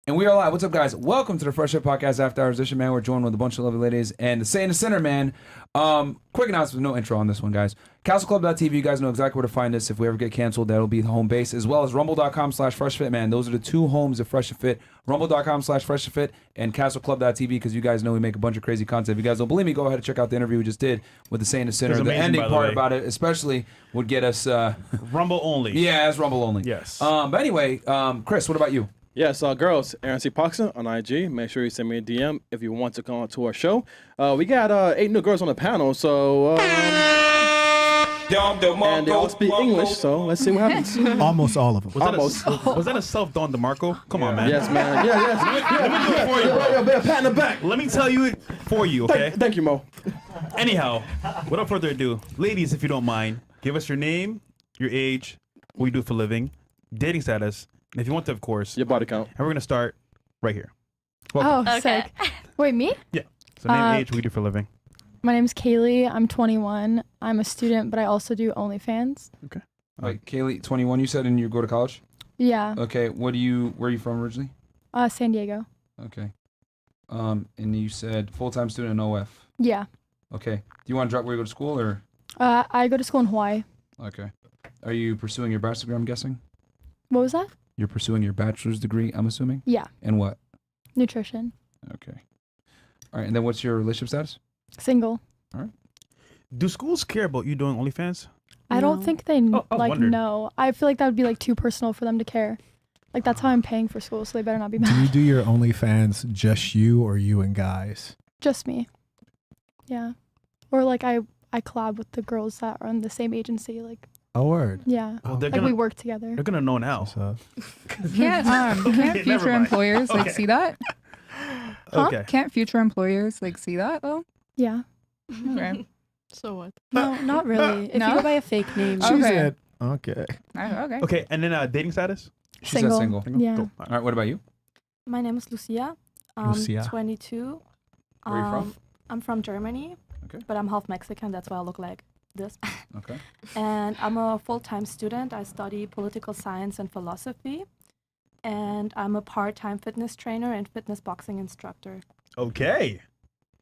And we are live. What's up, guys? Welcome to the Fresh Fit Podcast After Hours Edition, man. We're joined with a bunch of lovely ladies and the Say in the Center, man. Quick announcement, no intro on this one, guys. CastleClub.tv, you guys know exactly where to find us. If we ever get canceled, that'll be the home base, as well as rumble.com/freshfit, man. Those are the two homes of Fresh Fit. Rumble.com/freshfit and CastleClub.tv, because you guys know we make a bunch of crazy content. If you guys don't believe me, go ahead and check out the interview we just did with the Say in the Center. The amazing, ending by the part way. about it, especially, would get us. Rumble only. Yeah, it's Rumble only. Yes. But anyway, Chris, what about you? Yes, girls, Aaron C. Paxson on IG. Make sure you send me a DM if you want to come on to our show. We got 8 new girls on the panel, so and they all speak English, so let's see what happens. Almost all of them. Was that a self-Don DeMarco? Come on, man. Yes, man. Yeah. Pat in the back. Let me tell you it for you, okay? Thank you, Mo. Anyhow, without further ado, ladies, if you don't mind, give us your name, your age, what you do for a living, dating status, and if you want to, of course. Your body count. And we're gonna start right here. Oh, Okay. sick. Wait, me? Yeah. So name, age, what you do for a living. My name's Kaylee. I'm 21. I'm a student, but I also do OnlyFans. Wait, Kaylee, 21, you said, and you go to college? Yeah. Okay, where are you from originally? San Diego. Okay. And you said full-time student in OF. Yeah. Okay. Do you want to drop where you go to school, or? I go to school in Hawaii. Okay. Are you pursuing your bachelor's degree, I'm guessing? What was that? You're pursuing your bachelor's degree, I'm assuming? Yeah. And what? Nutrition. Okay. All right, and then what's your relationship status? Single. Do schools care about you doing OnlyFans? I don't think they I wondered. know. I feel like that would be too personal for them to care. Like that's how I'm paying for school, so they better not be Do you mad. do your OnlyFans just you or you and guys? Just me. Yeah. Or I collab with the girls that are in the same agency. Oh, word. Yeah. Oh, they're We gonna, work together. they're gonna know now. So, Can't Okay, never future mind. employers Okay. see that? Huh? Okay. Can't future employers see that though? Yeah. Okay. So what? No, not really. If No? you go by a fake name. she Okay. said, okay. Okay. Okay, and then dating status? She Single. said single. Yeah. Cool. All right, what about you? My name is Lucia. Lucia. 22. Where are you from? I'm from Germany. Okay. But I'm half Mexican. That's why I look like this. Okay. And I'm a full-time student. I study political science and philosophy. And I'm a part-time fitness trainer and fitness boxing instructor. Okay.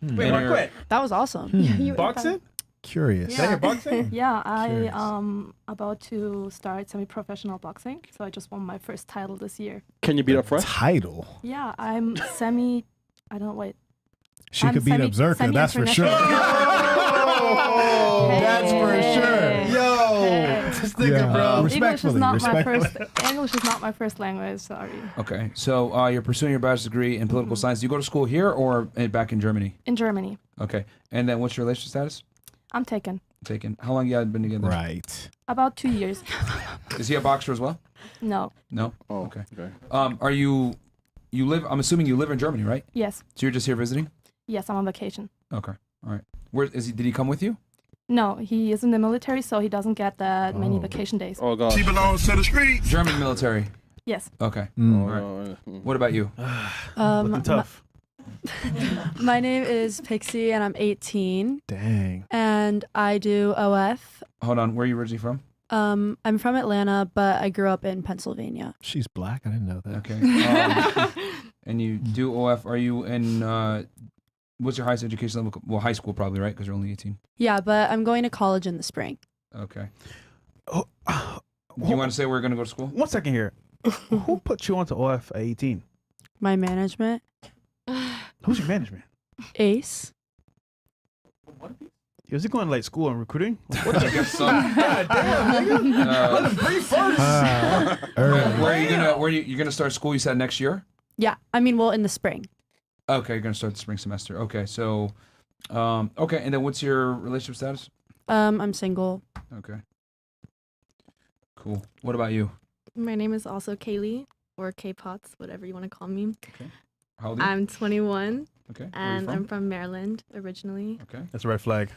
Hmm. Wait, And Mark, you're- wait. That was awesome. Hmm. Boxing? Curious. Is that your boxing? Yeah, Curious. I about to start semi-professional boxing. So I just won my first title this year. Can you beat up fresh? Title. Yeah, I'm semi. I don't wait. She I'm could beat up Zerka, that's for sure. That's for sure. Yo. This Yeah. bro. English is Respectfully, not respectfully. my first. English is not my first language. Sorry. Okay, so you're pursuing your bachelor's degree in political science. Do you go to school here or back in Germany? In Germany, Okay, and then what's your relationship status? I'm taken. Taken. How long you guys been together? Right. About 2 years. Is he a boxer as well? No. No. Oh, Okay. okay. Are you live? I'm assuming you live in Germany, right? Yes. So you're just here visiting? Yes, I'm on vacation. Okay. All right. Where is he? Did he come with you? No, he is in the military, so he doesn't get that many Oh. vacation days. Oh, God. German military. Yes. Okay. Mm. All right. What about you? Looking tough. My name is Pixie and I'm 18 Dang. and I do OF. Hold on. Where are you originally from? I'm from Atlanta, but I grew up in Pennsylvania. She's black. I didn't know that. Okay. And you do OF. Are you in? What's your highest education level? Well, high school probably, right? Because you're only 18. Yeah, but I'm going to college in the spring. Okay. Oh, Do you want to say we're gonna go to school? 1 second here. Who put you onto OF at 18? My management, Who's your management? Ace. Was he going school and recruiting? I guess so. God damn, nigga. Brief first. Early. Where are you gonna? Where you're gonna start school? You said next year. Yeah, I mean, well, in the spring. Okay, you're gonna start the spring semester. Okay, so, okay, and then what's your relationship status? I'm single. Okay. Cool. What about you? My name is also Kaylee, or K-Pots, whatever you want to call me. How old are you? I'm 21, Okay. Where are you and from? I'm from Maryland originally. Okay. That's a red flag.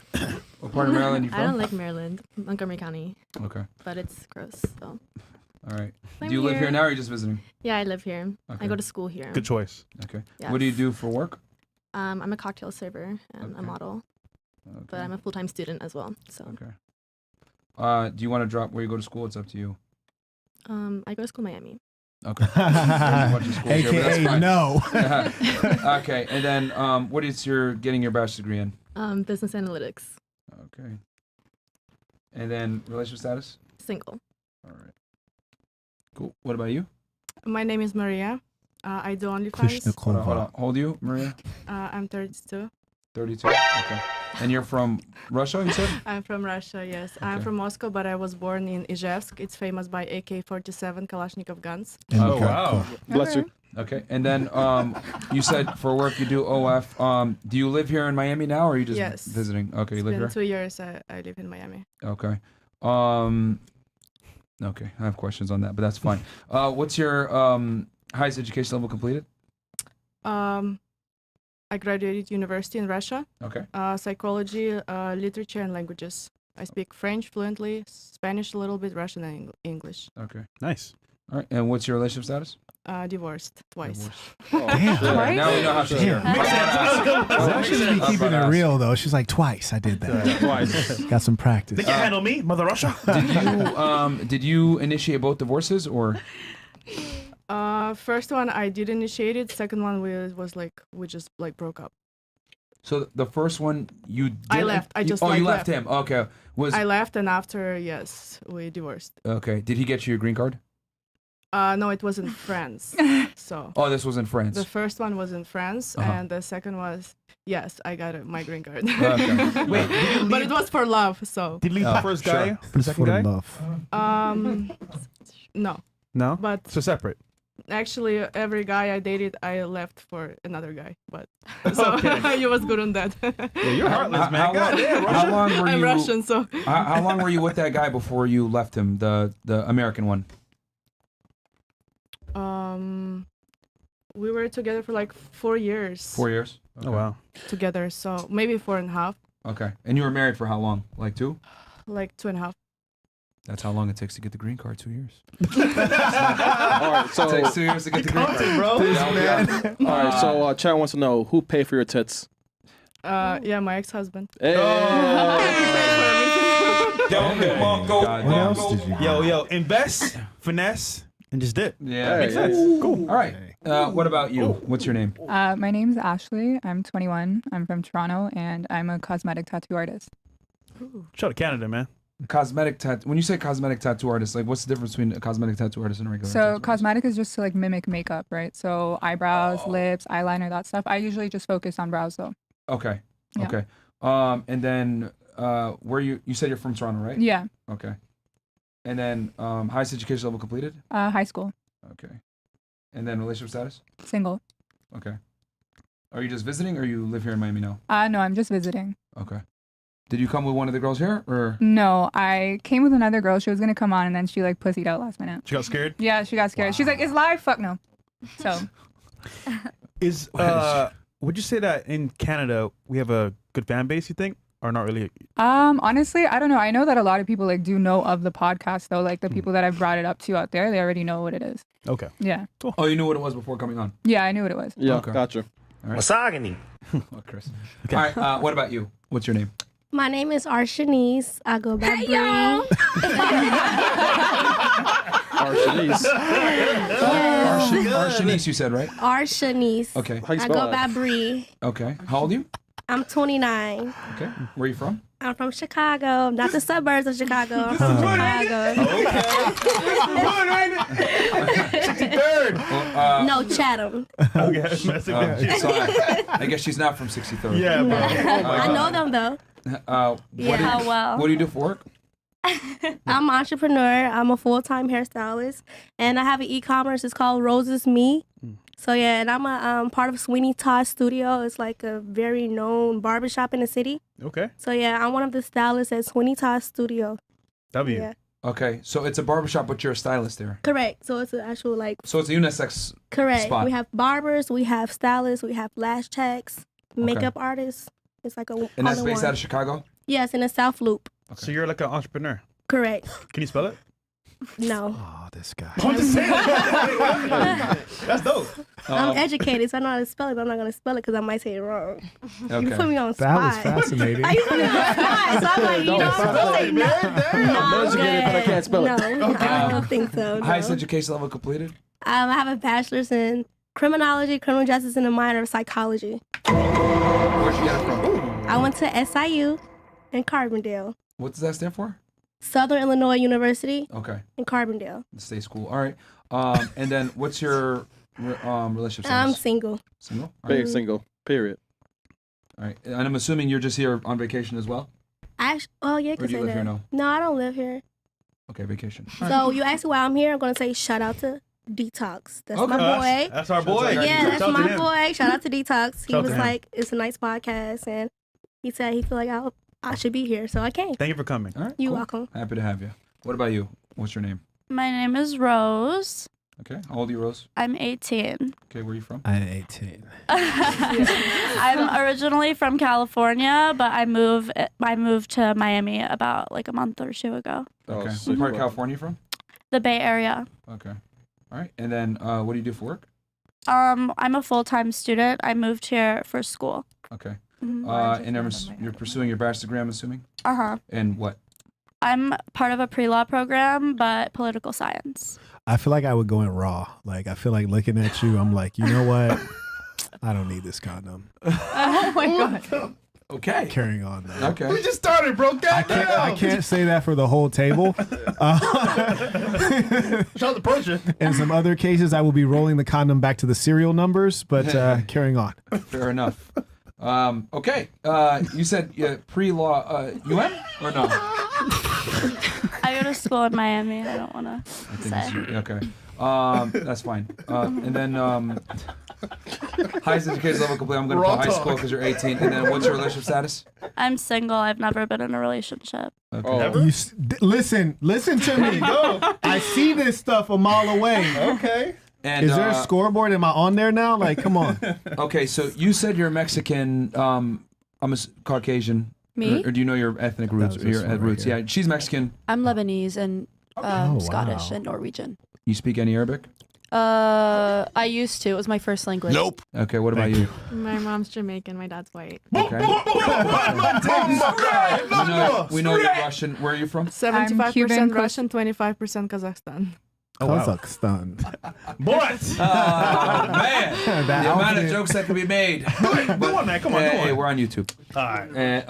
What part of Maryland you from? I don't like Maryland, Montgomery County, Okay. but it's gross. So All right. I'm Do you live here now or are you just visiting? Yeah, I live here. Okay. I go to school here. Good choice. Okay. Yes. What do you do for work? I'm a cocktail server and Okay. a model, Okay. but I'm a full-time student as well. So Okay. Do you want to drop where you go to school? It's up to you. I go to school in Miami. Okay. Bunch of schools here, but that's AKA fine. no. Okay, and then what is your getting your bachelor's degree in? Business analytics. Okay. And then relationship status? Single. All right. Cool. What about you? My name is Maria. I do OnlyFans. Krishna Hold on, hold Kova. on. Hold you, Maria? I'm 32. 32. Okay. And you're from Russia, you said? I'm from Russia, yes. I'm Okay. from Moscow, but I was born in Izhevsk. It's famous by AK-47 Kalashnikov guns. Oh, Okay, wow. cool. Bless you. Okay. And then you said for work you do OF. Do you live here in Miami now or are you just Yes. visiting? Okay, you It's live been here? 2 years I live in Miami. Okay. Okay, I have questions on that, but that's fine. What's your highest education level completed? I graduated university in Russia. Okay. Psychology, literature, and languages. I speak French fluently, Spanish a little bit, Russian, and English. Okay. Nice. All right. And what's your relationship status? Divorced twice. Damn. Twice? Now we know how she's here. Zach should be keeping it real though. She's like, twice I did that. Twice. Got some practice. They can handle me, Mother Russia. Did you initiate both divorces or? First one I did initiate it. Second one we just like broke up. So the first one you did. I left. I just, you like, left left. him. Okay. I left, and after, yes, we divorced. Okay. Did he get you your green card? No, it was in France. So Oh, this was in France. the first one was in France, Uh-huh. and the second was, yes, I got my green card. Okay. Wait, did you But leave, it was for love, so did you leave Oh, the first sure. guy for the It's second for guy? love. no. No? But So separate. actually, every guy I dated, I left for another guy. But so Okay. you was good on that. Yeah, you're heartless, man. How God damn, how Russia. long were I'm you? Russian, so How long were you with that guy before you left him? The American one. we were together for like 4 years. 4 years. Oh, wow. Together, so maybe 4.5, Okay. And you were married for how long? Like 2? like 2.5. That's how long it takes to get the green card. 2 years. All right, so It takes 2 years to get the green card, bro. Yeah. all right, so Chad wants to know who paid for your tits. Yeah, my ex-husband. Hey. God. What else did you do? Yo, invest, finesse, and just dip. Yeah. Hey, Makes sense. hey. Cool. All right. What about you? What's your name? My name's Ashley. I'm 21. I'm from Toronto, and I'm a cosmetic tattoo artist. Shout out to Canada, man. Cosmetic tattoo. When you say cosmetic tattoo artist, like what's the difference between a cosmetic tattoo artist and a regular? So tattoo artist? cosmetic is just to like mimic makeup, right? So eyebrows, lips, eyeliner, that stuff. I usually just focus on brows though. Okay. Yeah. Okay. And then where you said you're from Toronto, right? Yeah, Okay. And then highest education level completed? high school, Okay. And then relationship status? single. Okay. Are you just visiting or you live here in Miami now? No, I'm just visiting. Okay. Did you come with one of the girls here or? No, I came with another girl. She was gonna come on, and then she like pussied out last minute. She got scared. Yeah, she got scared. She's like, "It's live." Fuck no. So Is would you say that in Canada we have a good fan base? You think, or not really? honestly, I don't know. I know that a lot of people like do know of the podcast though. Like the people that I've brought it up to out there, they already know what it is. Okay. Yeah, Oh, you knew what it was before coming on. yeah, I knew what it was. Yeah, Okay. gotcha. Misogyny. Oh, Chris. All right. What about you? What's your name? My name is Arshanice. I go by Bree. Arshanice. Arshanice, you said, right? Arshanice. Okay. How you I spell go that? by Bree. Okay. How old are you? I'm 29. Okay. Where are you from? I'm from Chicago, not the suburbs of Chicago. I'm from Chicago. 63rd. No, Chatham. Okay. That's messing with you. So I guess she's not from 63rd. Yeah, bro. I know them though. Yeah. well. What do you do for work? I'm an entrepreneur. I'm a full-time hairstylist, and I have an e-commerce. It's called Roses Me. So yeah, and I'm a part of Sweeney Todd Studio. It's like a very known barbershop in the city. Okay. So yeah, I'm one of the stylists at Sweeney Todd Studio. W. Yeah, Okay. So it's a barbershop, but you're a stylist there. correct. So it's an actual like So it's a unisex. correct. Spot. We have barbers, we have stylists, we have lash techs, makeup artists. It's like a And that's all-in-one. based out of Chicago? Yes, in the South Loop. So you're like an entrepreneur. Correct. Can you spell it? No, Oh, this guy. That's dope. I'm educated, so I know how to spell it, but I'm not gonna spell it because I might say it wrong. You put Okay. me on That was spot. fascinating. You put me on spot, so I'm like, you know, I'm like, no, I'm educated, but I can't spell it. No, I don't think so. No. Highest education level completed? I have a bachelor's in criminology, criminal justice, and a minor of psychology. Where'd you get it from? I went to SIU in Carbondale. What does that stand for? Southern Illinois University Okay. in Carbondale. The state school. All right. And then what's your relationship I'm status? single. Single? All Big right. single. Period. All right. And I'm assuming you're just here on vacation as well? Oh, yeah, Or do you live here now? No, I don't live here. Okay, vacation. So you asked me why I'm here. I'm going to say shout out to Detox. That's Okay. my boy. That's our boy. Yeah, that's Shout out to my him. boy. Shout out to Detox. He Shout out was to him. like, it's a nice podcast. And he said he feel like I should be here. So I came. Thank you for coming. All right. You're cool. welcome. Happy to have you. What about you? What's your name? My name is Rose. Okay. How old are you, Rose? I'm 18. Okay, where are you from? I'm 18. I'm originally from California, but I moved to Miami about like a month or two ago. Okay. so What part of you- California you from? The Bay Area. Okay. All right. And then what do you do for work? I'm a full-time student. I moved here for school. Okay. Mhm. And you're pursuing your bachelor's degree, I'm assuming? Uh-huh. And what? I'm part of a pre-law program, but political science. I feel like I would go in raw. Like, I feel like looking at you, I'm like, you know what? I don't need this condom. Oh my god. Okay. Carrying on, though. Okay. We just started, bro. I can't say that for the whole table. Shout out to Persia. In some other cases, I will be rolling the condom back to the serial numbers, but carrying on. Fair enough. Okay. You said pre-law UM or no? I go to school in Miami. I don't want to say. Okay. That's fine. And then highest education level complete. I'm going to put high school because you're 18. And then what's your relationship status? I'm single. I've never been in a relationship. Okay. Oh. Listen to me. I see this stuff a mile away. Okay. And, Is there a scoreboard? Am I on there now? Like, come on. Okay, so you said you're Mexican. I'm Caucasian. Me? Or do you know your ethnic roots? was Or your this one right roots? here. Yeah, she's Mexican. I'm Lebanese and Oh, Scottish wow. and Norwegian. You speak any Arabic? I used to. It was my first language. Nope. Okay, what about you? My mom's Jamaican. My dad's white. Okay. we know you're Russian. Where are you from? 75% Cuban, Russian, 25% Kazakhstan. Kazakhstan. Borat. Oh, man. That The amount of outfit. jokes that can be made. Go on, man. Come on. Hey, Go hey, on. we're on YouTube. All right.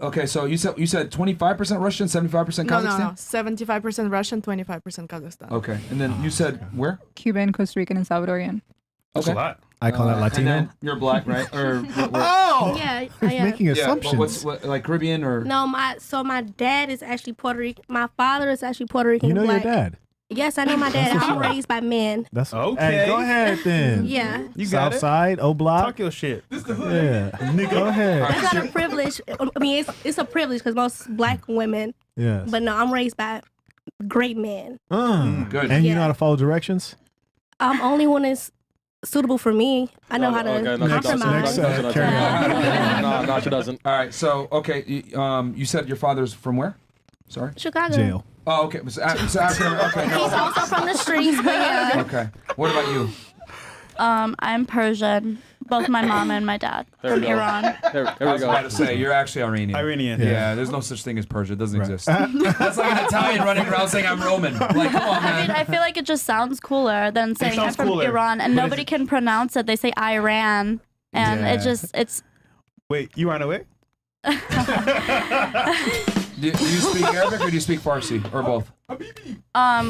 Okay, so you said 25% Russian, 75% No, Kazakhstan? no, no. 75% Russian, 25% Kazakhstan. Okay, and then you said where? Cuban, Costa Rican, and Salvadorian. That's a lot. I call that And Latino. then you're black, right? Or Oh! Yeah, He's yeah. making yeah, assumptions. what, like Caribbean or? No, my dad is actually Puerto Rican. My father is actually Puerto Rican. You know and your black. dad. Yes, I know my dad. I'm raised by men. That's Okay. Hey, go ahead then. Yeah. You got it. Southside, O Block. Talk your shit. Yeah. Go ahead. That's not a privilege. I mean, it's a privilege because most black women. Yes. But no, I'm raised by great men. Good. And you Yeah. know how to follow directions? Only when it's suitable for me. I know how to Okay, no, she doesn't. compromise. Next, No, carry on. no, she doesn't. All right, so okay, you said your father's from where? Sorry. Chicago. Jail. Oh, okay. So after, okay. He's No. also from the streets, but yeah. Okay. What about you? I'm Persian. Both my mom and my dad There from we go. Iran. Here I we was about to go. say you're actually Iranian. Iranian. Yeah, there's no such thing as Persia. It doesn't exist. That's like an Italian running around saying I'm Roman. Like, come on, I mean, man. I feel like it just sounds cooler than saying I'm sounds from cooler. Iran, and But nobody it's- can pronounce it. They say Iran, and Yeah. it's. Wait, you ran away? Do you speak Arabic or do you speak Farsi or both?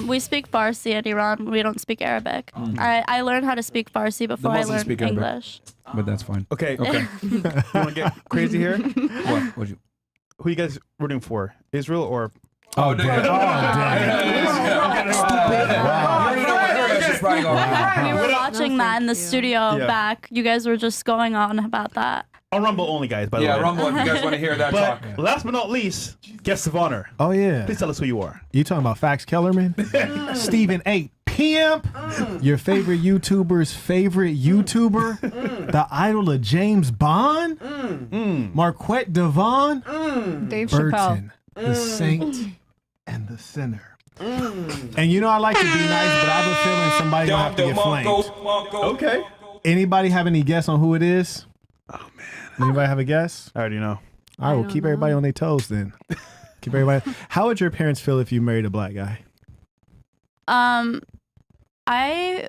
We speek Farsi in Iran. We don't speak Arabic. I learned how to speak Farsi before I Muslims learned speak Arabic. English. But that's fine. Okay. Okay. You want to get crazy here? What? What'd you? Who you guys rooting for? Israel or? Oh, damn. We were watching that in the studio Yeah. back. You guys were just going on about that. On Rumble only, guys, by the way. Yeah, Rumble, if you guys want to hear that But talk. last but not least, guest of honor. Oh, yeah. Please tell us who you are. You talking about Fax Kellerman? Stephen A. Pimp, your favorite YouTuber's favorite YouTuber, the idol of James Bond, Marquette Devon, Dave Burton, the saint and the sinner. And you know I like to be nice, but I have a feeling somebody gonna have to get flamed. Okay. Anybody have any guess on who it is? Oh, man. Anybody have a guess? I already know. All right, well, keep everybody on their toes then. Keep everybody. How would your parents feel if you married a black guy? I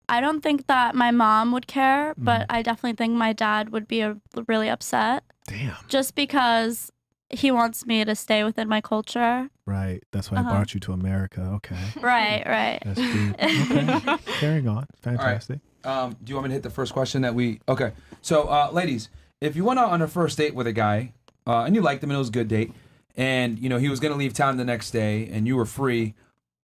don't think that my mom would care, but I definitely think my dad would be really upset. Damn. Just because he wants me to stay within my culture. Right. That's why I brought you to America. Okay. Right. That's deep. Okay. Carrying on. Fantastic. Do you want me to hit the first question that we... Okay. So, ladies, if you went out on a first date with a guy, and you liked him and it was a good date, and, you know, he was going to leave town the next day and you were free,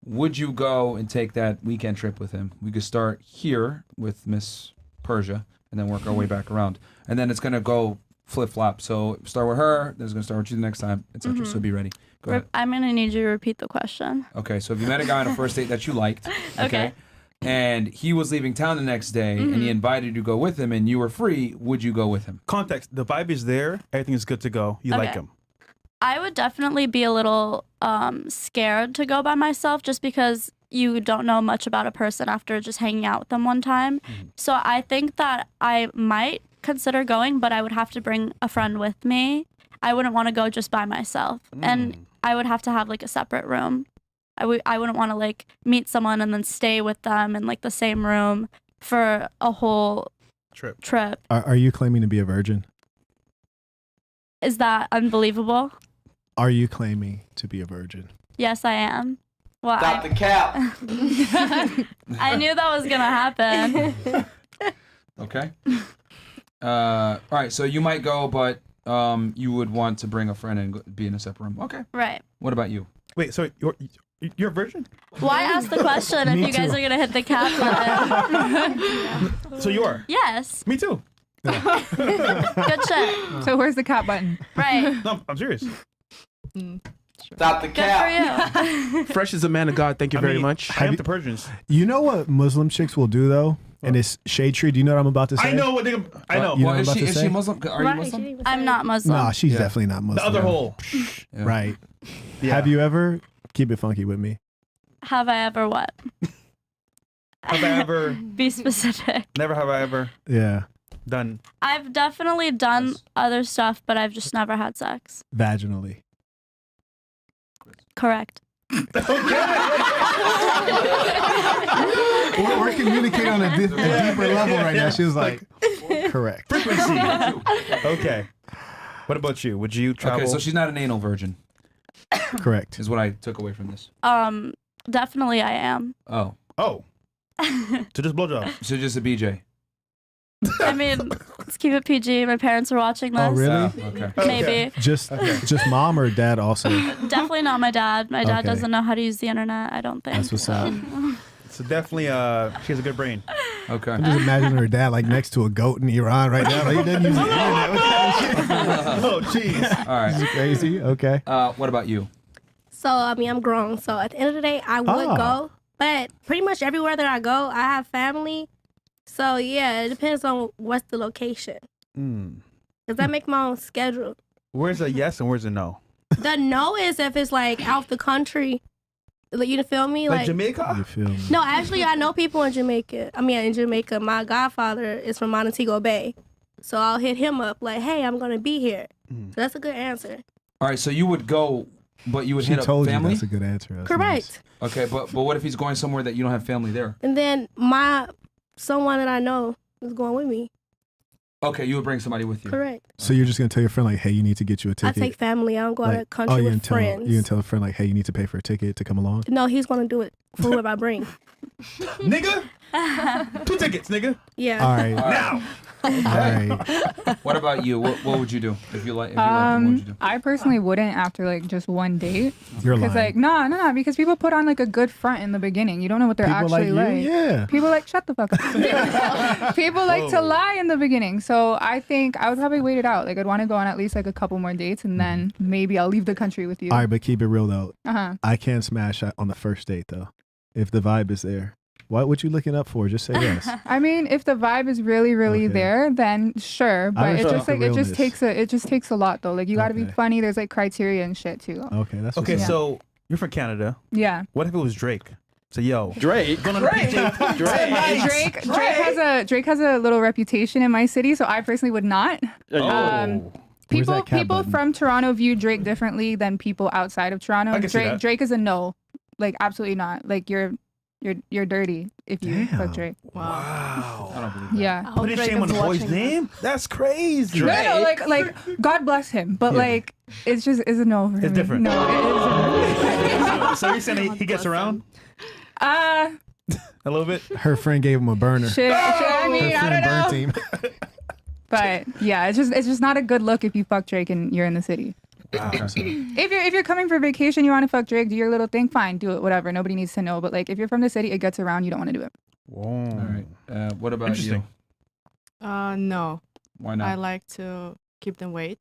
would you go and take that weekend trip with him? We could start here with Miss Persia and then work our way back around. And then it's going to go flip-flop. So start with her, then it's going to start with you the next time, etc. So be ready. Go ahead. I'm going to need you to repeat the question. Okay, so if you met a guy on a first date that you liked, Okay. and he was leaving town the next day and he invited you to go with him and you were free, would you go with him? Context: the vibe is there. Everything is good to go. You like Okay. him. I would definitely be a little scared to go by myself just because you don't know much about a person after just hanging out with them one time. So I think that I might consider going, but I would have to bring a friend with me. I wouldn't want to go just by myself. And I would have to have like a separate room. I wouldn't want to like meet someone and then stay with them in like the same room for a whole trip. Are you claiming to be a virgin? Is that unbelievable? Are you claiming to be a virgin? Yes, I am. Well, Stop the cap. I knew that was gonna happen. Okay. All right, so you might go, but you would want to bring a friend and be in a separate room. Okay. Right. What about you? Wait, so you're a virgin? Why ask the question if Me you guys too. are gonna hit the cap button? So you are? Yes. Me too. Good shit. So where's the cap button? Right. No, I'm serious. Stop the Good cap. for you. Fresh is a man of God. Thank you very much. I am the Persians. You know what Muslim chicks will do though? And it's shade tree. Do you know what I'm about to say? I know what they. I know. You know Well, what I'm is about she, to is say? she Muslim? Are you Right, Muslim? she didn't even I'm say not Muslim. Nah, she's definitely not Muslim. The other hole. Yeah. Right. Yeah. Have you ever keep it funky with me? Have I ever what? Have I ever? Be specific. Never have I ever Yeah. done. I've definitely done other stuff, but I've just never had sex. Vaginally. Correct. We're communicating on a deeper level right now. She was like, correct. Frequency. Okay. What about you? Would you travel? Okay, so she's not an anal virgin, Correct. is what I took away from this. Definitely I am. Oh. Oh. So just blowjob. So just a BJ. I mean, let's keep it PG. My parents are watching this. Oh, really? Okay. Maybe. Just mom or dad also? Definitely not my dad. My dad Okay. doesn't know how to use the internet, I don't think. That's what's up. So definitely, she has a good brain. Okay. I'm just imagining her dad like next to a goat in Iran right now. Like, he doesn't use the internet. What kind of shit? Oh, jeez. All This is right. crazy. Okay. What about you? So, I mean, I'm grown. So, at the end of the day, I would Ah. go. But pretty much everywhere that I go, I have family. So, yeah, it depends on what's the location. Because I make my own schedule. Where's a yes and where's a no? The no is if it's like out the country. Like, you feel me? Like Jamaica? You feel me? No, actually, I know people in Jamaica. I mean, in Jamaica, my godfather is from Montego Bay. So I'll hit him up like, hey, I'm going to be here. So that's a good answer. All right, so you would go, but you would She hit up told you family? that's a good answer. That's Correct. Okay, but what if he's going somewhere that you don't have family there? And then someone that I know is going with me. Okay, you would bring somebody with you. Correct. nice. So you're just gonna tell your friend like, hey, you need to get you a I ticket. take family. I don't go out of the country you with can friends. you can tell a friend like, hey, you need to pay for a ticket to come along. No, he's going to do it for whoever I bring. Nigga? 2 tickets, nigga. Yeah. All right. Now. All right. What about you? What would you do if you like? If you liked him, what would you do? I personally wouldn't after like just one date. You're Because lying. like no, because people put on like a good front in the beginning. You don't know what they're People like actually you? Yeah. People like shut the fuck up. People like to lie in the beginning. So I think I would probably wait it out. Like I'd want to go on at least like a couple more dates and then maybe I'll leave the country with you. All right, but keep it real though. Uh-huh. I can't smash on the first date though. If the vibe is there, what you looking up for? Just say yes. I mean, if the vibe is really, really Okay. there, then sure. But it respect just the like it just takes a lot though. Like you got to be Okay. funny. There's like criteria and shit too. Okay, that's Okay, what's up. so you're from Canada. Yeah. What if it was Drake? So yo, Drake. Going on a PJ. Drake has a little reputation in my city, so I personally would not. Oh. Where's People that cap people button? from Toronto view Drake differently than people outside of Toronto. I can see that. Drake is a no. Like absolutely not. Like you're You're dirty if you fuck Drake. Wow. I don't believe that. Yeah. Putting shame on the boy's name? That's crazy. No, like God bless him, but like it's a no for It's me. different. No, it is. So you're saying he gets around A a little bit? Her friend gave him a burner. shit. I mean, Her I friend don't know. burnt him. But yeah, it's just not a good look if you fuck Drake and you're in the city. Okay. If you're coming for vacation, you want to fuck Drake, do your little thing, fine, do it, whatever. Nobody needs to know. But like if you're from the city, it gets around, you don't want to do it. Whoa. All right. What about Interesting. you? No. Why not? I like to keep them wait.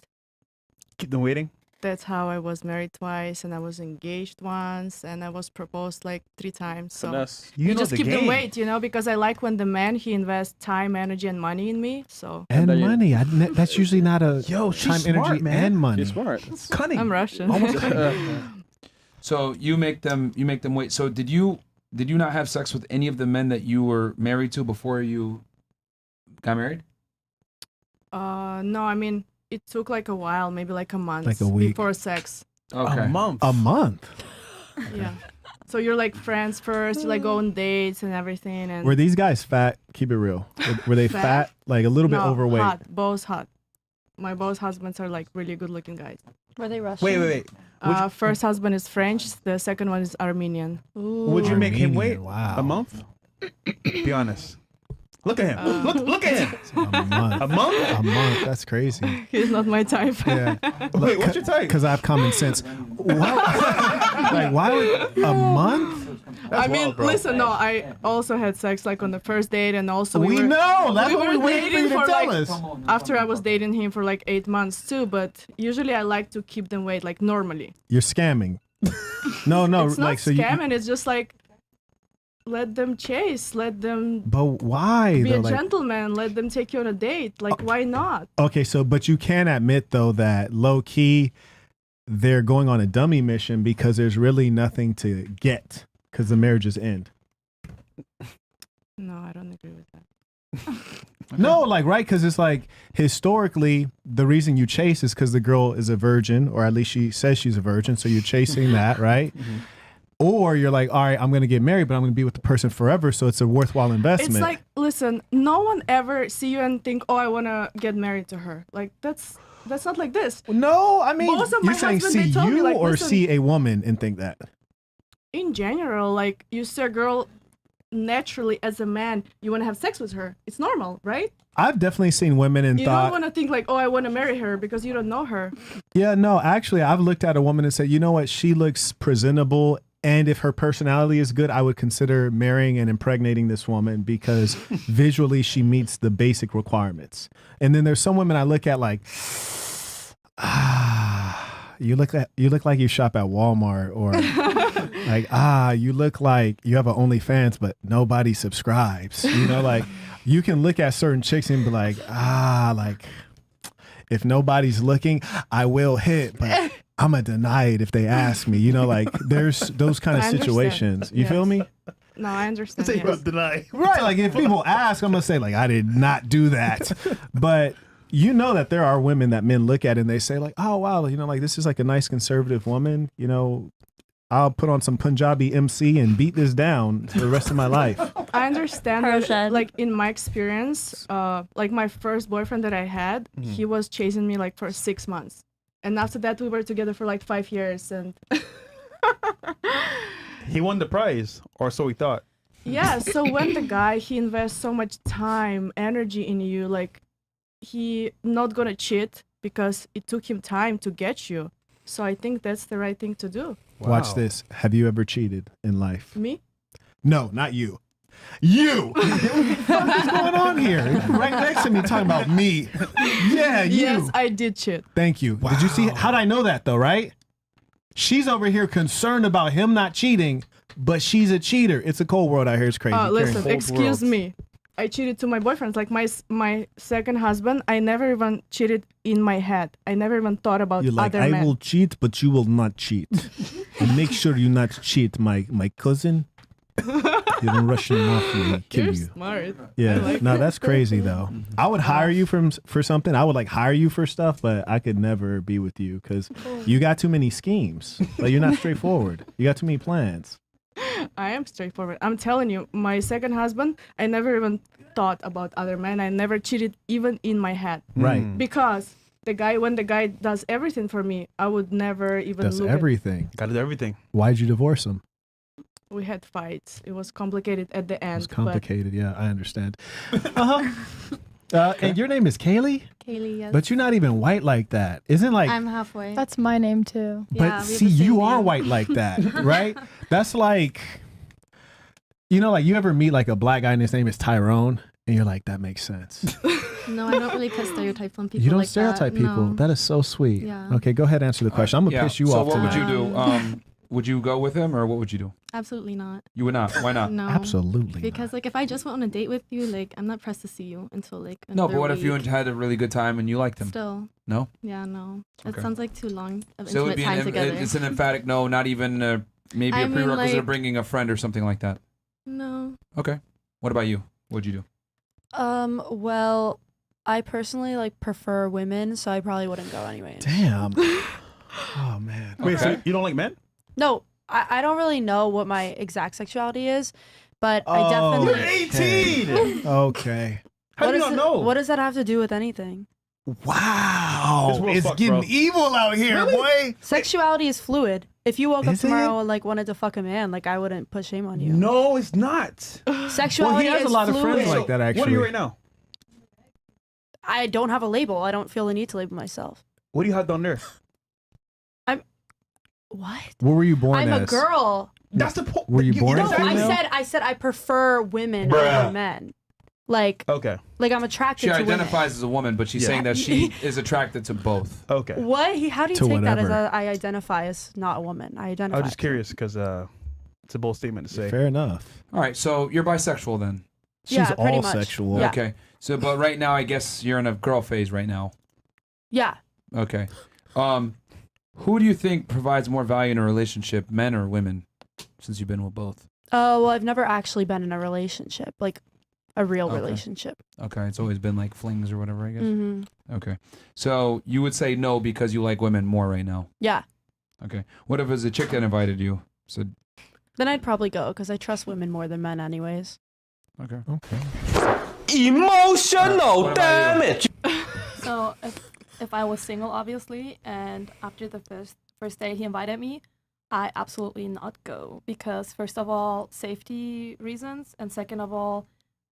Keep them waiting. That's how I was married twice, and I was engaged once, and I was proposed like 3 times. So Finesse. you know just the keep them game. wait, because I like when the man he invests time, energy, and money in me. So And then you- money. That's usually not a Yo, she's time, smart, energy, man. and money. She's smart. Cunning. I'm Russian. Almost cunning. So you make them wait. So did you not have sex with any of the men that you were married to before you got married? No, I mean it took like a while, maybe like a month, Like a week. before sex. Okay. A month. A month. Yeah. So you're like friends first, you like go on dates and everything, and Were these guys fat? Keep it real. Were they Fat? fat? Like a little bit no, overweight? hot, both hot. My both husbands are like really good looking guys. Were they Russian? Wait. First husband is French, the second one is Armenian. Would you make him wait Armenian, wow. a month? Be honest. Look at him. Look at him. A month. A month? A month. That's crazy. He's not my type. Yeah. Wait, what's your type? Because I have common sense. Why would a month? I mean, listen, no, I also had sex like on the first date, and also We were, know. That's we what were we waited for dating you to for tell like us. after I was dating him for like 8 months too. But usually I like to keep them wait like normally. You're scamming. No, It's not like so scamming. It's just like let them chase, let them But why be though? a Like, gentleman, let them take you on a date. Like why not? okay, so but you can admit though that low key they're going on a dummy mission because there's really nothing to get because the marriages end. No, I don't agree with that. No, like right, because it's like historically the reason you chase is because the girl is a virgin, or at least she says she's a virgin, so you're chasing that, right? Or you're like, all right, I'm gonna get married, but I'm gonna be with the person forever, so it's a worthwhile investment. It's like, listen, no one ever see you and think, oh, I wanna get married to her. Like that's not like this. No, I mean, Most of my you're saying husband, they see told me, you like, or listen, see a woman and think that. in general, like you see a girl naturally as a man, you want to have sex with her. It's normal, right? I've definitely seen women and You don't thought, want to think like, oh, I want to marry her because you don't know her. yeah, no, actually, I've looked at a woman and said, you know what, she looks presentable. And if her personality is good, I would consider marrying and impregnating this woman because visually she meets the basic requirements. And then there's some women I look at like, you look like you shop at Walmart, or like, you look like you have an OnlyFans, but nobody subscribes. You know, like you can look at certain chicks and be like, like if nobody's looking, I will hit, but I'm gonna deny it if they ask me. You know, like there's those kind of I understand. situations. You feel me? No, I understand. Say you yes. don't deny. Right. Like if people ask, I'm gonna say like I did not do that. But you know that there are women that men look at and they say like, oh wow, you know, like this is like a nice conservative woman. You know, I'll put on some Punjabi MC and beat this down for the rest of my life. I understand Persian. that, like in my experience, like my first boyfriend that I had, he was chasing me like for 6 months. And after that, we were together for like 5 years. And He won the prize, or so he thought. yeah, so when the guy, he invests so much time, energy in you, like he not gonna cheat because it took him time to get you. So I think that's the right thing to do. Watch Wow. this. Have you ever cheated in life? Me? No, not you. You. What the fuck is going on here? Right next to me talking about me. Yeah, you. Yes, I did cheat. Thank you. Did you see? How'd I know that though, right? She's over here concerned about him not cheating, but she's a cheater. It's a cold world out here. It's crazy. Listen, Karen. excuse me. I cheated to my boyfriends. Like my second husband, I never even cheated in my head. I never even thought about You're like, other I men. will cheat, but you will not cheat. And make sure you not cheat, my cousin. You're the Russian mafia will kill You're you. smart. Yeah, I like no, that. that's crazy though. I would hire you for something. I would like hire you for stuff, but I could never be with you because you got too many schemes. Like you're not straightforward. You got too many plans. I am straightforward. I'm telling you, my second husband, I never even thought about other men. I never cheated even in my head. Right. Because when the guy does everything for me, I would never even That's look everything. Gotta do everything. Why'd you divorce him? We had fights. It was complicated at the end. It was complicated. Yeah, I understand. And your name is Kaylee? Kaylee, yes. But you're not even white like that. Isn't like. I'm halfway. That's my name too. But Yeah, we see, have the same you are name. white like that, right? That's like, like you ever meet like a black guy and his name is Tyrone, and you're like, that makes sense. No, I don't really put stereotypes on people. You don't like stereotype that. people. No. That is so sweet. Yeah. Okay, go ahead and answer the question. I'm gonna piss you so off. what would tonight. you do? Would you go with him or what would you do? Absolutely not. You would not. Why not? No. Absolutely. Because like if I just went on a date with you, like I'm not pressed to see you until like No, but another what if you week. had a really good time and you liked him? Still. No? Yeah, no. That Okay. sounds like too long of So it would intimate be time together. it's an emphatic no, not even maybe I a mean, prerequisite of like- bringing a friend or something like that. No. Okay. What about you? What'd you do? Well, I personally like prefer women, so I probably wouldn't go anyway. Damn. Oh man. Wait, so you don't like men? No, I don't really know what my exact sexuality is, but Oh, I definitely. You're 18. Okay. How do you not know? What does that have to do with anything? Wow. This world It's fucked, getting bro. evil out here, boy. Sexuality is fluid. If you woke up Is it? tomorrow and like wanted to fuck a man, like I wouldn't put shame on you. No, it's not. Sexuality Well, he has is a lot of fluid. friends like that, actually. What are you right now? I don't have a label. I don't feel the need to label myself. What do you have down there? What? What were you born I'm as? a girl. That's the point. Were you born No, as female? I said I prefer women Bruh. over men. Like Okay. I'm attracted She to women. identifies as a woman, but she's Yeah. saying that she is attracted to both. Okay. What? How do you To take that as whatever. I identify as not a woman? I identify. I was just curious because it's a bold statement to say. Fair enough. All right, so you're bisexual then. She's Yeah, pretty all much. sexual. Yeah. Okay. So, but right now, I guess you're in a girl phase right now. Yeah. Okay. Who do you think provides more value in a relationship, men or women? Since you've been with both. Oh, well, I've never actually been in a relationship, like a real Okay. relationship. Okay, it's always been like flings or whatever, I guess. hmm Okay. So you would say no because you like women more right now. Yeah. Okay. What if it was a chick that invited you? So Then I'd probably go because I trust women more than men, anyways. okay. Emotional What about you? damage. So if I was single, obviously, and after the first day he invited me, I absolutely not go because first of all, safety reasons, and second of all,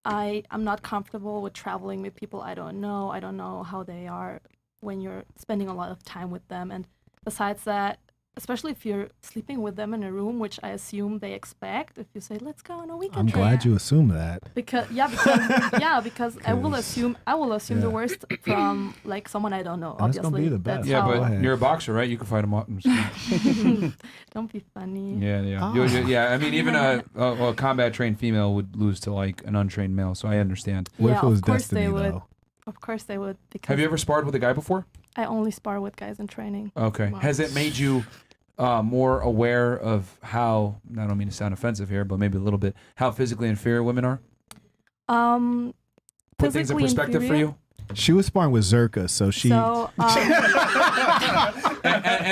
I'm not comfortable with traveling with people I don't know. I don't know how they are when you're spending a lot of time with them, and besides that, especially if you're sleeping with them in a room, which I assume they expect, if you say let's go on a weekend I'm trip. glad you assumed that. Because I will assume the yeah. worst from like someone I don't know. That's obviously, gonna be the best. Yeah, how- Go but ahead. you're a boxer, right? You can fight them up. I'm just kidding. Don't be funny. Yeah, yeah. Ah. Yeah, I mean, even a combat trained female would lose to like an untrained male, so I understand. What Yeah, if it was of course destiny they would. though? Of course they would. Because Have you ever sparred with a guy before? I only spar with guys in training. Okay. Wow. Has it made you more aware of how, I don't mean to sound offensive here, but maybe a little bit, how physically inferior women are? Put things in Physically perspective for inferior? you? She was sparring with Zerka, so she. So And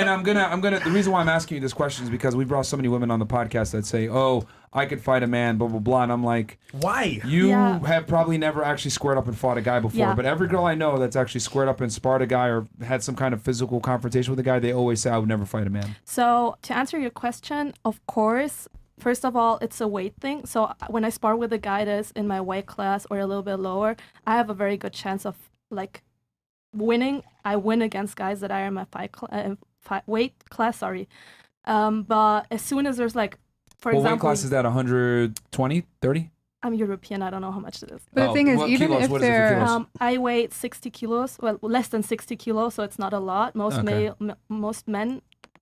I'm gonna. The reason why I'm asking you this question is because we brought so many women on the podcast that say, "Oh, I could fight a man," blah blah blah, and I'm like, Why? you Yeah. have probably never actually squared up and fought a guy before, Yeah. but every girl I know that's actually squared up and sparred a guy or had some kind of physical confrontation with a guy, they always say, "I would never fight a man." So to answer your question, of course, first of all, it's a weight thing. So when I spar with a guy that's in my weight class or a little bit lower, I have a very good chance of like winning. I win against guys that are in my weight class. Sorry, but as soon as there's like, for What weight example, class is that? 120, 30? I'm European. I don't know how much it is. But the thing is, what even kilos? if What is it for they're kilos? I weigh 60 kilos. Well, less than 60 kilos, so it's not a lot. Most Okay. most men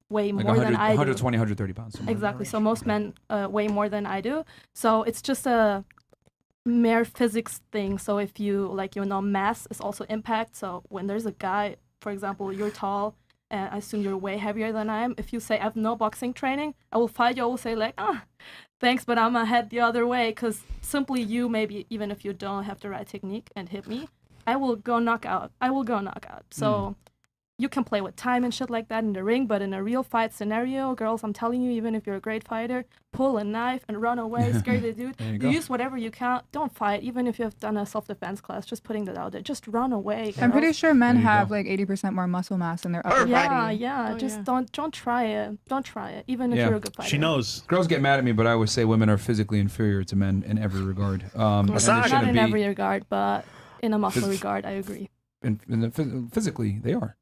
weigh Like more 100, than I do. 120, 130 pounds. somewhere in that Exactly. range. So most men weigh more than I do. So it's just a mere physics thing. So if you mass is also impact. So when there's a guy, for example, you're tall, and I assume you're way heavier than I am. If you say I have no boxing training, I will fight you. I will say like, thanks, but I'm gonna head the other way because simply you, maybe even if you don't have the right technique and hit me, I will go knockout. So you can play with time and shit like that in the ring, but in a real fight scenario, girls, I'm telling you, even if you're a great fighter, pull a knife and run away, scare the dude. There you go. Use whatever you can. Don't fight, even if you've done a self-defense class. Just putting that out there. Just run away. I'm pretty girls. sure men have like 80% more muscle mass in their upper Yeah, body. yeah. Oh, just yeah. don't try it. Don't try it, even if Yeah. you're a good fighter. She knows. Girls get mad at me, but I always say women are physically inferior to men in every regard. And they Not shouldn't in be. every regard, but in a muscle regard, I agree. Physically, they are.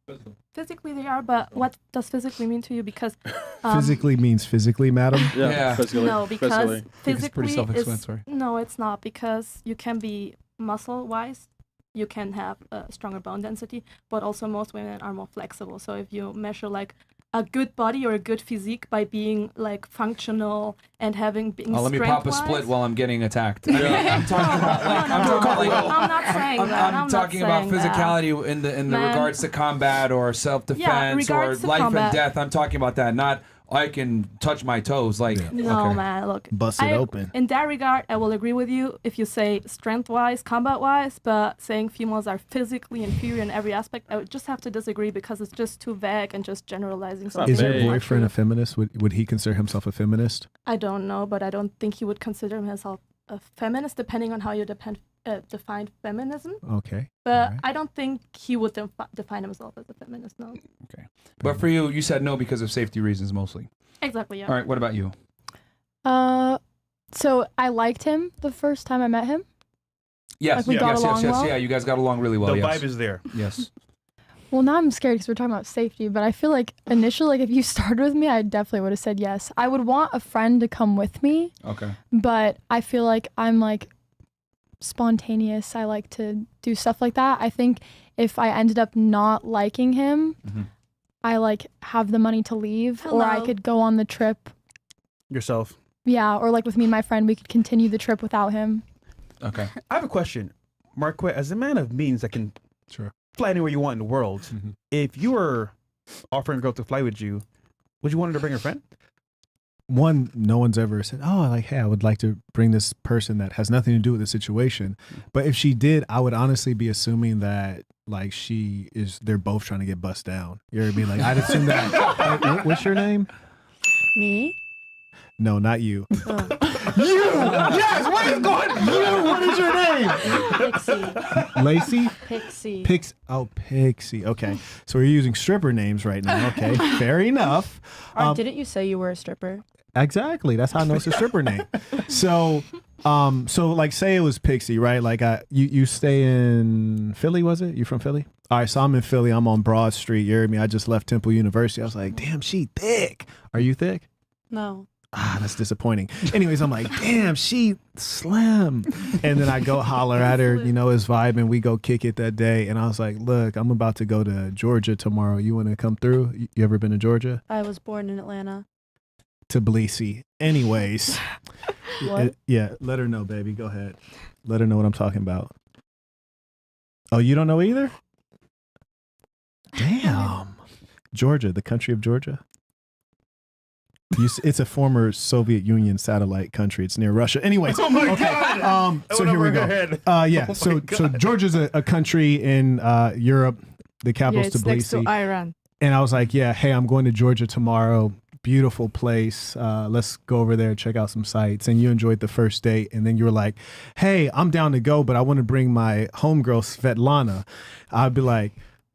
Physically, they are, but what does physically mean to you? Because Physically means physically, madam. Yeah. Physically. no, because physically. think it's pretty physically is self-explanatory. no, it's not, because you can be muscle-wise, you can have a stronger bone density, but also most women are more flexible. So if you measure like a good body or a good physique by being like functional and having Oh, let me pop a strength-wise- split while I'm getting attacked. I mean, I'm talking about like No, I'm talking about like I'm not saying that. I'm talking about not saying that. physicality in the Man. regards to combat or self-defense or regards to life combat. and death. I'm talking about that, not I can touch my toes. Like No, okay. man, look. Bust it open. In that regard, I will agree with you if you say strength-wise, combat-wise, but saying females are physically inferior in every aspect, I would just have to disagree because it's just too vague and just generalizing something. Is your that's not boyfriend true. a feminist? Would he consider himself a feminist? I don't know, but I don't think he would consider himself a feminist, depending on how you define feminism. Okay. But Alright. I don't think he would define himself as a feminist, no. Okay. But for you, you said no because of safety reasons mostly. Exactly, yeah. All right. What about you? So I liked him the first time I met him. Yes. Like we yes. got yes. along Yes. well? Yeah. You guys got along really well. The yes. vibe is there. Yes. Well, now I'm scared because we're talking about safety, but I feel like initially, like if you started with me, I definitely would have said yes. I would want a friend to come with me, Okay. but I feel like I'm like spontaneous. I like to do stuff like that. I think if I ended up not liking him, Mhm. I like have the money to leave, or I Hello. could go on the trip. Yourself. Yeah, or like with me and my friend, we could continue the trip without him. Okay. I have a question. Marquette, as a man of means that can fly anywhere you want in the world, if you were offering a girl to fly with you, would you want her to bring her friend? One, no one's ever said, oh, like, hey, I would like to bring this person that has nothing to do with the situation. But if she did, I would honestly be assuming that like they're both trying to get bust down. You know what I mean? Like I'd assume that. What's your name? Me? No, not you. Oh. You! Yes! What is going on? You! What is your name? Pixie. Lacey? Pixie. Pixie. Okay. So we're using stripper names right now. Okay. Fair enough. Didn't you say you were a stripper? Exactly. That's how I know it's a stripper name. So like say it was Pixie, right? Like you stay in Philly, was it? You from Philly? All right, so I'm in Philly. I'm on Broad Street. You heard me? I just left Temple University. I was like, damn, she thick. Are you thick? No. Ah, that's disappointing. Anyways, I'm like, damn, she slim. And then I go holler at her, you know, it's vibe, and we go kick it that day. And I was like, look, I'm about to go to Georgia tomorrow. You want to come through? You ever been to Georgia? I was born in Atlanta. Tbilisi. Anyways. What? Yeah, let her know, baby. Go ahead. Let her know what I'm talking about. Oh, you don't know either? Damn. Georgia, the country of Georgia. It's a former Soviet Union satellite country. It's near Russia. Anyways. Oh my God. So here we go. Yeah. Oh So my God. Georgia's a country in Europe. The Yeah, capital's it's next to Tbilisi. Iran. And I was like, yeah, hey, I'm going to Georgia tomorrow. Beautiful place. Let's go over there, check out some sights. And you enjoyed the first date. And then you were like, hey, I'm down to go, but I want to bring my homegirl, Svetlana. I'd be like,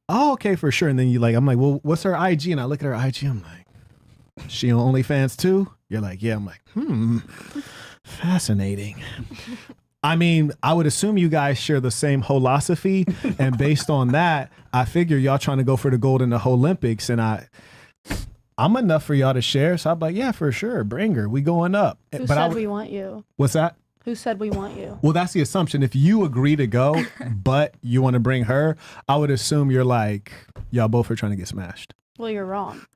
oh, okay, for sure. And then I'm like, well, what's her IG? And I look at her IG. I'm like, she on OnlyFans too? You're like, yeah. I'm like, fascinating. I mean, I would assume you guys share the same philosophy, and based on that, I figure y'all trying to go for the gold in the Olympics, and I'm enough for y'all to share. So I'm like, yeah, for sure, bring her. We going up. Who But said we want you? What's that? Who said we want you? Well, that's the assumption. If you agree to go, but you want to bring her, I would assume you're like, y'all both are trying to get smashed. Well, you're wrong.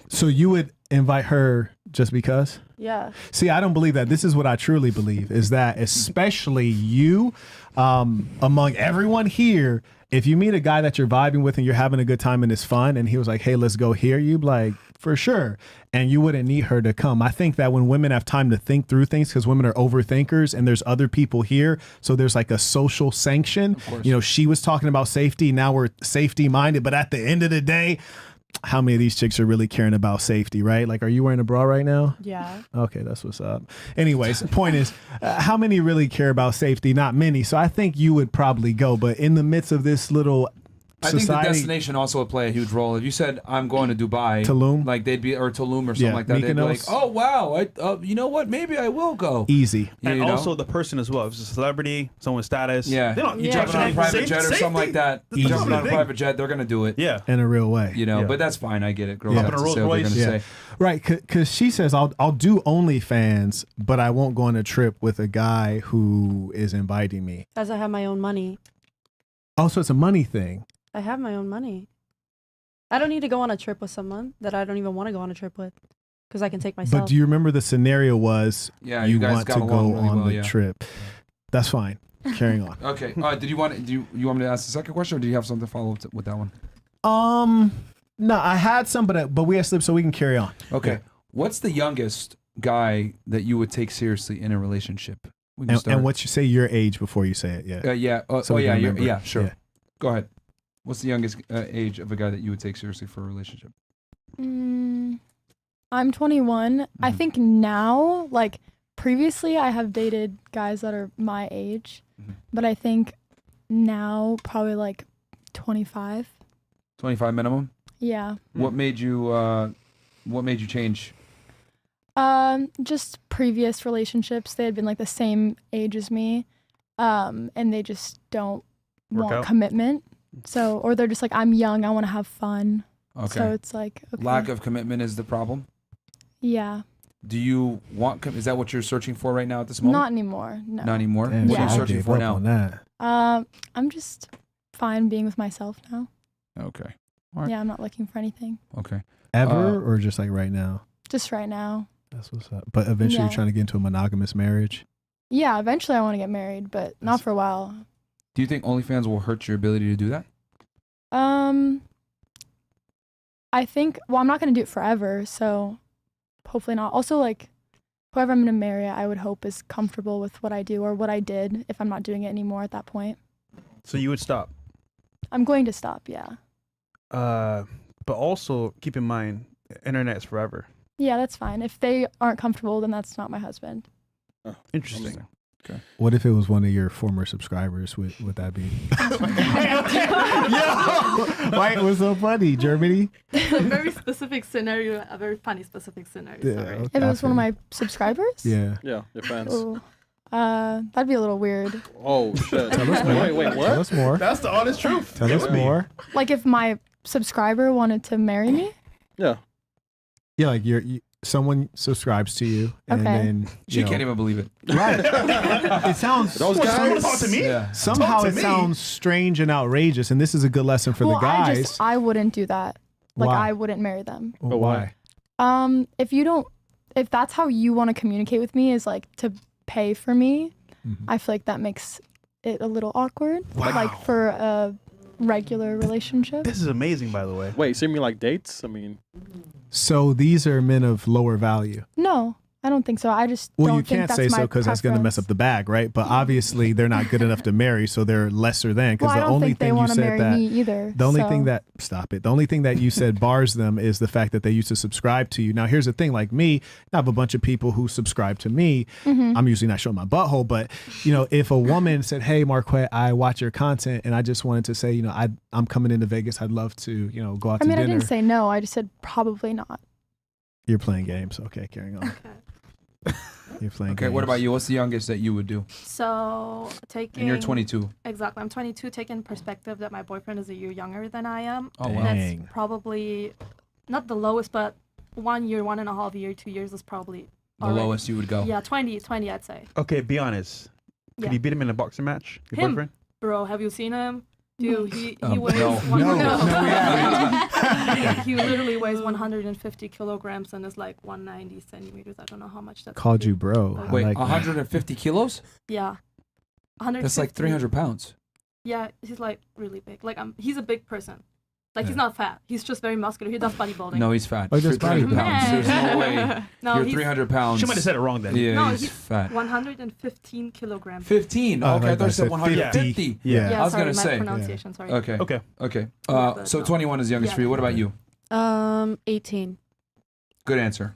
So you would invite her just because? Yeah. See, I don't believe that. This is what I truly believe is that especially you, among everyone here, If you meet a guy that you're vibing with and you're having a good time and it's fun, and he was like, hey, let's go here, you'd be like, for sure. And you wouldn't need her to come. I think that when women have time to think through things, because women are overthinkers and there's other people here, so there's like a social sanction. You know, she was talking about safety. Now we're safety minded. But at the end of the day, how many of these chicks are really caring about safety, right? Like, are you wearing a bra right now? Yeah. Okay, that's what's up. Anyways, the point is, how many really care about safety? Not many. So I think you would probably go. But in the midst of this little I think the destination also would play a huge role. If you said I'm going to Dubai, Tulum, like they'd be, or Tulum or something like that, they'd be like, oh wow, you know what? Maybe I will go. Easy. And you know? also the person as well. If it's a celebrity, someone with status. Yeah, They don't, you jumping on a private jet or something like that. You jumping on a private jet, they're gonna do it. Yeah, in a real way. You know, Yeah. but that's fine. I get it. Girls Yeah. have to say what they're gonna say. Right, because she says I'll do OnlyFans, but I won't go on a trip with a guy who is inviting me. As I have my own money. Oh, so it's a money thing. I have my own money. I don't need to go on a trip with someone that I don't even want to go on a trip with, because I can take myself. But do you remember the scenario was Yeah, you you guys want got to go along really on well, the yeah. trip? That's fine. Carrying on. Okay. Did you want you want me to ask the second question, or do you have something to follow up with that one? No, I had some, but we had slipped, so we can carry on. Okay. What's the youngest guy that you would take seriously in a relationship? We can And, start. and what you say your age before you say it? Yeah. Yeah. So we can remember. Yeah. Sure. Yeah. Go ahead. What's the youngest age of a guy that you would take seriously for a relationship? I'm 21. I think now, like previously, I have dated guys that are my age, but I think now probably like 25. 25 minimum. Yeah. What made you change? Just previous relationships. They had been like the same age as me, and they just don't Work want out? commitment. So, or they're just like, I'm young, I want to have fun. Okay. So it's like, okay. Lack of commitment is the problem. Yeah. Do you want? Is that what you're searching for right now at this moment? Not anymore. No. Not anymore. Damn, What are you I searching gave for up now? on that. I'm just fine being with myself now. Okay. All right. Yeah, I'm not looking for anything. Okay. Ever or just like right now? Just right now. That's what's up. But eventually Yeah. you're trying to get into a monogamous marriage. Yeah, eventually I want to get married, but not for a while. Do you think OnlyFans will hurt your ability to do that? I think, well, I'm not going to do it forever, so hopefully not. Also, like, whoever I'm going to marry, I would hope is comfortable with what I do or what I did if I'm not doing it anymore at that point. So you would stop. I'm going to stop, yeah. But also keep in mind, internet's forever. Yeah, that's fine. If they aren't comfortable, then that's not my husband. Oh, interesting. Okay. What if it was one of your former subscribers? Would that be? Why it was so funny, Germany? A very specific scenario, a very funny specific scenario. Yeah, Sorry. If it was one of my subscribers? Yeah. Yeah, your fans. Oh, that'd be a little weird. Oh shit. Tell us more. Wait, what? Tell us more. That's the honest truth. Tell us more. Like if my subscriber wanted to marry me? Yeah. Yeah, like someone subscribes to you, and Okay. then She can't even believe it. Right. It sounds. Those guys talk to me. Yeah. Somehow Talk to it me. sounds strange and outrageous, and this is a good lesson for Well, the guys. I wouldn't do that. Like Why? I wouldn't marry them. Well, why? If that's how you want to communicate with me is like to pay for me, Mm-hmm. I feel like that makes it a little awkward. Like for a regular relationship. This is amazing, by the way. Wait, so you mean like dates? I mean, So these are men of lower value. No, I don't think so. I just Well, don't you think can't that's say so my because that's going to mess preference. up the bag, right? But obviously, they're not good enough to marry, so they're lesser than. Because Well, I the don't only think they thing you want to said marry that me either. the only so. thing that the only thing that you said bars them is the fact that they used to subscribe to you. Now, here's the thing: like me, I have a bunch of people who subscribe to me. Mhm. I'm usually not showing my butthole, but if a woman said, "Hey, Marquette, I watch your content, and I just wanted to say, I'm coming into Vegas. I'd love to, go out I to mean, I dinner." didn't say no. I just said probably not. You're playing games. Okay, carrying on. You're playing Okay. games. What about you? What's the youngest that you would do? So taking. And you're 22. Exactly. I'm 22. Taking perspective that my boyfriend is a year younger than I am. Oh, wow. That's Dang. probably not the lowest, but 1 year, 1.5 year, 2 years is probably The already- lowest you would go. Yeah, 20, I'd say. Okay, be honest. Yeah. Could you beat him in a boxing match? Your Him? boyfriend? Bro, have you seen him? Dude, he No. weighs No. one. No. No. No, we haven't. he literally weighs 150 kilograms and is like 190 centimeters. I don't know how much that's. Called you bro. I Wait, like that. 150 kilos? Yeah. 150. That's like 300 pounds. Yeah, he's like really big. Like he's a big person. Like he's not fat. He's just very muscular. He does bodybuilding. No, he's fat. Oh, he does 300 pounds. bodybuilding. There's no way. No, You're he's- 300 pounds. She might have said it wrong then. Yeah, No, he's he's fat. 115 kilograms. 15. Oh, Okay, I like thought I you said said 150. Yeah. Yeah, I was sorry, gonna my say. pronunciation. Sorry. Okay. Okay. Okay. but So no. 21 is youngest Yeah. for you. What about you? 18. Good answer.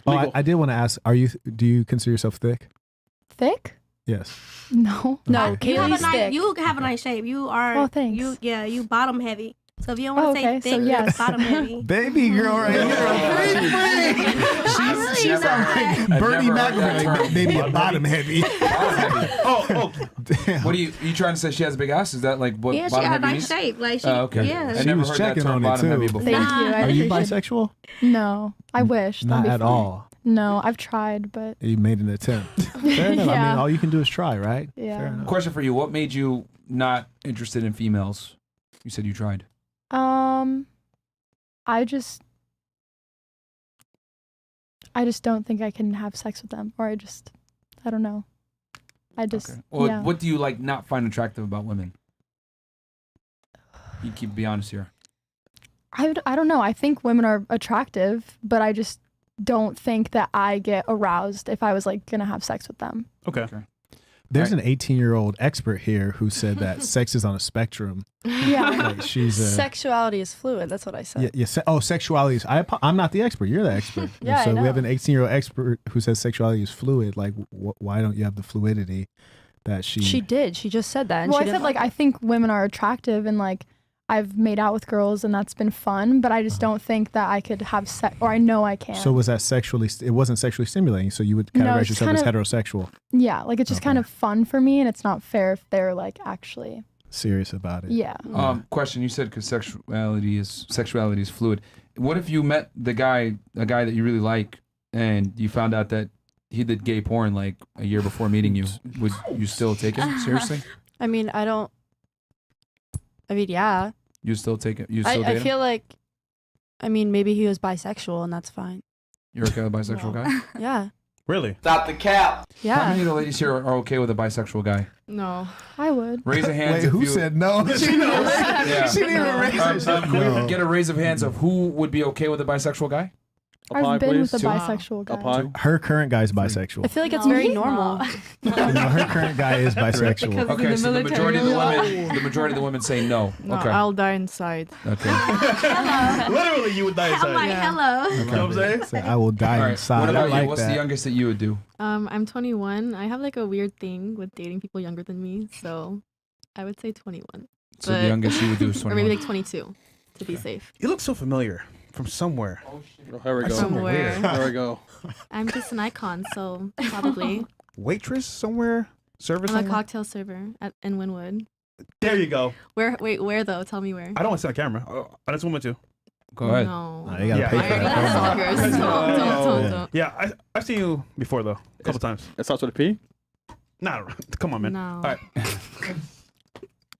Oh, I did want to ask: do you consider yourself thick? Thick? Yes. No. No, Okay. You have, Kaylee's a nice, thick. you have a nice shape. You are. Oh, thanks. You bottom heavy. So if you don't want to Okay, say so thick, yes. you're bottom heavy. Baby girl, right here. She's like Bernie McEnroe, baby, a bottom heavy. Oh, Damn. What are you trying to say? She has a big ass? Is that like what Yeah, she bottom got a heavy nice means? shape. Like she, Okay. yeah. I She never was heard that checking term on it, bottom too. heavy before. Thank you. I Are you appreciate it. bisexual? No, I wish. That'd Not be at fun. all. No, I've tried, but You made an attempt. Fair enough. I Yeah. mean, all you can do is try, right? Yeah. Fair enough. Question for you. What made you not interested in females? You said you tried. I just don't think I can have sex with them, or I don't know. Well, yeah. what do you like not find attractive about women? You keep be honest here. I don't know. I think women are attractive, but I just don't think that I get aroused if I was like gonna have sex with them. Okay. There's an 18-year-old expert here who said that sex is on a spectrum. Yeah. Like she's a Sexuality is fluid. That's what I said. sexuality is. I'm not the expert. You're the expert. Yeah, I So we have know. an 18-year-old expert who says sexuality is fluid. Like, why don't you have the fluidity that she? She did. She just said that. And Well, she I said didn't like I think women are attractive and like I've made out with girls and that's been fun, but I just don't think that I could have sex, or I know I can. So was that sexually? It wasn't sexually stimulating. So you would No, categorize it's yourself as kind of- heterosexual. Yeah, like it's just kind of fun for me, and it's not fair if they're like actually. Serious about it. Yeah. Question. You said because sexuality is fluid. What if you met a guy that you really like, and you found out that he did gay porn like a year before meeting you? Would you still take him seriously? I mean, yeah. You still take it? You still I date feel him? like, I mean, maybe he was bisexual and that's fine. You're okay with a bisexual guy? Yeah. Really? Stop the cap. Yeah. How many of the ladies here are okay with a bisexual guy? No. I would. Raise a hand. Wait, if who you, said no? She knows. Yeah. She didn't even raise her. Can we get a raise of hands of who would be okay with a bisexual guy? I've been with a Two? bisexual guy. Up high? Her current guy is bisexual. I feel like it's No, very he's normal. No, her current guy is bisexual. Because Okay, in so the military. majority of the women say no. No, Okay. I'll die inside. Okay. Literally, you would die inside. I'm like, hello. You know what I'm saying? So I will die All right. inside. What about I like you? What's that. the youngest that you would do? I'm 21. I have like a weird thing with dating people younger than me, so I would say 21. So the youngest you would do is Or 21. maybe like 22 to be safe. You look so familiar from somewhere. Oh, here we go. Somewhere. There we go. I'm just an icon, so probably. Waitress somewhere? Server I'm a somewhere? cocktail server in Wynwood. There you go. Where? Wait, where though? Tell me where. I don't want to see on camera. I just want to. Go ahead. No. No, you gotta pay I for already that. got stalkers. Don't. Yeah, I've seen you before though, a couple times. It starts with a P? Nah, come on, man. No. All right.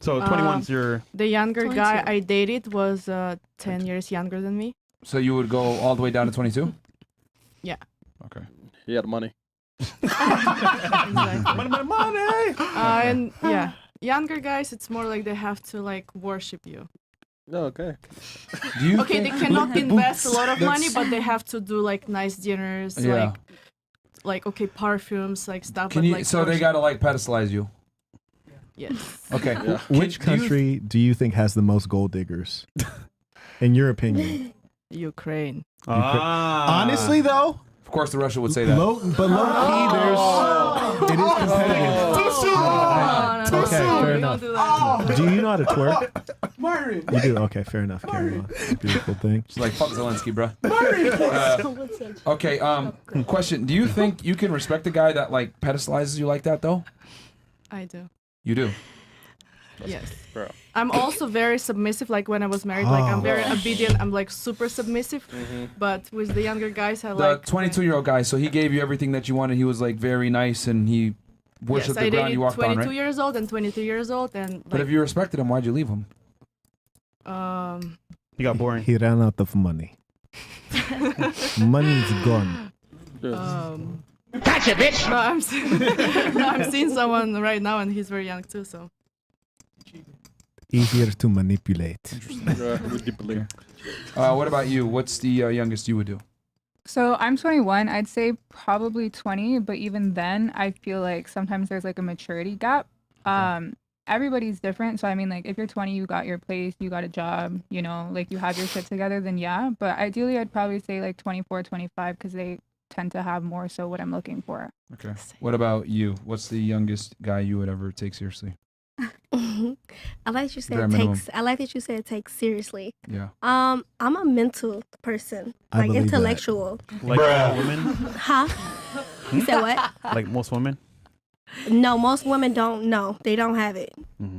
So 21's your. The younger 22. guy I dated was 10 years younger than me. So you would go all the way down to 22? Yeah. Okay. He had money. Exactly. Money. And yeah, younger guys, it's more like they have to like worship you. Oh, okay. Do you Okay, they think- cannot invest a lot of money, That's- but they have to do like nice dinners, Yeah. like okay, perfumes, like stuff. Can but, you? like, So they worship- gotta like pedestalize you. Yes. Okay. Yeah. Which country do you think has the most gold diggers? In your opinion? Ukraine. Honestly, though, Of course, the Russia would say that. low key, it is competitive. Too soon. Okay, fair enough. do that. Do you know how to twerk? You do? Okay, fair enough. Carry on. Beautiful thing. She's like, fuck Zelensky, bro. Okay. Question: do you think you can respect a guy that like pedestalizes you like that though? I do. You do. Yes. Bro. I'm also very submissive. Like when I was married, like I'm very Oh. obedient. I'm like super submissive. But with the younger guys, I The like 22-year-old guy. So he gave you everything that you wanted. He was like very nice and he worshipped yes, I the ground dated you walked 22 on, right? years old and 23 years old, and But if you respected him, why'd you leave him? You got boring. He ran out of money. Money's gone. Gotcha, bitch. No, I'm seeing someone right now, and he's very young too. So Easier to manipulate. What about you? What's the youngest you would do? So I'm 21. I'd say probably 20, but even then, I feel like sometimes there's like a maturity gap. Everybody's different. So I mean, like if you're 20, you got your place, you got a job, you know, like you have your shit together, then yeah. But ideally, I'd probably say like 24, 25, because they tend to have more so what I'm looking for. Okay. What about you? What's the youngest guy you would ever take seriously? I like that you said Bare it minimum. takes. I like that you said it takes seriously. Yeah. I'm a mental person, I like believe that. intellectual. Like all women? Huh? You said what? Like most women? No, most women don't. No, they don't have it. Mm-hmm.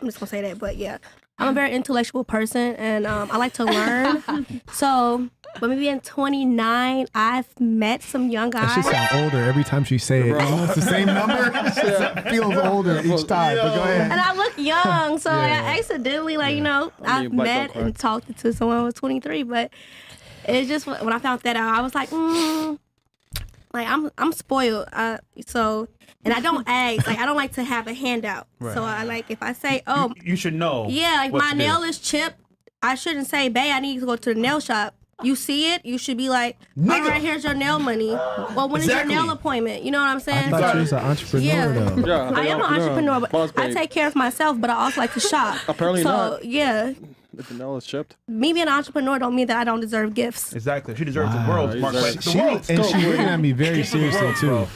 I'm just gonna say that, but yeah, I'm a very intellectual person, and I like to learn. So, with me being 29, I've met some young That guys. should sound older every time she say it. It's the same number. It feels older each time. But go ahead. And I look young, so like, Yeah. I accidentally, like, you know, I've met and talked to someone who was 23, but it's just when I found that out, I was like, like I'm spoiled. So, and I don't ask, like I don't like to have a handout. Right. So I like if I say, oh, You should know. yeah, like what my to do. nail is chipped, I shouldn't say, babe, I need to go to the nail shop. You see it, you should be like, all right, here's your nail money. Well, when is your Exactly. nail appointment? You know what I'm I saying? thought you was an entrepreneur though. Yeah, I am an entrepreneur, but Boss I babe. take care of myself, but I also like to shop. Apparently so, not. yeah, If the nail is chipped. me being an entrepreneur don't mean that I don't deserve gifts. Exactly. She deserves Wow. the world. Mark Exactly. White. The She, world. and she looking at me very Give her the seriously world, too. bro.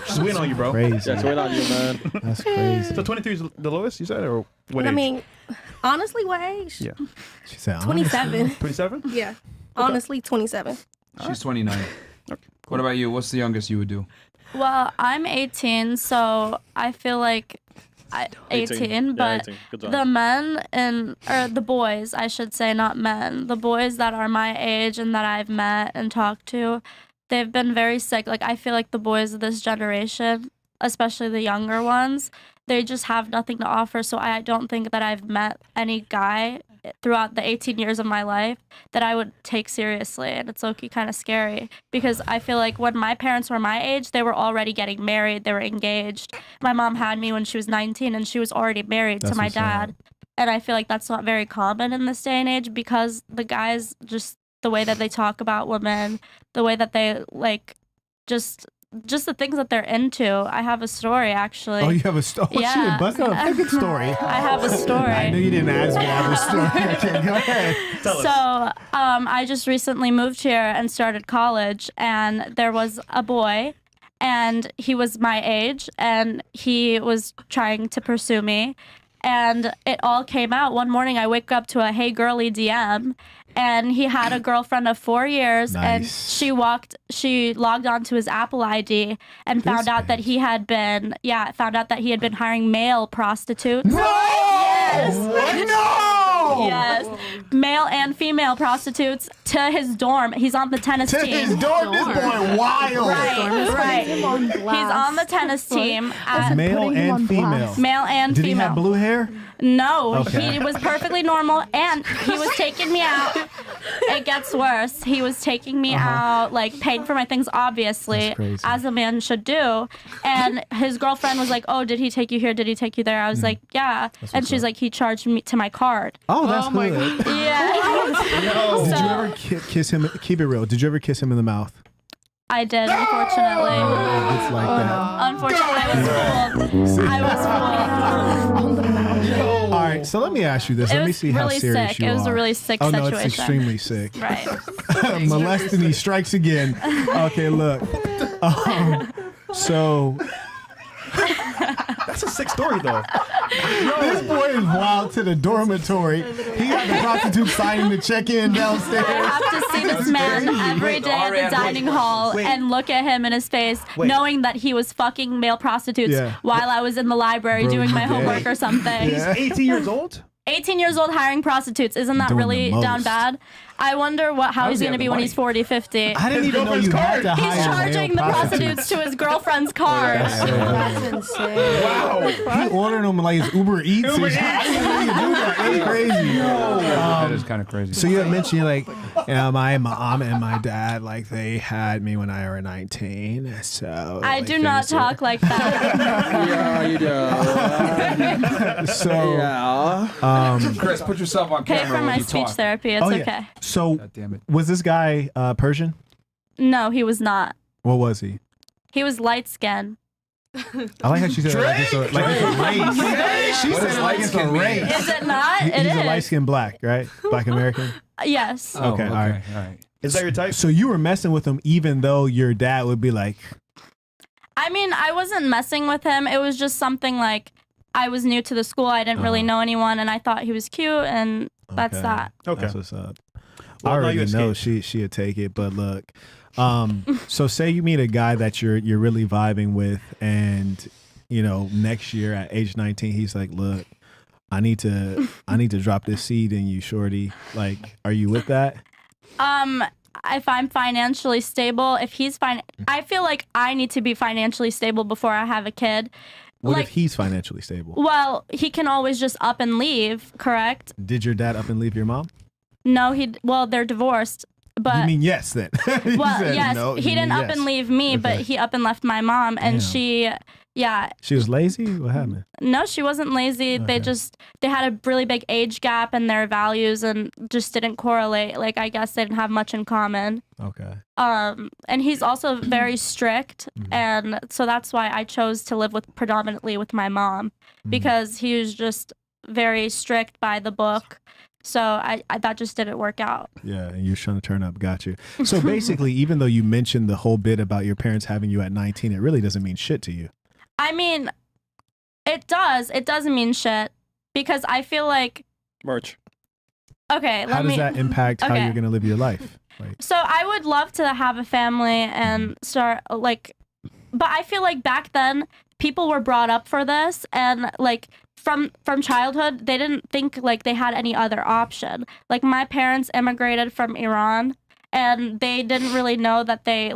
She's waiting on you, bro. Crazy. Yeah, so wait on you, man. That's crazy. So 23 is the lowest, you said? Or what I age? mean, honestly, what age? Yeah. She said 27. 27? Yeah, honestly, 27. She's 29. What about you? What's the youngest you would do? Well, I'm 18, so I feel like 18, Yeah, but 18. Good job. the men or the boys, I should say, not men, the boys that are my age and that I've met and talked to, they've been very sick. Like, I feel like the boys of this generation, especially the younger ones, they just have nothing to offer. So I don't think that I've met any guy throughout the 18 years of my life that I would take seriously. And it's low-key kind of scary because I feel like when my parents were my age, they were already getting married. They were engaged. My mom had me when she was 19 and she was already married to That's my what's up. dad. And I feel like that's not very common in this day and age because the guys, just the way that they talk about women, the way that they like just the things that they're into. I have a story actually. Oh, you have a story? Oh, Yeah. shit, bust out a fucking story. I have a story. I knew you didn't ask me. I have a story. Okay, go ahead. So I just recently moved here and started college, and there was a boy, and he was my age, and he was trying to pursue me, and it all came out. One morning I wake up to a "Hey girly" DM, and he had a girlfriend of 4 years, and Nice. she logged onto his Apple ID and found out that he had been hiring male prostitutes. Yes, male and female prostitutes to his dorm. He's on the tennis To team. his dorm, this boy wild. Right. He's on the tennis team. Male and female. Male and Did female. he have blue hair? No, Okay. he was perfectly normal, and he was taking me out. It gets worse. He was taking me out, like paying for my things, obviously, That's crazy. as a man should do. And his girlfriend was like, "Oh, did he take you here? Did he take you there?" I was like, "Yeah," and she's like, "He charged me to my card." Oh, that's good. Yeah. Did you So- ever kiss him? Keep it real. Did you ever kiss him in the mouth? I did, unfortunately. It's like that. Unfortunately, I was fooled. All right, so let me ask you this. It Let me was see how really serious sick. you It are. was a really sick Oh no, it's situation. extremely sick. Right. Molesting strikes again. Okay, look. So That's a sick story, though. this boy is wild to the dormitory. He got the prostitute signing to check in downstairs. I have to see this man every day at the dining hall and look at him in his face, Wait. knowing that he was fucking male prostitutes Yeah. while I was in the library Bro, doing you my gay. homework or something. He's 18 years old? 18 years old hiring prostitutes. Isn't that Doing the really down most. bad? I wonder how he's he going to have be the when money? he's 40, 50. I didn't even know you had to hire He's charging the male prostitutes to his girlfriend's card. That's insane. Wow. He ordering them like it's Uber Eats. I didn't know you do that. It's crazy. is kind of crazy. So you had mentioned like, my mom and my dad, like they had me when I was 19. So I like, do not things are- talk like that. Yeah, you do. So yeah. Chris, put yourself on Pay camera for when my you speech talk. therapy. It's yeah. okay. So God damn it. was this guy Persian? No, he was not. What was he? He was light skinned. I like how she said it like it's a race. She What said does it like it's a light-skinned mean? race. Is it not? He's It a is. light-skinned black, right? Black American. Yes. Oh, Okay, all right. All right. Is that your type? So you were messing with him even though your dad would be like, I mean, I wasn't messing with him. It was just something like I was new to the school. I didn't really know anyone, and I thought he was cute, and that's okay, that. Okay. That's what's up. Well, I now already you know escaped. she'd take it, but look. So say you meet a guy that you're really vibing with, and next year at age 19, he's like, "Look, I need to drop this seed in you, shorty." Like, are you with that? If I'm financially stable, if he's fine, I feel like I need to be financially stable before I have a kid. What if he's financially stable? Well, he can always just up and leave, correct? Did your dad up and leave your mom? No, they're divorced. But You mean yes then? You well, said yes, no, he you didn't mean up yes. and leave me, but Okay. he up and left my mom, and Damn. yeah, She was lazy? What happened? no, she wasn't lazy. They had a really big age gap in their values and just didn't correlate. Like, I guess they didn't have much in common. Okay. And he's also very strict, and so that's why I chose to live predominantly with my mom, because he was just very strict by the book. So I that just didn't work out. Yeah, and you're trying to turn up. Got you. So basically, even though you mentioned the whole bit about your parents having you at 19, it really doesn't mean shit to you. I mean, it does. It doesn't mean shit, because I feel like Merch. okay. How does that impact how you're going to live your life? Like, So I would love to have a family and start but I feel like back then people were brought up for this, and like from childhood they didn't think like they had any other option. Like, my parents immigrated from Iran, and they didn't really know that they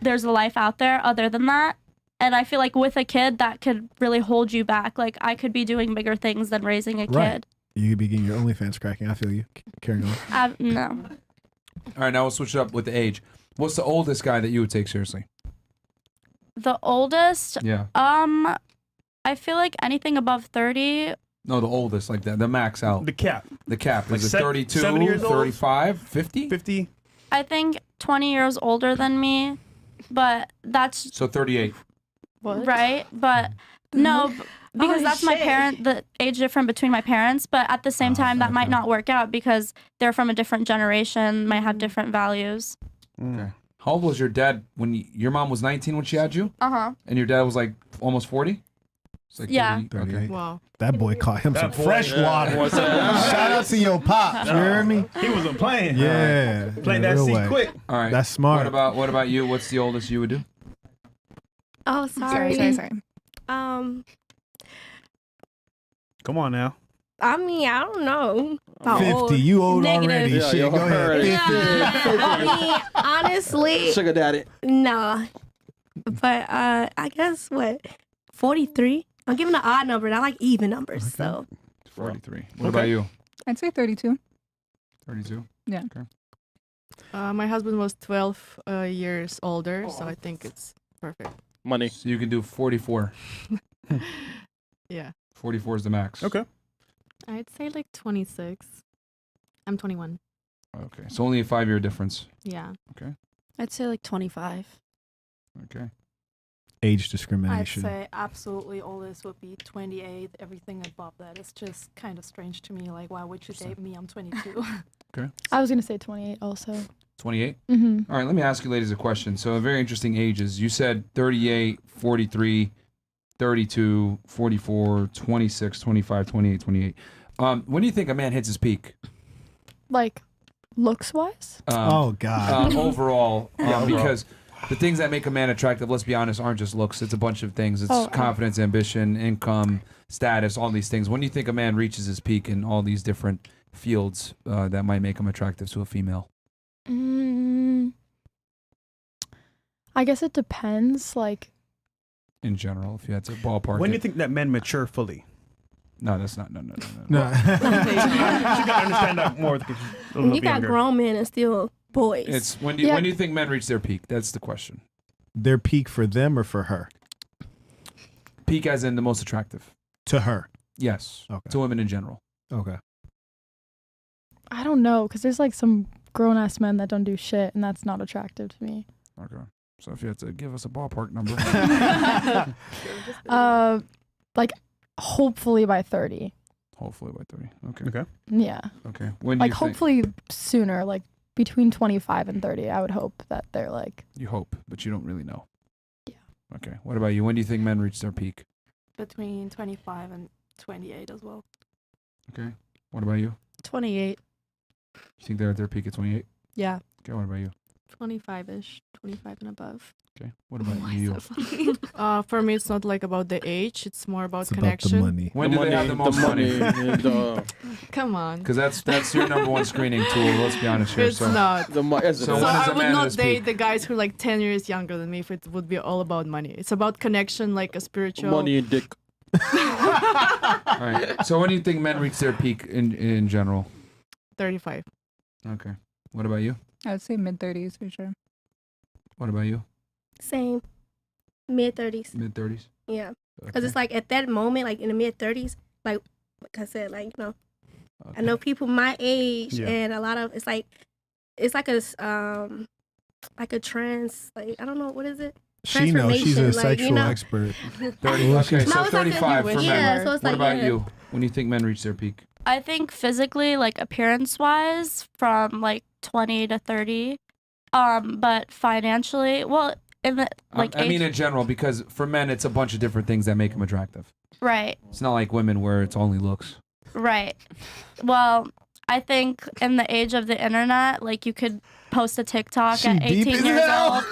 there's a life out there other than that. And I feel like with a kid that could really hold you back. Like, I could be doing bigger things than raising a right. kid. You could be getting your OnlyFans cracking. I feel you. Carrying on. No. All right, now we'll switch it up with the age. What's the oldest guy that you would take seriously? The oldest? Yeah. I feel like anything above 30. No, the oldest, like the max out. The cap. The cap. Like Is it 32, 70 years old? 35, 50? 50. I think 20 years older than me, but that's So 38. right. But no, because Oh, that's my shit. the age difference between my parents. But at the same time, that might not work out because they're from a different generation, might have different values. Okay. How old was your dad when your mom was 19 when she had you? Uh-huh. And your dad was like almost 40? It's like Yeah. 30, okay. Wow. That boy caught him some boy, fresh yeah. water. What's up? Shout out to your pops. You hear me? He wasn't playing. Yeah. Playing in that a real seat way. quick. All right. That's smart. What about you? What's the oldest you would do? Oh, sorry. Sorry. Come on now. I mean, I don't know. About 50. old. You old Negative. already. Yeah, Shit, you go ahead. already. 50. I mean, honestly, Sugar daddy. no. But I guess what, 43? I'm giving an odd number, and I like even numbers. So 43. What about you? I'd say 32. 32. Yeah. Okay. My husband was 12 years older, so I think it's perfect. Money. So you can do 44. Yeah. 44 is the max. Okay. I'd say like 26. I'm 21. Okay. So only a 5-year difference. Yeah. Okay. I'd say like 25. Okay. Age I'd discrimination. say absolutely oldest would be 28. Everything above that is just kind of strange to me. Like, why would you date me? I'm 22. Okay. I was gonna say 28 also. 28? Mm-hmm. All right, let me ask you ladies a question. So a very interesting ages. You said 38, 43, 32, 44, 26, 25, 28, 28. When do you think a man hits his peak? Like, looks wise. Oh, God. Overall, overall. because the things that make a man attractive, let's be honest, aren't just looks. It's a bunch of things. It's confidence, ambition, income, status, all these things. When do you think a man reaches his peak in all these different fields that might make him attractive to a female? I guess it depends. Like, In general, if you had to ballpark When do it. you think that men mature fully? No, that's not. No. No. She gotta understand that more. Because she's a little You bit got younger. grown men and still boys. It's when do you think men reach their peak? That's the question. Their peak for them or for her? Peak as in the most attractive. To her. Yes. Okay. To women in general. Okay. I don't know, because there's like some grown ass men that don't do shit, and that's not attractive to me. Okay. So if you had to give us a ballpark number. Like hopefully by 30. Hopefully by 30. Okay. Okay. Yeah. Okay. When do Like you think? hopefully sooner, like between 25 and 30. I would hope that they're like. You hope, but you don't really know. Yeah. Okay. What about you? When do you think men reach their peak? Between 25 and 28 as well. Okay. What about you? 28. You think they're at their peak at 28? Yeah. Okay. What about you? 25-ish, 25 and above. Okay. What about you? For me, it's not like about the age. It's more about It's about connection. the money. When do they have the most money? Come on. Because that's your number one screening tool. Let's be honest here. It's so. not. So So when is I a would man at not his date peak? the guys who are like 10 years younger than me if it would be all about money. It's about connection, like a spiritual. Money and dick. All right. So when do you think men reach their peak in general? 35. Okay. What about you? I would say mid-30s for sure. What about you? Same. Mid-30s. Mid 30s. Yeah. Because it's like at that moment, like in the mid-30s, like I said, like, you know, I know people my age Yeah. and a lot of, it's like a trans, like, I don't know, what is it? She knows. She's a Transformation, like, sexual you know. expert. 30. Okay. No, So it's like a- 35 for men. Yeah, so it's What like, about yeah. you? When do you think men reach their peak? I think physically, like appearance wise, from like 20 to 30. But financially, well, in the like I mean age- in general, because for men it's a bunch of different things that make them attractive. right. It's not like women where it's only looks. Right. Well, I think in the age of the internet, like you could post a TikTok She at deep 18 as years hell. old.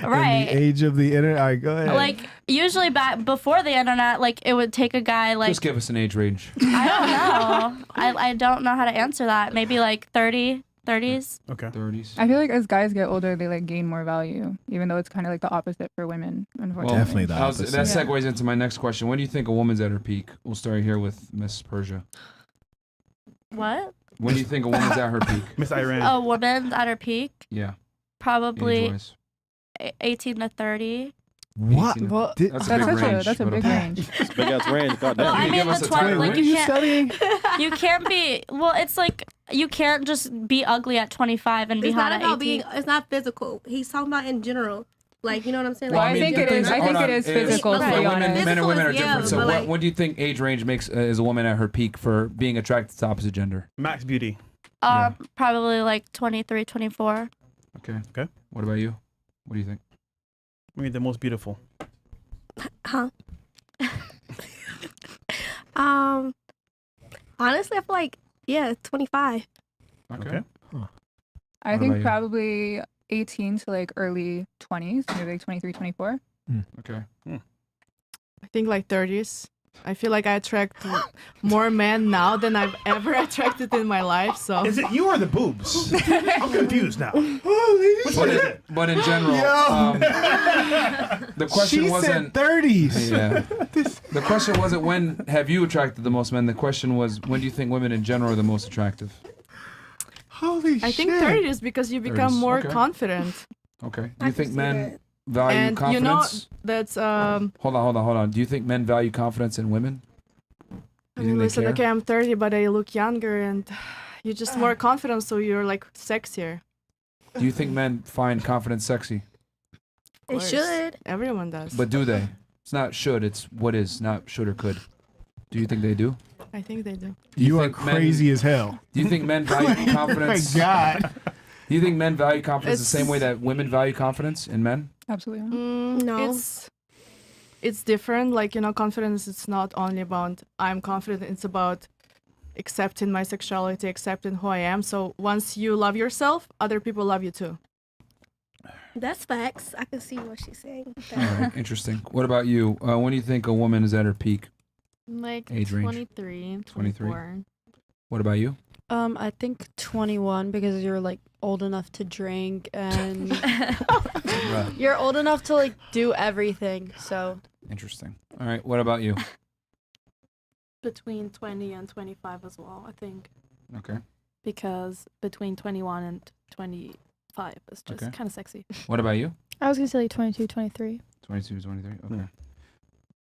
In Right. the age of the internet. All right, go ahead. Like usually back before the internet, like it would take a guy like Just give us an age range. I don't know. I don't know how to answer that. Maybe like 30s. Okay. 30s. I feel like as guys get older, they like gain more value, even though it's kind of like the opposite for women, unfortunately. Definitely the That opposite. segues into my next question. When do you think a woman's at her peak? We'll start here with Miss Persia. What? When do you think a woman's at her peak? Miss Iran. A woman at her peak? Yeah. Probably Age-wise. 18 to 30. What? 18. Well, That's a that's big such range. a but big okay. range. Big ass range. Goddamn. Well, I Can you mean, give us the a 20, time like range? you can't. You can't be. Well, it's like you can't just be ugly at 25 and be It's hot not at about 18. being, it's not physical. He's talking about in general. Like, you know what I'm saying? Well, Like, I think it is. I think it is physical, to be Women, honest. men and women are Physical is, different. yeah, So but what, like- what do you think age range makes is a woman at her peak for being attracted to the opposite gender? Max Beauty. Probably like 23, 24. Okay. Okay. What about you? What do you think? I mean, the most beautiful. Huh? Honestly, I feel like, yeah, 25. Okay. I What think about you? probably 18 to like early 20s, maybe like 23, 24. Okay. I think like 30s. I feel like I attract more men now than I've ever attracted in my life. So Is it you or the boobs? I'm confused now. But in general, the question She wasn't. said 30s. Yeah. The question wasn't when have you attracted the most men. The question was when do you think women in general are the most attractive? Holy I think 30s because you become 30s, more okay. confident. Okay. Do I you can think see men that. value And confidence? you know that's Hold on. Do you think men value confidence in women? I You think mean, they listen, care? okay, I'm 30, but I look younger and you're just more confident, so you're like sexier. Do you think men find confidence sexy? They should. Everyone does. But do they? It's not should, it's what is, not should or could. Do you think they do? I think they do. Do You are think men- crazy as hell. Do you think men value confidence? My God. Do you think men value confidence the same It's- way that women value confidence in men? Absolutely. No. It's different. Like, you know, confidence is not only about I'm confident, it's about accepting my sexuality, accepting who I am. So once you love yourself, other people love you too. That's facts. I can see what she's saying. All right, interesting. What about you? When do you think a woman is at her peak? Like Age range. 23, 23. 24. What about you? I think 21 because you're like old enough to drink and Right. you're old enough to like do everything. So Interesting. All right. What about you? between 20 and 25 as well, I think. Okay. Because between 21 and 25 is just Okay. kind of sexy. What about you? I was gonna say like 22, 23. 22, 23.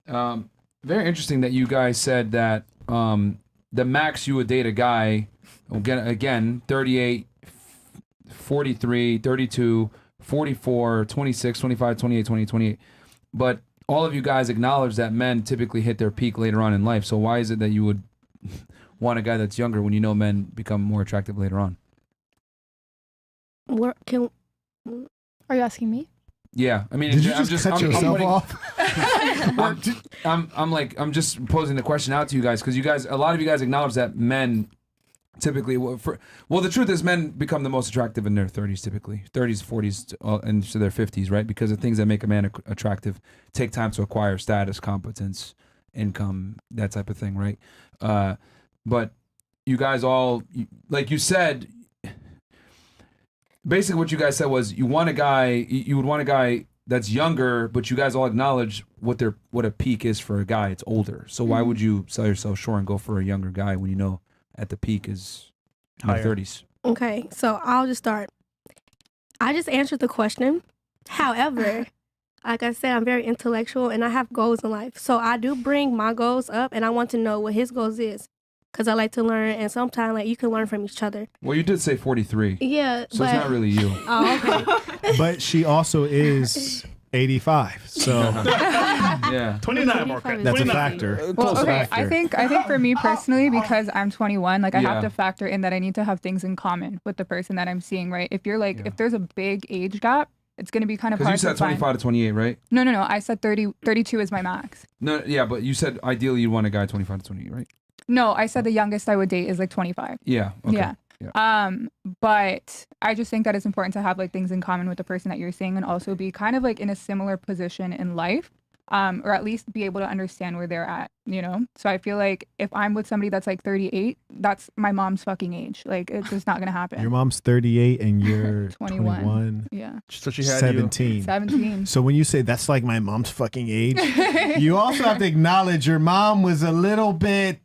Okay. Very interesting that you guys said that the max you would date a guy, again 38, 43, 32, 44, 26, 25, 28, 28, 28. But all of you guys acknowledge that men typically hit their peak later on in life. So why is it that you would want a guy that's younger when you know men become more attractive later on? Are you asking me? Yeah, I mean, Did you I'm just cut yourself off? I'm just posing the question out to you guys because a lot of you guys acknowledge that men typically, the truth is men become the most attractive in their 30s typically, 30s, 40s, and to their 50s, right? Because the things that make a man attractive take time to acquire: status, competence, income, that type of thing, right? But you guys all, like you said, basically what you guys said was you would want a guy that's younger, but you guys all acknowledge what a peak is for a guy. It's older. So why would you sell yourself short and go for a younger guy when you know at the peak is in your 30s? Okay, so I'll just start. I just answered the question. However, like I said, I'm very intellectual and I have goals in life. So I do bring my goals up and I want to know what his goals is. Because I like to learn, and sometimes like you can learn from each other. Well, you did say 43. Yeah, so it's not really you. Oh, okay. But she also is 85. So yeah, 29 more. That's a factor. Well, okay, I think for me personally, because I'm 21, like I Yeah. have to factor in that I need to have things in common with the person that I'm seeing, right? If you're like, if there's a big age gap, it's going to be kind of Because hard you said to find. 25 to 28, right? No, I said 32 is my max. No, yeah, but you said ideally you want a guy 25 to 28, right? No, I said the youngest I would date is like 25. Yeah. Okay. Yeah. But I just think that it's important to have like things in common with the person that you're seeing and also be kind of like in a similar position in life, or at least be able to understand where they're at, you know? So I feel like if I'm with somebody that's like 38, that's my mom's fucking age. Like it's just not going to happen. Your mom's 38 and you're 21. 21. Yeah. So she had 17. 17. So when you say that's like my mom's fucking age, you also have to acknowledge your mom was a little bit.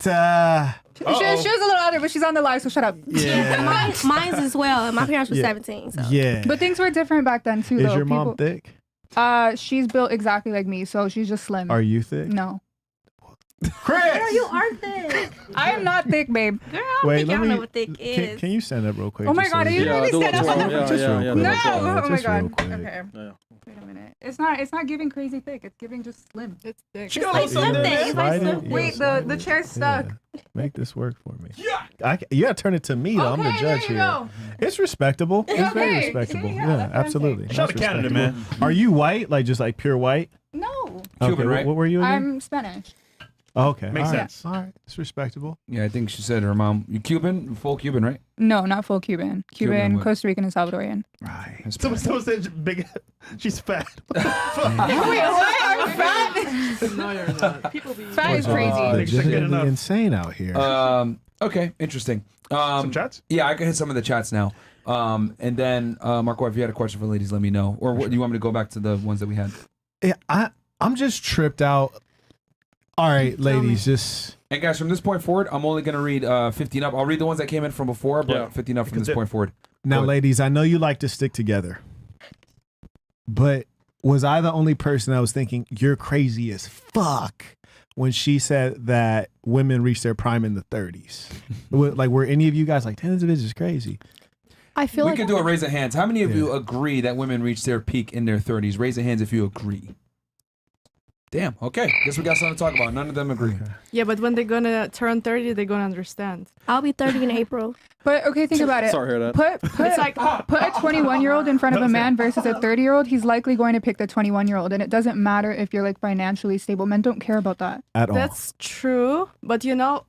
She was a little older, but she's on the live, so shut up. Yeah. Mine's as well. My parents were 17. So. Yeah. But things were different back then too. Is though. your mom thick? She's built exactly like me, so she's just slim. Are you thick? No. Chris! Girl, you are thick. I am not thick, babe. Girl, Wait, I don't know what thick is. Can you stand up real quick? Oh my just God, so are we you can- really do a standing twirl. up? Yeah, Just yeah, real yeah. quick. No! Just Oh my Just real God. quick. Okay. Yeah. Wait a minute. It's not giving crazy thick. It's giving just slim. It's thick. She got a little something. It's like Slide it. something. Wait, the chair's stuck. Yeah. Make this work for me. Yeah. You gotta turn it to me though. I'm the Okay, judge there you here. go. It's respectable. It's very Okay. respectable. See, Yeah, yeah, that's what I'm absolutely. Shout out That's to Canada, respectable. man. Are you white? Like just like pure white? No. Cuban, right? What were you again? I'm Spanish. Oh, okay. Makes all right. sense. All right. It's respectable. Yeah, I think she said her mom. You Cuban, full Cuban, right? No, not full Cuban. Cuban Cuban, what? Costa Rican, and Salvadorian. Right. Someone said big. She's fat. Wait, what? I'm fat? No, you're not. People be Fat is What's crazy. wrong? Legitimately enough. insane out here. Okay, interesting. Some chats? Yeah, I can hit some of the chats now. And then Marco, if you had a question for ladies, let me know. Or what, do you want me to go back to the ones that we had? Yeah, I'm just tripped out. All right, ladies, just And guys, from this point forward, I'm only gonna read 15 up. I'll read the ones that came in from before, but Yeah. 15 up from Because this point forward. now, Good. ladies, I know you like to stick together, but was I the only person that was thinking you're crazy as fuck when she said that women reach their prime in the 30s? Like, were any of you guys like, damn, this bitch is crazy? I feel We like could do a raise of hands. How many of you agree that women reach their peak in their 30s? Raise your hands if you agree. Damn. Okay. Guess we got something to talk about. None of them agree. Yeah, but when they're gonna turn 30, they're gonna understand. I'll be 30 in April. But okay, think about it. Sorry to hear that. Put It's like put a 21-year-old in front of a man versus a 30-year-old. He's likely going to pick the 21-year-old, and it doesn't matter if you're like financially stable. Men don't care about that. At all. that's true, but you know,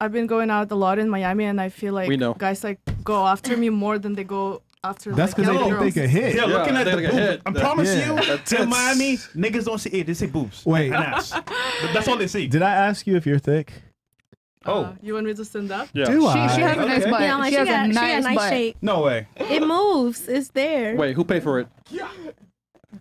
I've been going out a lot in Miami, and I feel like We know. guys like go after me more than they go after. That's like, because they young think they girls. can hit. Yeah, looking at they the gotta get boobs. hit. I promise Yeah. you, That's in it. Miami, niggas don't see it. They say boobs. Wait. And ass. That's all they see. Did I ask you if you're thick? Oh. You want me to stand up? Yeah. Do She I? has a nice Okay. butt. Yeah, like she has got a nice nice butt. shape. No way. It moves. It's there. Wait, who paid for it?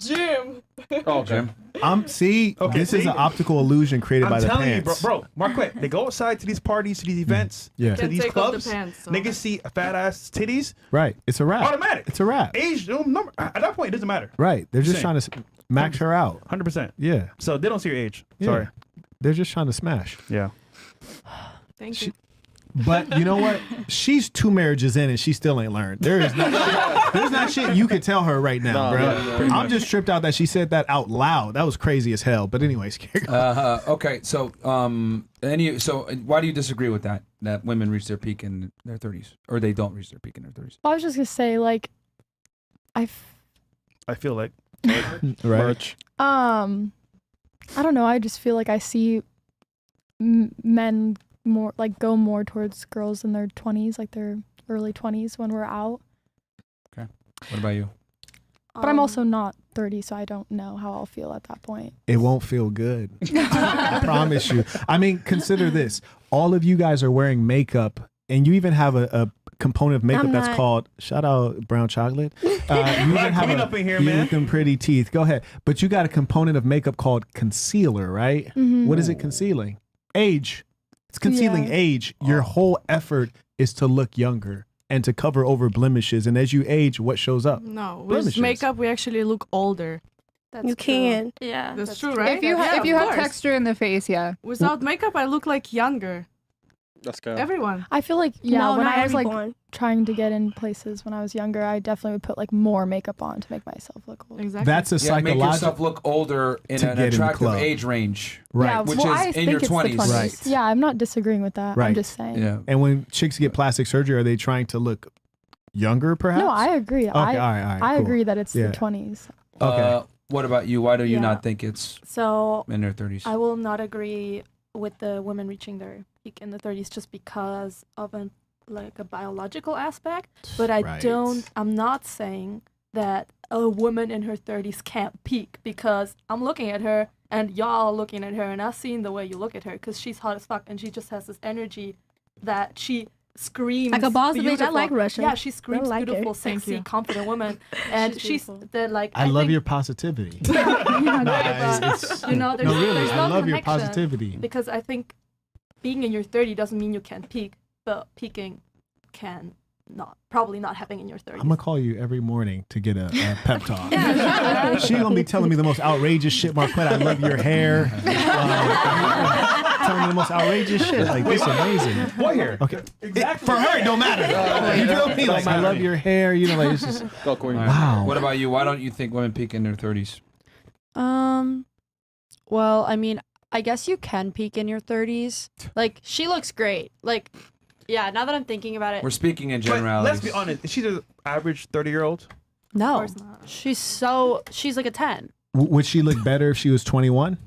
Gym. Oh, Jim. This is an optical illusion created by I'm the telling pants. you, bro, Marquette, they go outside to these parties, to these events, Yeah. to Can these take off the clubs. pants, so. Niggas see fat ass titties, Right. It's a wrap. automatic. It's a wrap. Age, no number. At that point, it doesn't matter. Right. They're just Same. trying to max her out. 100%. Yeah. So they don't see your age. Yeah. Sorry. They're just trying to smash. Yeah. Thank you. But you know what? She's 2 marriages in and she still ain't learned. There's not shit you could tell her right now, No, bro. yeah, pretty I'm much. just tripped out that she said that out loud. That was crazy as hell. But anyways, Okay, so why do you disagree with that? That women reach their peak in their 30s, or they don't reach their peak in their 30s? Well, I was just gonna say, like, I feel like. right. I don't know. I just feel like I see men more like go more towards girls in their 20s, like their early 20s when we're out. Okay. What about you? But I'm also not 30, so I don't know how I'll feel at that point. It won't feel good. I promise you. I mean, consider this. All of you guys are wearing makeup, and you even have a component of makeup I'm that's not. called, shout out brown chocolate. You even have clean up in here, you man. looking pretty teeth. Go ahead. But you got a component of makeup called concealer, right? Mhm. What is it concealing? Age. It's concealing Yeah. age. Your whole effort is to look younger and to cover over blemishes. And as you age, what shows up? No, with Blemishes. makeup we actually look older. That's You true. can. Yeah, That's true, right? If you Yeah, if you of have course. texture in the face, yeah. Without makeup, I look like younger. That's good. Everyone. I feel like No, when not I was like everyone. trying to get in places when I was younger, I definitely would put like more makeup on to make myself look old. Exactly. That's a Yeah, make psychological. yourself look older in To an get in the attractive club. age range. Right. Yeah, Which well, is I in think your it's 20s. the 20s. Right. Yeah, I'm not disagreeing with that. Right. I'm just saying. Yeah. And when chicks get plastic surgery, are they trying to look younger, perhaps? No, I agree. Okay, all right, I cool. agree that it's Yeah. the 20s. Okay. What about you? Why do you Yeah. not think it's So in their 30s? I will not agree with the women reaching their peak in the 30s just because of a biological aspect. But Right. I'm not saying that a woman in her 30s can't peak, because I'm looking at her and y'all are looking at her and I've seen the way you look at her, because she's hot as fuck and she just has this energy that she screams Like a boss bitch. I beautiful. like Russia. Yeah, she screams like her. beautiful, Thank sexy, you. confident woman, and she's the like. I love think- your positivity. Yeah, Nice. but, It's- you know, there's, no, really, there's I no love your connection, positivity. because I think being in your 30 doesn't mean you can't peak, but peaking can probably not having in your 30s. I'm gonna call you every morning to get a pep talk. Yeah, She gonna be telling me the most outrageous shit, Marquette. I love your hair. Telling me the most outrageous shit. Like, this is amazing. What hair? Okay. Exactly. For her, it don't matter. You feel me? Like, I love your hair. You know, like, it's just. Go, Corey. All right. Wow. What about you? Why don't you think women peak in their 30s? Well, I mean, I guess you can peak in your 30s. Like, she looks great. Like, yeah, now that I'm thinking about it. We're speaking in But generalities. let's be honest. Is she the average 30-year-old? No. course not. She's like a 10. Would she look better if she was 21?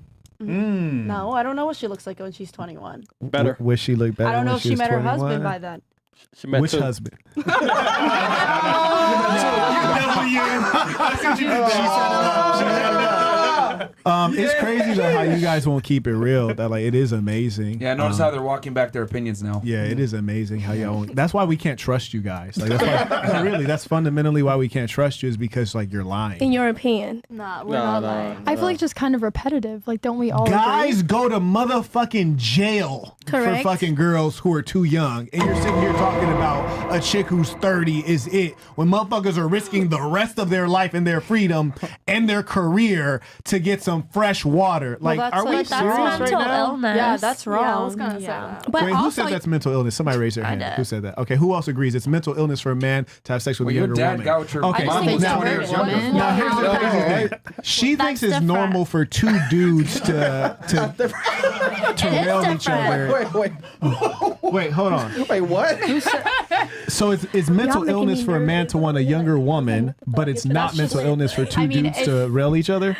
No, I don't know what she looks like when she's 21. Better. Would she look better? I don't know when if she was met her 21? husband by then. She met Which two. husband? It's crazy though how you guys won't keep it real. That like it is amazing. Yeah, notice how they're walking back their opinions now. Yeah, it is amazing how y'all. Won't, that's why we can't trust you guys. Like that's why, really, that's fundamentally why we can't trust you is because like you're lying. In your opinion. Nah, we're not lying. I feel like it's just kind of repetitive. Like, don't we all Guys agree? go to motherfucking jail Correct. for fucking girls who are too young. And you're sitting here talking about a chick who's 30 is it when motherfuckers are risking the rest of their life and their freedom and their career to get some fresh water. Like, that's are we like- That's serious mental right now? illness. Yeah, that's wrong. Yeah, I was gonna say that. But Wait, who also, said that's mental illness? Somebody raise their hand. did. Who said that? Okay, who else agrees it's mental illness for a man to have sex with Well, a your younger dad woman? got with your Okay, mom think was that's 20 very years younger. woman. now here's the crazy thing. She That's thinks it's different. normal for two dudes to rail each other. Wait, hold on. Wait, what? So it's mental making illness me for a man nervous. to want a younger woman, but it's not mental illness for two I mean, dudes if- to rail each other?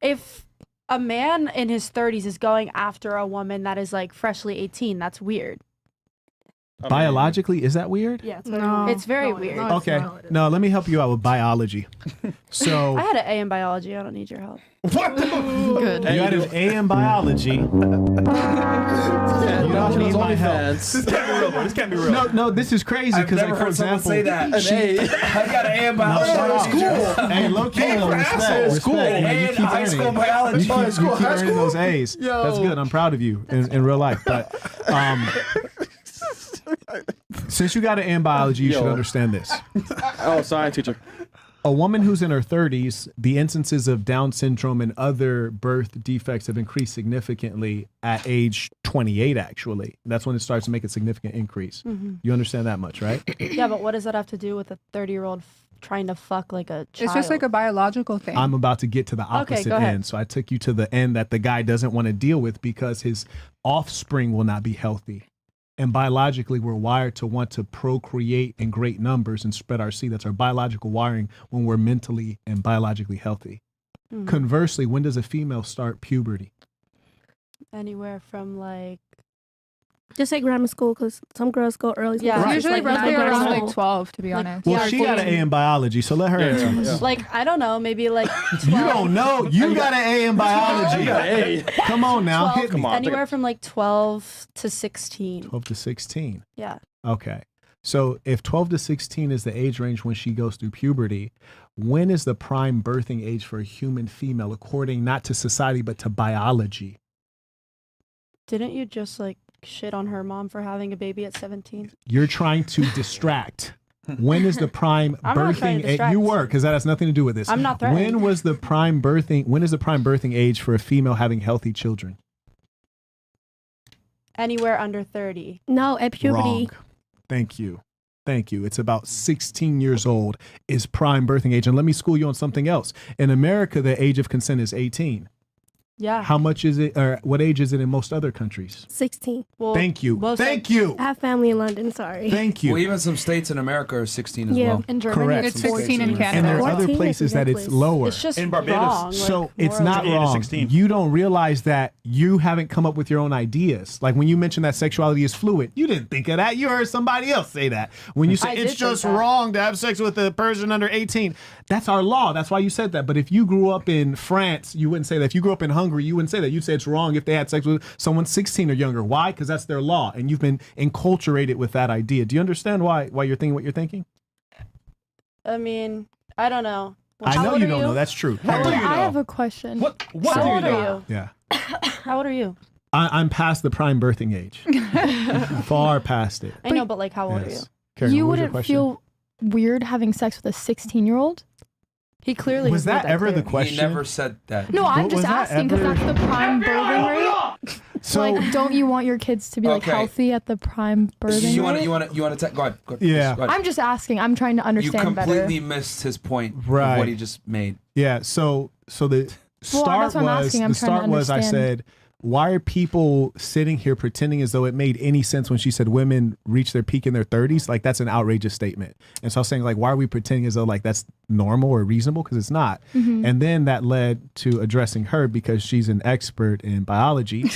If a man in his 30s is going after a woman that is like freshly 18, that's weird. Biologically, is that weird? Yeah, it's No. It's very weird. No, it's Okay. not. No, let me help you out with biology. So I had an A in biology. I don't need your help. Good. you had an A in biology. You don't need my help. This can't be real, bro. This can't be real. No, this is crazy I've because, never like, for heard someone example, say that. I got an A in biology. Hey, low key, though, respect. School. Man, you And keep high earning school it. biology. You keep earning those A's. Yo. That's good. I'm proud of you in real life. But since you got an A in biology, you should Yo. understand this. Oh, science teacher. A woman who's in her 30s, the instances of Down syndrome and other birth defects have increased significantly at age 28, actually. That's when it starts to make a significant increase. You understand that much, right? Yeah, but what does that have to do with a 30-year-old trying to fuck like a child? It's just like a biological thing. I'm about to get to the opposite go ahead. end. So I took you to the end that the guy doesn't want to deal with because his offspring will not be healthy. And biologically, we're wired to want to procreate in great numbers and spread our seed. That's our biological wiring when we're mentally and biologically healthy. Mhm. Conversely, when does a female start puberty? Anywhere from like Just say grammar school because some girls go early. some Yeah, girls Right. Usually like roughly nine around years like 12, to be honest. Well, Yeah, she got an A in biology, so let her answer Yeah, this. yeah. like I don't know, maybe like 12, You don't know. You got an A in biology. You got an A. Come on now, 12 hit me. Come on. anywhere from like 12 to 16. 12 to 16. Yeah. Okay. So if 12 to 16 is the age range when she goes through puberty, when is the prime birthing age for a human female, according not to society, but to biology? Didn't you just like shit on her mom for having a baby at 17? You're trying to distract. When is the prime I'm not trying birthing to age? distract. You were, because that has nothing to do with this. I'm not threatening. When was the prime birthing? When is the prime birthing age for a female having healthy children? Anywhere under 30. No, at puberty. Wrong. Thank you. Thank you. It's about 16 years old is prime birthing age. And let me school you on something else. In America, the age of consent is 18. Yeah. How much is it, or what age is it in most other countries? 16. Well, Thank you. most Thank you. I have family in London. Sorry. Thank you. Well, even some states in America are 16 as Yeah. well. In Germany, Correct. it's It's 16 in 14. And there Canada. are other 14 is places that it's exactly. lower. It's just In Barbados. wrong. So like, it's not morally. 8 to wrong. 16. You don't realize that you haven't come up with your own ideas. Like when you mentioned that sexuality is fluid, you didn't think of that. You heard somebody else say that. When you say I it's did think just that. wrong to have sex with a person under 18, that's our law. That's why you said that. But if you grew up in France, you wouldn't say that. If you grew up in Hungary, you wouldn't say that. You'd say it's wrong if they had sex with someone 16 or younger. Why? Because that's their law, and you've been enculturated with that idea. Do you understand why you're thinking what you're thinking? I mean, I don't know. I How know old you are don't know. That's true. How But do you I know? have a question. What How do you old know? are you? Yeah. How old are you? I'm past the prime birthing age. Far past it. I know, but like, how old are you? Yes. Karen, You what was your wouldn't question? feel weird having sex with a 16-year-old? He clearly Was has made that ever the clear. question? He never said that. No, I'm What just was that asking because ever? that's the prime birthing rate. So Like, don't you want your kids to be like Okay. healthy at the prime birthing You want rate? to go ahead. Go ahead. Yeah. Go ahead. I'm just asking. I'm trying to You understand completely better. missed his point Right. of what he just made. yeah, so the start that's what I'm was asking. I'm the trying to start was I understand. said, why are people sitting here pretending as though it made any sense when she said women reach their peak in their 30s? Like that's an outrageous statement. And so I was saying like, why are we pretending as though like that's normal or reasonable? Because it's not. Mm-hmm. And then that led to addressing her because she's an expert in biology.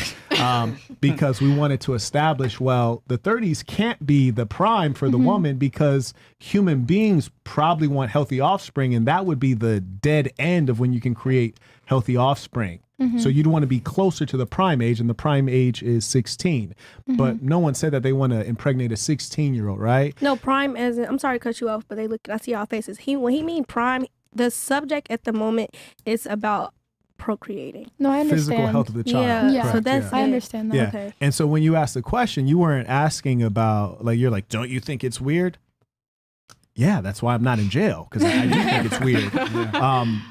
Because we wanted to establish, well, the 30s can't be the prime for the Mm-hmm. woman because human beings probably want healthy offspring, and that would be the dead end of when you can create healthy offspring. Mm-hmm. So you'd want to be closer to the prime age, and the prime age is 16. Mm-hmm. But no one said that they want to impregnate a 16-year-old, right? No, prime as in, I'm sorry to cut you off, but they look. I see y'all faces. When he mean prime, the subject at the moment is about procreating. No, I understand. Physical health of the child. Yeah, Yeah. so Correct, that's yeah. I it. understand that. Yeah. Okay. And so when you asked the question, you weren't asking about, like, you're like, don't you think it's weird? Yeah, that's why I'm not in jail, because I do think it's weird. I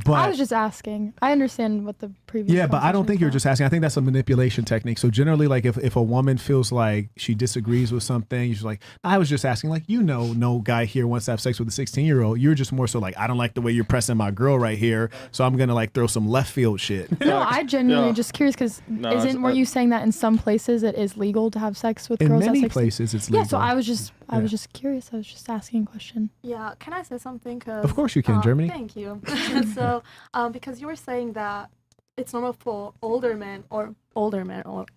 But was just asking. I understand what the previous. yeah, but I don't conversation think you're was just asking. I think that's a manipulation technique. So generally, like if a woman feels like she disagrees with something, you're just like, I was just asking, like, no guy here wants to have sex with a 16-year-old. You're just more so like, I don't like the way you're pressing my girl right here, so I'm gonna like throw some left field shit. about. No, I genuinely Yeah. just curious because No, were it's- you saying that in some places it is legal to have sex with In girls many at 16? places, it's legal. Yeah, so I was just Yeah. curious. I was just asking a question. Yeah, can I say something? 'Cause, Of course you can, Germany. Thank you. So, because you were saying that it's normal for older men or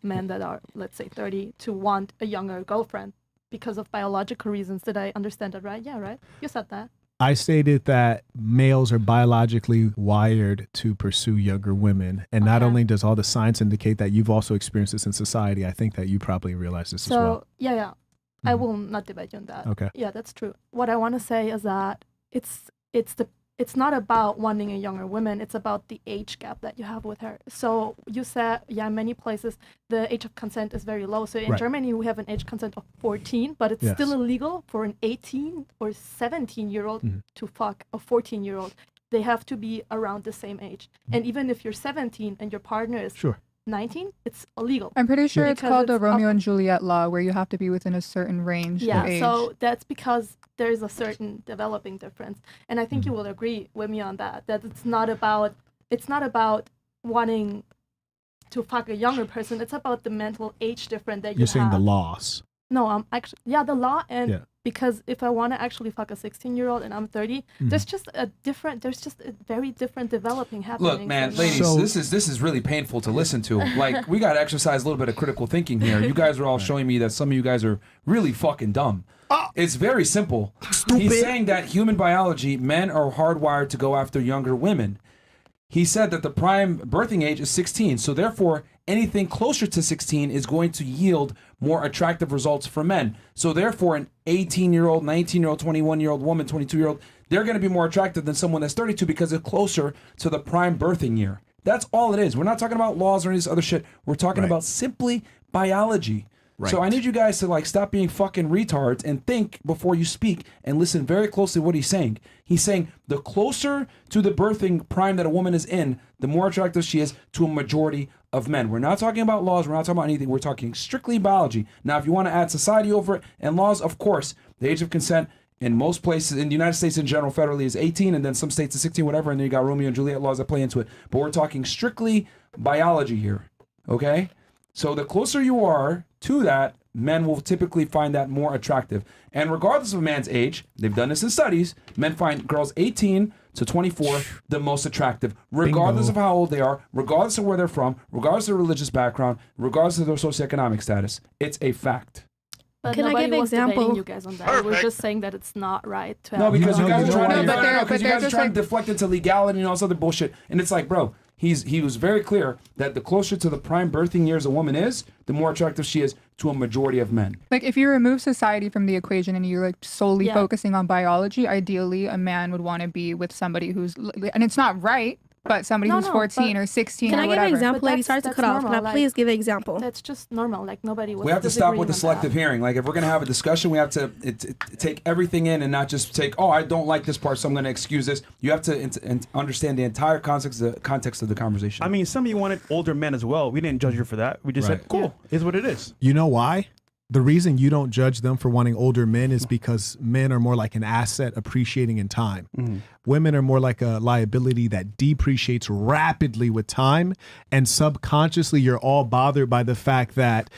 men that are, let's say, 30 to want a younger girlfriend. because of biological reasons. Did I understand that right? Yeah, right? You said that. I stated that males are biologically wired to pursue younger women. And not only does all the science indicate that, you've also experienced this in society. I think that you probably realize this as well. So, yeah. I will not debate you on that. Okay. Yeah, that's true. What I want to say is that it's not about wanting a younger woman. It's about the age gap that you have with her. So you said, in many places, the age of consent is very low. So in Germany, we have an age consent of 14, but it's still illegal for an 18 or 17-year-old to fuck a 14-year-old. They have to be around the same age. And even if you're 17 and your partner is 19, it's illegal. I'm pretty sure it's called the Romeo and Juliet law, where you have to be within a certain range of age. So that's because there is a certain developing difference, and I think you will agree with me on that. That it's not about wanting to fuck a younger person. It's about the mental age difference that You're saying the laws. No, I'm actually the law, and because if I want to actually fuck a 16-year-old and I'm 30, there's just a very different developing happening. Look, man, ladies, this is really painful to listen to. Like, we got to exercise a little bit of critical thinking here. You guys are all showing me that some of you guys are really fucking dumb. It's very simple. Stupid. He's saying that human biology, men are hardwired to go after younger women. He said that the prime birthing age is 16, so therefore anything closer to 16 is going to yield more attractive results for men. So therefore an 18-year-old, 19-year-old, 21-year-old woman, 22-year-old, they're going to be more attractive than someone that's 32 because it's closer to the prime birthing year. That's all it is. We're not talking about laws or any of this other shit. We're talking about simply biology. Right. So I need you guys to stop being fucking retards and think before you speak and listen very closely to what he's saying. He's saying the closer to the birthing prime that a woman is in, the more attractive she is to a majority of men. We're not talking about laws. We're not talking about anything. We're talking strictly biology. Now, if you want to add society over it and laws, of course, the age of consent in most places, in the United States in general, federally is 18, and then some states is 16, whatever, and then you got Romeo and Juliet laws that play into it. But we're talking strictly biology here, okay? So the closer you are to that, men will typically find that more attractive. And regardless of a man's age, they've done this in studies, men find girls 18 to 24 the most attractive, regardless of how old they are, regardless of where they're from, regardless of their religious background, regardless of their socioeconomic status. It's a fact. But Can I give an example? You guys on that. We're just saying that it's not right to have. No, because you guys are trying to to deflect into legality and all this other bullshit. And it's like, bro, he was very clear that the closer to the prime birthing years a woman is, the more attractive she is to a majority of men. Like, if you remove society from the equation and you're solely focusing on biology, ideally a man would want to be with somebody who's, and it's not right, but somebody who's 14 or 16 Can or I whatever. give an example, lady? Sorry to cut off. Can I please give an example? That's just normal. Like, nobody was. We have to stop with the selective hearing. Like, if we're going to have a discussion, we have to take everything in and not just take, I don't like this part, so I'm going to excuse this. You have to understand the entire context of the conversation. I mean, some of you wanted older men as well. We didn't judge you for that. We just said, cool, is what it is. You know why? The reason you don't judge them for wanting older men is because men are more like an asset appreciating in time. Women are more like a liability that depreciates rapidly with time. And subconsciously, you're all bothered by the fact that,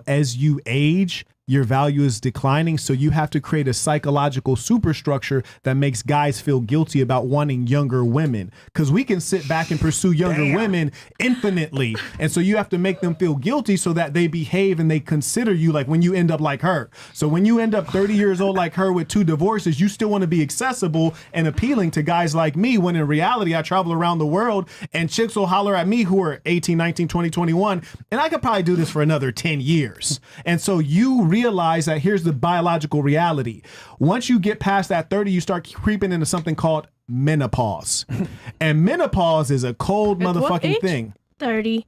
as you age, your value is declining. So you have to create a psychological superstructure that makes guys feel guilty about wanting younger women. Because we can sit back and pursue younger women infinitely. And so you have to make them feel guilty so that they behave and they consider you like when you end up like her. So when you end up 30 years old like her with 2 divorces, you still want to be accessible and appealing to guys like me, when in reality, I travel around the world and chicks will holler at me who are 18, 19, 20, 21, and I could probably do this for another 10 years. And so you realize that here's the biological reality. Once you get past that 30, you start creeping into something called menopause. And menopause is a cold motherfucking thing. 30.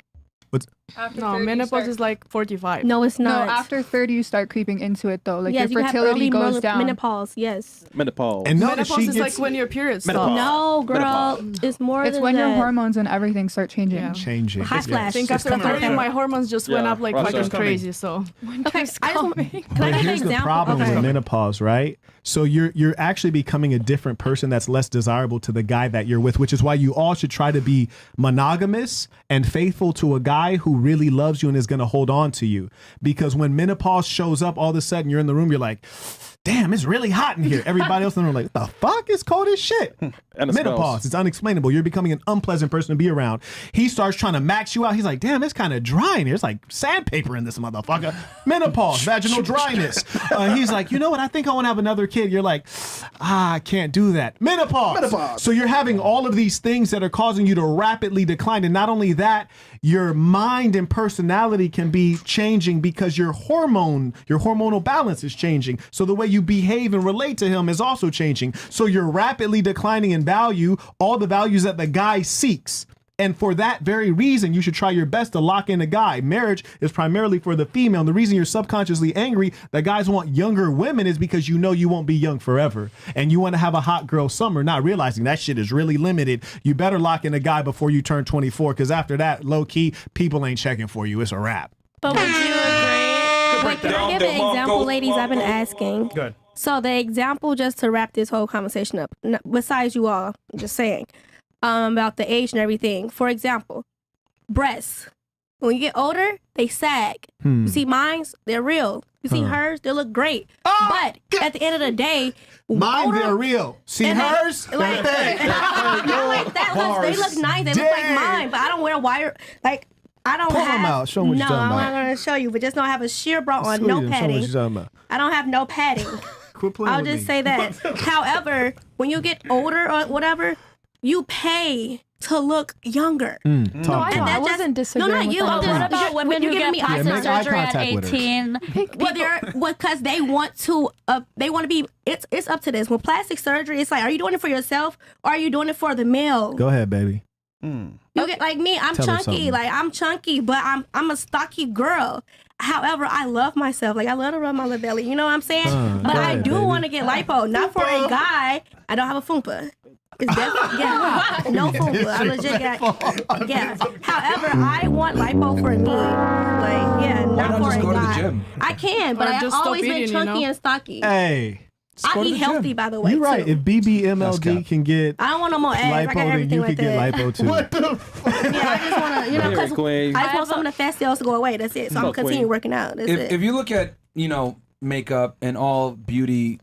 No, menopause is like 45. No, it's not. No, after 30 you start creeping into it though. Like, yes, your fertility goes down. Menopause, yes. Menopause. And menopause is like when your period stops. No, girl, it's more It's than when that. your hormones and everything start changing. Changing. Hot flash. I think after 30, my hormones just went up like fucking crazy. So Okay, can I give But an here's the example? problem Okay. with menopause, right? So you're actually becoming a different person that's less desirable to the guy that you're with, which is why you all should try to be monogamous and faithful to a guy who really loves you and is going to hold on to you. Because when menopause shows up, all of a sudden you're in the room, you're like, damn, it's really hot in here. Everybody else in the room like, the fuck? It's cold as shit. And it Menopause. smells. It's unexplainable. You're becoming an unpleasant person to be around. He starts trying to max you out. He's like, damn, it's kind of dry in here. It's like sandpaper in this motherfucker. Menopause, vaginal dryness. He's like, you know what? I think I want to have another kid. You're like, I can't do that. Menopause. So you're having all of these things that are causing you to rapidly decline. And not only that, your mind and personality can be changing because your hormonal balance is changing. So the way you behave and relate to him is also changing. So you're rapidly declining in value, all the values that the guy seeks. And for that very reason, you should try your best to lock in a guy. Marriage is primarily for the female. And the reason you're subconsciously angry that guys want younger women is because you know you won't be young forever. And you want to have a hot girl summer, not realizing that shit is really limited. You better lock in a guy before you turn 24, because after that, low key, people ain't checking for you. It's a wrap. But would you agree? Wait, can I give an example, ladies? I've been asking. Good. So the example, just to wrap this whole conversation up, besides you all, I'm just saying, about the age and everything. For example, breasts. When you get older, they sag. You see mine's, they're real. You see hers, they look great. But at the end of the day, Mine, they're real. See hers? Like, not like that, because they look nice. They look like mine, but I don't wear wire. Like, I don't Pull have. them out. Show them what no, you're talking I'm about. not going to show you, but just know I have a sheer bra on, Sweet, no show 'em what padding. you're talking about. I don't have no padding. Quit playing I'll with just me. say that. However, when you get older or whatever, you pay to look younger. No, I know. I that wasn't just- disagreeing No, not with you. that. I'm just- What about women you're who giving get me plastic eye surgery at contact with her. 18? Well, they're because they want to. They want to be. It's up to this. With plastic surgery, it's like, are you doing it for yourself or are you doing it for the male? Go ahead, baby. You get like me. I'm Tell her chunky. something. Like I'm chunky, but I'm a stocky girl. However, I love myself. Like I love to rub my little belly. You know what I'm saying? But go I ahead, do baby. want to get lipo. Not for a guy. I don't have a fupa. It's definitely no fupa. I legit got However, I want lipo for me. Like not not for just a go to the guy. gym? I can, but Or I've just stop always been eating, you chunky know? and stocky. Hey, go I to eat the healthy, gym. by the way. you're right. Too. If BBMLD can get I don't want no more abs. I got lipo, then everything you like could get that. lipo too. Yeah, I just want to, Here, because queen. I just want some of the fat cells to go away. That's it. So I'm Go, gonna continue queen. working out. That's it. If you look at makeup and all beauty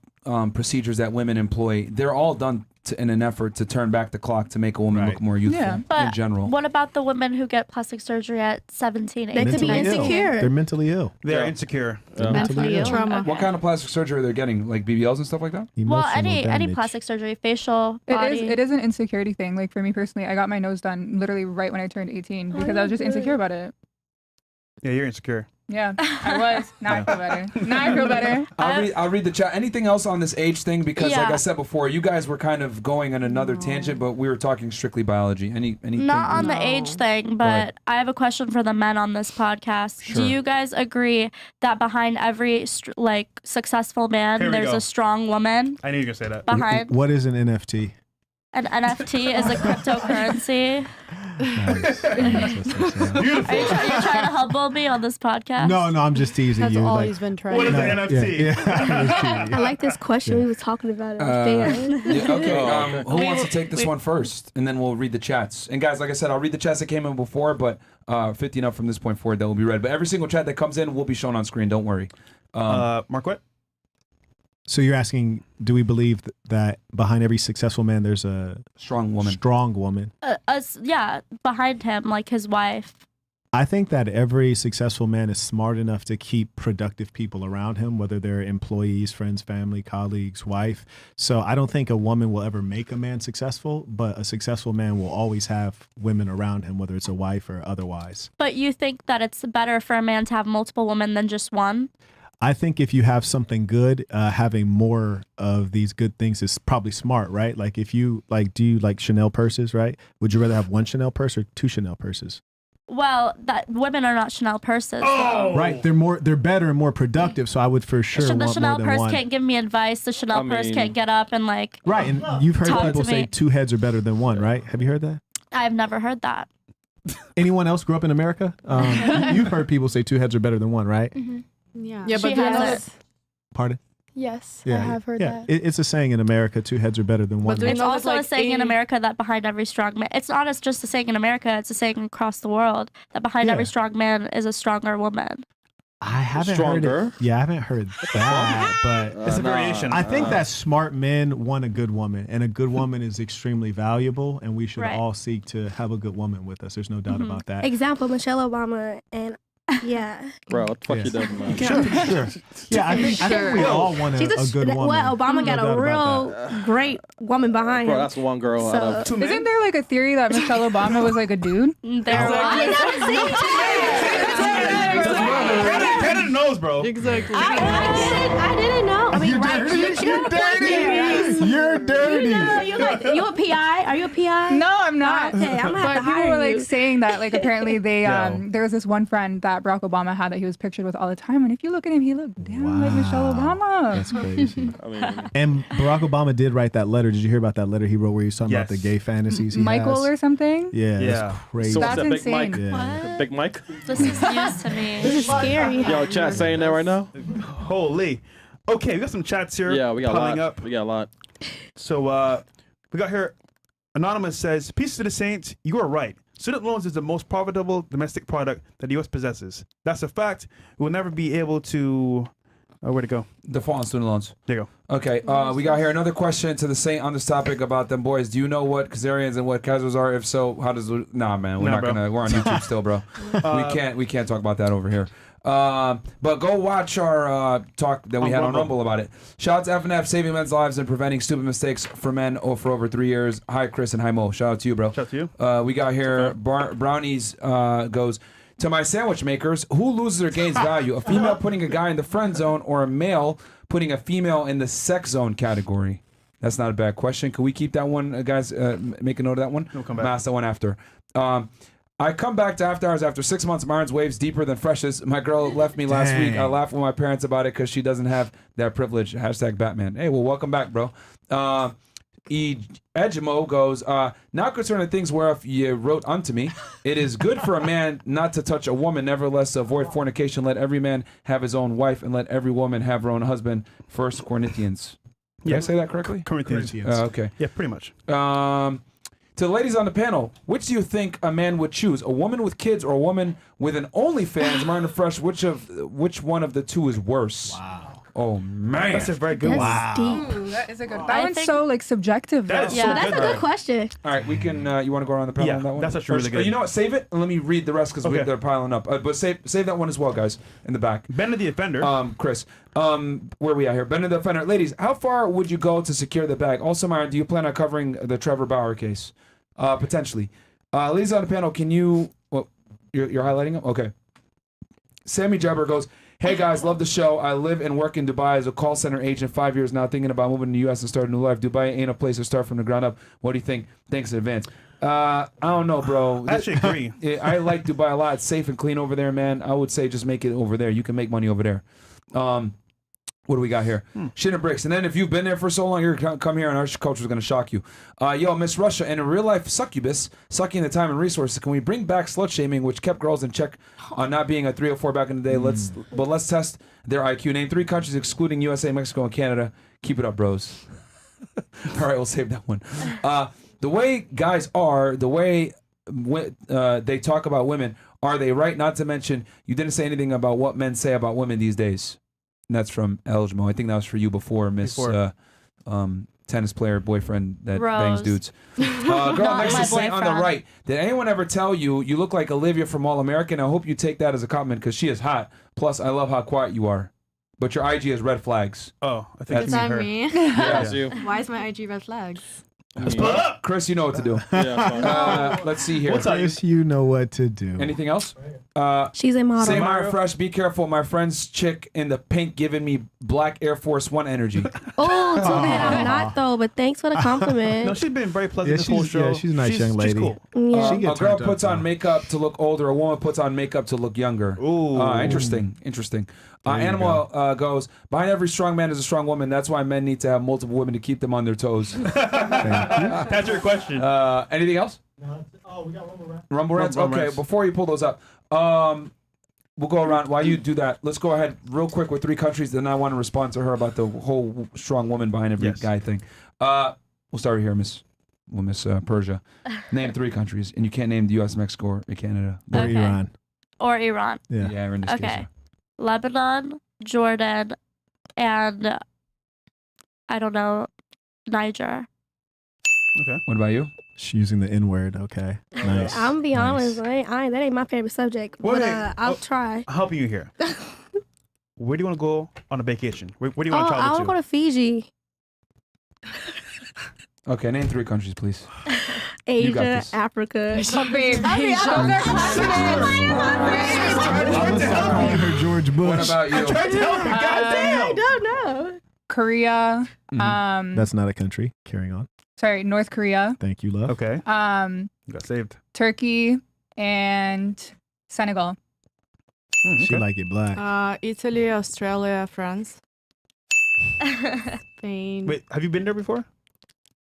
procedures that women employ, they're all done in an effort to turn back the clock to make a woman look more youthful Yeah. in But general. what about the women who get plastic surgery at 17, They 18? could be Mentally ill. insecure. They're mentally ill. They're Yeah. insecure. Mentally ill. Trauma. What kind of plastic surgery are they getting? Like BBLs and stuff like that? Well, Emotional any damage. plastic surgery, facial, body. It is an insecurity thing. Like for me personally, I got my nose done literally right when I turned 18 because I was just insecure about it. Yeah, you're insecure. Yeah, I was. Now I feel better. Now I feel better. I'll read the chat. Anything else on this age thing? Because like Yeah. I said before, you guys were kind of going on another tangent, but we were talking strictly biology. Anything? Not on the age thing, but I have a question for the men on this podcast. Sure. Do you guys agree that behind every successful man, Here we there's go. a strong woman I knew you were gonna say that. behind? What is an NFT? An NFT is a cryptocurrency. Nice. Are you trying to humble me on this podcast? No, I'm just teasing That's you. all like, he's been trying. What is no, an NFT? Yeah, I'm just kidding. I like this question. We were talking about it. Yeah, okay. Oh, Who wants to take this one first, and then we'll read the chats. And guys, like I said, I'll read the chats that came in before, but 50 and up from this point forward, that will be read. But every single chat that comes in will be shown on screen. Don't worry. Marquette? So you're asking, do we believe that behind every successful man there's a Strong woman. strong woman? Yeah, behind him, like his wife. I think that every successful man is smart enough to keep productive people around him, whether they're employees, friends, family, colleagues, wife. So I don't think a woman will ever make a man successful, but a successful man will always have women around him, whether it's a wife or otherwise. But you think that it's better for a man to have multiple women than just one? I think if you have something good, having more of these good things is probably smart, right? Like if you do you like Chanel purses, right? Would you rather have one Chanel purse or two Chanel purses? Well, that women are not Chanel purses. Right, they're better and more productive. So I would for sure The want Chanel more than purse one. can't give me advice. The Chanel I purse mean- can't get up and like. Right, and you've heard Talk people to say me. two heads are better than one, right? Have you heard that? I've never heard that. Anyone else grew up in America? You've heard people say two heads are better than one, right? Yeah. Yeah, but She do you know has that? Pardon? Yes, I have heard that. It's a saying in America, two heads are better than one. do you It's know that, also a like, saying in 80 America that behind every strong man, it's not just a saying in America, it's a saying across the world that behind Yeah. every strong man is a stronger woman. I haven't Stronger. heard it. Yeah, I haven't heard that, but It's a variation. I think that smart men want a good woman, and a good woman is extremely valuable, and we should Right. all seek to have a good woman with us. There's no doubt about that. Example: Michelle Obama and yeah. Bro, what the fuck you doing, man? Sure. Yeah, I think we all want a good woman. Well, Obama got No a doubt real about great woman behind Bro, him. that's one girl out of two men. Isn't there like a theory that Michelle Obama was like a dude? There Canada knows, bro. Exactly. I didn't know. I mean, You're right? dirty. You're dirty. You're dirty. You a PI? Are you a PI? No, I'm not. Okay, I'm gonna have But to people hire were like you. saying that like apparently they Yo. there was this one friend that Barack Obama had that he was pictured with all the time, and if you look at him, he looked damn like Michelle Obama. That's crazy. I mean, And Barack Obama did write that letter. Did you hear about that letter he wrote where he was talking about the Yes. gay fantasies he Michael has? or something. Yeah, Yeah. that's crazy. so That's what's that, Big insane. Mike? Yeah. Big Mike? This is news to me. This is scary. Yo, chat saying that right now? Holy. Okay, we got some chats here. Yeah, we got a piling lot. up. We got a lot. So we got here. Anonymous says, "Peace to the saints. You are right. Student loans is the most profitable domestic product that the U.S. possesses. That's a fact. We will never be able to. Where to go? Default on student loans. There you go. Okay, we got here another question to the Saint on this topic about them boys. Do you know what Khazarians and what Khazars are? If so, how does? Nah, man, we're Nah, not bro. gonna. We're on YouTube still, bro. We can't talk about that over here. But go watch our talk that we On had on Rumble. Rumble about it. Shout out to FNF, saving men's lives and preventing stupid mistakes for men for over 3 years. Hi, Chris and hi, Mo. Shout out to you, bro. Shout out to you. We got here Brownies goes. To my sandwich makers, who loses or gains value? A female putting a guy in the friend zone or a male putting a female in the sex zone category? That's not a bad question. Can we keep that one, guys? Make a note of that one. We'll come back. I'm ask that one after. I come back to After Hours after 6 months. Myron's waves deeper than Fresh's. My girl left me last week. I laughed with my parents about it because she doesn't have that privilege. Hashtag Batman. Hey, well, welcome back, bro. Ejimo goes, not concerning things whereof ye wrote unto me. It is good for a man not to touch a woman, nevertheless avoid fornication. Let every man have his own wife, and let every woman have her own husband. 1 Corinthians. Did I say that correctly? Corinthians. Okay. Yeah, pretty much. To the ladies on the panel, which do you think a man would choose? A woman with kids or a woman with an OnlyFans? Martin Fresh, which one of the two is worse? Wow. Oh man, That's a very good one. Ooh, that is a good. That one's so like subjective. That though. is Yeah, so that's good, a good though. question. All right, we can. You want to go around the panel Yeah, on that one? that's actually really good. You know what? Save it and let me read the rest because Okay. they're piling up. But save that one as well, guys, in the back. Ben of the Offender. Chris, where are we at here? Ben of the Offender. Ladies, how far would you go to secure the bag? Also, Myron, do you plan on covering the Trevor Bauer case? Potentially. Ladies on the panel, can you? Well, you're highlighting them. Okay. Sammy Jabber goes, hey guys, love the show. I live and work in Dubai as a call center agent, 5 years now, thinking about moving to the U.S. and start a new life. Dubai ain't a place to start from the ground up. What do you think? Thanks in advance. I don't know, bro. I actually agree. I like Dubai a lot. It's safe and clean over there, man. I would say just make it over there. You can make money over there. What do we got here? Shit and bricks. And then if you've been there for so long, you're going to come here and our culture is going to shock you. Yo, Miss Russia, and a real life succubus, sucking the time and resources, can we bring back slut shaming, which kept girls in check on not being a 304 back in the day? Let's test their IQ. Name 3 countries excluding USA, Mexico, and Canada. Keep it up, bros. All right, we'll save that one. The way guys are, the way they talk about women, are they right? Not to mention, you didn't say anything about what men say about women these days. And that's from Elgmo. I think that was for you before, Miss tennis player boyfriend that bangs dudes. Girl next to Saint on the right. Did anyone ever tell you you look like Olivia from All American? I hope you take that as a compliment because she is hot. Plus, I love how quiet you are. But your IG has red flags. Oh, I think Is that me? Yeah, it's you. Why is my IG red flags? Chris, you know what to do. Let's see here. Chris, you know what to do. Anything else? She's a model. Say Myra Fresh, be careful. My friend's chick in the pink giving me black Air Force One energy. Oh, too bad I'm not though. But thanks for the compliment. No, she's been very pleasant Yeah, this whole she's- show. yeah, she's a nice young lady. She's cool. Yeah. She A gets girl turned puts up, on though. makeup to look older. A woman puts on makeup to look younger. Ooh. Interesting. There you Animal goes, behind every strong man is a strong woman. That's why men need to have multiple women to keep them on their toes. That's your question. Anything else? Oh, we got one more. Rumble rants? Rumble Okay, rants. before you pull those up, we'll go around. While you do that, let's go ahead real quick with 3 countries. Then I want to respond to her about the whole strong woman behind every Yes. guy thing. We'll start here, Miss Persia. Name 3 countries, and you can't name the U.S., Mexico, or Canada. Or Okay. Iran. Or Iran. Yeah. Yeah, in this case. Okay. Lebanon, Jordan, and I don't know, Niger. Okay. What about you? She's using the N word. Okay. Nice. I'm gonna be honest, that ain't my favorite subject. Wait, but I'll try. I'm helping you here. Where do you want to go on a vacation? Where do you want to I travel want to go to Fiji, Okay, name 3 countries, please. Asia, this. Africa. I'm gonna start calling her George Bush. What about you? I don't know. Korea. Mm-hmm. That's not a country. Carrying on. Sorry, North Korea. Thank you, love. Okay. You got saved. Turkey and Senegal. She like it black. Italy, Australia, France. Spain. Wait, have you been there before?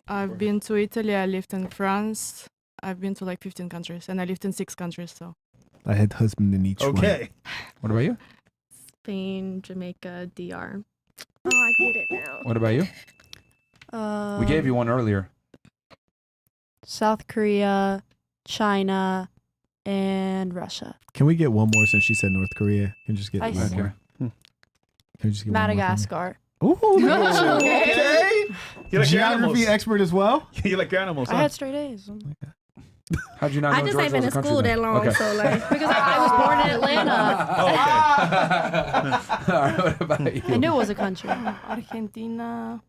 I've been to Italy. I lived in France. I've been to like 15 countries, and I lived in 6 countries. So. I had husband in each one. Okay. What about you? Spain, Jamaica, DR. Oh, I get it now. What about you? We gave you one earlier. South Korea, China, and Russia. Can we get one more since she said North Korea? Can we just get I one see. more? Can we just get one more from me? Madagascar. Ooh, Okay. You like your geography animals. expert as well. You like your animals, I huh? had straight A's. How'd you not know I just Georgia ain't been was in a country school then? that long, Okay. so like. Because I was born in Atlanta. All right, what about you? I knew it was a country. Argentina,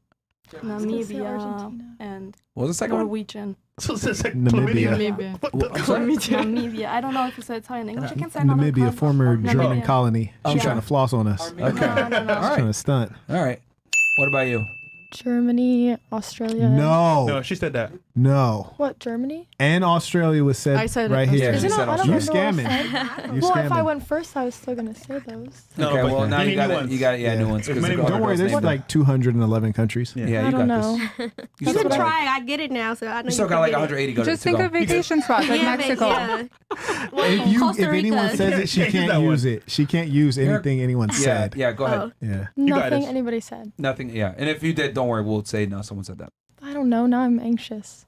Namibia, and What was the second one? Norwegian. So it's like Namibia. Namibia. I'm sorry? Namibia. I don't know if you said Italian English. I can say another Namibia, country. former Namibia. German colony. She's Yeah. trying to floss on us. Okay. No, no, no. All She's trying right. to stunt. All right. What about you? Germany, Australia. No. No, she said that. No. What, Germany? And Australia was said, I said right here. Yeah, she Isn't said it? I don't You know Australia. what I scamming. said. You Well, if I scamming. went first, I was still gonna say those. No, Okay, but well now you you need got new it. ones. You got it. Yeah, new ones. As 'cause many the more. other Don't worry, girls there's named like 211 countries. Yeah. them. Yeah, I you don't got know. this. I You still can got try. I get it now, so I know You still got like 180 go Just to think go. of vacation spots like Yeah, Mexico. Yeah. If anyone says it, she Can't use can't that one. use it. She can't use anything anyone Yeah, said. yeah, go ahead. Yeah. You got Nothing this. anybody said. Nothing, yeah. And if you did, don't worry, we'll say no, someone said that. I don't know. Now I'm anxious.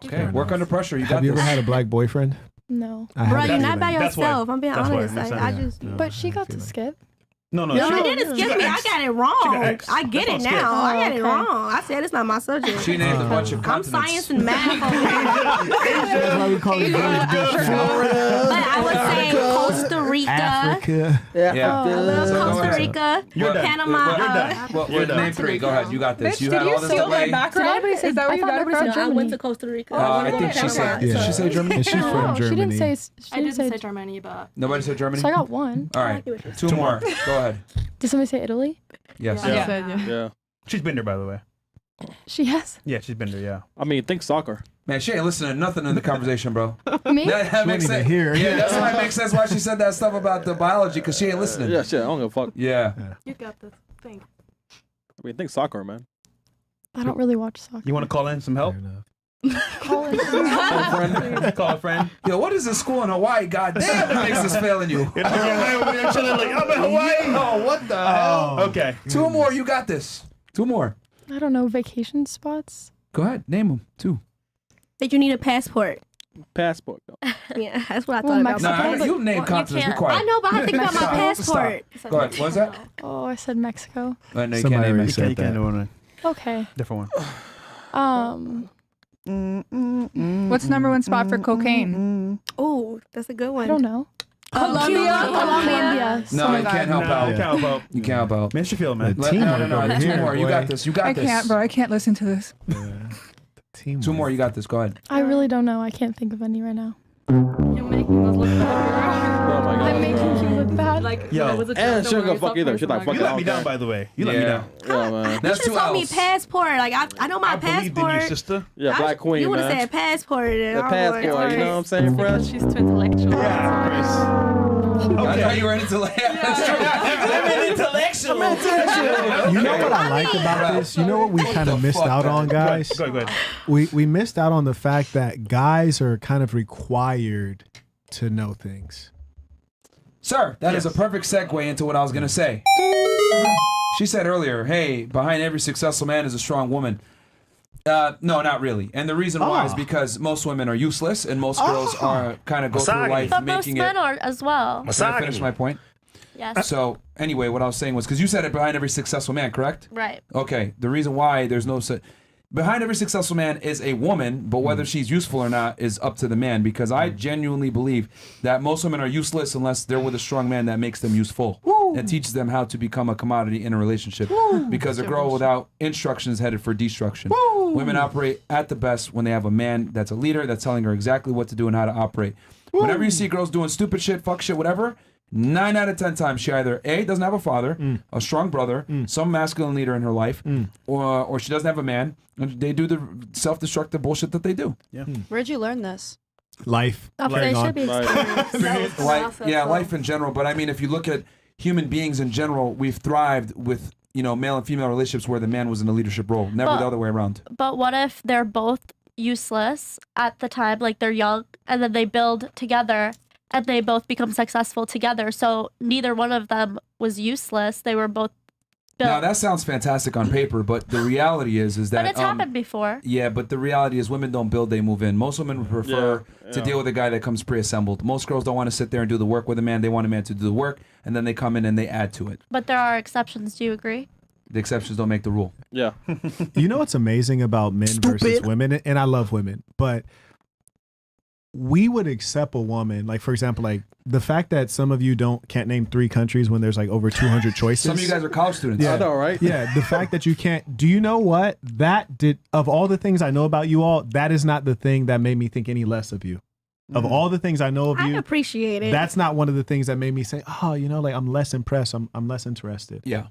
Okay, Fair work enough. under pressure. You got Have you ever this. had a black boyfriend? No. I Bro, had you're a not by feeling. That's why. yourself. I'm being That's why. honest. That's Like, why. I just. No, But she I got feel to like- skip. No, No, she she didn't skip me. I X. got it She got wrong. X. I get That's it not now. I got it okay. wrong. I said it's not my subject. She named a bunch of I'm continents. science and math. That's why we call it George Bush. But I would say Costa Rica. Africa. Yeah. Oh, I love So go Costa ahead. Rica, You're done. Panama. You're done. Well, You're done. name 3. Go ahead. You got this. Bitch, You did had you all this steal my away. background? Did anybody say- Is that I where you thought got it nobody from? said I went Germany. to Costa Rica. I think she said. Yeah. Did she say Germany? And she's No, from she didn't Germany. say. I She didn't didn't say. say Germany, but Nobody said Germany? So I got one. All right. 2 more. Go ahead. Did somebody say Italy? Yes. I Yeah. said yeah. Yeah. She's been there, by the way. She has. Yeah, she's been there. Yeah. I mean, think soccer. Man, she ain't listening to nothing in the conversation, bro. Me? That makes She ain't sense. even here. Yeah, that's why it makes sense why she said that stuff about the biology, because she ain't listening. Yeah, shit. I don't give a fuck. Yeah. you got this. Thank. I mean, think soccer, man. I don't really watch soccer. You want to call in some help? Fair enough. Call it. Call a friend. Call a friend. Yo, what is this school in Hawaii? God damn, that makes us failing you. You're chilling like, I'm in Hawaii. Oh, what the hell? Okay. 2 more. You got this. 2 more. I don't know. Vacation spots. Go ahead. Name them. 2. That you need a passport. Passport, though. Yeah, that's what I Well, thought about. Mexico. Nah, but- you name continents. Be can't- quiet. I know, but I think about my Stop. passport. Stop. Go ahead. What's that? Oh, I said Mexico. No, you Somebody can't name already it. You said can't that. do one. Okay. Different one. What's number 1 spot for cocaine? Oh, that's a good I one. don't know. Colombia. Colombia. No, Oh my you God. can't help Nah, out. you can't help out. You can't help out. Man, she feel, man. The No, teamwork no, over 2 here, more. You got boy. this. You got I this. can't, bro. I can't listen to this. Teamwork. 2 more. You got this. Go ahead. I really don't know. I can't think of any right now. You're making us look bad. Oh my I'm god. making you look bad. Like, Yo. it was a joke, And don't she don't worry, go fuck stop either. She cursing like fuck You it. let me down, by the way. You let me down. Yeah, man. You That's should 2 have told me L's. passport. Like I know my I believed in passport. you, sister. Yeah, Black Queen, You would have man. said passport. And The I'm passport, like, you know what I'm saying, Because Fresh? she's too intellectual. I thought you were an intellectual. I'm an intellectual. You know what I like about this? You know what we kind of missed out on, guys? Go ahead. We missed out on the fact that guys are kind of required to know things. Sir, that is a perfect segue into what I was going to say. She said earlier, hey, behind every successful man is a strong woman. No, not really. And the reason why is because most women are useless and most girls are kind of go through life But most making men it. are as well. Can I finish my point? Yes. So anyway, what I was saying was because you said it behind every successful man, correct? Right. Okay. The reason why there's no behind every successful man is a woman, but whether she's useful or not is up to the man. Because I genuinely believe that most women are useless unless they're with a strong man that makes them useful and teaches them how to become a commodity in a relationship. Because a girl without instruction is headed for destruction. Women operate at the best when they have a man that's a leader that's telling her exactly what to do and how to operate. Whenever you see girls doing stupid shit, fuck shit, whatever, 9 out of 10 times she either A, doesn't have a father, a strong brother, some masculine leader in her life, or she doesn't have a man, and they do the self-destructive bullshit that they do. Yeah. Where'd you learn this? Life. They should be experienced. Life in general. But I mean, if you look at human beings in general, we've thrived with, male and female relationships where the man was in a leadership role, never the other way around. But what if they're both useless at the time, like they're young, and then they build together and they both become successful together? So neither one of them was useless. They were both built. Now that sounds fantastic on paper, but the reality is that But it's happened before. Yeah, but the reality is women don't build, they move in. Most women prefer to deal with a guy that comes pre-assembled. Most girls don't want to sit there and do the work with a man. They want a man to do the work, and then they come in and they add to it. But there are exceptions. Do you agree? The exceptions don't make the rule. Yeah. You know what's amazing about men versus women, and I love women, but we would accept a woman, like for example, like the fact that some of you can't name 3 countries when there's like over 200 choices. Some of you guys are college students. Yeah. I know, right? Yeah, the fact that you can't. Do you know what of all the things I know about you all, that is not the thing that made me think any less of you. Of all the things I know of you, I appreciate it. That's not one of the things that made me say, oh, like I'm less impressed. I'm less interested. Yeah.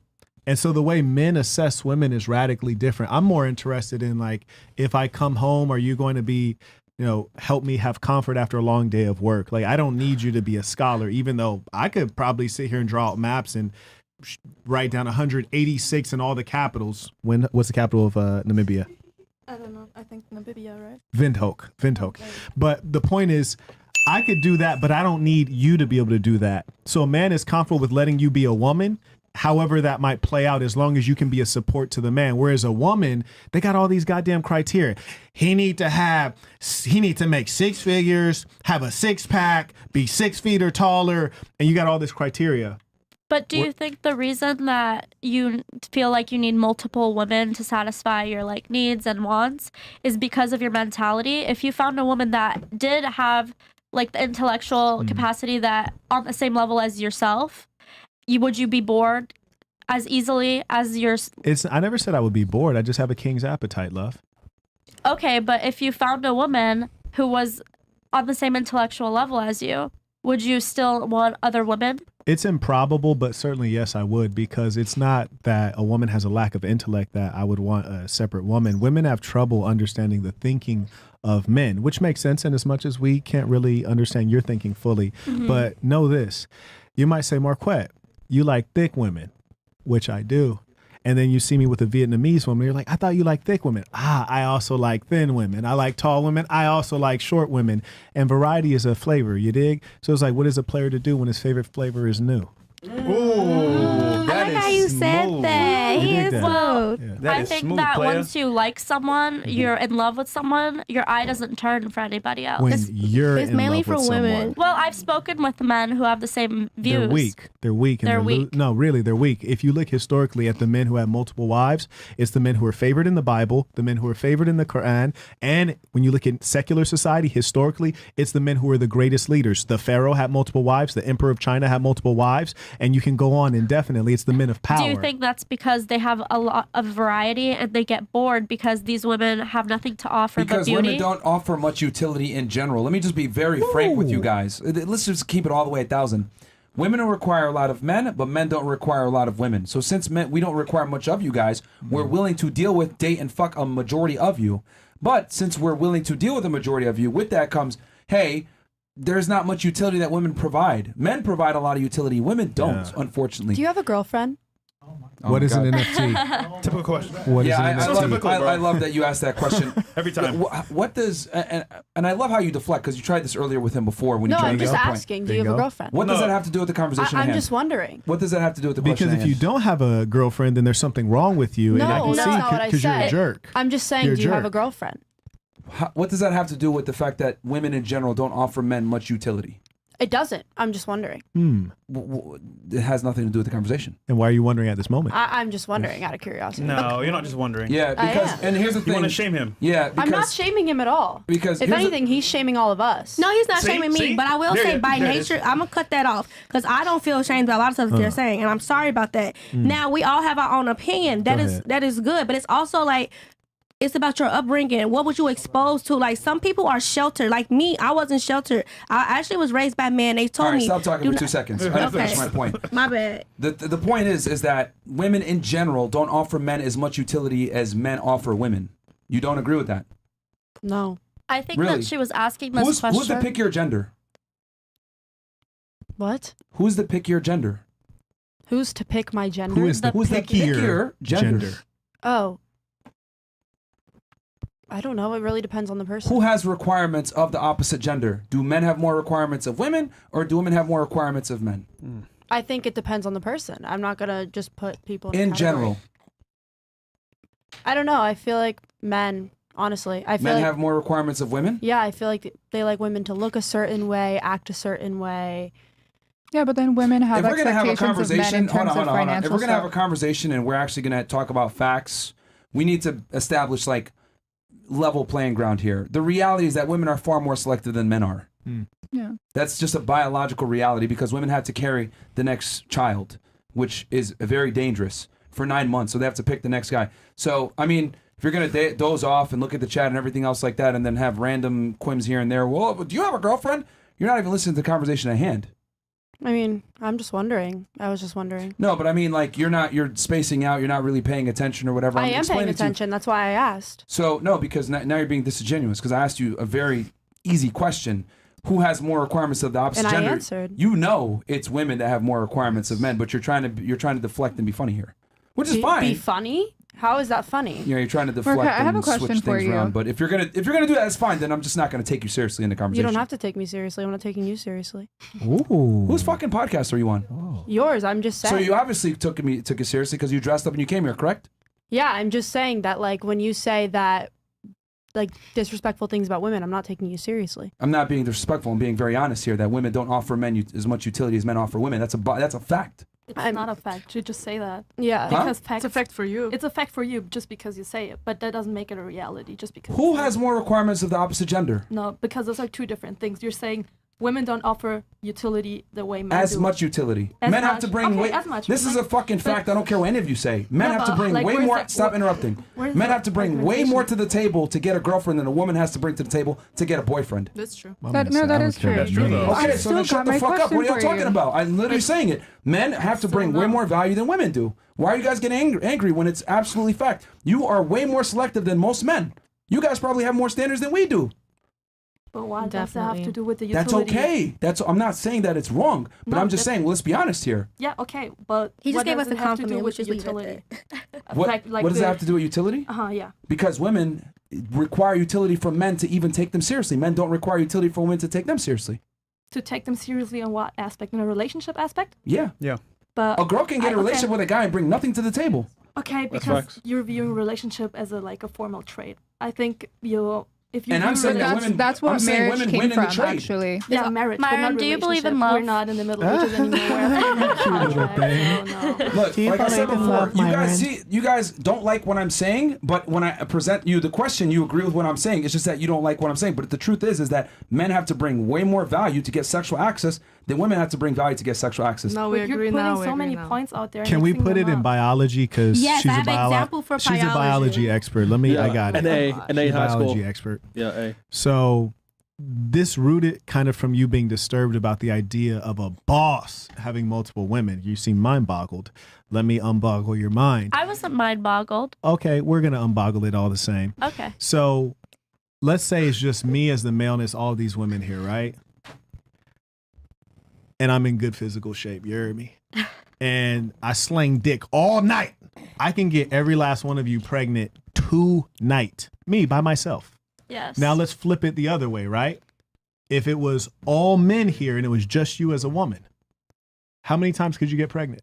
And so the way men assess women is radically different. I'm more interested in like, if I come home, are you going to be, help me have comfort after a long day of work? Like, I don't need you to be a scholar, even though I could probably sit here and draw out maps and write down 186 in all the capitals. What's the capital of Namibia? I don't know. I think Namibia, right? Windhoek. But the point is, I could do that, but I don't need you to be able to do that. So a man is comfortable with letting you be a woman, however that might play out, as long as you can be a support to the man. Whereas a woman, they got all these goddamn criteria. He need to make 6 figures, have a 6-pack, be 6 feet or taller, and you got all this criteria. But do you think the reason that you feel like you need multiple women to satisfy your like needs and wants is because of your mentality? If you found a woman that did have like the intellectual capacity that on the same level as yourself, would you be bored as easily as yours? I never said I would be bored. I just have a king's appetite, love. Okay, but if you found a woman who was on the same intellectual level as you, would you still want other women? It's improbable, but certainly yes, I would, because it's not that a woman has a lack of intellect that I would want a separate woman. Women have trouble understanding the thinking of men, which makes sense in as much as we can't really understand your thinking fully. But know this, you might say, Marquette, you like thick women, which I do. And then you see me with a Vietnamese woman, you're like, I thought you liked thick women. I also like thin women. I like tall women. I also like short women. And variety is a flavor, you dig? So it's like, what is a player to do when his favorite flavor is new? I like how you said that. He is smooth. I think that once you like someone, you're in love with someone, your eye doesn't turn for anybody else. When you're it's in mainly love for with women. someone. Well, I've spoken with men who have the same views. They're weak. They're weak. No, really, they're weak. If you look historically at the men who have multiple wives, it's the men who are favored in the Bible, the men who are favored in the Quran. And when you look at secular society, historically, it's the men who are the greatest leaders. The Pharaoh had multiple wives. The Emperor of China had multiple wives. And you can go on indefinitely. It's the men of power. Do you think that's because they have a lot of variety and they get bored because these women have nothing to offer Because but beauty? women don't offer much utility in general. Let me just be very frank with you guys. Let's just keep it all the way 1,000. Women don't require a lot of men, but men don't require a lot of women. So since we don't require much of you guys, we're willing to deal with, date, and fuck a majority of you. But since we're willing to deal with a majority of you, with that comes, hey, there's not much utility that women provide. Men provide a lot of utility. Women don't, unfortunately. Do you have a girlfriend? What is an NFT? Typical question. What is Yeah, an I NFT? I love that you asked that question. Every time. What does and I love how you deflect because you tried this earlier with him before when No, you tried I'm to get just the point. asking. Do you have a girlfriend? What does that have to do with the conversation at I'm hand? just wondering. What does that have to do with the question? Because if at you hand? don't have a girlfriend, then there's something wrong with you. and I No, can that's see not what I because you're a said. jerk. I'm just saying, You're a do you have jerk. a girlfriend? What does that have to do with the fact that women in general don't offer men much utility? It doesn't. I'm just wondering. It has nothing to do with the conversation. And why are you wondering at this moment? I'm just wondering out of curiosity. No, you're not just wondering. Yeah, because am. and here's the thing. You want to shame him? Yeah, because I'm not shaming him at all. Because if here's the- anything, he's shaming all of us. No, he's not See? shaming me, See? but I will There say you- by there it is. nature, I'm gonna cut that off because I don't feel ashamed about a lot of stuff that they're saying, and I'm sorry about that. Now we all have our own opinion. Go ahead. That is good, but it's also like it's about your upbringing. What was you exposed to? Like some people are sheltered. Like me, I wasn't sheltered. I actually was raised by men. They All told right, me. stop talking do for not- 2 seconds. I didn't finish Okay. my point. My bad. The point is that women in general don't offer men as much utility as men offer women. You don't agree with that? No. I think Really? that she was asking this question. Who's the pick your gender? What? Who's the pick your gender? Who's to pick my gender? Who is the Who's the pickier pickier gender? Oh. I don't know. It really depends on the person. Who has requirements of the opposite gender? Do men have more requirements of women, or do women have more requirements of men? I think it depends on the person. I'm not gonna just put people in a In category. general, I don't know. I feel like men. Honestly, I feel men like have more requirements of women. yeah. I feel like they like women to look a certain way, act a certain way. Yeah, but then women have If we're gonna have a expectations of men conversation, in terms of hold on. If financial we're gonna have a stuff. conversation and we're actually gonna talk about facts, we need to establish like level playing ground here. The reality is that women are far more selective than men are. Yeah. That's just a biological reality because women have to carry the next child, which is very dangerous for 9 months. So they have to pick the next guy. So, I mean, if you're going to doze off and look at the chat and everything else like that and then have random quims here and there, well, do you have a girlfriend? You're not even listening to the conversation at hand. I mean, I'm just wondering. I was just wondering. No, but I mean, like, you're spacing out. You're not really paying attention or whatever. I I'm am explaining paying to you. attention. That's why I asked. So, no, because now you're being disingenuous because I asked you a very easy question. Who has more requirements of the opposite And I gender? answered. You know it's women that have more requirements of men, but you're trying to deflect and be funny here, which is fine. Be funny? How is that funny? You know, you're trying to deflect I have a and question switch for things you. around. But if you're gonna do that, that's fine. Then I'm just not gonna take you seriously in the You conversation. don't have to take me seriously. I'm not taking you seriously. Ooh. Whose fucking podcast are you on? Yours. I'm just saying. So you obviously took it seriously because you dressed up and you came here, correct? Yeah, I'm just saying that like when you say that like disrespectful things about women, I'm not taking you seriously. I'm not being disrespectful. I'm being very honest here. That women don't offer men as much utility as men offer women. That's a fact. It's not a fact. You just say that. Yeah. Huh? Because facts, It's a fact for you. it's a fact for you just because you say it, but that doesn't make it a reality just because. Who you say has it. more requirements of the opposite gender? No, because those are two different things. You're saying women don't offer utility the way men As do. much utility. As Men have much. to bring Okay, way. as much. This is a fucking fact. I don't care what any of you say. Men Yeah, have to but, bring like, way where's more. that- Stop interrupting. where's Men that have to bring way more to the table to get a girlfriend than a woman has to bring to the table to get a boyfriend. That's true. That is true. That's true, though. Okay, I so then still shut got the my fuck up. question What are y'all for talking you. about? I'm literally saying it. Men have to bring way more value than women do. Why are you guys getting angry when it's absolutely fact? You are way more selective than most men. You guys probably have more standards than we do. But why does that have to Definitely. do with the That's utility? okay. I'm not saying that it's wrong, but No, I'm just that- saying, well, let's be honest here. Yeah, okay, but He just what gave does us a it have to do compliment. We with should the leave it at utility? What, Like what does the- that have to do with utility? Yeah. Because women require utility from men to even take them seriously. Men don't require utility from women to take them seriously. To take them seriously in what aspect? In a relationship aspect? Yeah. Yeah. But A girl can get a relationship okay. with a guy and bring nothing to the table. Okay, That's because facts. you're viewing relationship as a formal trait. I think if you And I'm view saying that relationship- women. That's what I'm saying marriage women came win in the from, trade. actually. yeah, marriage. Myron, but not do you believe in relationship. love? We're not in the Middle Ages anymore. No. Look, Do you like I said believe in before, love, you Myron? guys you guys don't like what I'm saying, but when I present you the question, you agree with what I'm saying. It's just that you don't like what I'm saying. But the truth is that men have to bring way more value to get sexual access than women have to bring value to get sexual access. No, we But you're agree putting now. so we agree many now. points out there. and Can we mixing put them it in up. biology? Because Yes, she's I a have an example for she's a biology biology. expert. Let me. I got it. And She's A a high school. biology expert. Yeah, A. So this rooted kind of from you being disturbed about the idea of a boss having multiple women. You seem mind boggled. Let me unboggle your mind. I wasn't mind boggled. Okay, we're gonna unboggle it all the same. Okay. So let's say it's just me as the male and it's all these women here, right? And I'm in good physical shape, you heard me? And I sling dick all night. I can get every last one of you pregnant tonight. Me by myself. Yes. Now let's flip it the other way, right? If it was all men here and it was just you as a woman, how many times could you get pregnant?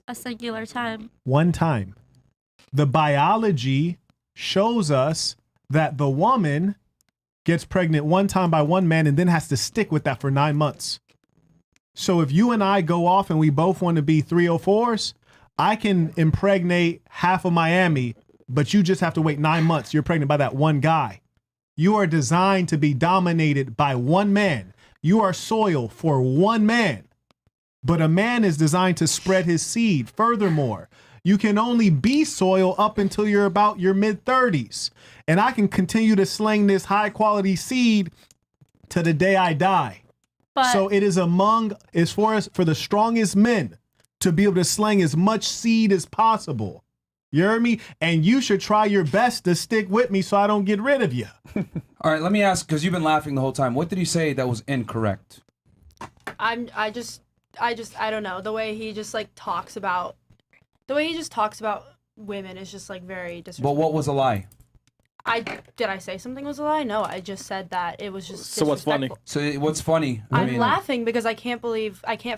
A singular time. One time. The biology shows us that the woman gets pregnant one time by one man, and then has to stick with that for 9 months. So if you and I go off and we both want to be 304s, I can impregnate half of Miami, but you just have to wait 9 months. You're pregnant by that one guy. You are designed to be dominated by one man. You are soil for one man. But a man is designed to spread his seed. Furthermore, you can only be soil up until you're about your mid-30s. And I can continue to sling this high-quality seed to the day I die. But So it is for the strongest men to be able to sling as much seed as possible. You hear me? And you should try your best to stick with me so I don't get rid of you. All right, let me ask, because you've been laughing the whole time. What did he say that was incorrect? I don't know. The way he just like talks about women is just like very disrespectful. But what was a lie? Did I say something was a lie? No, I just said that it was just So what's funny? disrespectful. So what's funny? I'm laughing because I can't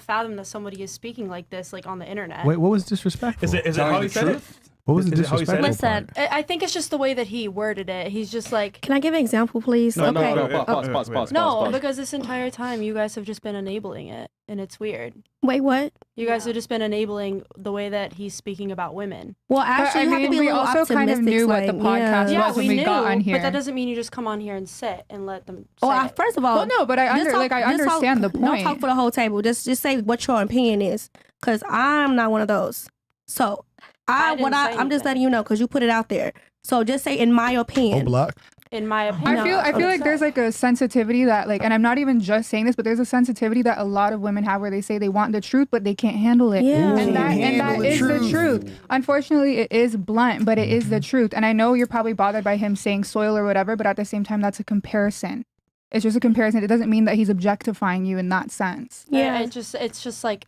fathom that somebody is speaking like this like on the internet. Wait, what was disrespectful? Is it how he said it? What was the Is it how he said disrespectful it? part? I think it's just the way that he worded it. He's just like, Can I give an example, please? No, okay. no, pause. no, because this entire time you guys have just been enabling it, and it's weird. Wait, what? You guys have just been enabling the way that he's speaking about women. Well, actually, you have to be a we little also kind of optimistic, knew what the like, podcast Yeah, was when we we got knew, on here. but that doesn't mean you just come on here and sit and let them say Well, it. first of all, Well, no, but I just talk- understand the Don't point. talk for the whole table. Just say what your opinion is, because I'm not one of those. So I'm just anything. letting you know because you put it out there. So just say in my opinion. block. In my opinion. I feel like there's like a sensitivity that like, and I'm not even just saying this, but there's a sensitivity that a lot of women have where they say they want the truth, but they can't handle it. Yeah. And that is the truth. Unfortunately, it is blunt, but it is the truth. And I know you're probably bothered by him saying soil or whatever, but at the same time, that's a comparison. It's just a comparison. It doesn't mean that he's objectifying you in that sense. Yeah, it's just like,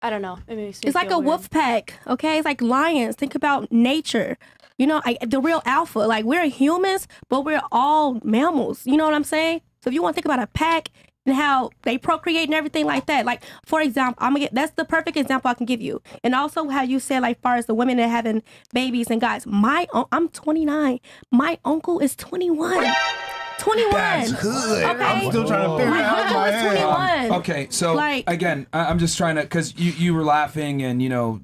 I don't know. It makes me It's like feel a weird. wolf pack, okay? It's like lions. Think about nature. You know, the real alpha. Like, we're humans, but we're all mammals. You know what I'm saying? So if you want to think about a pack and how they procreate and everything like that. Like, for example, that's the perfect example I can give you. And also how you said, like, far as the women that having babies and guys. I'm 29. My uncle is 21. 21. That's good. Okay. I'm still trying to figure My out uncle my is head. 21. Okay, so Like- again, I'm just trying to, because you were laughing and, you know,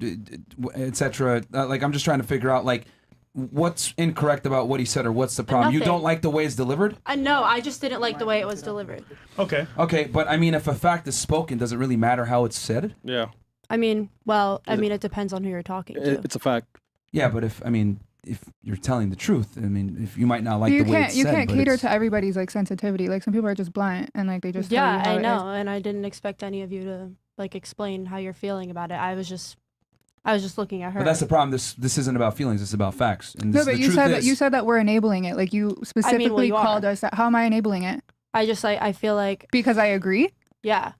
etc. Like, I'm just trying to figure out, like, what's incorrect about what he said or what's the problem? You Nothing. don't like the way it's delivered? No, I just didn't like the way it was delivered. Okay. Okay, but I mean, if a fact is spoken, does it really matter how it's said? Yeah. I mean, it depends on who you're talking to. It's a fact. Yeah, but if you're telling the truth, I mean, if you might not like you the way can't it's you said, can't but cater it's- to everybody's like sensitivity. Like some people are just blunt and like they just tell you Yeah, how I it know, is. and I didn't expect any of you to like explain how you're feeling about it. I was just looking at her. But that's the problem. This isn't about feelings. It's about facts. And No, this, but the you truth said is, that you said that we're enabling it. Like you specifically you are. called us that. How am I enabling it? I feel like Because I agree. yeah.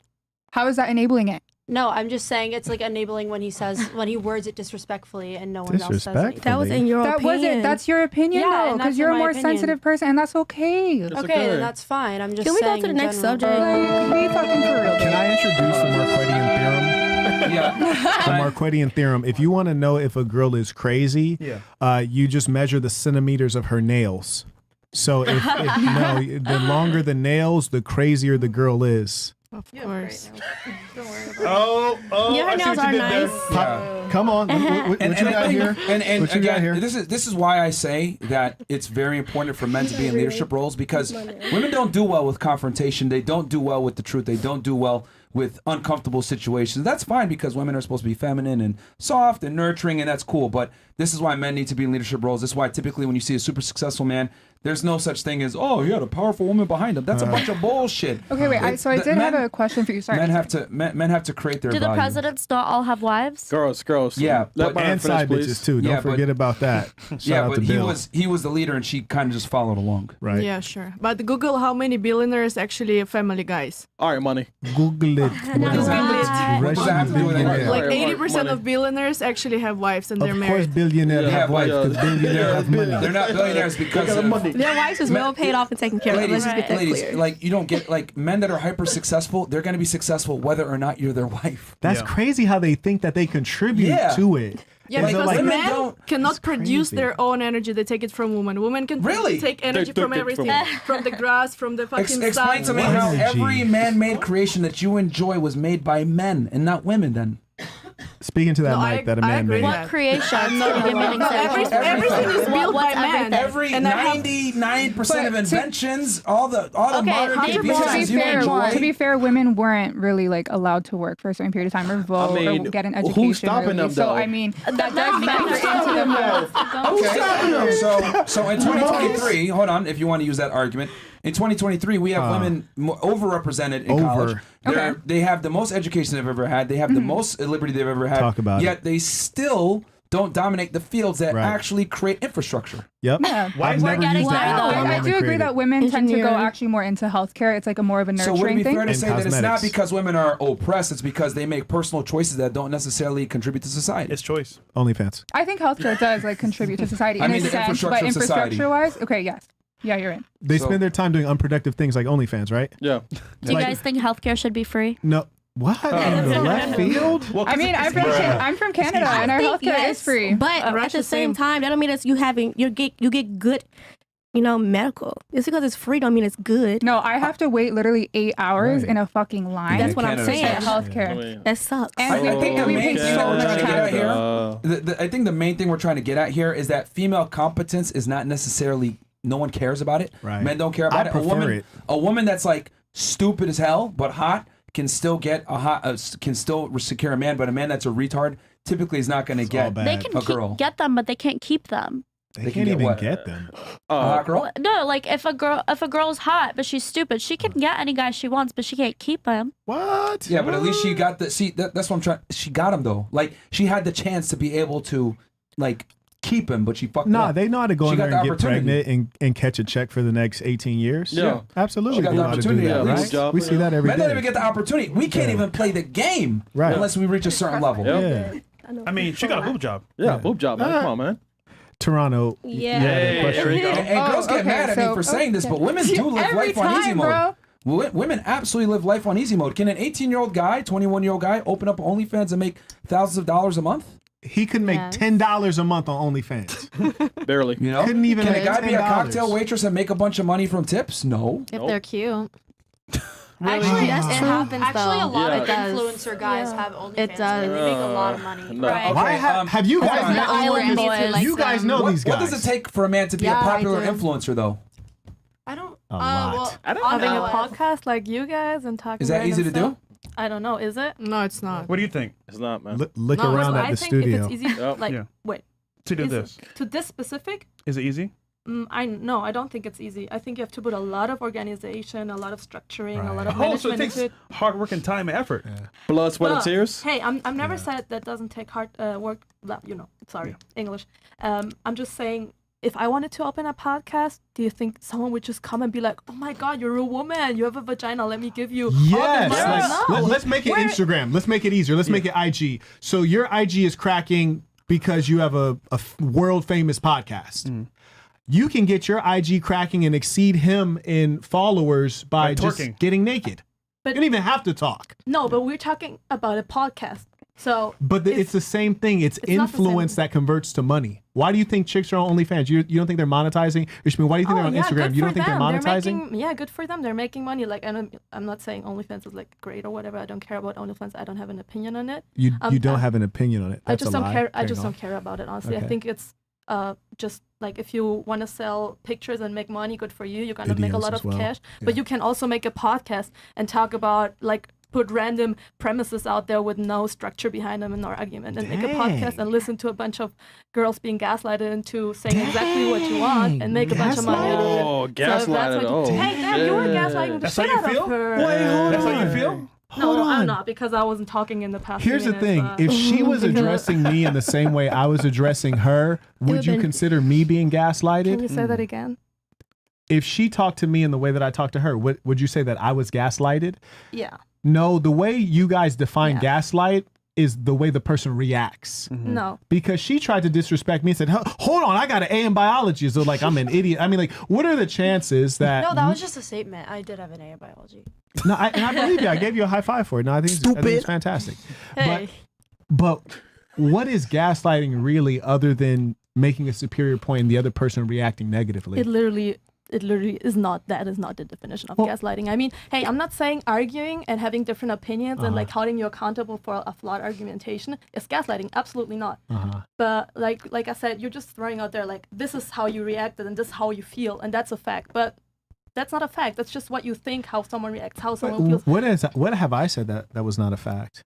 How is that enabling it? No, I'm just saying it's like enabling when he words it disrespectfully and no one else says Disrespectful? anything. That was in your That opinion. wasn't. That's your opinion, Yeah, though, and because that's you're a my more opinion. sensitive person, and that's okay. Okay, then that's fine. I'm just Can we go saying to the in next general. subject? Be fucking for real. Can I introduce the Marquardian theorem? yeah. The Marquardian theorem. If you want to know if a girl is crazy, you just measure the centimeters of her nails. So if the longer the nails, the crazier the girl is. Of course. Oh, Yeah, her I see nails what you are did there. nice. Yeah. Come on. What you got I here? think- and What you got again, here? this is why I say that it's very important for men to be in leadership roles, because women don't do well with confrontation. They don't do well with the truth. They don't do well with uncomfortable situations. That's fine because women are supposed to be feminine and soft and nurturing, and that's cool. But this is why men need to be in leadership roles. This is why typically when you see a super successful man, there's no such thing as, oh, he had a powerful woman behind him. That's a bunch of bullshit. Okay, wait. So I did have a question for you. Sorry. Men have to create their do the value. presidents not all have wives? Girls. Yeah, Let but- Byron And finish, side please. bitches too. Yeah, Don't forget about that. Shout Yeah, out but to he Bill. was the leader, and she kind of just followed along. Right. Yeah, sure. But Google how many billionaires actually family guys. All right, money. Google it. What does that have to do with Billionaire. anything? Like Right, 80% money. of billionaires actually have wives and they're Of course, married. billionaires Yeah, have but- wives because billionaires have money. They're not billionaires because of Their wives is well paid off and taken care of. Let's just get that ladies, clear. like you don't get like men that are hyper successful. They're going to be successful whether or not you're their wife. That's crazy how they think that they contribute Yeah. to it. Yeah, Like, because women men don't- cannot produce their own energy. They take it from women. Women can Really? take energy took from it everything, from- from the grass, from the fucking Explain to sun. me how Energy. every man-made creation that you enjoy was made by men and not women. Then Speaking to that No, mic that a I man agree made. with What creation? Give me an example. Everything is built What's by men. everything? every And I have- 99% of But to- inventions, all the Okay, modern name computers one. you enjoy. To be fair, women weren't really like allowed to work for a certain period of time or vote mean, or get an who's education. stopping really. them, So though? I mean, that does men factor into the vote. Okay, so in 2023, hold on, if you want to use that argument, in 2023 we have women overrepresented in college. Okay. They have the most education they've ever had. They have the most liberty they've ever had. Talk about yet they still don't dominate the fields that Right. actually create infrastructure. Yep. Yeah. Why I've is never that? used that Getting app why, that a though? I woman do agree created. that women tend to go Engineering. actually more into healthcare. It's like a more of a So would it nurturing be fair thing. to And say that it's not cosmetics. because women are oppressed, it's because they make personal choices that don't necessarily contribute to society? It's choice. OnlyFans. I think healthcare does like contribute to society I in mean, a the sense, infrastructure but of society. infrastructure-wise, okay, yes, yeah, you're right. They So- spend their time doing unproductive things like OnlyFans, right? Yeah. Do you guys think healthcare should be free? No. What? In the left field? Well, I mean, I'm from Canada, and our healthcare is free. But at the Russia's same same. time, that don't mean that you get good, medical. Just because it's free don't mean it's good. No, I have to wait literally 8 hours Right. in a fucking line. That's what I'm Canada's saying. to get healthcare. mean, That sucks. And I think the we main pay thing so that we're much trying to get at tax. here, I think the main thing we're trying to get at here is that female competence is not necessarily, no one cares about it. Right. Men don't care about I it. prefer it. A woman that's like stupid as hell but hot can still get can still secure a man, but a man that's a retard typically is not going to all get bad. They can a girl. get them, but they can't keep them. They They can can't get even what? get them. A hot girl? Well, no, like if a girl's hot but she's stupid, she can get any guy she wants, but she can't keep him. What? Yeah, but at least she got the that's what I'm trying. She got him though. Like she had the chance to be able to like keep him, but she fucked Nah, up. they know how to go She in got there and the get opportunity. pregnant and catch a check for the next 18 years. Yeah. Absolutely. She got They the know how to do opportunity that, at right? least. Job, We see that every Men don't day. even get the opportunity. We can't even play the game Right. unless we reach a certain level. Yep. Yeah. I mean, she got a boob job. Yeah, boob job, man. Come on, man. Toronto. Yeah. You had a Hey, question? there we go. And girls get okay, mad at me so- for saying this, but women do live Every life on easy time, mode. bro. Women absolutely live life on easy mode. Can an 18-year-old guy, 21-year-old guy open up OnlyFans and make thousands of dollars a month? He could make Yes. $10 a month on OnlyFans. Barely. You know? Couldn't even Can a make guy be a $10. cocktail waitress and make a bunch of money from tips? No. If Nope. they're cute. Actually, That's it true. happens Actually, though. a lot Yeah. of It does. influencer guys Yeah. have OnlyFans. It does. And they make a lot of money. No. Right. Why have you hold guys on. met The Island influencers? Boys. You guys know What, these guys. what does it take for a man to be Yeah, a I popular do. influencer, though? I don't. A lot. Well, I don't Having know. a podcast like you guys and talking. Is that easy to do? I don't know. Is it? No, it's not. What do you think It's not, man. Look No, around I at the think studio. if it's easy, Yep. like Yeah. wait, to do is this? to this specific. Is it easy? I don't think it's easy. I think you have to put a lot of organization, a lot of structuring, a lot of Oh, so it management takes into it. hard work and time and effort. Blood, sweat, and Well, tears. Hey, I'm never said that doesn't take hard work. Sorry, English. I'm just saying, if I wanted to open a podcast, do you think someone would just come and be like, "Oh my God, you're a woman. You have a vagina. Let me give you all the Yes. money." No. Let's make it Where- Instagram. Let's make it easier. Let's make it IG. So your IG is cracking because you have a world famous podcast. You can get your IG cracking and exceed him in followers by just twerking. getting naked. But- you don't even have to talk. No, but we're talking about a podcast. So But it's the same thing. It's not the same. influence that converts to money. Why do you think chicks are on OnlyFans? You don't think they're monetizing? Ishmael, why do you think they're on Instagram? good You don't for think they're them. monetizing? Yeah, good for them. They're making money. Like, and I'm not saying OnlyFans is like great or whatever. I don't care about OnlyFans. I don't have an opinion on it. You don't have an opinion on it. I That's just a don't lie. care. I Carry just on. don't care about it. Honestly, Okay. I think it's just like if you want to sell pictures and make money, good for you. You're gonna make a Videos lot as of well. cash. But you can also make a podcast and talk about like put random premises out there with no structure behind them in our argument and make a podcast and listen to a bunch of girls being gaslighted into saying exactly what you want and make a bunch of money out of it. Oh, So if that's gaslighted. what you- Oh, hey, damn, you were shit. gaslighting the That's how shit you out feel? of her. That's how you feel? No, Hold on. I'm not because I wasn't talking in the past. Here's the minutes, thing. If she was addressing me in the same way I was addressing her, would would've you been- consider me being gaslighted? Can you say that again? If she talked to me in the way that I talked to her, would you say that I was gaslighted? Yeah. No, the way you guys define Yeah. gaslight is the way the person reacts. No. Because she tried to disrespect me and said, hold on, I got an A in biology. So like I'm an idiot. I mean, like, what are the chances that No, that was just a statement. I did have an A in biology. No, and I believe you. I gave you a high five for it. No, I think it's fantastic. Hey. But what is gaslighting really, other than making a superior point and the other person reacting negatively? It literally is not. That is not the definition of gaslighting. I mean, hey, I'm not saying arguing and having different opinions and like holding you accountable for a flawed argumentation is gaslighting. Absolutely not. But like I said, you're just throwing out there like, this is how you reacted and this is how you feel, and that's a fact. But that's not a fact. That's just what you think, how someone reacts, how someone feels. What have I said that was not a fact?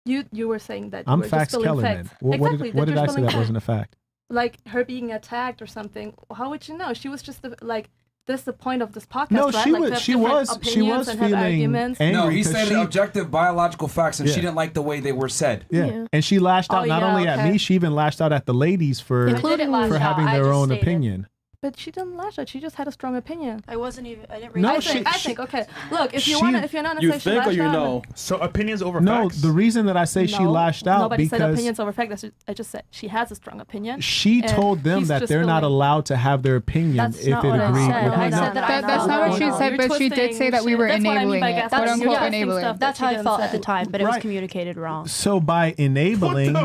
You were saying that I'm you were Facts just spilling Kellerman. facts. What did I say that wasn't a fact? Like her being attacked or something. How would you know? She was just like, this is the point of this podcast, No, right? she like, was- to have she different was- she opinions was and have feeling arguments. angry. No, he because said she- objective biological facts, and she Yeah. didn't like the way they were said. Yeah. And she lashed out Oh, not yeah, only at okay. me, she even lashed out at the ladies for Including lash out. having I their just own stated. opinion. But she didn't lash out. She just had a strong opinion. I didn't No, I she- think. Okay, look, if you she- want to say she lashed out, So opinions over No, facts. the reason that I say she No, lashed out Nobody said because opinions over fact. I just said she has a strong opinion. she and told them he's that just they're not feeling- allowed to have their opinion That's if not it what I agreed said. with I me. said that That's not what she said, but she did say that we were That's what I mean enabling by it, gaslighting. quote You're unquote twisting enabling. stuff that That's she how I didn't felt at say. the time, but it was Right. communicated wrong. So by enabling,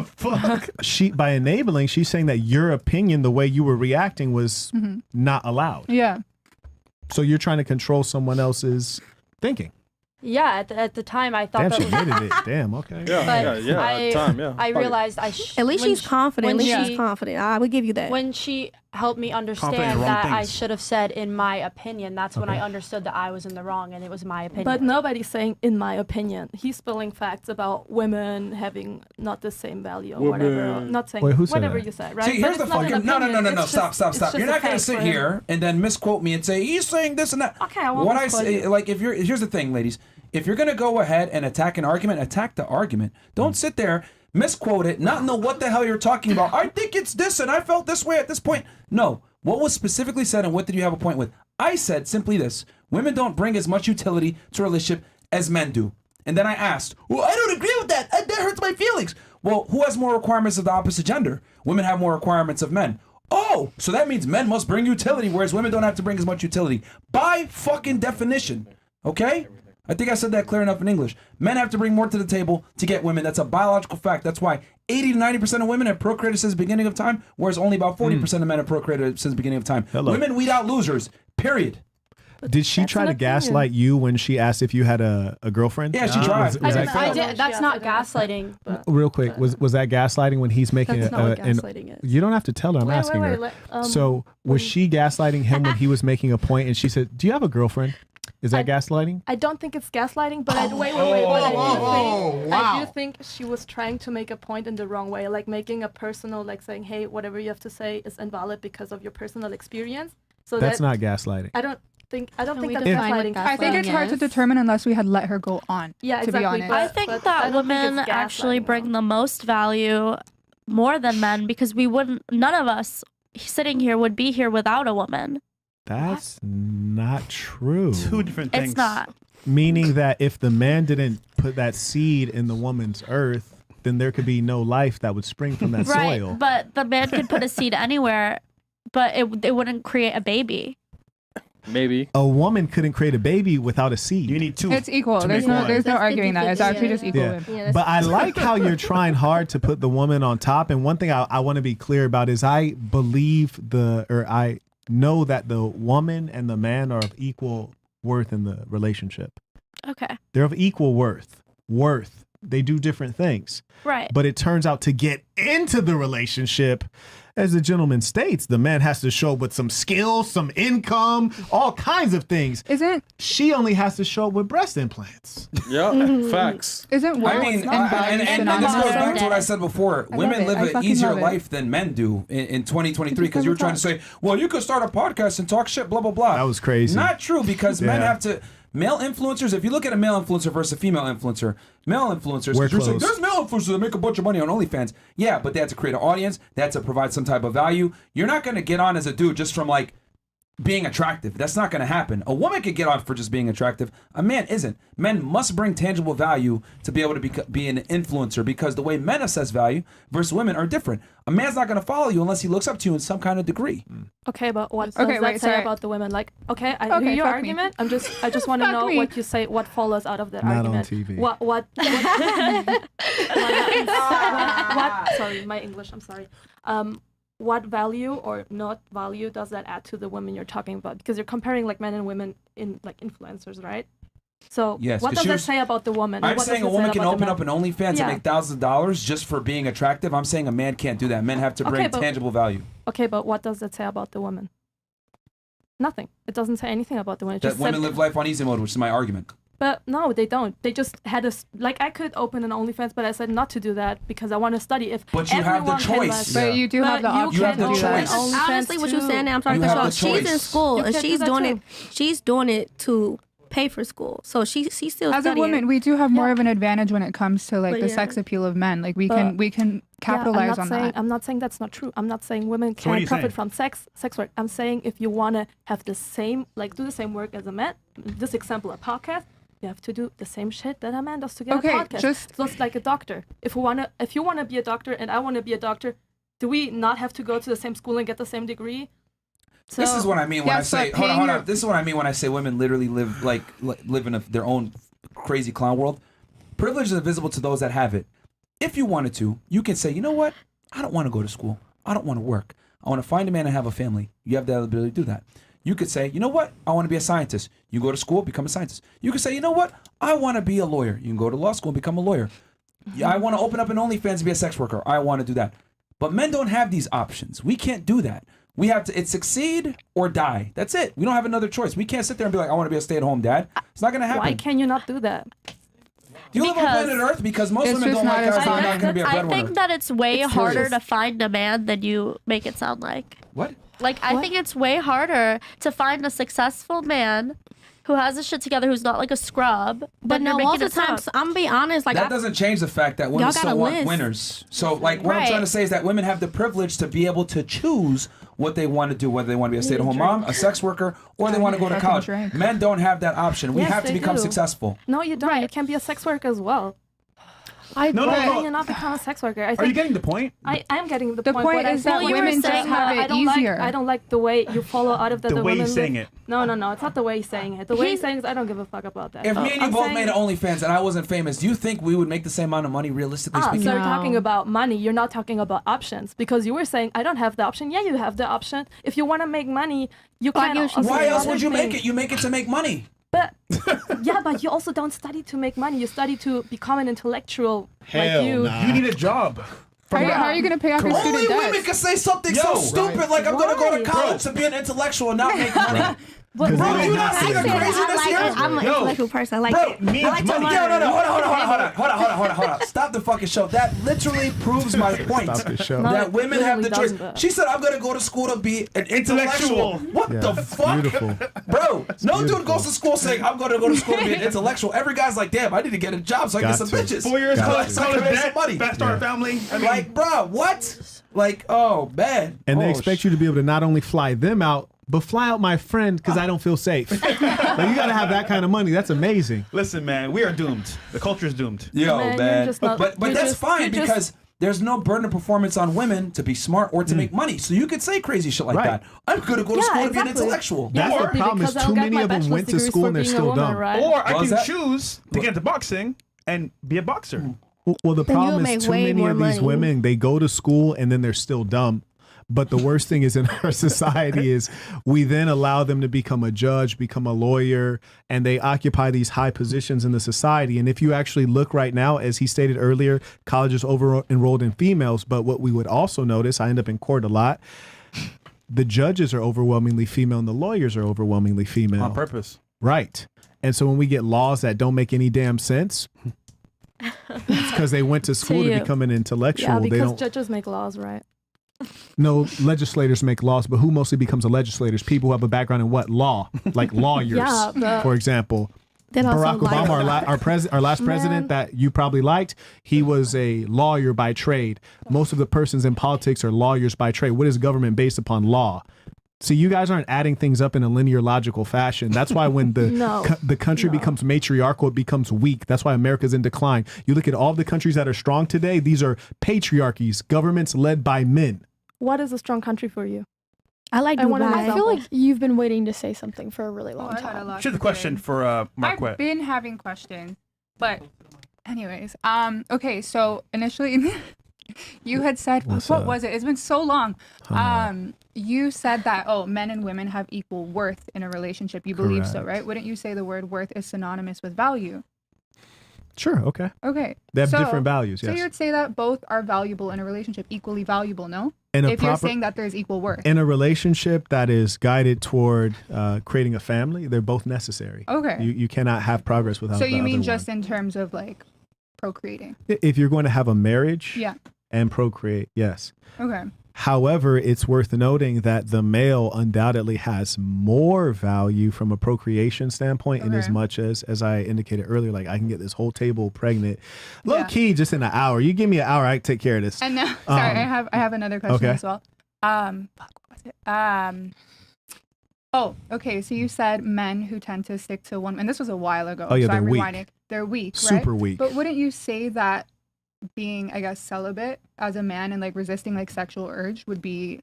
she's saying that your opinion, the way you were reacting, was not allowed. Yeah. So you're trying to control someone else's thinking. Yeah, at the time I thought Damn, that she was. admitted it. Damn, okay. But I realized At least she's confident. At least when she's she- confident. I would give you that. When she helped me Confident in understand wrong that I things. should have said in my opinion, that's when I Okay. understood that I was in the wrong and it was my opinion. But nobody's saying, in my opinion. He's spilling facts about women having not the same value or whatever. Women. Not saying Wait, who said whatever that? you said, right? See, But here's the it's not an fucking no. opinion, it's Stop. just- it's You're just not a gonna fact sit for him. here and then misquote me and say he's saying this and that. Okay, I won't What I misquote say, you. like, here's the thing, ladies. If you're gonna go ahead and attack an argument, attack the argument. Don't sit there, misquote it, not know what the hell you're talking about. I think it's this, and I felt this way at this point. No, what was specifically said, and what did you have a point with? I said simply this: women don't bring as much utility to a relationship as men do. And then I asked, well, I don't agree with that. That hurts my feelings. Well, who has more requirements of the opposite gender? Women have more requirements of men. Oh, so that means men must bring utility, whereas women don't have to bring as much utility. By fucking definition. Okay? I think I said that clear enough in English. Men have to bring more to the table to get women. That's a biological fact. That's why 80 to 90% of women have procreated since the beginning of time, whereas only about 40% of men have procreated since the beginning of time. Hello. Women weed out losers. Period. Did she try to gaslight you when she asked if you had a girlfriend? Yeah, she tried. Was that- I did. That's not gaslighting. real quick, was that gaslighting when he's making That's not what gaslighting is. You don't have to tell her. I'm asking her. So was she gaslighting him when he was making a point and she said, "Do you have a girlfriend?" Is that gaslighting? I don't think it's gaslighting, but wait. I do think she was trying to make a point in the wrong way, like making a personal, like saying, "Hey, whatever you have to say is invalid because of your personal experience." So That's not gaslighting. I don't think that's we gaslighting. define what I think it's hard to determine unless we had let her go on. Yeah, to be exactly, honest. but- I think I that don't think women it's actually gaslighting, bring the most value more than men because none of us sitting here would be here without a woman. That's not true. Two different things. It's not. Meaning that if the man didn't put that seed in the woman's earth, then there could be no life that would spring from that Right, soil. but the man could put a seed anywhere, but it wouldn't create a baby. Maybe. A woman couldn't create a baby without a seed. You need two. It's equal. There's no arguing that. It's actually just equal. Yeah. But I like how you're trying hard to put the woman on top. And one thing I want to be clear about is I know that the woman and the man are of equal worth in the relationship. Okay. They're of equal worth. They do different things. Right. But it turns out to get into the relationship, as the gentleman states, the man has to show up with some skills, some income, all kinds of things. She only has to show up with breast implants. Yeah, facts. Isn't I mean, and this goes back to what I said before. Women live an easier life than men do in 2023 because you were trying to say, well, you could start a podcast and talk shit, blah, blah, blah. That was crazy. Not true because men Yeah. have to. Male influencers, if you look at a male influencer versus a female influencer, male influencers, Wear 'cause you're saying, clothes. there's male influencers that make a bunch of money on OnlyFans. Yeah, but they have to create an audience. They have to provide some type of value. You're not going to get on as a dude just from like being attractive. That's not going to happen. A woman could get on for just being attractive. A man isn't. Men must bring tangible value to be able to be an influencer because the way men assess value versus women are different. A man's not going to follow you unless he looks up to you in some kind of degree. Okay, but what does Okay, that wait, say sorry. about the women? Like, okay, I Okay, hear your fuck me. argument. I just want to Fuck know me. what you say. What follows out of that Not on argument? TV. What? Sorry, my English. I'm sorry. What value or not value does that add to the women you're talking about? Because you're comparing like men and women in like influencers, right? So Yes, what 'cause does she that was- say about the woman? I'm What saying does a it say woman can about the open men? up an OnlyFans Yeah. and make $1,000s just for being attractive. I'm saying a man can't do that. Men have to bring but- tangible value. Okay, but what does that say about the woman? Nothing. It doesn't say anything about the women. It That just women said, live life on easy mode, which is my argument. But no, they don't. They just had like I could open an OnlyFans, but I said not to do that because I want to study. If But you have the everyone can choice. let- But you do have the But option You have to the do that. choice. OnlyFans Honestly, what you're too. saying now, I'm sorry You to cut you have off. the She's in choice. school You and can do she's that doing too. it. She's doing it to pay for school, so she's still As a studying. woman, we do have more of an advantage when it comes to like But the yeah. sex appeal of men. Like we But- can capitalize on that. I'm not saying that's not true. I'm not saying women So what are can't you profit saying? from sex work. I'm saying if you want to have the same, like do the same work as a man, this example, a podcast, you have to do the same shit that a man does to get Okay, a podcast. just- Just like a doctor. If you want to be a doctor and I want to be a doctor, do we not have to go to the same school and get the same degree? So, This is what I mean when Yeah, I say so hold on, paying hold your- on. This is what I mean when I say women literally live in their own crazy clown world. Privilege is invisible to those that have it. If you wanted to, you can say, you know what? I don't want to go to school. I don't want to work. I want to find a man and have a family. You have the ability to do that. You could say, you know what? I want to be a scientist. You go to school, become a scientist. You could say, you know what? I want to be a lawyer. You can go to law school and become a lawyer. Yeah, I want to open up an OnlyFans and be a sex worker. I want to do that. But men don't have these options. We can't do that. We have to, it's succeed or die. That's it. We don't have another choice. We can't sit there and be like, I want to be a stay-at-home dad. It's not going to happen. why can you not do that? Do you live on planet Earth? Because most It's women just don't not like as guys that are fun. not going to be a I breadwinner. think that it's way It's harder serious. to find a man than you make it sound like. What? Like, I think it's way harder to find a successful man who has his shit together, who's not like a scrub. But But no, you're most making of the it time, sound. I'm gonna be honest. Like that doesn't change the fact that women Y'all still got a want list. winners. So, like, what I'm Right. trying to say is that women have the privilege to be able to choose what they want to do, whether they want to be a stay-at-home mom, a sex worker, or they want to go to Fucking college. drink. Men don't have that option. We Yes, have to they become do. successful. No, you don't. You can be a sex worker as well. No, Why no, can you no. not become a sex worker? I Are you think getting the point? I am getting the The point. point What I is said that was- women just saying have that it easier. I don't like the way you follow out of that. The way women he's saying live- it. No, it's not the way he's saying it. The way he's saying is I don't give a fuck about that. If me and you I'm both saying- made an OnlyFans and I wasn't famous, do you think we would make the same amount of money, realistically So speaking? you're talking about money. You're not talking about options because you were saying I don't have the option. Yeah, you have the option. If you want to make money, you can. you should- Why else would you make it? You make it to make money. But yeah, but you also don't study to make money. You study to become an intellectual Hell like you. nah. You need a job. How are you going to pay off your Only student women debt? can say something so Yo, stupid like I'm going to go to Why? college to be an intellectual and not make money. But Bro, why do you not not? see the I said craziness I like here? it. I'm an Yo. intellectual person. I like Bro, it. me I like to money. learn. Yo, no, hold on. Stop the fucking show. That literally proves my point. Stop the show. No, That it women have the literally choice. doesn't. She said, I'm going to go to school to be an intellectual. What Yeah, the fuck? beautiful. Bro, no dude beautiful. goes to school saying, I'm going to go to school to be an intellectual. Every guy's like, damn, I need to get a job so I can get Got some to. bitches. 4 years Got college, it. So I can college make some debt, money. fast start a family. I mean, Like, bro, what? Like, oh, man. And they Oh, expect you to be able to not only fly them out, but fly out my friend because I don't feel safe. Like, you got to have that kind of money. That's amazing. listen, man, we are doomed. The culture is doomed. Yo, Man, man. you're just not- but you're that's just- fine you're just- because there's no burden of performance on women to be smart or to make money. So you could say crazy shit like Right. that. I'm going to go to Yeah, school to be an exactly. intellectual. That's Or- the problem is Because I'll too get many my of them bachelor's went to degrees school for and they're being a still woman, dumb. right? Or I What was can that? choose to get into boxing and be a boxer. Well, the Then you'll problem make is too way many more of these money. women, they go to school and then they're still dumb. But the worst thing is in our society is we then allow them to become a judge, become a lawyer, and they occupy these high positions in the society. And if you actually look right now, as he stated earlier, college is over enrolled in females. But what we would also notice, I end up in court a lot, the judges are overwhelmingly female and the lawyers are overwhelmingly female. On purpose. Right. And so when we get laws that don't make any damn sense, it's because they went to school to you. become an intellectual. Yeah, they because don't. judges make laws, right? No, legislators make laws, but who mostly becomes a legislator? People who have a background in what? Law, like lawyers, Yeah, but- for example. Then also Barack like- Obama, our last president that you probably liked, he was a lawyer by trade. Most of the persons in politics are lawyers by trade. What is government based upon? Law. See, you guys aren't adding things up in a linear, logical fashion. That's why when the No. the country becomes matriarchal, it becomes weak. That's why America's in decline. You look at all the countries that are strong today; these are patriarchies, governments led by men. What is a strong country for you? I like I wanna Dubai. I feel like you've been waiting to say something for a really long time. Here's the question for Marquette. I've been having questions, but anyways, okay. So initially, you had said what was it? It's been so long. You said that men and women have equal worth in a relationship. You believe so, right? Wouldn't you say the word worth is synonymous with value? Sure. Okay. Okay. They have so, different values. So Yes. you'd say that both are valuable in a relationship, equally valuable, no? In a if you're proper- saying that there's equal worth. In a relationship that is guided toward creating a family, they're both necessary. Okay. You cannot have progress without. So the you mean other just in terms of like procreating? one. If you're going to have a marriage, Yeah. and procreate, yes. Okay. However, it's worth noting that the male undoubtedly has more value from a procreation standpoint, in as much as I indicated earlier, like I can get this whole table pregnant, low key, just in an hour. You give me an hour, I can take care of this. And now, sorry, I have another question okay. as well. Fuck, what was it? Oh, okay. So you said men who tend to stick to one, and this was a while ago. Oh, yeah, so they're I'm weak. rewinding. They're weak, right? Super weak. But wouldn't you say that being, I guess, celibate as a man and like resisting like sexual urge would be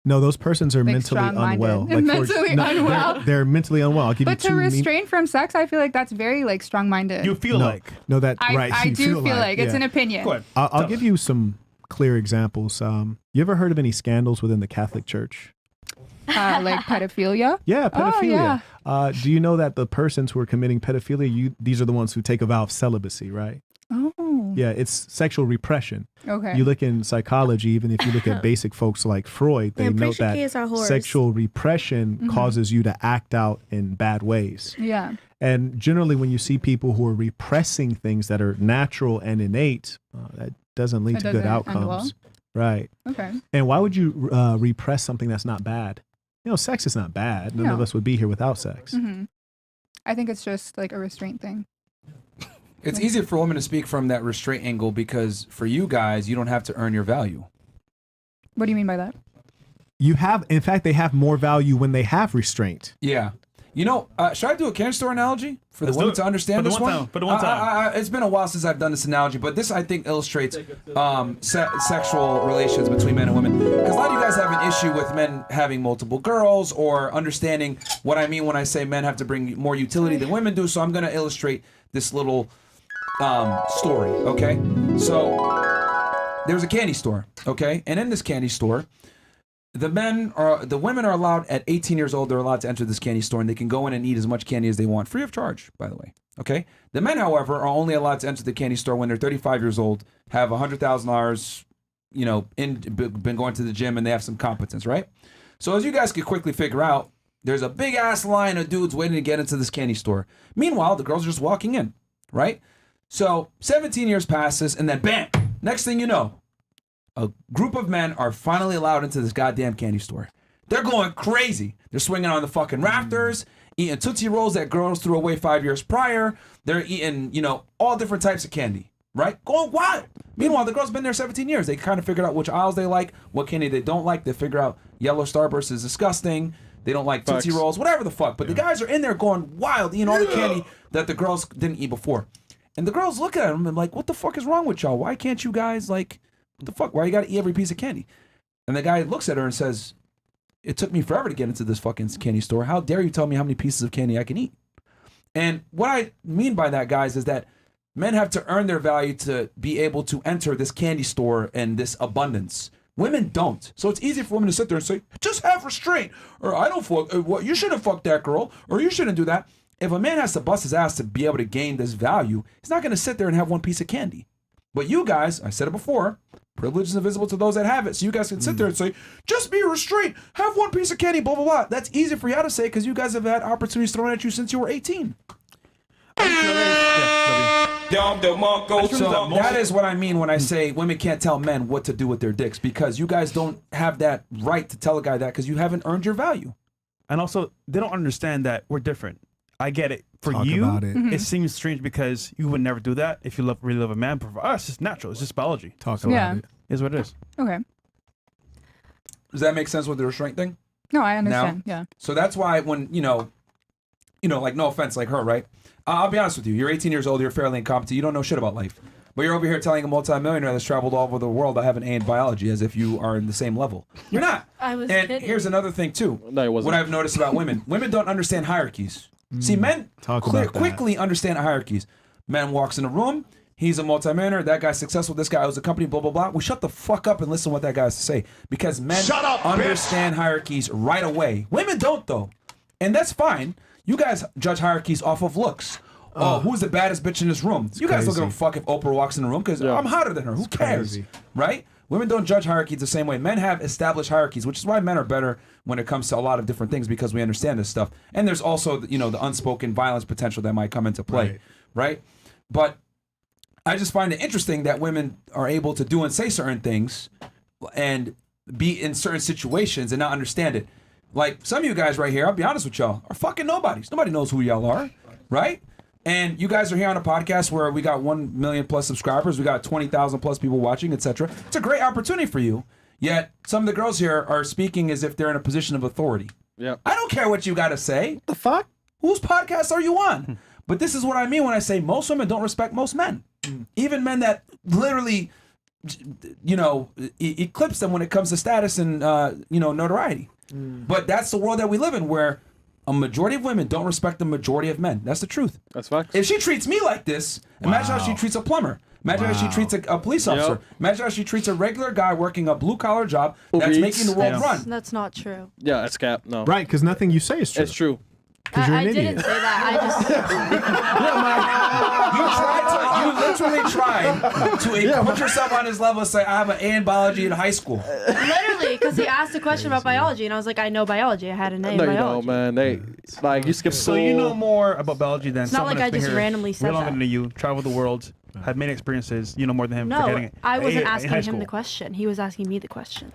No, those persons are like, mentally strong-minded? unwell. Mentally unwell. They're mentally unwell. I'll give But you to two restrain from sex, I feel like that's very like strong-minded. You feel like. No, that I, right. I you do feel like it's yeah. an opinion. Go ahead. I'll give you some clear examples. You ever heard of any scandals within the Catholic Church? Like pedophilia. Yeah, pedophilia. Oh, yeah. Do you know that the persons who are committing pedophilia, these are the ones who take a vow of celibacy, right? Oh. Yeah, it's sexual repression. Okay. You look in psychology, even if you look at basic folks like Freud, they Yeah, note preacher kids are that whores. sexual repression Mhm. causes you to act out in bad ways. Yeah. And generally, when you see people who are repressing things that are natural and innate, that doesn't lead It to good doesn't end outcomes. Right. Okay. And why would you repress something that's not bad? You know, sex is not bad. None of No. us would be here without sex. Hmm. I think it's just like a restraint thing. It's easier for women to speak from that restraint angle because for you guys, you don't have to earn your value. What do you mean by that? You have, in fact, they have more value when they have restraint. Yeah. You know, should I do a candy store analogy for the Let's do women it. to understand For the this one one? time, for the one time. It's been a while since I've done this analogy, but this I think illustrates sexual relations between men and women. Because a lot of you guys have an issue with men having multiple girls or understanding what I mean when I say men have to bring more utility than women do. So I'm going to illustrate this little story, okay? So there's a candy store, okay? And in this candy store, the women are allowed at 18 years old, they're allowed to enter this candy store and they can go in and eat as much candy as they want, free of charge, by the way. Okay? The men, however, are only allowed to enter the candy store when they're 35 years old, have $100,000, you know, been going to the gym and they have some competence, right? So as you guys could quickly figure out, there's a big ass line of dudes waiting to get into this candy store. Meanwhile, the girls are just walking in, right? So 17 years passes and then bam, next thing you know, a group of men are finally allowed into this goddamn candy store. They're going crazy. They're swinging on the fucking rafters, eating Tootsie Rolls that girls threw away 5 years prior. They're eating, you know, all different types of candy, right? Going wild. Meanwhile, the girls been there 17 years. They kind of figured out which aisles they like, what candy they don't like. They figure out yellow Starburst is disgusting. They don't like Tootsie Rolls, whatever the fuck. But the guys are in there going wild, eating all the candy that the girls didn't eat before. And the girls look at them and like, what the fuck is wrong with y'all? Why can't you guys like... What the fuck? Why you gotta eat every piece of candy? And the guy looks at her and says, it took me forever to get into this fucking candy store. How dare you tell me how many pieces of candy I can eat? And what I mean by that, guys, is that men have to earn their value to be able to enter this candy store and this abundance. Women don't. So it's easy for women to sit there and say, just have restraint. Or I don't fuck, what, you shouldn't fuck that girl. Or you shouldn't do that. If a man has to bust his ass to be able to gain this value, he's not going to sit there and have one piece of candy. But you guys, I said it before, privilege is invisible to those that have it. So you guys can sit there and say, just be restrained, have one piece of candy, blah, blah, blah. That's easy for you to say because you guys have had opportunities thrown at you since you were 18. So that is what I mean when I say women can't tell men what to do with their dicks because you guys don't have that right to tell a guy that because you haven't earned your value. And also, they don't understand that we're different. I get it. For Talk you, about it. it seems strange because you would never do that if you really love a man. But for us, it's natural. It's just biology. Talk So about it. Is what it is. Okay. Does that make sense with the restraint thing? No, I understand. Now? Yeah. So that's why when, you know, like no offense, like her, right? I'll be honest with you. You're 18 years old. You're fairly incompetent. You don't know shit about life. But you're over here telling a multimillionaire that's traveled all over the world I have an A in biology as if you are in the same level. You're not. I was And kidding. here's another thing too. No, it wasn't. What I've noticed about women: women don't understand hierarchies. See, men Talk about that. quickly understand hierarchies. Man walks in a room. He's a multimillionaire. That guy's successful. This guy owns a company. Blah blah blah. We shut the fuck up and listen to what that guy has to say because men understand hierarchies right away. Women don't though, and that's fine. You guys judge hierarchies off of looks. Oh, who's the baddest bitch in this room? You guys don't give a fuck if Oprah walks in the room because I'm hotter than her. Who cares? crazy. Right? Women don't judge hierarchies the same way. Men have established hierarchies, which is why men are better when it comes to a lot of different things because we understand this stuff. And there's also, the unspoken violence potential that might come into play, right? But I just find it interesting that women are able to do and say certain things and be in certain situations and not understand it. Like some of you guys right here, I'll be honest with y'all, are fucking nobodies. Nobody knows who y'all are, right? And you guys are here on a podcast where we got 1 million plus subscribers, we got 20,000 plus people watching, etc. It's a great opportunity for you. Yet some of the girls here are speaking as if they're in a position of authority. Yeah. I don't care what you got to say. The fuck? Whose podcast are you on? But this is what I mean when I say most women don't respect most men. Even men that literally, eclipse them when it comes to status and, notoriety. But that's the world that we live in where a majority of women don't respect the majority of men. That's the truth. That's facts. If she treats me like this, imagine how she treats a plumber. Imagine how she treats a police officer. Imagine how she treats a regular guy working a blue-collar job that's making the world run. That's not true. Yeah, that's cap. No. Right, because nothing you say is true. It's true. Because you're an I idiot. didn't say that. You literally tried to put yourself on his level and say, I have an A in biology in high school. Literally, because he asked a question about biology, and I was like, I know biology. I had an A in No, you biology. don't, man. You skip So school. you know more about biology than It's not someone like I that's been just here randomly way said longer that. than you, traveled the world, had many experiences. You know more than him. for No, getting I wasn't in high asking him school. the question. He was asking me the question.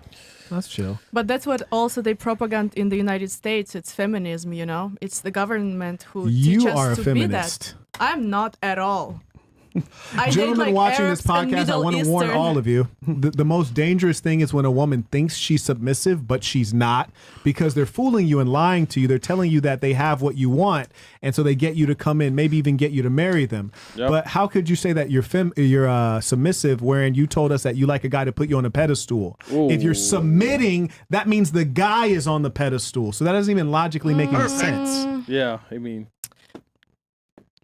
That's chill. But that's what also they propaganda in the United States. It's feminism, It's the government who You teach us are a to feminist. be that. I'm not at all. I hate, Gentlemen watching Arabs this and podcast, I Middle want to warn Eastern. all of you. The most dangerous thing is when a woman thinks she's submissive, but she's not, because they're fooling you and lying to you. They're telling you that they have what you want, and so they get you to come in, maybe even get you to marry them. Yep. But how could you say that you're submissive, wherein you told us that you like a guy to put you on a pedestal? If you're submitting, that means the guy is on the pedestal. So that doesn't even logically make any sense. Yeah, I mean.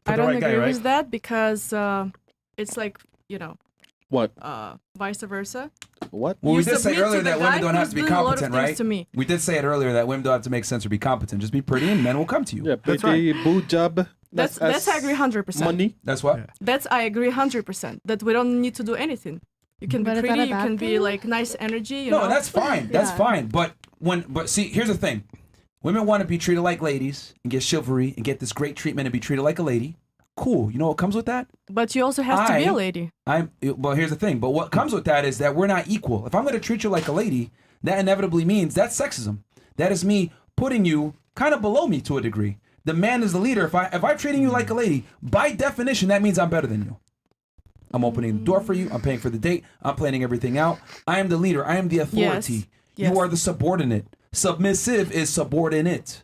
I the don't right guy, agree right? with that because it's like, What? vice versa. What? Well, You we did say submit earlier to the that women guy don't have who's to be doing a lot of competent, things right? to me. We did say it earlier that women don't have to make sense or be competent. Just be pretty and men will come to you. Yeah, pretty, boot job. That's I agree 100%. Money. That's what? That's I agree 100%. That we don't need to do anything. You can But be is that pretty. a You bad can be thing? like nice energy. You No, know? that's fine. That's Yeah. fine. But see, here's the thing: women want to be treated like ladies and get chivalry and get this great treatment and be treated like a lady. Cool. You know what comes with that? But you also have to be a lady. Well, here's the thing. But what comes with that is that we're not equal. If I'm going to treat you like a lady, that inevitably means that's sexism. That is me putting you kind of below me to a degree. The man is the leader. If I'm treating you like a lady, by definition, that means I'm better than you. I'm opening the door for you. I'm paying for the date. I'm planning everything out. I am the leader. I am the authority. Yes. You are the subordinate. Submissive is subordinate.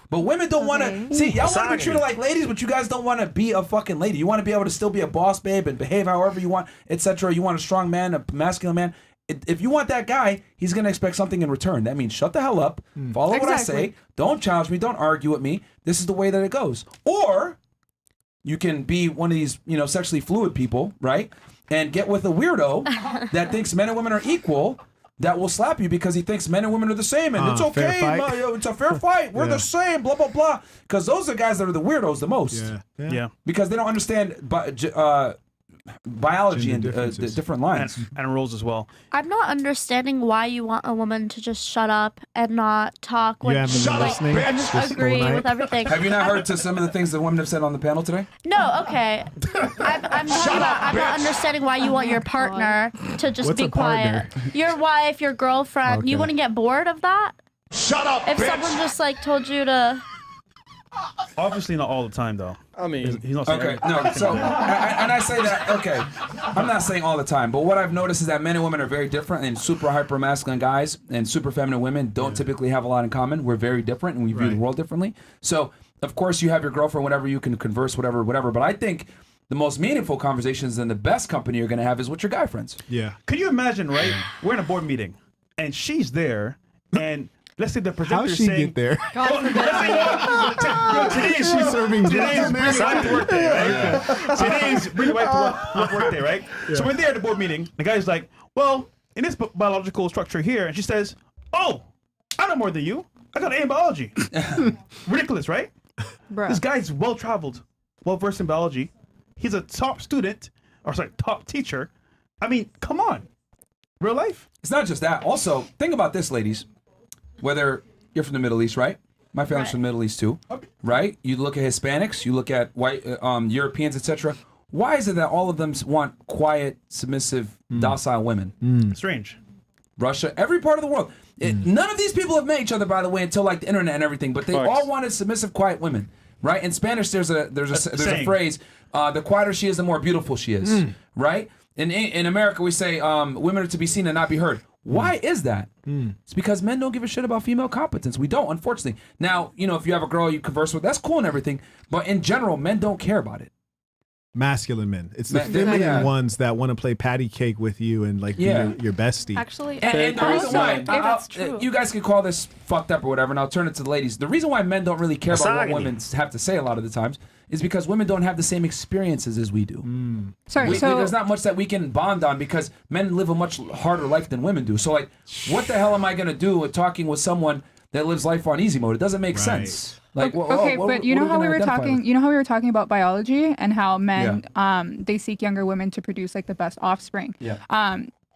But women don't want to see. Y'all want to be treated like ladies, but you guys don't want to be a fucking lady. You want to be able to still be a boss babe and behave however you want, etc. You want a strong man, a masculine man. If you want that guy, he's gonna expect something in return. That means shut the hell up, follow what I say, don't challenge me, don't argue with me. This is the way that it goes. Or you can be one of these, sexually fluid people, right? And get with a weirdo that thinks men and women are equal. That will slap you because he thinks men and women are the same, and it's fair okay. fight. It's a fair fight. We're the same. Blah blah blah. Because those are guys that are the weirdos the most. Yeah. Because they don't understand biology and the different lines and rules as well. I'm not understanding why you want a woman to just shut up and not talk when haven't been listening and just this agree whole night? with everything. Have you not heard to some of the things that women have said on the panel today? No, okay. I'm talking about I'm not understanding why you want your partner to just What's be a partner? quiet. Your wife, your girlfriend. You Okay. wouldn't get bored of that? Shut up, If someone just told you to Obviously not all the time though. I mean, he's not saying Okay, everything. no. So, and I say that. Okay, I'm not saying all the time, but what I've noticed is that men and women are very different, and super hyper masculine guys and super feminine women don't typically have a lot in common. We're very different, and we view the world differently. So, of course, you have your girlfriend, whatever, you can converse, whatever. But I think the most meaningful conversations and the best company you're going to have is with your guy friends. Yeah. Could you imagine, right? We're in a board meeting and she's there, and let's say the presenter How'd is she saying, get there? Today's She's serving today's drinks. bring your wife to work day, right? Today's bring your wife to work day, right? So we're there at the board meeting. The guy's like, well, in this biological structure here, and she says, oh, I know more than you. I got an A in biology. Ridiculous, right? Bruh. This guy's well-traveled, well-versed in biology. He's a top student, or sorry, top teacher. I mean, come on. Real life. It's not just that. Also, think about this, ladies. Whether you're from the Middle East, right? My family's from the Middle East too, right? You look at Hispanics, you look at white Europeans, etc. Why is it that all of them want quiet, submissive, docile women? Strange. Russia, every part of the world. None of these people have met each other, by the way, until like the internet and everything. But they all wanted submissive, quiet women, right? In Spanish, there's a phrase: the quieter she is, the more beautiful she is, right? In America, we say women are to be seen and not be heard. Why is that? It's because men don't give a shit about female competence. We don't, unfortunately. Now, you know, if you have a girl you converse with, that's cool and everything. But in general, men don't care about it. Masculine men. It's the feminine ones that want to play patty cake with you and like be your bestie. Actually, and the reason why that's true. you guys can call this fucked up or whatever, and I'll turn it to the ladies. The reason why men don't really care about what women have to say a lot of the times is because women don't have the same experiences as we do. Sorry, There's not much that we can bond on because men live a much harder life than women do. So like, what the hell am I gonna do with talking with someone that lives life on easy mode? It doesn't make sense. Like, okay, but you know how we were talking. You know how we were talking about biology and how men, they seek younger women to produce like the best offspring. Yeah.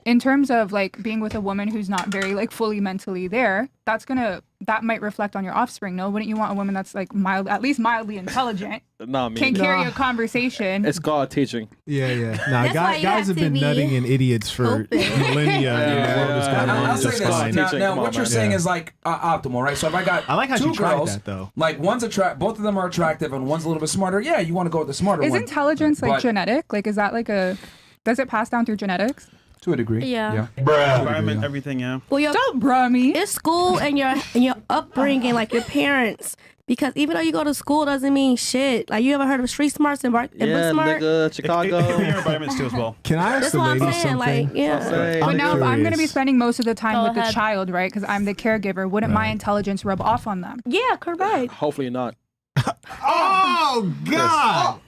In terms of like being with a woman who's not very like fully mentally there, that might reflect on your offspring. No, wouldn't you want a woman that's like at least mildly intelligent, Not me. can carry a conversation? It's called teaching. Yeah. Nah, That's why you guys have have to been be nutting in idiots for millennia. And the world is going I'll on say just this. fine. Now what you're saying is like optimal, right? So if I got I like how two she tried girls, that, though. like both of them are attractive and one's a little bit smarter. Yeah, you want to go with the smarter Is one. intelligence like But- genetic? Like, is that like does it pass down through genetics? To a degree. Yeah. Environment, everything, yeah. Well, Don't bruh me. It's school and your upbringing, like your parents. Because even though you go to school doesn't mean shit. Like, you ever heard of street smarts and book smart? nigga, Chicago. Your environment's too as well. Can I ask That's the what I'm ladies saying. something? Like, yeah. But now, if I'm going to be curious. spending most of the time Go with the ahead. child, right? Because I'm the caregiver. Wouldn't my intelligence rub off on them? Yeah, correct. Hopefully not. Oh God!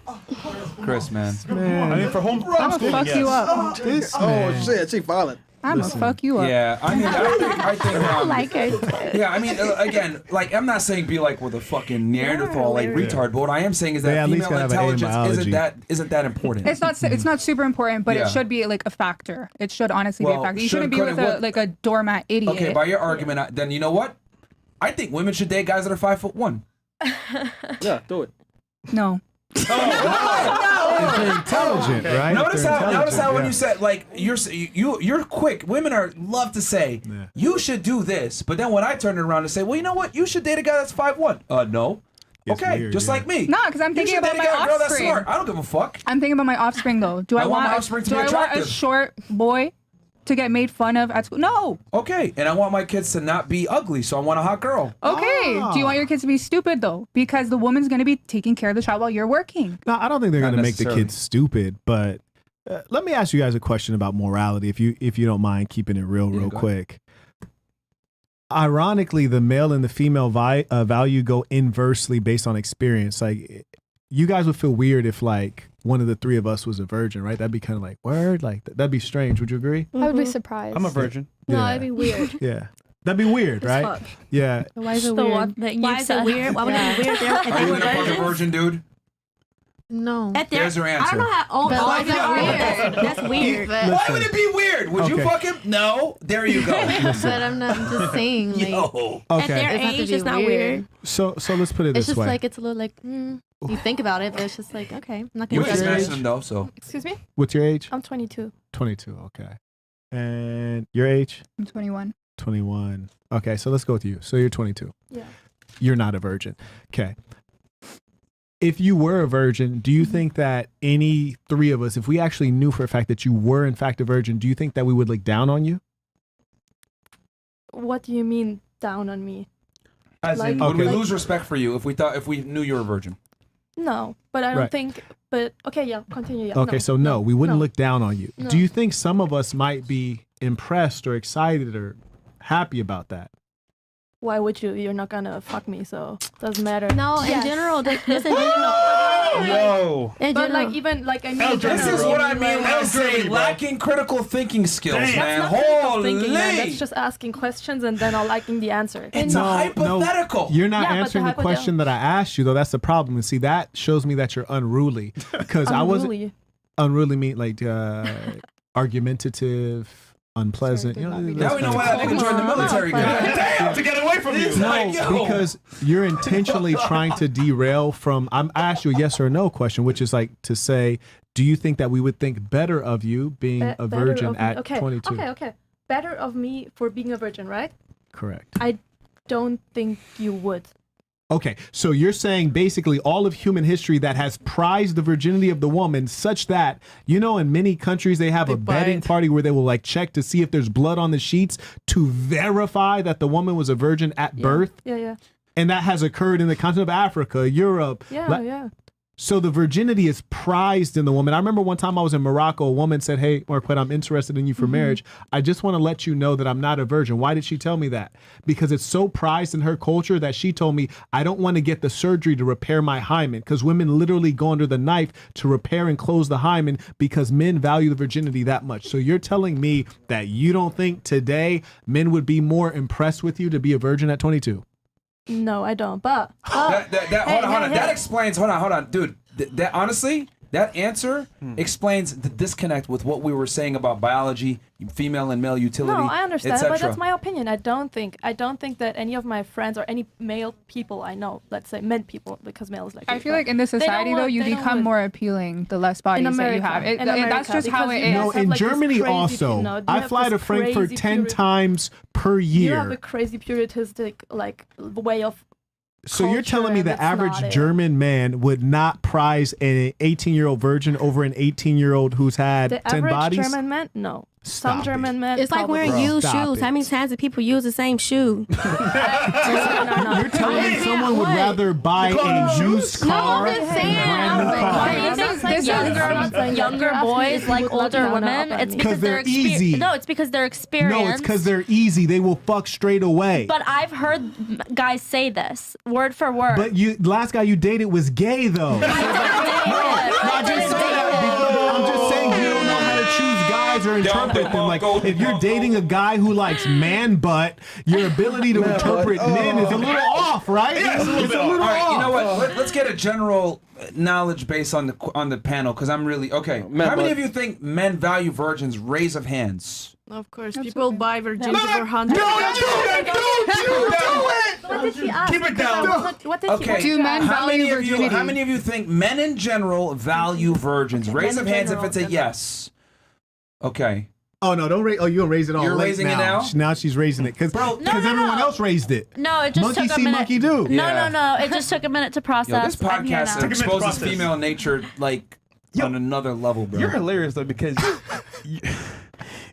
Chris, man. I mean, for I'm homeschooling, gonna fuck yes. you up. This Oh man. shit, she violent. I'm gonna fuck you up. Yeah, I mean, I think I like her. yeah, I mean, again, like, I'm not saying be like with a fucking Neanderthal, like, retard, but what I am saying is that They at least female gotta have an A in intelligence biology. isn't that important. It's not super important, but Yeah. it should be like a factor. It should honestly be Well, a factor. You should- shouldn't be could with it- what- a doormat idiot. Okay, by your argument, then you know what? I think women should date guys that are 5'1". Yeah, do it. No. If they're intelligent, right? Notice If they're how intelligent, when yeah. you said like you're quick. Women love to say you should do this, but then when I turn it around and say, well, you know what, you should date a guy that's 5'1". No. It's Okay, weird, just yeah. like me. No, because I'm You thinking should about date my a girl that's offspring. smart. I don't give a fuck. I'm thinking about my offspring though. Do I, want my offspring to be do I want a attractive. short boy to get made fun of at school? No. Okay, and I want my kids to not be ugly, so I want a hot girl. Okay. Do you want your kids to be stupid though? Because the woman's gonna be taking care of the child while you're working. No, I don't think they're Not going to make the necessarily. kids stupid, but let me ask you guys a question about morality, if you don't mind keeping it real go ahead. quick. Ironically, the male and the female value go inversely based on experience. Like, you guys would feel weird if like one of the three of us was a virgin, right? That'd be kind of like word, like that'd be strange. Would you agree? I would be surprised. I'm a virgin. No, Yeah. it'd be weird. Yeah, that'd be weird, As right? fuck. Yeah. Why is it The weird? one thing Why you is said. it weird? Why would it be weird if they Are you were gonna fuck a virgins? virgin, dude? No. At their- There's your I answer. don't know how old But all why of is you it are, weird? but that's weird. Why would it be weird? Would you Okay. fuck him? No. There you go. But I'm not I'm just saying. Like, Yo. At Okay. their It's not to age, be it's not weird. So let's put it it's this just way. like it's a little like you think about it, but it's just like okay, I'm not You gonna ain't judge smashing it. him though, so. Excuse me? What's your age? I'm 22. 22. Okay. And your age? I'm 21. 21. Okay, so let's go with you. So you're 22. Yeah. You're not a virgin. Okay. If you were a virgin, do you think that any three of us, if we actually knew for a fact that you were in fact a virgin, do you think that we would look down on you? What do you mean down on me? As Like- in, would we Okay. lose respect for you if we knew you were a virgin? No, but I don't Right. think. But okay, yeah, continue. Yeah. Okay, so no, we wouldn't no. look down on you. No. Do you think some of us might be impressed or excited or happy about that? Why would you? You're not gonna fuck me, so doesn't matter. No, in general, just in general. Yo. In But general. like even like I mean, Elder, This is what I mean when I say lacking critical thinking skills, Damn. man. That's not critical Holy. thinking, man. That's just asking questions and then not liking the answer. It's a hypothetical. You're not Yeah, but answering the the question that I asked you, though. That's the problem. And see, that shows me that you're unruly. Because I wasn't Unruly. unruly, mean like argumentative, unpleasant. You know, Now we know why that nigga joined the military. Damn, to get away from you. No, because you're intentionally trying to derail from. I asked you a yes or no question, which is like to say, do you think that we would think better of you being a Better virgin of me. at Okay. 22? Okay. Better of me for being a virgin, right? Correct. I don't think you would. Okay, so you're saying basically all of human history that has prized the virginity of the woman such that, you know, in many countries they have a betting party where they will like check to see if there's blood on the sheets to verify that the woman was a virgin at birth. Yeah. And that has occurred in the continent of Africa, Europe. Yeah. So the virginity is prized in the woman. I remember one time I was in Morocco, a woman said, "Hey, Marquette, I'm interested in you for marriage. I just want to let you know that I'm not a virgin." Why did she tell me that? Because it's so prized in her culture that she told me, "I don't want to get the surgery to repair my hymen," because women literally go under the knife to repair and close the hymen because men value the virginity that much. So you're telling me that you don't think today men would be more impressed with you to be a virgin at 22? No, I don't. But Hold on. hey. That explains. Hold on, dude. That honestly, that answer explains the disconnect with what we were saying about biology, female and male utility. No, I understand, etc. but that's my opinion. I don't think that any of my friends or any male people I know, let's say men people, because male is like. I feel like in this they don't society, though, want- you they don't become want- more appealing the less bodies that you have. in That's America, just how because it you is. guys No, have, in like, this Germany crazy- also. no, you I have fly this to Frankfurt crazy 10 times per year. You have a crazy puritanistic like way of. So you're telling me the culture, and that's average not it. German man would not prize an 18-year-old virgin over an 18-year-old who's had The 10 average bodies? German man, no. Stop Some it. German men. It's like wearing probably. used Stop shoes. it. How many times do people use the same shoe? You're telling me someone would rather buy a used car than a brand new car? Why do you think younger boys like older women? It's because they're easy. No, it's because they're experienced. No, it's because they're easy. They will fuck straight away. But I've heard guys say this word for word. But you, last guy you dated was gay, though. I just say that because I'm just saying you don't know how to choose guys or interpret them. Like if you're dating a guy who likes man butt, your ability to interpret men is a little off, right? Yeah, it's a little bit off. All right, you know off. what? Let's get a general knowledge base on the panel because I'm really okay. Man, How many but- of you think men value virgins? Raise of hands. Of course, people buy virginity for $100. Don't do it! What did she ask? Keep it Because I down. wasn't- What did she Okay. ask? Do men How many value of you? virginity? How many of you think men in general value virgins? Raise men of in hands if general, it's a yes. Okay. Oh no! Don't raise. Oh, you'll raise it all. You're late raising it now. now? Now she's raising it because everyone else raised it. No, it just Monkey took a see, minute. monkey do. No. It just took a minute to process. Yo, this I'm here podcast now. exposes female nature like on another level, bro. You're hilarious though because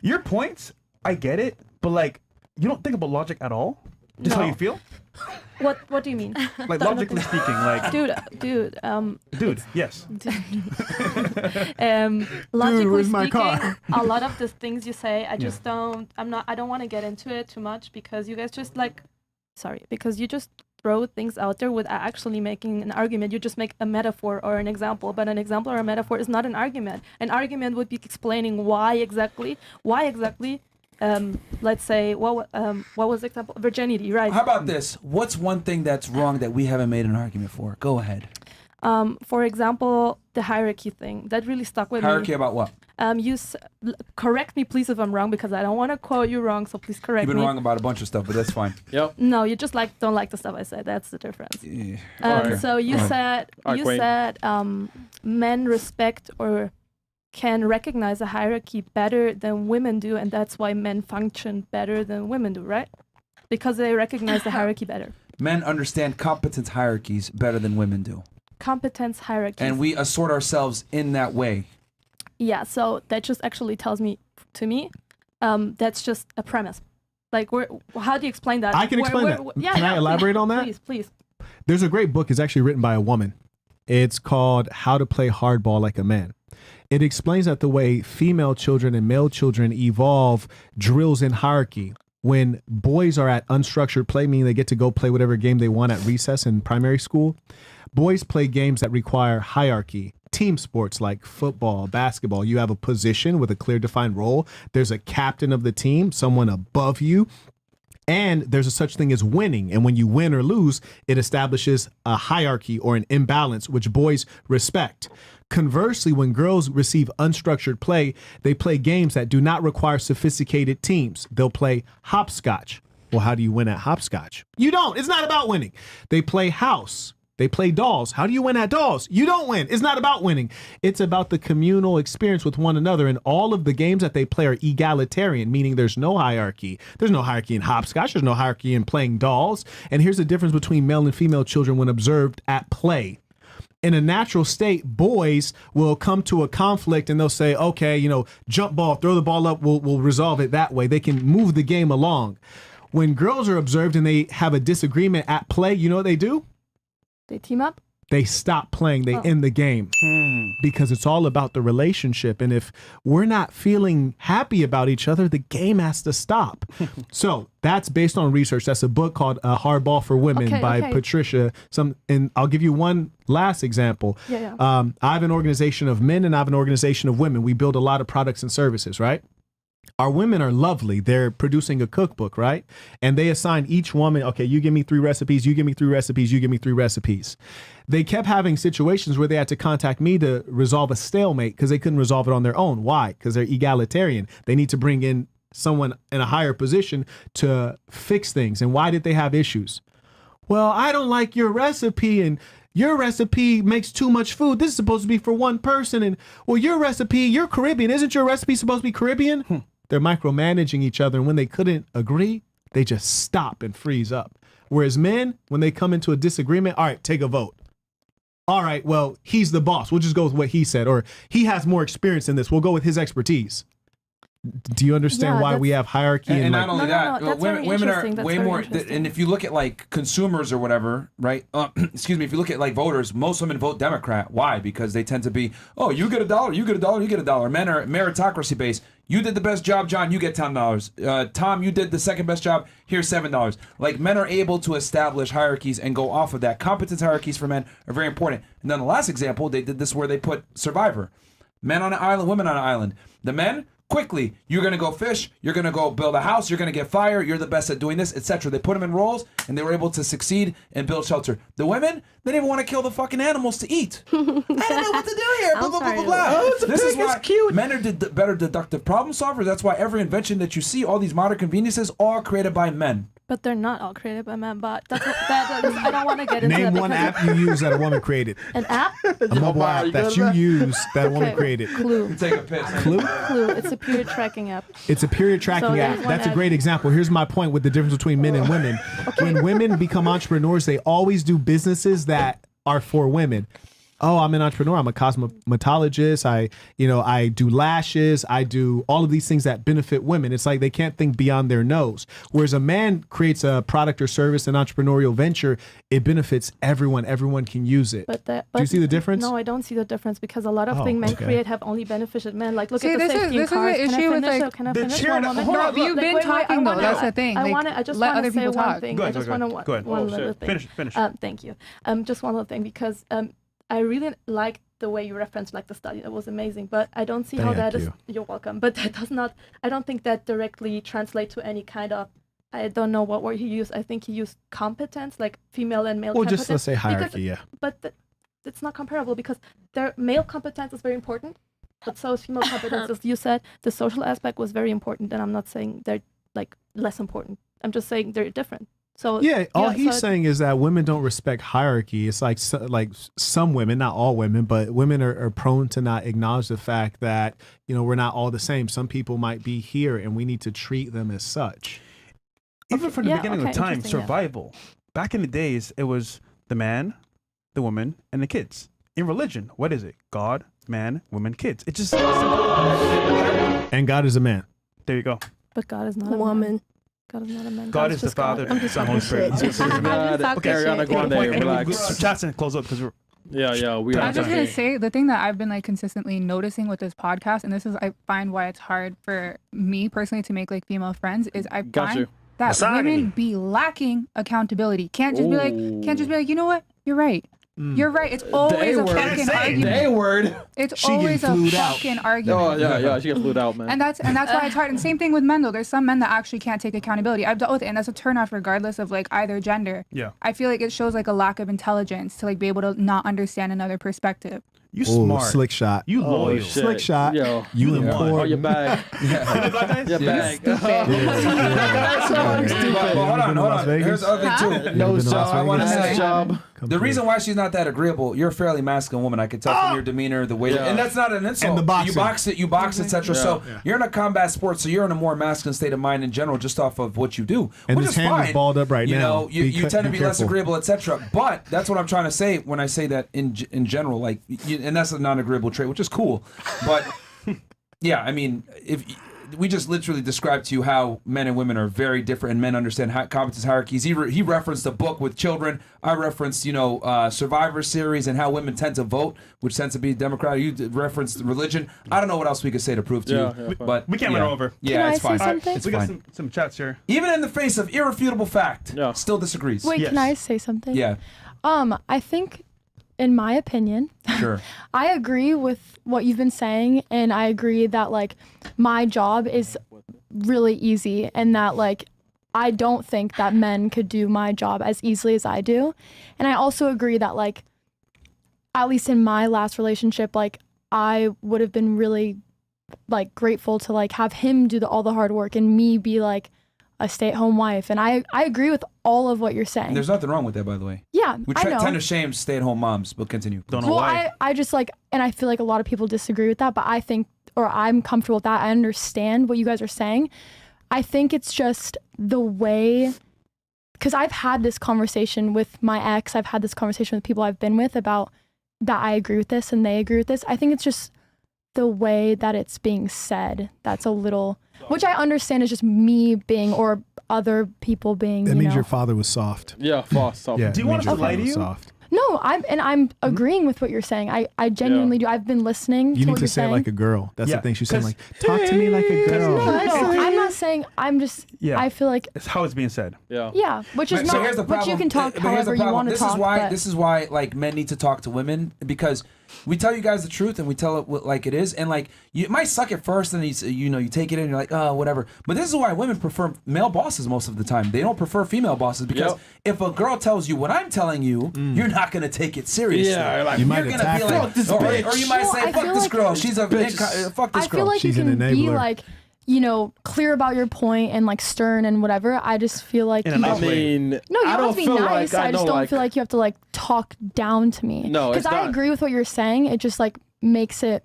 your points, I get it, but like you don't think about logic at all. Just how No. you feel. What do you mean? Like logically speaking, like Dude, yes. logically where's my speaking, car? a lot of the things you say, I just don't want to get into it too much because you guys just because you just throw things out there without actually making an argument. You just make a metaphor or an example, but an example or a metaphor is not an argument. An argument would be explaining why exactly, let's say, what was the example? Virginity, right? How about this? What's one thing that's wrong that we haven't made an argument for? Go ahead. For example, the hierarchy thing that really stuck with Hierarchy me. about what? Correct me, please, if I'm wrong, because I don't want to quote you wrong. So please correct You've me. been wrong about a bunch of stuff, but that's fine. Yep. No, you just don't like the stuff I said. That's the difference. Yeah. Okay. So you Go said Alright, Queen. Men respect or can recognize a hierarchy better than women do, and that's why men function better than women do, right? Because they recognize the hierarchy better. Men understand competence hierarchies better than women do. Competence hierarchy. And we assort ourselves in that way. Yeah, so that just actually tells me, that's just a premise. Like, how do you explain that? I can explain that. Can I elaborate on that? Please. There's a great book. It's actually written by a woman. It's called How to Play Hardball Like a Man. It explains that the way female children and male children evolve drills in hierarchy. When boys are at unstructured play, meaning they get to go play whatever game they want at recess in primary school, boys play games that require hierarchy. Team sports like football, basketball, you have a position with a clear defined role. There's a captain of the team, someone above you. And there's a such thing as winning. And when you win or lose, it establishes a hierarchy or an imbalance, which boys respect. Conversely, when girls receive unstructured play, they play games that do not require sophisticated teams. They'll play hopscotch. Well, how do you win at hopscotch? You don't. It's not about winning. They play house. They play dolls. How do you win at dolls? You don't win. It's not about winning. It's about the communal experience with one another. And all of the games that they play are egalitarian, meaning there's no hierarchy. There's no hierarchy in hopscotch. There's no hierarchy in playing dolls. And here's the difference between male and female children when observed at play. In a natural state, boys will come to a conflict and they'll say, okay, jump ball, throw the ball up, we'll resolve it that way. They can move the game along. When girls are observed and they have a disagreement at play, you know what they do? They team up? They stop playing. They end the game because it's all about the relationship. And if we're not feeling happy about each other, the game has to stop. So that's based on research. That's a book called Hardball for Women by Patricia. And I'll give you one last example. I have an organization of men and I have an organization of women. We build a lot of products and services, right? Our women are lovely. They're producing a cookbook, right? And they assign each woman, okay, you give me 3 recipes, you give me 3 recipes, you give me 3 recipes. They kept having situations where they had to contact me to resolve a stalemate because they couldn't resolve it on their own. Why? Because they're egalitarian. They need to bring in someone in a higher position to fix things. And why did they have issues? Well, I don't like your recipe and your recipe makes too much food. This is supposed to be for one person. And well, your recipe, you're Caribbean. Isn't your recipe supposed to be Caribbean? They're micromanaging each other. And when they couldn't agree, they just stop and freeze up. Whereas men, when they come into a disagreement, all right, take a vote. All right, well, he's the boss. We'll just go with what he said. Or he has more experience in this. We'll go with his expertise. Do you understand why we have hierarchy? And not only that, women are way more. And if you look at like consumers or whatever, right? Excuse me. If you look at like voters, most women vote Democrat. Why? Because they tend to be, oh, you get $1, you get $1, you get $1. Men are meritocracy based. You did the best job, John. You get $10. Tom, you did the second best job. Here's $7. Like men are able to establish hierarchies and go off of that. Competence hierarchies for men are very important. And then the last example, they did this where they put Survivor, men on an island, women on an island. The men. Quickly, you're going to go fish, you're going to go build a house, you're going to get fire, you're the best at doing this, etc. They put them in roles, and they were able to succeed and build shelter. The women, they didn't want to kill the fucking animals to eat. I don't know what to do here, blah, blah, blah, blah, blah. Oh, This is why men are better deductive problem solvers. That's why every invention that you see, all these modern conveniences, all created by men. But they're not all created by men. But that's I don't want to get into Name that. one app you use that a woman created. An app? A mobile app that you use that a woman created. Clue. Take a piss. Clue? Clue. It's a period tracking app. It's a period tracking So app. there's one That's a app. great example. Here's my point with the difference between men and women. When women become entrepreneurs, they always do businesses that are for women. Oh, I'm an entrepreneur. I'm a cosmetologist. I do lashes. I do all of these things that benefit women. It's like they can't think beyond their nose. Whereas a man creates a product or service, an entrepreneurial venture, it benefits everyone. Everyone can use it. But do you see the difference? No, I don't see the difference because a lot of things men create have only benefited men. Like look at the safety in this is cars. the Can issue I with finish? like Can I finish one moment? No, you've been talking though. That's the thing. I just let want other to say people one talk. thing. Go I ahead, just go want ahead. to Go ahead. one Oh, little shit. thing. Finish. Thank you. Just one little thing because I really like the way you referenced like the study. That was amazing. But I don't see how that is. You're welcome. But that does not. I don't think that directly translates to any kind of. I don't know what word he used. I think he used competence, like female and male. Well, competence. just let's say hierarchy, yeah. But it's not comparable because their male competence is very important, but so is female competence. As you said, the social aspect was very important, and I'm not saying they're like less important. I'm just saying they're different. So yeah, all he's saying is that women don't respect hierarchy. It's like some women, not all women, but women are prone to not acknowledge the fact that we're not all the same. Some people might be here, and we need to treat them as such. Even from the beginning of time, survival. Back in the days, it was the man, the woman, and the kids. In religion, what is it? God, man, woman, kids. It's just simple. And God is a man. There you go. But God is not a woman. God is not a man. God is the Father, I'm just Son, Holy Spirit. Okay, Ariana Grande, relax. Jackson, close up because we're Yeah. We I'm just gonna say the thing that I've been like consistently noticing with this podcast, and this is I find why it's hard for me personally to make like female friends, is I find that Misogyny. women be lacking accountability. Can't just be like, you know what, you're right. You're right. It's always a fucking argument. The A word. It's always a fucking argument. Oh yeah. She get flued out, man. And that's why it's hard. And same thing with men though. There's some men that actually can't take accountability. I've dealt with it, and that's a turnoff regardless of like either gender. Yeah. I feel like it shows like a lack of intelligence to like be able to not understand another perspective. You Ooh, smart. slick shot. You loyal. Slick shot. Yo. You won. important. Oh, your bag. Your bag. But hold on. Here's the other thing too. No been to Las job. I want to Vegas? say job. the reason why she's not that agreeable. You're a fairly masculine woman. I can tell from your demeanor, the way, and that's not an insult. And the boxing. You box, etc. So you're in a combat sport, so you're in a more masculine state of mind in general, just off of what you do. And which his is hand is fine. balled up right you now. know, you tend to be less careful. agreeable, etc. But that's what I'm trying to say when I say that in general, like, and that's a non-agreeable trait, which is cool. But yeah, I mean, if we just literally described to you how men and women are very different, and men understand competence hierarchies. He referenced a book with children. I referenced, Survivor Series and how women tend to vote, which tends to be Democratic. You referenced religion. I don't know what else we could say to prove to you, but we can't run over. Yeah, Can it's I say fine. something? It's We got fine. some chats here. Even in the face of irrefutable fact, still disagrees. Wait, can I say something? Yeah, I think, in my opinion, sure. I agree with what you've been saying, and I agree that like my job is really easy, and that like I don't think that men could do my job as easily as I do. And I also agree that like, at least in my last relationship, like I would have been really like grateful to like have him do all the hard work and me be like a stay-at-home wife. And I agree with all of what you're saying. And there's nothing wrong with that, by the way. Yeah, We I know. tend to shame stay-at-home moms, but continue. Don't know Well, why. I just like, and I feel like a lot of people disagree with that, but I think, or I'm comfortable with that. I understand what you guys are saying. I think it's just the way, because I've had this conversation with my ex, I've had this conversation with people I've been with about that I agree with this and they agree with this. I think it's just the way that it's being said that's a little, which I understand is just me being, or other people being, That you means know. your father was soft. Yeah, false. Yeah, Do you it want means us to your lie father to was you? soft. No, I'm agreeing with what you're saying. I genuinely do. I've been listening You to need what to you're say it saying. like a girl. That's Yeah, the thing she's saying. 'cause- Like, talk to me like a girl. No, I'm not saying. I'm just. Yeah. I feel like. It's how it's being said. Yeah, which is But- not. so here's the Which you problem. can talk But here's the however you problem. want to this talk. Is why, but this is why like men need to talk to women, because we tell you guys the truth and we tell it like it is, and like it might suck at first, and you take it in and you're like, oh, whatever. But this is why women prefer male bosses most of the time. They don't prefer female bosses, because if a girl tells you what I'm telling you, you're not gonna take it seriously. Yeah, you're like, You you're might gonna attack be her. like, Fuck this or bitch. you might Well, say, I fuck feel this like- girl. She's a fuck this I girl. feel like She's you an can be enabler. like, clear about your point and like stern and whatever. I just feel like In a you nice don't. way. No, you I don't have to be feel nice. like I just know, don't feel like you have to like talk down to me. No, it's because I not. agree with what you're saying. It just like makes it.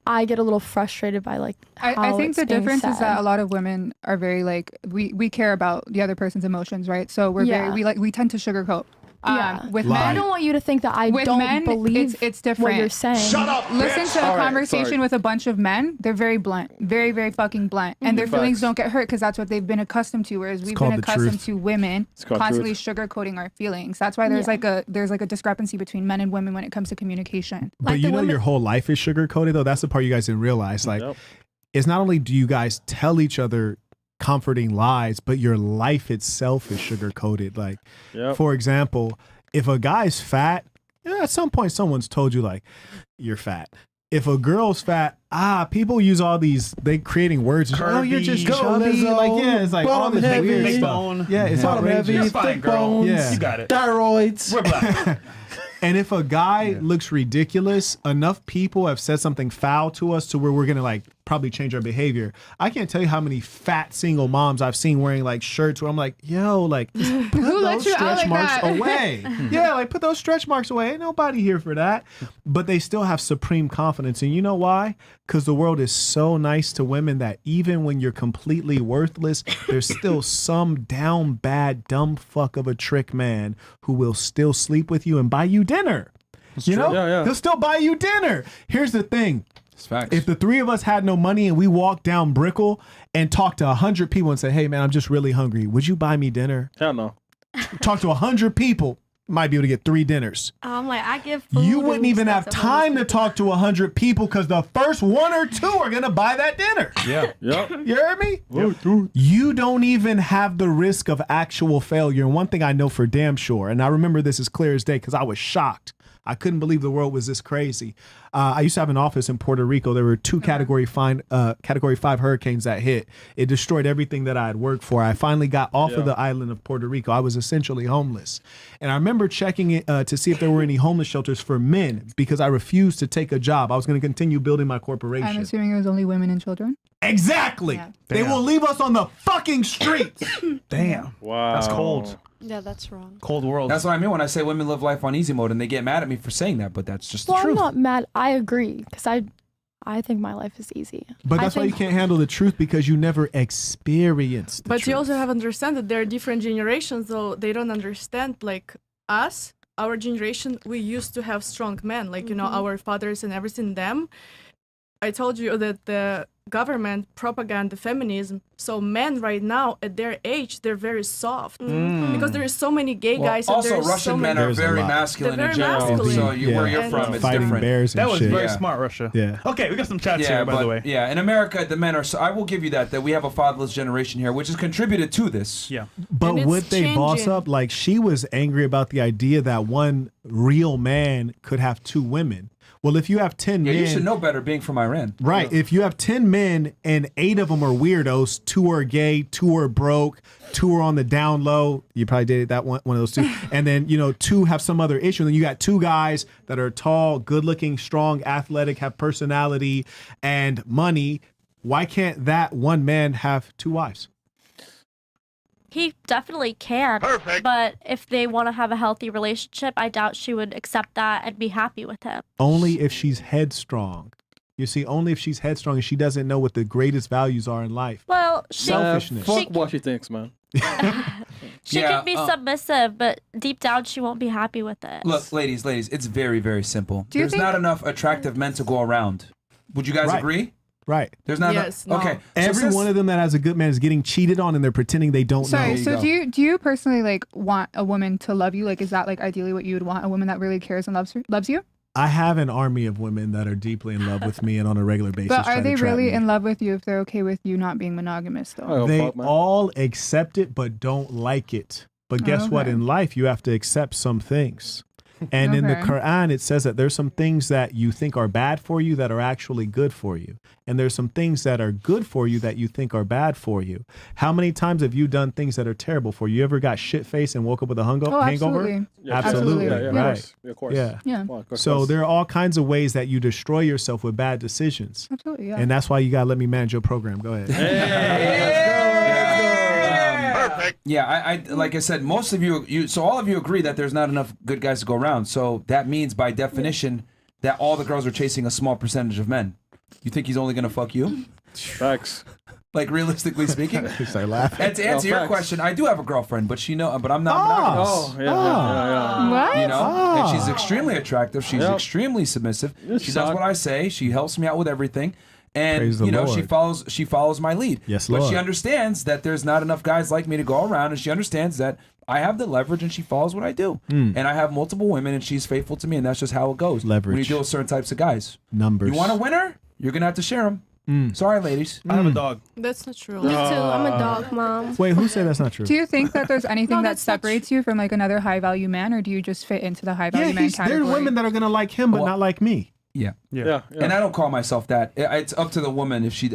I get a little frustrated by like how I think it's the being difference is said. that a lot of women are very like we care about the other person's emotions, right? So we're Yeah. we tend to sugarcoat. Yeah. With Lie. I men, don't want you to think that I with don't men, believe it's different. what you're saying. Shut up, Listen bitch. to a All right, conversation sorry. with a bunch of men. They're very blunt, very, very fucking blunt, and their feelings Facts. don't get hurt because that's what they've been accustomed to. Whereas we've called been the accustomed truth. to women It's called constantly truth. sugarcoating our feelings. That's why there's Yeah. like a discrepancy between men and women when it comes to communication. But Like you the know women- your whole life is sugar coated though. That's the part you guys didn't realize. Like, Yep. it's not only do you guys tell each other comforting lies, but your life itself is sugar coated. Like, Yep. for example, if a guy's fat, at some point someone's told you like, you're fat. If a girl's fat, people use all these, they creating words. Oh, you're just Curvy. chubby. Like, yeah, it's like all Bottom this heavy. weird Big stuff. bone. Yeah, it's Bottom outrageous. heavy, You're fine, thick girl. bones, Yeah. You got it. steroids. We're black. And if a guy looks ridiculous, enough people have said something foul to us to where we're gonna like probably change our behavior. I can't tell you how many fat single moms I've seen wearing like shirts where I'm like, yo, like put Who let those you out stretch like marks that? away. Yeah, like put those stretch marks away. Ain't nobody here for that. But they still have supreme confidence. And you know why? Because the world is so nice to women that even when you're completely worthless, there's still some down bad, dumb fuck of a trick man who will still sleep with you and buy you dinner. You know? Yeah, yeah. He'll still buy you dinner. Here's the thing. It's facts. If the three of us had no money and we walked down Brickell and talked to 100 people and said, hey man, I'm just really hungry, would you buy me dinner? Hell no. Talk to 100 people. might be able to get 3 dinners. I'm like, I give food. You wouldn't and even stuff have to time women. to talk to 100 people because the first 1 or 2 are gonna buy that dinner. Yeah. Yep. You heard me? You don't even have the risk of actual failure. And one thing I know for damn sure, and I remember this as clear as day because I was shocked. I couldn't believe the world was this crazy. I used to have an office in Puerto Rico. There were 2 Category 5 hurricanes that hit. It destroyed everything that I had worked for. I finally got off of the island of Puerto Rico. I was essentially homeless. And I remember checking it to see if there were any homeless shelters for men because I refused to take a job. I was going to continue building my corporation. I'm assuming it was only women and children. Exactly. They will leave us on the fucking streets. Damn. Wow. That's cold. Yeah, that's wrong. Cold world. That's what I mean when I say women live life on easy mode, and they get mad at me for saying that, but that's just Well, the I'm truth. not mad. I agree because I think my life is easy. But I that's why you think- can't handle the truth because you never experienced the But truth. you also have to understand that there are different generations, though they don't understand. Like us, our generation, we used to have strong men, like, you know, our fathers and everything. Them, I told you that the government propaganda feminism. So men right now at their age, they're very soft because there is so many gay guys. Also, and there's Russian so men many, are very masculine They're in very general. masculine. So where you're And from, it's fighting different. bears and That was shit. very Yeah. smart, Russia. Yeah. Okay, we got some chats here, by but, the way. Yeah, in America, the men are. So I will give you that we have a fatherless generation here, which has contributed to this. Yeah. But And it's would they boss changing. up? Like, she was angry about the idea that one real man could have 2 women. Well, if you have 10 Yeah, men, you should know better being from Iran. right? If you have 10 men and 8 of them are weirdos, 2 are gay, 2 are broke, 2 are on the down low. You probably dated that one of those 2. And then, 2 have some other issue. And then you got 2 guys that are tall, good looking, strong, athletic, have personality and money. Why can't that one man have 2 wives? He definitely can. Perfect. But if they want to have a healthy relationship, I doubt she would accept that and be happy with him. Only if she's headstrong. You see, only if she's headstrong and she doesn't know what the greatest values are in life. Well, she Selfishness. Fuck what she thinks, man. she Yeah, can be submissive, but deep down she won't be happy with it. Look, ladies, it's very, very simple. Do you There's think- not enough attractive men to go around. Would you guys Right. agree? Right. There's not Yes, enough. no. Okay. Every one of them that has a good man is getting cheated on and they're pretending they don't Sorry, know. so do you personally like want a woman to love you? Like, is that like ideally what you would want? A woman that really cares and loves you? I have an army of women that are deeply in love with me and on a regular basis. But try are to they trap really me. in love with you if they're okay with you not being monogamous though? They all accept it but don't like it. But guess what? Okay. In life, you have to accept some things. And in the Okay. Quran, it says that there's some things that you think are bad for you that are actually good for you. And there's some things that are good for you that you think are bad for you. How many times have you done things that are terrible for you? You ever got shit-faced and woke up with a hangover? absolutely. Yeah, Absolutely. Yeah, yeah, of Right. course. Yeah, of course. Yeah. Yeah. Well, of course, So course. there are all kinds of ways that you destroy yourself with bad decisions. Absolutely, yeah. And that's why you got to let me manage your program. Go ahead. Perfect. Yeah, I like I said, most of you, so all of you agree that there's not enough good guys to go around. So that means by definition that all the girls are chasing a small percentage of men. You think he's only gonna fuck you? Facts. Like realistically speaking. Start laughing. And to answer your facts. question, I do have a girlfriend, but but I'm not monogamous. Oh, yeah. What? You know, and she's extremely attractive. She's Yep. extremely submissive. Yes, She does son. what I say. She helps me out with everything, and Praise the you know, Lord. she follows my lead. Yes, but Lord. she understands that there's not enough guys like me to go around, and she understands that I have the leverage, and she follows what I do. And I have multiple women, and she's faithful to me, and that's just how it goes. When you Leverage. deal with certain types of guys, Numbers. you want a winner, you're gonna have to share them. Sorry, ladies. I have a dog. That's not true. Me too. I'm a dog mom. Wait, who said that's not true? Do you think that there's anything No, that that's not separates you from like another high value man, or do you just fit into the high Yeah, value man there category? are women that are going to like him, but Well- not like me. Yeah. Yeah. And I don't call myself that. It's up to the woman if she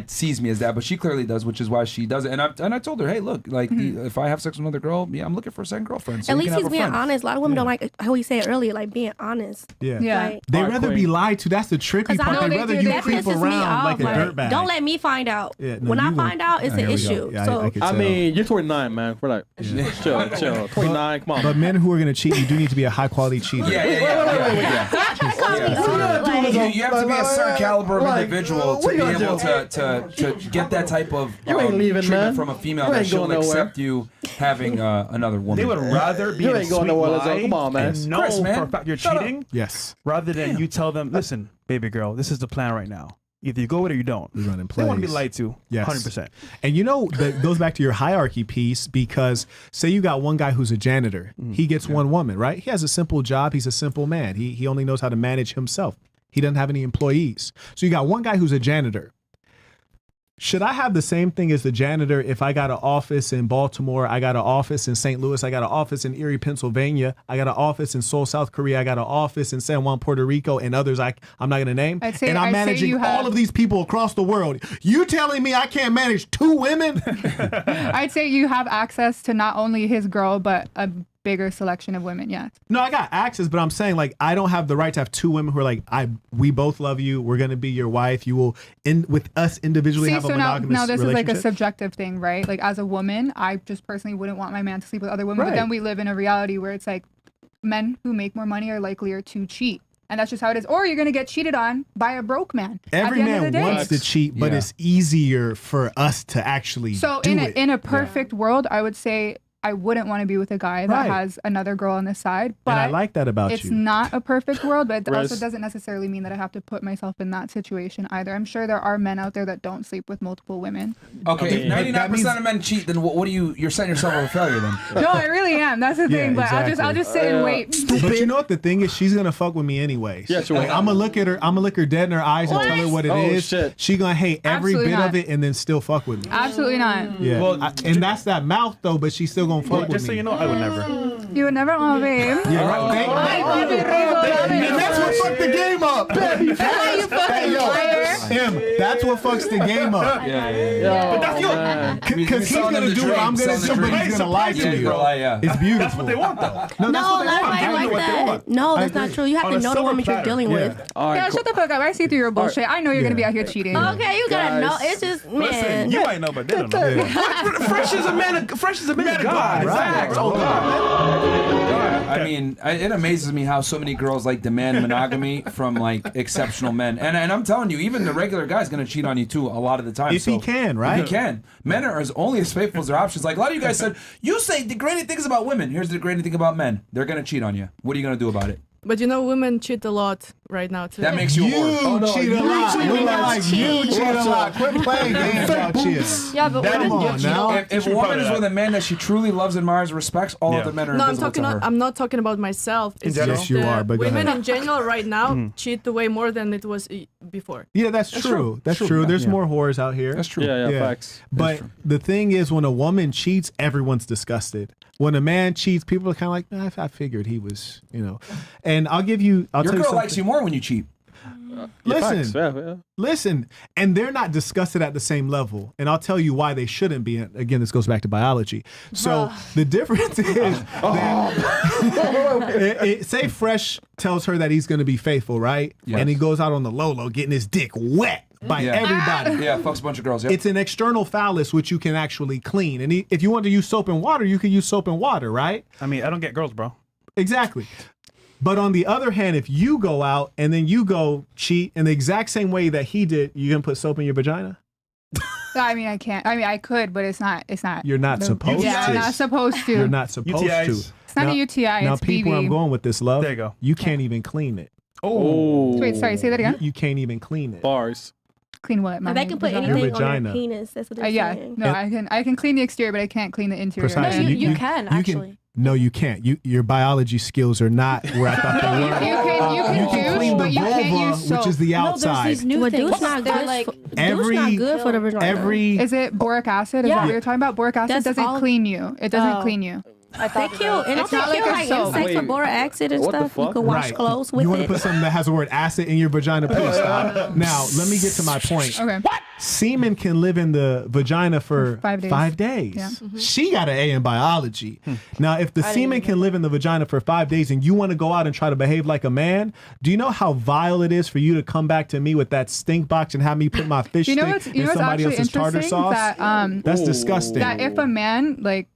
sees me as that, but she clearly does, which is why she does it. And I told her, hey, look, like if I have sex with another girl, I'm looking for a second girlfriend. So At you least can have he's a being friend. honest. A lot of women don't like how we say it earlier, like being honest. Yeah. Yeah. Like, They Alright, rather be Queen. lied to. That's the tricky 'cause I part. know They'd they rather do. you That creep pisses me around off. like a Like, dirtbag. don't let me find out. Yeah, no, when I you find will. out, it's Ah, an here we go. issue. Yeah, So I could I tell. mean, you're 29, man. We're like, chill. 29, come on. But men who are going to cheat, you do need to be a high quality cheater. You have to be a certain caliber of individual to be able to get that type of You ain't leaving, treatment man. from a female You that ain't she'll going nowhere. accept you having another woman. They would rather be You in a ain't going sweet nowhere, Lizzo. lie Come on, man. and know Chris, man. for a fact you're Shut up. cheating, Yes. rather than you tell them, listen, baby girl, this is the plan right now. Either you go with it or you don't. We running They want to be plays. lied to. Yes. 100%. And that goes back to your hierarchy piece, because say you got one guy who's a janitor. He gets one woman, right? He has a simple job. He's a simple man. He only knows how to manage himself. He doesn't have any employees. So you got one guy who's a janitor. Should I have the same thing as the janitor if I got an office in Baltimore, I got an office in St. Louis, I got an office in Erie, Pennsylvania, I got an office in Seoul, South Korea, I got an office in San Juan, Puerto Rico, and others I'm not going to name. I'd say- and I'm I'd say managing you have- all of these people across the world. You telling me I can't manage 2 women? I'd say you have access to not only his girl, but a bigger selection of women. Yeah. No, I got access, but I'm saying like I don't have the right to have 2 women who are like we both love you. We're gonna be your wife. You will with us individually have a so monogamous now this is like a relationship. subjective thing, right? Like as a woman, I just personally wouldn't want my man to sleep with other women. But Right. then we live in a reality where it's like men who make more money are likelier to cheat. And that's just how it is. Or you're going to get cheated on by a broke man. Every at the end man of the day. wants to cheat, but Yeah. it's easier for us to actually So do in it. in a perfect world, I would say I wouldn't want to be with a guy that Right. has another girl on the side. But and I like that about it's you. not a perfect world, but it Riz. also doesn't necessarily mean that I have to put myself in that situation either. I'm sure there are men out there that don't sleep with multiple women. Okay, Okay, if 99% of men cheat, then what do you're setting yourself up for failure then? No, I really am. That's the Yeah, thing. But exactly. I'll just sit and wait. But you know what the thing is? She's gonna fuck with me anyways. Yeah, sure. Like, I'm gonna look at her. I'm gonna look her dead in her eyes and tell her what it is. Oh, shit. She gonna hate every Absolutely bit not. of it and then still fuck with me. Absolutely not. Yeah. Well, and that's that mouth though. But she's still gonna fuck Well, with just so me. you know, I would never. You would never, oh babe. Yeah, right. And that's what fucked the game up. Hey, yo, him. That's what fucks the game up. But that's your. Because he's gonna do what I'm gonna do, but he's gonna lie to you. Yeah. It's beautiful. That's what they want, though. No, that's what they want. Nobody I know like what they that. want. No, I that's not agree. true. You have On to a know the silver woman you're platter. dealing with. All right, Yeah, cool. shut the fuck up. I see through your bullshit. I know you're gonna be Yeah. out here cheating. Okay, you gotta Guys. know. It's just Listen, man. you might know, but they don't know. Fresh is a man of God. Facts. Oh, I mean, it amazes me how so many girls like demand monogamy from like exceptional men, and I'm telling you, even the regular guy's gonna cheat on you too a lot of the time. If he can, right? If he can. Men are only as faithful as their options. Like a lot of you guys said, you say degrading things about women. Here's the degrading thing about men. They're gonna cheat on you. What are you gonna do about it? But you know, women cheat a lot right now too. That makes you a whore. You cheat a lot. cheat a Women lot. like you cheat a lot. Quit playing games out here. Yeah, but Come women on do cheat. now. If a woman is with a man that she truly loves, admires, respects, all Yeah. other men are No, invisible to her. I'm not talking about myself. It's general? just Yes, you that are, but go women ahead. in general right now cheat way more than it was before. Yeah, that's true. That's True. true. There's Yeah. more whores out here. That's true. Yeah, Yeah. facts. But the thing is, when a woman cheats, everyone's disgusted. When a man cheats, people are kind of like, "Nah, I figured he was, you know." And I'll tell Your you girl something. likes you more when you cheat. Listen, Facts. Yeah. listen, and they're not disgusted at the same level. And I'll tell you why they shouldn't be. And again, this goes back to biology. So the difference is that say Fresh tells her that he's going to be faithful, right? Yes. And he goes out on the low, getting his dick wet by Yeah. everybody. Yeah, fucks a bunch of girls. Yep. It's an external phallus which you can actually clean. And if you want to use soap and water, you can use soap and water, right? I mean, I don't get girls, bro. Exactly. But on the other hand, if you go out and then you go cheat in the exact same way that he did, you gonna put soap in your vagina? I mean, I can't. I mean, I could, but it's not. It's not. You're not supposed Yeah, to. I'm not supposed to. You're not supposed UTIs. to. It's not a UTI. Now, It's people, BV. I'm going with this, love. There you go. You can't even clean it. Oh. Wait, sorry. Say that again. You can't even clean it. Bars. Clean what? My They can put vagina? anything on vagina. your penis. That's what they're Yeah. saying. No, I can clean the exterior, but I can't clean the interior. Precisely. No, And- you can actually. No, you can't. Your biology skills are not where I thought they were. You can clean douche, the but you can't vulva, use soap. which is the No, there's outside. these new Well, things. douche not They're good. like Douche not good for the vagina. every Is it boric acid? Is Yeah. that what you're talking about? Boric acid That's doesn't all- clean you. It doesn't Oh. clean you. I They thought kill, and It's don't not they kill like a like soap. insects with Wait. boric acid and What the stuff? You fuck? can wash Right. clothes with You want it. to put something that has the word acid in your vagina? Please stop. Now, let me get to my point. Okay. Semen can live in the vagina for 5 days. 5 days. Yeah. She got an A in biology. Now, if the semen can live in the vagina for 5 days and you want to go out and try to behave like a man, do you know how vile it is for you to come back to me with that stink box and have me put my fish You know stick what's in somebody actually else's tartar interesting? sauce? That That's disgusting. that if a man like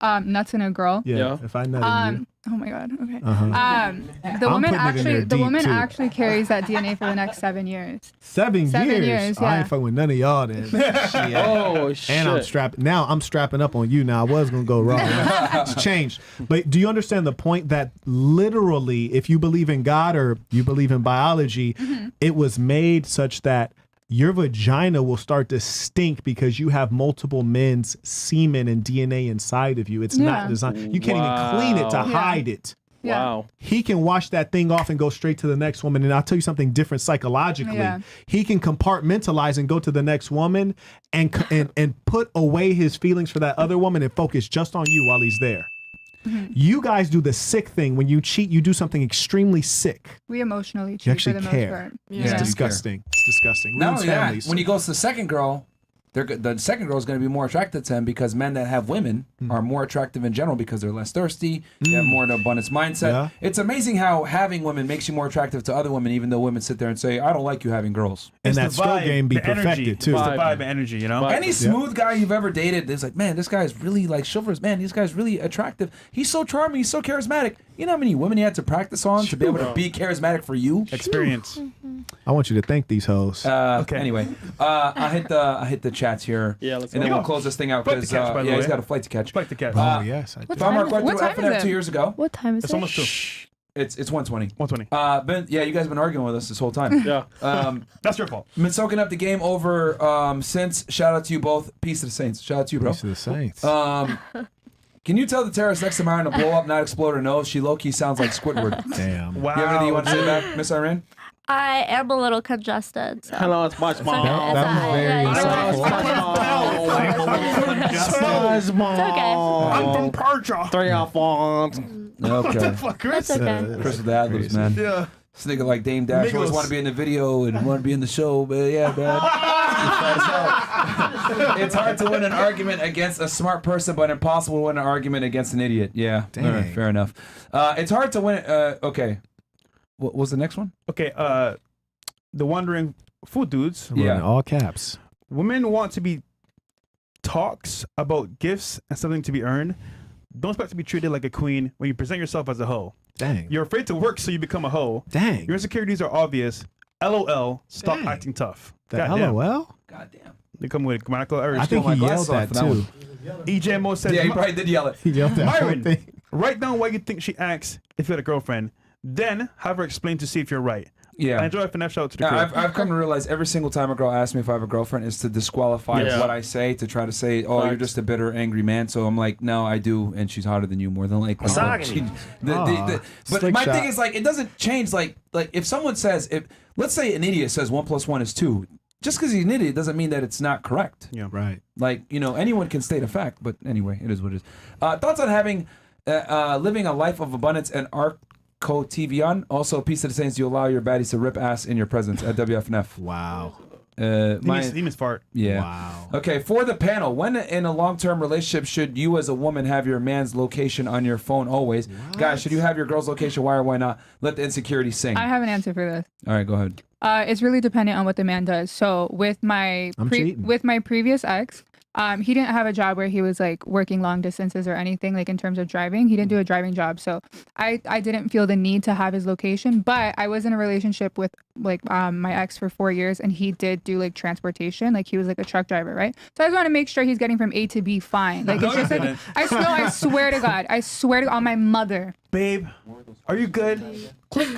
nuts in a girl. Yeah. If I nut you. Oh my god. Okay. Uh-huh. The I'm woman putting it in there the deep, woman too. actually carries that DNA for the next 7 years. 7 7 years. years, I yeah. ain't fucking with none of y'all then. Shit. Oh shit. And I'm strapping up on you now. I was gonna go wrong. It's changed. But do you understand the point that literally, if you believe in God or you believe in biology, it was made such that your vagina will start to stink because you have multiple men's semen and DNA inside of you. It's not designed. You can't even clean it to hide it. Yeah. Wow. He can wash that thing off and go straight to the next woman. And I'll tell you something different psychologically. Yeah. He can compartmentalize and go to the next woman and put away his feelings for that other woman and focus just on you while he's there. You guys do the sick thing. When you cheat, you do something extremely sick. We emotionally cheat You actually for the care. most part. It's you disgusting. It's disgusting. Not Ruins only that, families. when he goes to the second girl, the second girl is going to be more attracted to him because men that have women are more attractive in general because they're less thirsty. They have more of an abundance mindset. Yeah. It's amazing how having women makes you more attractive to other women, even though women sit there and say, "I don't like you having girls." And that It's skill vibe, game be the energy. perfected too. It's the vibe and energy, you know? Any smooth guy you've ever dated is like, man, this guy's really like chivalrous. Man, this guy's really attractive. He's so charming. He's so charismatic. You know how many women he had to practice on to be able to be charismatic for you? Experience. I want you to thank these hoes. Okay. Anyway, I hit the chats here. Yeah, let's and go. then we'll close this thing out Flight to because catch, by the yeah, he's way. got a flight to catch. Flight to catch. Oh yes, I do. What Tom time is Marquette it? threw What time is FNF it? 2 years ago. What time is It's it? almost 2. It's 1:20. 120. Ben, yeah, you guys been arguing with us this whole time. Yeah. That's your fault. Been soaking up the game over since. Shout out to you both. Peace to the Saints. Shout out to you, bro. Peace to the Saints. Can you tell the terrorist next to Myron to blow up, not explode her nose? She low-key sounds like Squidward. Damn. Wow. You have anything you want to say back, Miss Irene? I am a little congested. So. Hello, it's SpongeBob. That was very Yeah, insightful. I'm from Persia. 3 off on. Okay. Fuck, Chris. That's okay. Chris with the ad-libs, man. Yeah. This nigga like Dame Dash always Migos. want to be in the video and want to be in the show, but yeah, man. It's hard to win an argument against a smart person, but impossible to win an argument against an idiot. Yeah, Dang. all right, fair enough. It's hard to win. Okay, what was the next one? Okay, the wandering food dudes. Yeah. All caps. Women want to be talks about gifts and something to be earned. Don't expect to be treated like a queen when you present yourself as a hoe. Dang. You're afraid to work, so you become a hoe. Dang. Your insecurities are obvious. LOL. Stop Dang. acting tough. The Goddamn. LOL? Goddamn. They come with grammatical errors. I think my he glasses yelled off that for that too. one. EJ says, Yeah, he probably did yell it. He yelled that whole Myron, thing. write down why you think she acts if you had a girlfriend. Then have her explain to see if you're right. Yeah. I enjoy FNF. Shout out to the Now, crew. I've come to realize every single time a girl asks me if I have a girlfriend is to disqualify Yeah. what I say, to try to say, oh, you're Facts. just a bitter, angry man. So I'm like, no, I do, and she's hotter than you more than likely. But Slick my shot. thing is like, it doesn't change. Like if someone says, let's say an idiot says 1 + 1 is 2, just because he's an idiot doesn't mean that it's not correct. Yeah. Right. Like, anyone can state a fact, but anyway, it is what it is. Thoughts on having, living a life of abundance and Arcotivian? Also, peace to the Saints, you allow your baddies to rip ass in your presence at WFNF. Wow. Demons fart. Yeah. Wow. Okay, for the panel, when in a long-term relationship should you as a woman have your man's location on your phone always? Guys, should you have your girl's location? Why or why not? Let the insecurity sing. I have an answer for this. All right, go ahead. It's really dependent on what the man does. So with my I'm cheating. with my previous ex, he didn't have a job where he was like working long distances or anything like in terms of driving. He didn't do a driving job, so I didn't feel the need to have his location. But I was in a relationship with like my ex for 4 years, and he did do like transportation. Like he was like a truck driver, right? So I just want to make sure he's getting from A to B fine. Like it's just like I swear to God, I swear to on my mother. Babe, are you good? Click.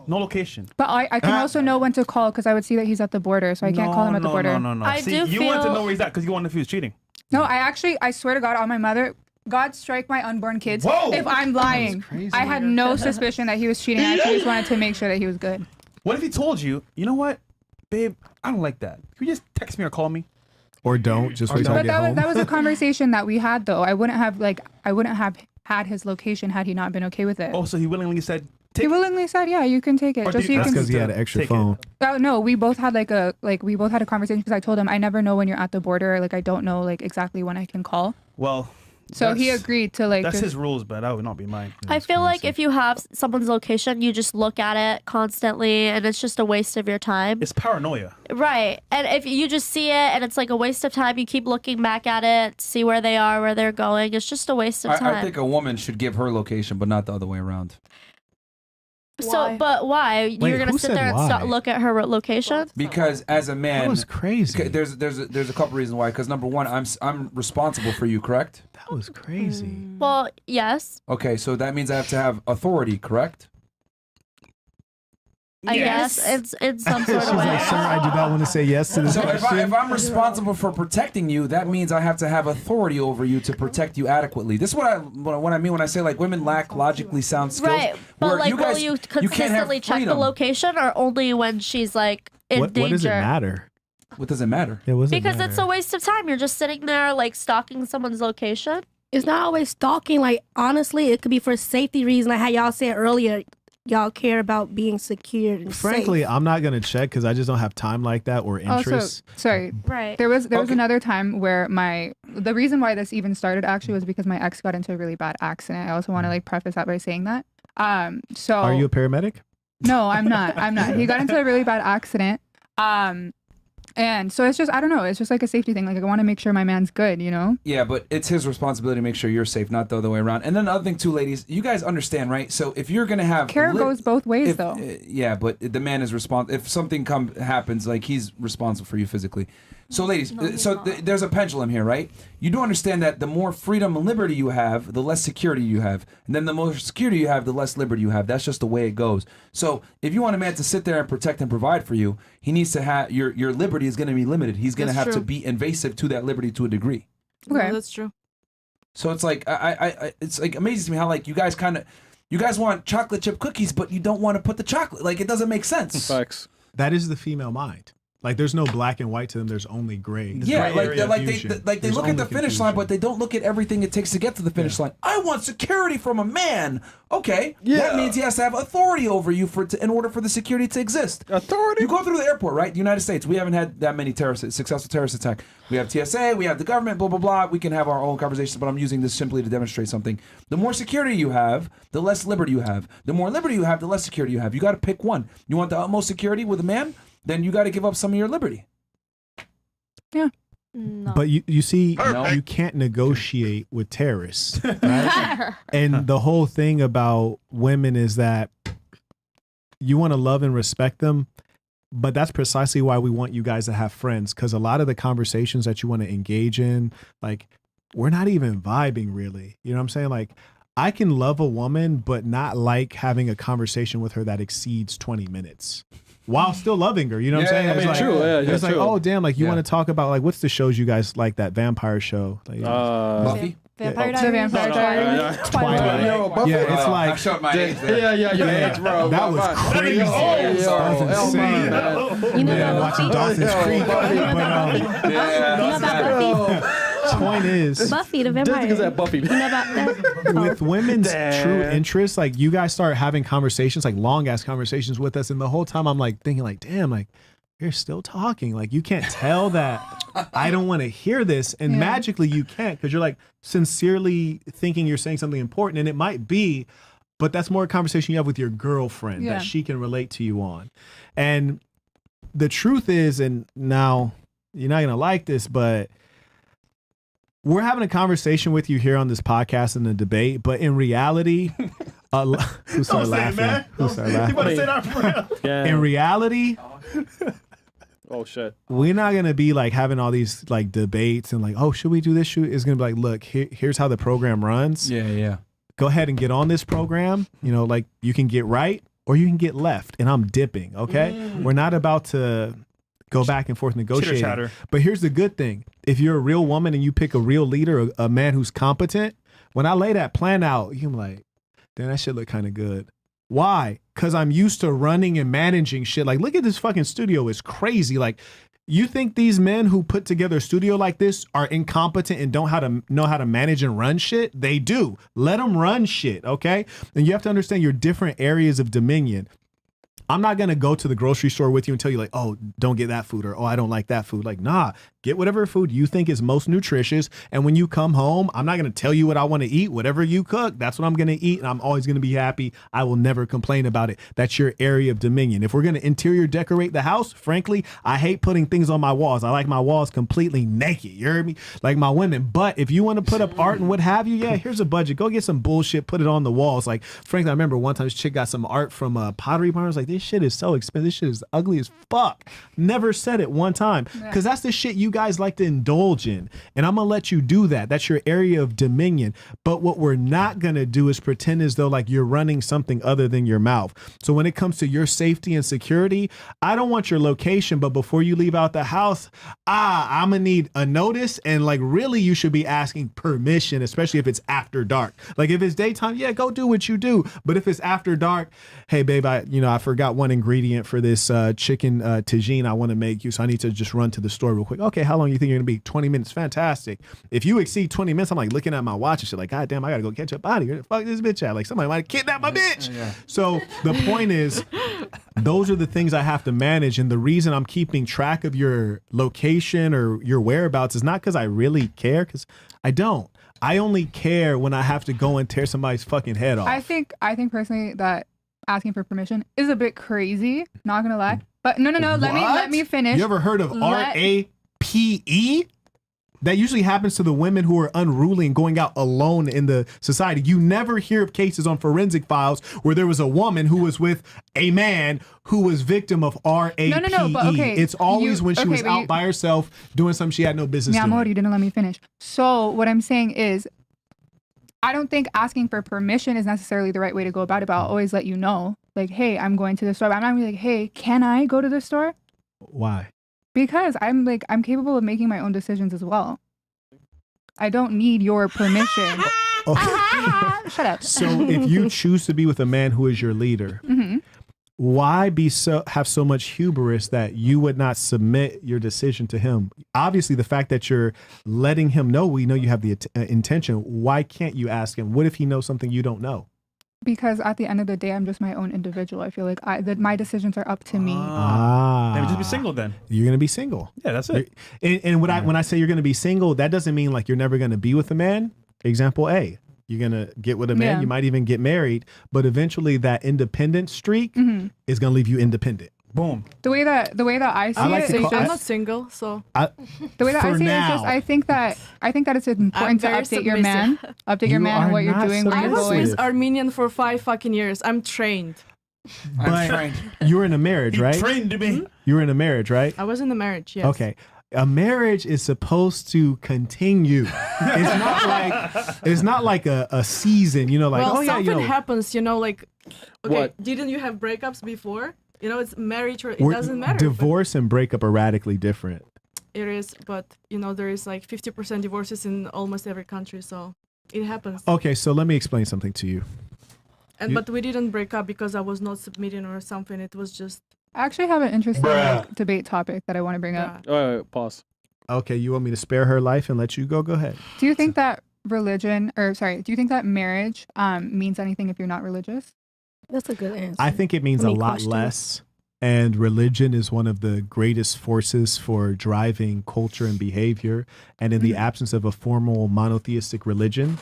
No location. But I can also know when to call because I would see that he's at the border, so I can't call him at the border. No. I See, do you want to feel- know where he's at because you want to know if he was cheating. No, I swear to God on my mother, God strike my unborn kids Whoa! if I'm lying. I had no suspicion that he was cheating. I actually just wanted to make sure that he was good. What if he told you, you know what, babe, I don't like that. Can you just text me or call me? Or don't. Just wait till I But get home. that was a conversation that we had though. I wouldn't have had his location had he not been okay with it. Oh, so he willingly said, He willingly said, "Yeah, you can take it." Or Just do so you you- can. That's because he had an extra Take it. phone. Oh, no, we both had we both had a conversation because I told him I never know when you're at the border. Like I don't know like exactly when I can call. well, So he agreed to like. That's just- his rules, but that would not be mine. I feel like if you have someone's location, you just look at it constantly, and it's just a waste of your time. It's paranoia. Right. And if you just see it and it's like a waste of time, you keep looking back at it, see where they are, where they're going. It's just a waste of time. I think a woman should give her location, but not the other way around. So, but why? Wait, You're gonna who sit said there and why? look at her location? Because as a man, That was crazy. okay, there's a couple reasons why. Because number one, I'm responsible for you, correct? That was crazy. Well, yes, Okay, so that means I have to have authority, correct? I guess it's in some sort She's of way. like, sir, I do not want to say yes to this So question. if I'm responsible for protecting you, that means I have to have authority over you to protect you adequately. This is what I mean when I say like women lack logically sound skills. Right, but where like, you guys, will you can't have consistently check the freedom. location, or only when she's like in What danger? does it matter? What does it matter? It wasn't Because it's a waste of time. You're just sitting there like stalking someone's location. It's not always stalking. Like, honestly, it could be for safety reasons. Like how y'all said earlier, y'all care about being secured and Frankly, safe. I'm not gonna check because I just don't have time like that or Also, interest. sorry. Right. There was another time where the reason why this even started actually was because my ex got into a really bad accident. I also want to like preface that by saying that. So Are you a paramedic? No, I'm not. I'm not. He got into a really bad accident. And so it's just, I don't know. It's just like a safety thing. Like I want to make sure my man's good, you know? Yeah, but it's his responsibility to make sure you're safe, not the other way around. And then the other thing too, ladies, you guys understand, right? So if you're gonna have Care goes both ways, though. Yeah, but the man is responsible. If something happens, like he's responsible for you physically. So ladies, there's a pendulum here, right? You do understand that the more freedom and liberty you have, the less security you have, and then the more security you have, the less liberty you have. That's just the way it goes. So if you want a man to sit there and protect and provide for you, he needs to have your liberty is going to be limited. He's going to That's have to true. be invasive to that liberty to a degree. Okay, no, that's true. So it's like it's like amazing to me how like you guys want chocolate chip cookies, but you don't want to put the chocolate. Like it doesn't make sense. Facts. That is the female mind. Like there's no black and white to them. There's only gray. Yeah, Gray area they confusion. they There's look at only the finish line, but they don't look at everything it takes to get to the finish line. I want security from a man. Okay, that means he has to have authority over you in order for the security to exist. Authority. You go through the airport, right? The United States. We haven't had that many successful terrorist attack. We have TSA. We have the government. Blah blah blah. We can have our own conversations, but I'm using this simply to demonstrate something. The more security you have, the less liberty you have. The more liberty you have, the less security you have. You got to pick one. You want the utmost security with a man, then you got to give up some of your liberty. Yeah. No. But you see, No. you can't negotiate with terrorists, right? And the whole thing about women is that you want to love and respect them, but that's precisely why we want you guys to have friends, because a lot of the conversations that you want to engage in, like, we're not even vibing really. You know what I'm saying? Like, I can love a woman, but not like having a conversation with her that exceeds 20 minutes. While still loving her, you know what I'm saying? I mean, It's like, true. Yeah, it's like, true. oh damn, like you want to talk about like what's the shows you guys like, that vampire show? Like, Buffy? Vampire The Diaries. Vampire Diaries. Twilight. Yo, Buffy. Yeah, it's I like showed my age there. Yeah, bro. that was crazy. That was insane. You know Yeah, about watching Buffy? Dawson's Creek. But You know about Buffy? point is, Buffy the vampire. Jessica's at Buffy. You know about that? with women's true interests, like you guys start having conversations, like long ass conversations with us, and the whole time I'm like thinking, like, damn, like you're still talking. Like you can't tell that I don't want to hear this, and magically you can't because you're like sincerely thinking you're saying something important, and it might be, but that's more a conversation you have with your girlfriend that she can relate to you on. And the truth is, and now you're not gonna like this, but we're having a conversation with you here on this podcast in the debate, but in reality, who started laughing? Who started laughing? In reality, Oh shit. we're not gonna be like having all these like debates and like, oh, should we do this? It's gonna be like, look, here's how the program runs. Yeah. Go ahead and get on this program. You know, like you can get right or you can get left, and I'm dipping. Okay, we're not about to go back and forth negotiating. Chitter-chatter. But here's the good thing: if you're a real woman and you pick a real leader, a man who's competent, when I lay that plan out, you're like, damn, that shit look kind of good. Why? Because I'm used to running and managing shit. Like, look at this fucking studio. It's crazy. Like, you think these men who put together a studio like this are incompetent and don't know how to manage and run shit? They do. Let them run shit, okay? And you have to understand your different areas of dominion. I'm not going to go to the grocery store with you and tell you like, oh, don't get that food, or, oh, I don't like that food. Like, nah, get whatever food you think is most nutritious. And when you come home, I'm not going to tell you what I want to eat. Whatever you cook, that's what I'm going to eat. And I'm always going to be happy. I will never complain about it. That's your area of dominion. If we're going to interior decorate the house, frankly, I hate putting things on my walls. I like my walls completely naked. You heard me? Like my women. But if you want to put up art and what have you, yeah, here's a budget. Go get some bullshit, put it on the walls. Like, frankly, I remember one time this chick got some art from Pottery Barn. I was like, this shit is so expensive. This shit is ugly as fuck. Never said it one time. Because that's the shit you guys like to indulge in. And I'm going to let you do that. That's your area of dominion. But what we're not going to do is pretend as though like you're running something other than your mouth. So when it comes to your safety and security, I don't want your location, but before you leave out the house, I'm going to need a notice. And like really you should be asking permission, especially if it's after dark. Like if it's daytime, yeah, go do what you do. But if it's after dark, hey babe, I forgot one ingredient for this chicken tagine I want to make you, so I need to just run to the store real quick. Okay, how long you think you're gonna be? 20 minutes. Fantastic. If you exceed 20 minutes, I'm like looking at my watch and shit like, God damn, I gotta go catch up out of here. Fuck this bitch at. Like somebody might have kidnapped my bitch. Yeah. So the point is, those are the things I have to manage. And the reason I'm keeping track of your location or your whereabouts is not because I really care, because I don't. I only care when I have to go and tear somebody's fucking head off. I think personally that asking for permission is a bit crazy, not gonna lie. But no, let me finish. You ever heard of RAPE? That usually happens to the women who are unruly and going out alone in the society. You never hear of cases on forensic files where there was a woman who was with a man who was victim of RAPE. No, but okay. It's always when she was out by herself doing something she had no business doing. Amor, you didn't let me finish. So what I'm saying is, I don't think asking for permission is necessarily the right way to go about it, but I'll always let you know. Like, hey, I'm going to the store. But I'm not gonna be like, hey, can I go to the store? Why? Because I'm capable of making my own decisions as well. I don't need your permission. Shut up. So if you choose to be with a man who is your leader, why have so much hubris that you would not submit your decision to him? Obviously, the fact that you're letting him know, we know you have the intention. Why can't you ask him? What if he knows something you don't know? Because at the end of the day, I'm just my own individual. I feel like my decisions are up to me. Then just be single then. You're going to be single. Yeah, that's it. And when I say you're going to be single, that doesn't mean like you're never going to be with a man. Example A. You're going to get with a man. Yeah. You might even get married. But eventually that independent streak is going to leave you independent. Boom. The way that I see it is just, I'm not single, so the way that I see it is just I think that it's important to update your man, on what you're doing, where you're I was going. with Armenian for 5 fucking years. I'm trained. But you're in a marriage, right? Trained to be. You're in a marriage, right? I was in a marriage, yes. Okay. A marriage is supposed to continue. It's not like a season, like, well, something happens, like, okay, what? Didn't you have breakups before? It's marriage or it doesn't matter. Divorce and breakup are radically different. It is, but there is like 50% divorces in almost every country, so it happens. Okay, so let me explain something to you. But we didn't break up because I was not submitting or something. It was just. I actually have an interesting debate topic that I want to bring up. All right, pause. Okay, you want me to spare her life and let you go? Go ahead. Do you think that do you think that marriage means anything if you're not religious? That's a good answer. I think it means a lot less. And religion is one of the greatest forces for driving culture and behavior. And in the absence of a formal monotheistic religion,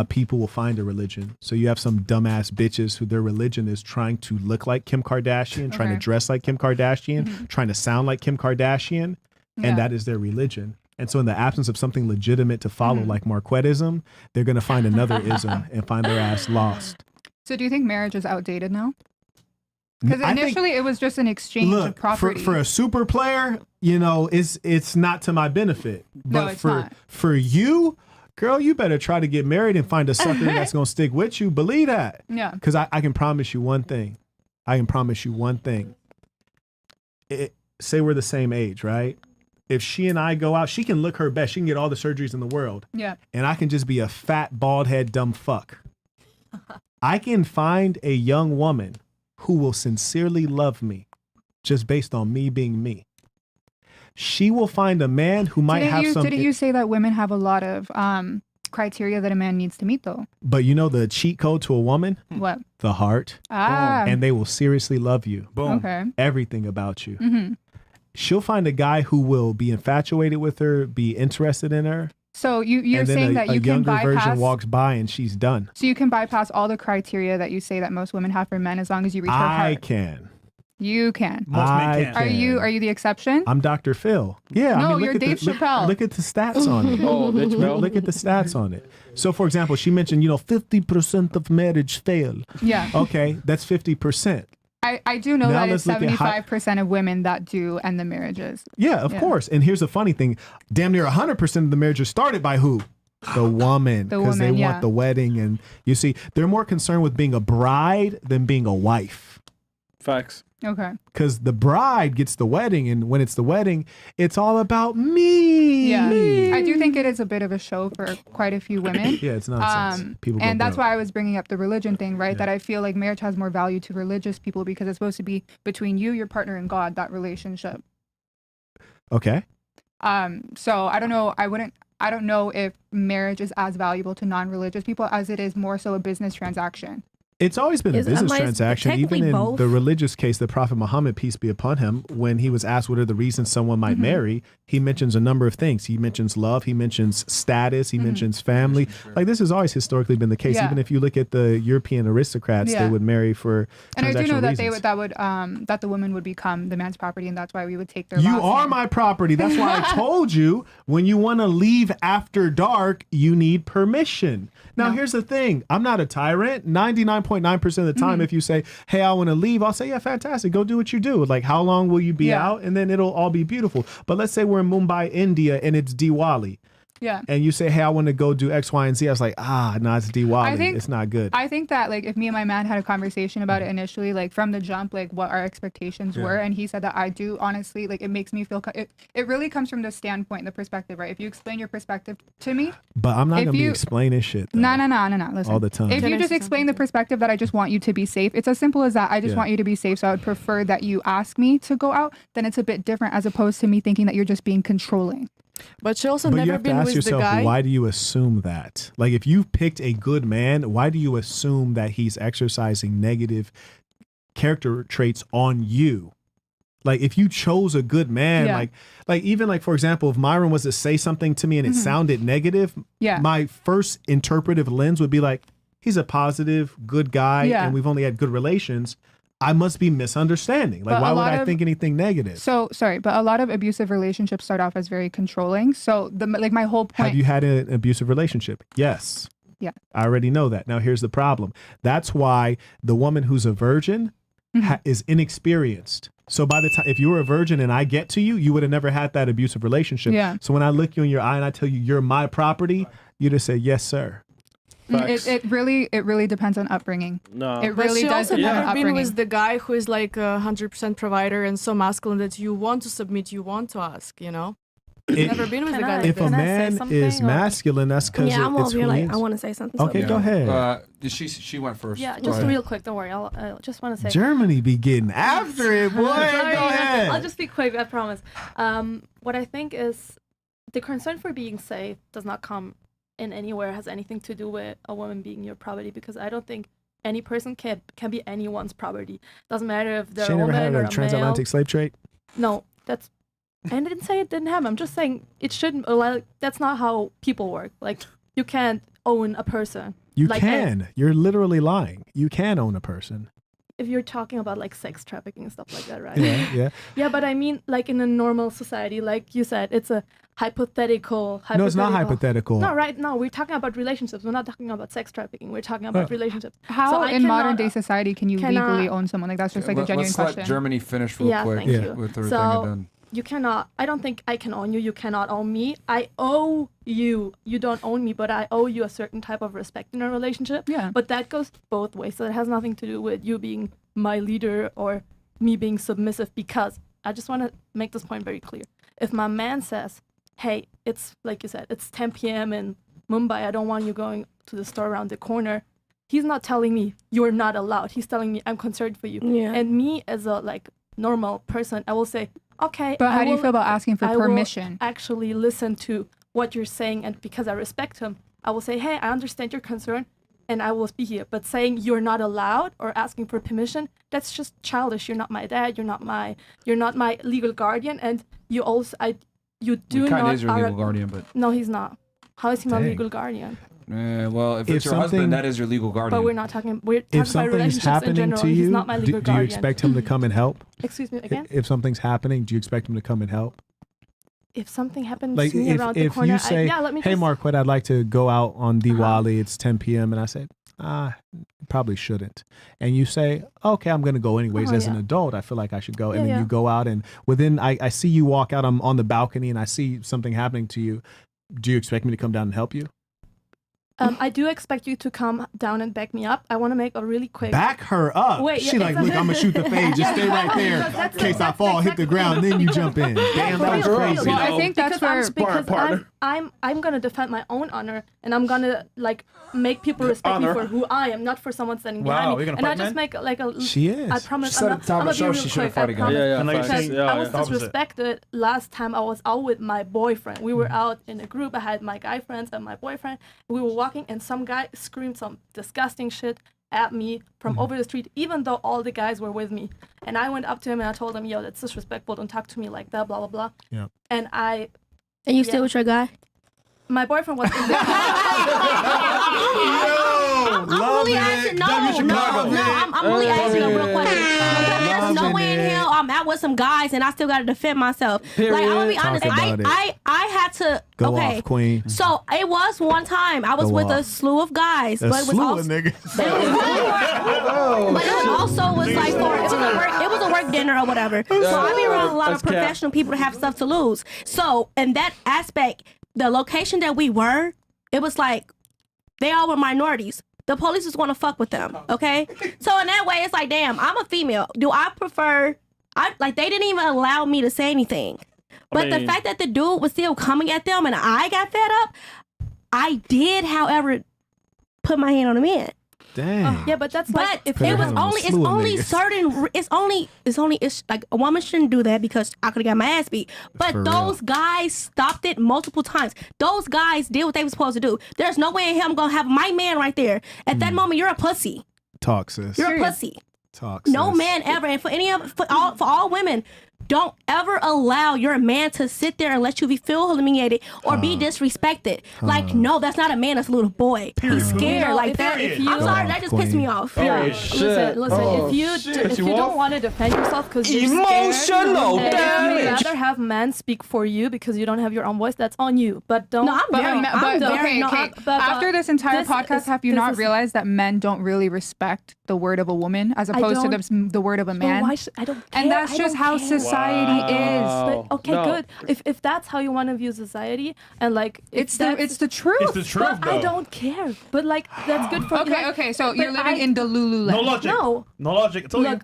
people will find a religion. So you have some dumbass bitches who their religion is trying to look like Kim Kardashian, trying to dress like Kim Kardashian, trying to sound like Kim Kardashian. And that is their religion. And so in the absence of something legitimate to follow, like Marquettism, they're going to find another ism and find their ass lost. So do you think marriage is outdated now? Because initially it was just an exchange of property. For a super player, it's not to my benefit. But no, it's not. For you, girl, you better try to get married and find a sucker that's going to stick with you. Believe that. Yeah. Because I can promise you one thing. Say we're the same age, right? If she and I go out, she can look her best. She can get all the surgeries in the world. Yeah. And I can just be a fat, bald head, dumb fuck. I can find a young woman who will sincerely love me just based on me being me. She will find a man who might have some. Didn't you say that women have a lot of criteria that a man needs to meet, though. But you know the cheat code to a woman? What? The heart. Ah. And they will seriously love you. Boom. Okay. Everything about you. Mm-hmm. She'll find a guy who will be infatuated with her, be interested in her. So you're and then saying that you a can younger bypass. version walks by and she's done. So you can bypass all the criteria that you say that most women have for men as long as you reach her I heart. can. You can. Most men I can. Are you the exception? I'm Dr. Phil. Yeah. No, I mean, you're look at Dave the, Chappelle. Look at the stats on it. Oh, bitch, Mel. Look at the stats on it. So, for example, she mentioned, 50% of marriage fail. Yeah. Okay, that's 50%. I do know Now that it's let's look at 75% of women that do end the marriages. Yeah, of course. And here's the funny thing. Damn near 100% of the marriages started by who? The woman. The Because they woman, want yeah. the wedding. And you see, they're more concerned with being a bride than being a wife. Facts. Okay. Because the bride gets the wedding. And when it's the wedding, it's all about me. Yeah. I do think it is a bit of a show for quite a few women. Yeah, it's nonsense. People go and that's broke. why I was bringing up the religion thing, right? That I feel like marriage has more value to religious people because it's supposed to be between you, your partner, and God, that relationship. Okay. So I don't know. I don't know if marriage is as valuable to non-religious people as it is more so a business transaction. It's always been a business transaction, even technically in both. the religious case, the Prophet Muhammad, peace be upon him, when he was asked what are the reasons someone might marry, he mentions a number of things. He mentions love, he mentions status, he mentions family. Like this has always historically been the case. Yeah. Even if you look at the European aristocrats, Yeah. they would marry for And I do transactional know that reasons. that the woman would become the man's property, and that's why we would take their. You last are name. my property. That's why I told you when you want to leave after dark, you need permission. Now, here's the thing. I'm not a tyrant. 99.9% of the time, if you say, hey, I want to leave, I'll say, yeah, fantastic. Go do what you do. Like, how long will you be out? And then it'll all be beautiful. But let's say we're in Mumbai, India, and it's Diwali. Yeah. And you say, hey, I want to go do X, Y, and Z. I was like, no, it's Diwali. I think- It's not good. I think that like if me and my man had a conversation about it initially, like from the jump, like what our expectations were, and he said that I do honestly, like it makes me feel. It really comes from the standpoint, the perspective, right? If you explain your perspective to me, But I'm not if going to be you- explaining shit. though. no. Listen, All the time. If you just explain the perspective that I just want you to be safe, it's as simple as that. I just Yeah. want you to be safe. So I would prefer that you ask me to go out. Then it's a bit different as opposed to me thinking that you're just being controlling. But she also But you never have to been ask with yourself, the guy. why do you assume that? Like, if you've picked a good man, why do you assume that he's exercising negative character traits on you? Like, if you chose a good man, Yeah. like even like, for example, if Myron was to say something to me and it sounded negative, Yeah. my first interpretive lens would be like, he's a positive, good guy, Yeah. and we've only had good relations. I must be misunderstanding. Like, But why a would lot I of- think anything negative? So sorry, but a lot of abusive relationships start off as very controlling. So my whole point. Have you had an abusive relationship? Yes. Yeah. I already know that. Now, here's the problem. That's why the woman who's a virgin is inexperienced. So by the time, if you were a virgin and I get to you, you would have never had that abusive relationship. Yeah. So when I look you in your eye and I tell you you're my property, you just say, yes, sir. It really depends on upbringing. No. It But really she does also depend never on been upbringing. with the guy who is like 100% provider and so masculine that you want to submit, you want to ask, you know? Never been with the guy like If a that. man is masculine, that's because Yeah, I'm it's over who here he like, is. I want to say something. Okay, so go ahead. She went first. Yeah, Go just ahead. real quick. Don't worry. I just want to say. Germany be getting after it, boy. Sorry, Go ahead. I'll just be quick. I promise. What I think is the concern for being safe does not come in anywhere has anything to do with a woman being your property, because I don't think any person can be anyone's property. Doesn't matter if they're She a never woman had or a a transatlantic male. slave trade? No, that's. I didn't say it didn't happen. I'm just saying it shouldn't. Like, that's not how people work. Like, you can't own a person. You Like, can. You're literally lying. You can own a person. if you're talking about like sex trafficking and stuff like that, right? Yeah, yeah. Yeah, but I mean, like in a normal society, like you said, it's a hypothetical. No, it's not hypothetical. No, right? No, we're talking about relationships. We're not talking about sex trafficking. We're talking about relationships. How So I in modern cannot- day society can you cannot- legally own someone? Like that's just like a genuine Let's question. let Germany finish real Yeah, quick thank you. with everything So and then. you cannot. I don't think I can own you. You cannot own me. I owe you. You don't own me, but I owe you a certain type of respect in a relationship. Yeah. But that goes both ways. So it has nothing to do with you being my leader or me being submissive. Because I just want to make this point very clear. If my man says, "Hey, it's like you said, it's 10 p.m. in Mumbai. I don't want you going to the store around the corner." He's not telling me you're not allowed. He's telling me I'm concerned for you. Yeah. And me as a like normal person, I will say, okay. But how I do you will- feel about asking for I will permission? actually listen to what you're saying, and because I respect him, I will say, hey, I understand your concern, and I will be here. But saying you're not allowed or asking for permission, that's just childish. You're not my dad. You're not my legal guardian, and you also you do He not. kind of is your are- legal guardian, but No, he's not. How is he my Dang. legal guardian? well, if If it's your something- husband, that is your legal guardian. But we're not talking. We're talking If about something's relationships in happening general. to He's you, not my legal do you guardian. expect him to come and help? Excuse me again. If something's happening, do you expect him to come and help? If something happens Like to me around the if corner, you say, let me "Hey, just. Marquette, I'd like to go out on Diwali. It's 10 p.m." and I said, probably shouldn't. And you say, "Okay, I'm going to go anyways." As an adult, I feel like I should go. And then Yeah. you go out, and within I see you walk out. I'm on the balcony, and I see something happening to you. Do you expect me to come down and help you? I do expect you to come down and back me up. I want to make a really quick. Back her up. Wait, she yeah, like, look, I'm gonna shoot the fade. Just stay right there in case I fall, hit the ground, then you jump in. Damn, that was crazy. Well, I think that's where I'm gonna defend my own honor, and I'm gonna like make people respect me Honor. for who I am, not for someone standing Wow, behind me. you're gonna And I fight, just man? make like a. She is. I promise. She said I'm at the top of gonna the show be she real should've quick. fought I again. promise. Yeah, like Because saying, I was yeah, opposite. disrespected last time I was out with my boyfriend. We were out in a group. I had my guy friends and my boyfriend. We were walking, and some guy screamed some disgusting shit at me from over the street, even though all the guys were with me. And I went up to him and I told him, "Yo, that's disrespectful. Don't talk to me like that." Blah blah blah. Yeah. And I. And you still with your guy? My boyfriend was in the I'm really asking. No, I'm really asking a real question. Because there's no way in hell I'm out with some guys and I still got to defend myself. Like, I'm gonna be Talk honest. about it. I had to. Go okay. off, queen. So it was one time I was Go with a off. slew of guys, A but it was slew also, of niggas. but it also was like it was a work dinner or whatever. So I be around a lot of That's cap. professional people that have stuff to lose. So in that aspect, the location that we were, it was like they all were minorities. The police just want to fuck with them. Okay, so in that way, it's like, damn, I'm a female. Do I prefer? They didn't even allow me to say anything. But the fact that the dude was still coming at them and I got fed up, I did, however, put my hand on the man. Dang. Yeah, but that's But like if it it was was only, it's slew of only niggas. certain, it's like a woman shouldn't do that because I could have got my ass beat. But For those guys stopped it multiple times. Those guys did what they were supposed to do. There's no way in hell I'm gonna have my man right there. At that moment, you're a pussy. Talk, sis. You're a pussy. Talk, No sis. man ever, and for all women, don't ever allow your man to sit there and let you feel humiliated or be disrespected. Like, no, that's not a man. That's a little boy. He's scared. You know, like if that. you- I'm sorry, that just pissed me off. Yeah, shit. listen. Oh, if you shit. if You you don't off? want to defend yourself because you're Emotional scared, and if you damage. rather have men speak for you because you don't have your own voice, that's on you. But don't. No, I'm But, very, I'm very, okay, no, okay. I'm- but, After this entire this podcast, is- have you this not is- realized that men don't really respect the word of a woman as opposed to the word of a Well, man? why I don't care. And that's I just don't how care. society is. But okay, No. good. If that's how you want to view society, and like if It's the that's- truth. It's the truth, But I don't care. But like that's good for Okay, like, okay. So but you're living I- in Delulu land. No logic. No. No logic. I told Look,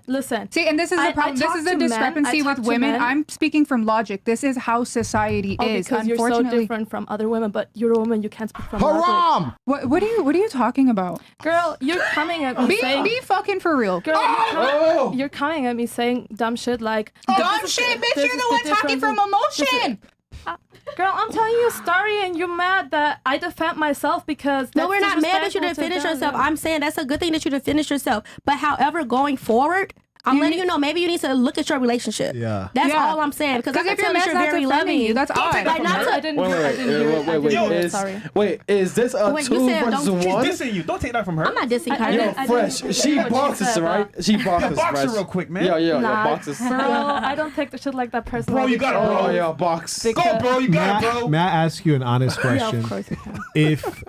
listen. See, and this is I- the problem. I This talk is the to men, discrepancy I talk with to women. men. I'm speaking from logic. This is how society Oh, is. because you're so Unfortunately, different from other women, but you're a woman. You can't speak from logic. what are you talking about? Girl, you're coming at me saying. Be fucking for real. Girl, you're coming at me saying dumb shit like. Dumb shit, bitch. You're the one talking from emotion. Girl, I'm telling you a story and you're mad that I defend myself because. No, that's we're not mad that you disrespectful didn't to finish them. yourself. I'm saying that's a good thing that you didn't finish yourself. But however, going forward, I'm letting you know maybe you need to look at your relationship. Yeah. That's Yeah. all I'm saying. Because I Because can if your tell that man's you're not very defending loving. you, that's odd. Like, not to, I didn't hear it. I didn't hear it. I didn't hear it. Sorry. Wait, is this a Wait, you 2 said versus don't- She's 1? dissing you. Don't take that from her. I'm not dissing her. Yo, I fresh. didn't She hear what you boxes, said, right? She boxes, Box her fresh. real quick, man. Yeah, Nah, boxes. bro, I don't take the shit like that personally. Bro, you got it, bro. Oh, yeah, box. Go, bro. You got it, bro. May I ask you an honest Yeah, question? of course you can. If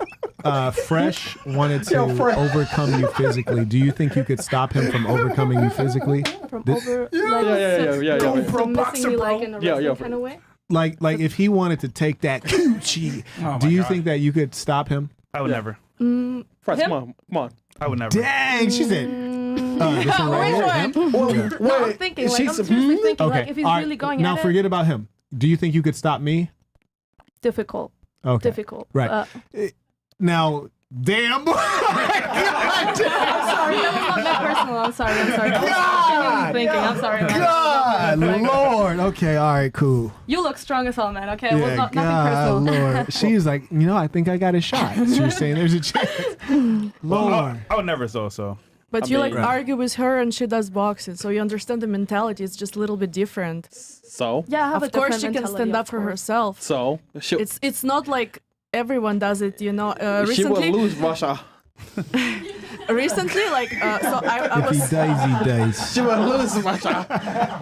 Fresh wanted to Yo, Fresh. overcome you physically, do you think you could stop him from overcoming you physically? From Th- over, like, Yeah. submissing me like in a Yeah, wrestling yeah. kind of way. Like if he wanted to take that coochie, do you think that you could stop him? I would never. Fresh, Him? come on. I would never. Dang, she said. This one right here, him? No, I'm thinking, like, I'm seriously thinking, like, if he's all right, really going now at forget about him. Do you think you could stop me? difficult. Okay. Difficult. Right. Now, damn. I'm sorry, that was not meant personal. I'm sorry. I'm God! thinking. I'm sorry, man. God, Lord. Okay, all right, cool. You look strong as hell, man. Okay, it was Yeah, nothing God, personal. Lord. She's like, I think I got a shot. So you're saying there's a chance. Lord. I would never so. But I you mean- like argue with her and she does boxing, so you understand the mentality. It's just a little bit different. So Yeah, I have a Of course, different she can mentality, stand of up for course. herself. So It's not like everyone does it. she Recently, will lose Russia. recently, like so I If was. he dies, he dies. She will lose Russia.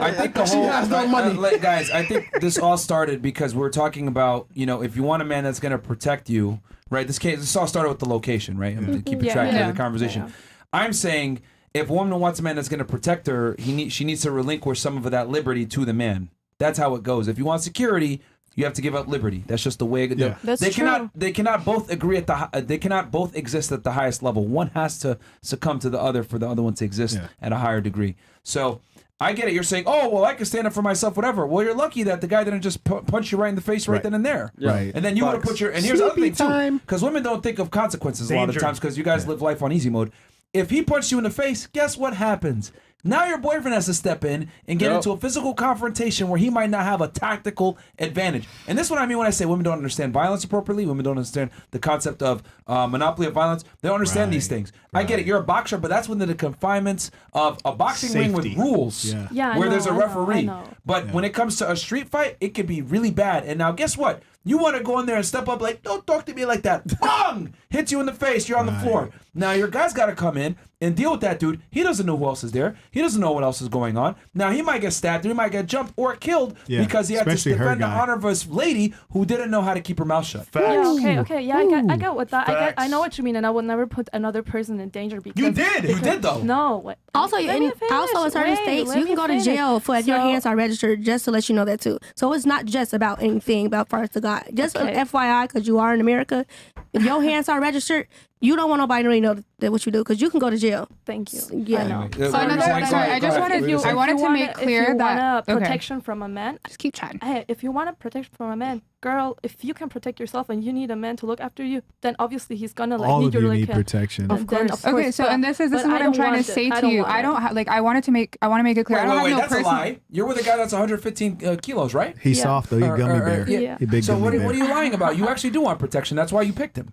I think the She whole has no money. guys. I think this all started because we're talking about if you want a man that's going to protect you, right? This all started with the location, right? I'm keeping Yeah. track Yeah. of the conversation. Yeah. I'm saying if a woman wants a man that's going to protect her, she needs to relinquish some of that liberty to the man. That's how it goes. If you want security, you have to give up liberty. That's just the way. That's they true. cannot both agree at they cannot both exist at the highest level. One has to succumb to the other for the other one to exist at a higher degree. So I get it. You're saying, oh well, I can stand up for myself, whatever. Well, you're lucky that the guy didn't just punch you right in the face right then and there. Yeah. Right. And then you would have put your. And here's the other thing Sleepy too, because women don't think of consequences a lot of Danger. times because you guys live life on easy mode. If he punched you in the face, guess what happens? Now your boyfriend has to step in and get into a physical confrontation where he might not have a tactical advantage. And this is what I mean when I say women don't understand violence appropriately. Women don't understand the concept of monopoly of violence. They don't understand these things. I get it. You're a boxer, but that's within the confinements of a boxing ring with Safety. rules Yeah, I where know, there's a I know, referee. I know. But when it comes to a street fight, it can be really bad. And now guess what? You want to go in there and step up like, don't talk to me like that. Bang! Hits you in the face. You're on the floor. Now your guy's got to come in and deal with that dude. He doesn't know who else is there. He doesn't know what else is going on. Now he might get stabbed or he might get jumped or killed because he had to especially her defend the guy. honor of his lady who didn't know how to keep her mouth shut. Yeah, okay, yeah, I get what that. I Facts. know what you mean, and I would never put another person in danger because You did. You did though. No. Wait. Also, Let me in certain finish. states, Let you me can go to finish. jail for if your So- hands are registered. Just to let you know that too. So it's not just about anything about first to God. Just Okay. FYI, because you are in America, if your hands are registered, you don't want nobody to really know that what you do because you can go to jail. Thank you. Yeah. I know. So sorry, I just wanted If I wanted you to make clear if you that want a protection from a man, just keep chatting. hey, if you want a protection from a man, girl, if you can protect yourself and you need a man to look after you, then obviously he's gonna like All need of you you like need protection. Of course. Okay, so and this is but what I I'm don't trying to want it. say I to don't you. want I it. don't like. I want to make it clear. I don't have no that's a personal. lie. You're with a guy that's 115 kilos, right? He's Yeah. soft though. He gummy bear. yeah. He big So gummy what bear. are you lying about? You actually do want protection. That's why you picked him.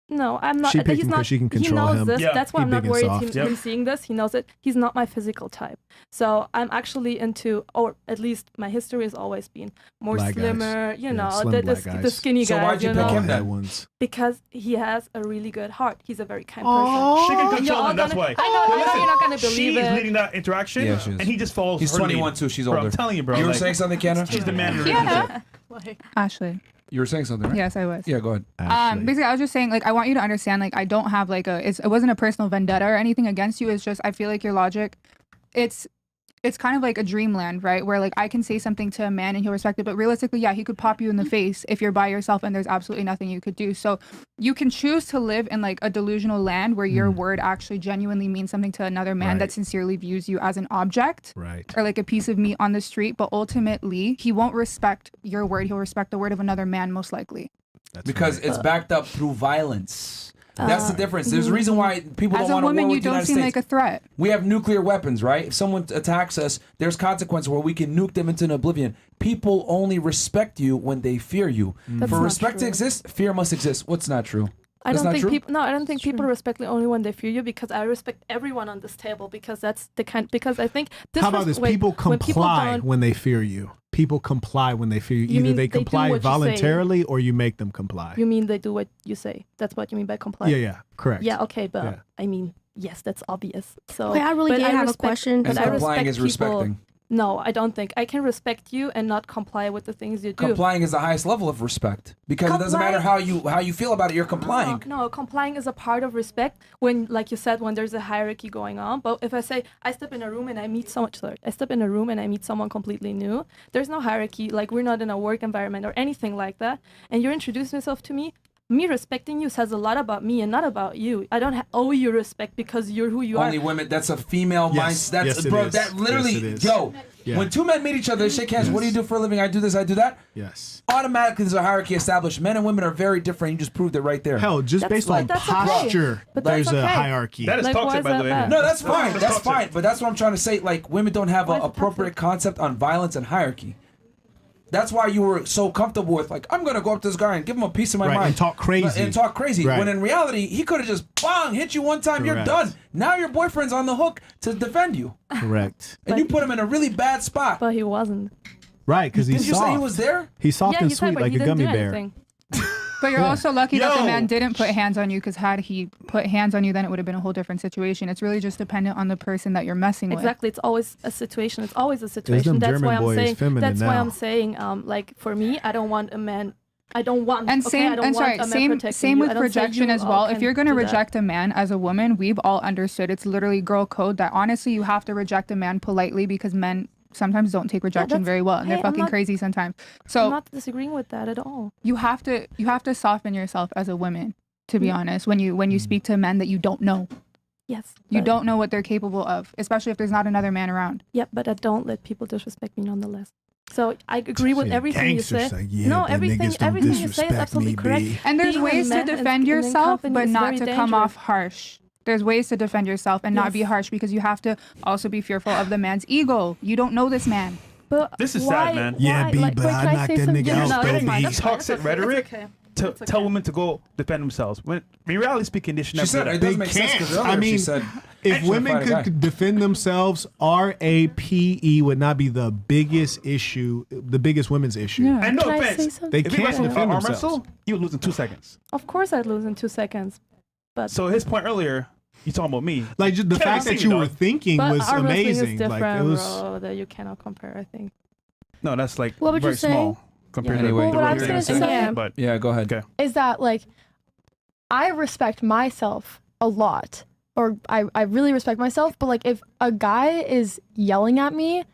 No, I'm not. She picked He's him 'cause not. she can He control knows him. this. Yeah. That's why He I'm big not and worried. soft. Him seeing this, he knows it. He's not my physical type. So I'm actually into, or at least my history has always been more Black guys. slimmer. You Yeah, know, slim the black guys. skinny So guys. why'd you pick know? him then? Bald ones. Because he has a really good heart. He's a very kind She can person. And you're control all him. That's gonna- why. I know you're not gonna believe She's it. leading that interaction. Yeah, she is. And he just follows. He's her 21 lead. too. She's Bro, older. I'm telling you, bro. You were like, saying something, Kenna? she's the man in the relationship. Ashley. You were saying something, right? Yes, I was. Yeah, go ahead. Ashley. Basically, I was just saying, like, I want you to understand, like, I don't have like it wasn't a personal vendetta or anything against you. It's just I feel like your logic, it's kind of like a dreamland, right? Where like I can say something to a man and he'll respect it, but realistically, yeah, he could pop you in the face if you're by yourself and there's absolutely nothing you could do. So you can choose to live in like a delusional land where your word actually genuinely means something to another man that Right. sincerely views you as an object. Right. Or like a piece of meat on the street, but ultimately he won't respect your word. He'll respect the word of another man, most likely. That's Because right. it's backed up through violence. That's the difference. There's a reason why people As don't a want to war woman, with you the don't United seem States. like a threat. We have nuclear weapons, right? If someone attacks us, there's consequence where we can nuke them into an oblivion. People only respect you when they fear you. That's For not respect to true. exist, fear must exist. What's not true? I That's don't not think true? people. No, I don't think people respect me only when they fear you. Because I respect everyone on this table. Because that's the kind. Because I think. How about this? wait, People when people comply don't- when they fear you. People comply when they fear you. You Either mean they they do comply what you say? voluntarily or you make them comply. You mean they do what you say? That's what you mean by comply. Yeah, correct. Yeah. Okay, but Yeah. I mean, yes, that's obvious. So. Okay, I really but did have a respect- question. But And I complying respect is people. respecting. No, I don't think I can respect you and not comply with the things you do. Complying is the highest level of respect because it doesn't matter how you feel about it. You're complying. No, complying is a part of respect when, like you said, when there's a hierarchy going on. But if I say I step in a room and I meet someone completely new, there's no hierarchy. Like we're not in a work environment or anything like that. And you're introducing yourself to me. me respecting you says a lot about me and not about you. I don't owe you respect because you're who you Only are. women. That's a female Yes. mindset. That's Yes, it bro. is. That literally, Yes, it is. yo. Yeah. When two men meet each other, they shake hands. What do you do for a living? I do this. I do that. Yes. Automatically, there's a hierarchy established. Men and women are very different. You just proved it right there. Hell, just based on that's okay. posture, But that's there's a okay. hierarchy. That is Like, why toxic, is by the that way. bad? No, that's fine. That's That's toxic. fine. But that's what I'm trying to say. Like, women don't have Why an is it appropriate concept on violence and hierarchy. That's why you were so comfortable with, like, I'm gonna go up to this guy and give him a piece of my Right, mind and talk crazy. And talk crazy. Right. When in reality, he could have just bang hit you one time. You're Correct. done. Now your boyfriend's on the hook to defend you, Correct. and you put him in a really bad spot. But he wasn't. Right, because he's Didn't you soft. say he was there? He's soft yeah, and he said, sweet but like he a didn't gummy do bear. anything. But you're Yeah. also lucky that the Yo. man didn't put hands on you, because had he put hands on you, then it would have been a whole different situation. It's really just dependent on the person that you're messing with. Exactly, it's always a situation. It's always a situation. them That's German why I'm boys saying. feminine That's why now. I'm saying. Like for me, I don't want a man. I don't want. And okay, I don't want a man same protecting you. with I don't say rejection you as all well. If can you're going to do that. reject a man as a woman, we've all understood it's literally girl code that honestly you have to reject a man politely, because men sometimes don't take rejection that's- very well, and hey, they're I'm fucking not- crazy sometimes. I'm So not disagreeing with that at all. you have to soften yourself as a woman, to be Mm. honest, when you speak to men that you don't know. Yes. You but- don't know what they're capable of, especially if there's not another man around. Yeah, but I don't let people disrespect me nonetheless. So I agree with Yeah, everything you gangsters say. like, yeah, no, but everything niggas don't everything you say is disrespect absolutely me, correct. B. And there's Being a ways to man defend in yourself, company but is not very to come dangerous. off harsh. There's ways to defend yourself and not be Yes. harsh, because you have to also be fearful of the man's ego. You don't know this man. But This is why, sad, man. Yeah, why, B, like, but wait, I can I knocked say that something? nigga Yeah, out, no, though, that's B. fine, that's fine, Toxic it's okay, rhetoric it's okay. to It's tell okay. women to go defend themselves. When in reality speaking, they should She never said do it that. doesn't They make sense can't. because I earlier she mean, said if she'll women fight a guy. could defend themselves, RAPE would not be the biggest issue, the biggest women's issue. Yeah. And no Can I say offense, something? They if you can't wrestle defend arm themselves. wrestle, you would lose in 2 seconds. Of course I'd lose in 2 seconds. But So his point earlier, you talking about me? Like just the Can't fact be that seen, you were dog. thinking but was arm wrestling amazing. is different, Like it was. bro. That you cannot compare. I think. No, that's like What would you very say? small compared Yeah, anyway, to what I the was real gonna thing. say- But Yeah, go ahead. okay. is that like I respect myself a lot, or I really respect myself, but like if a guy is yelling at me,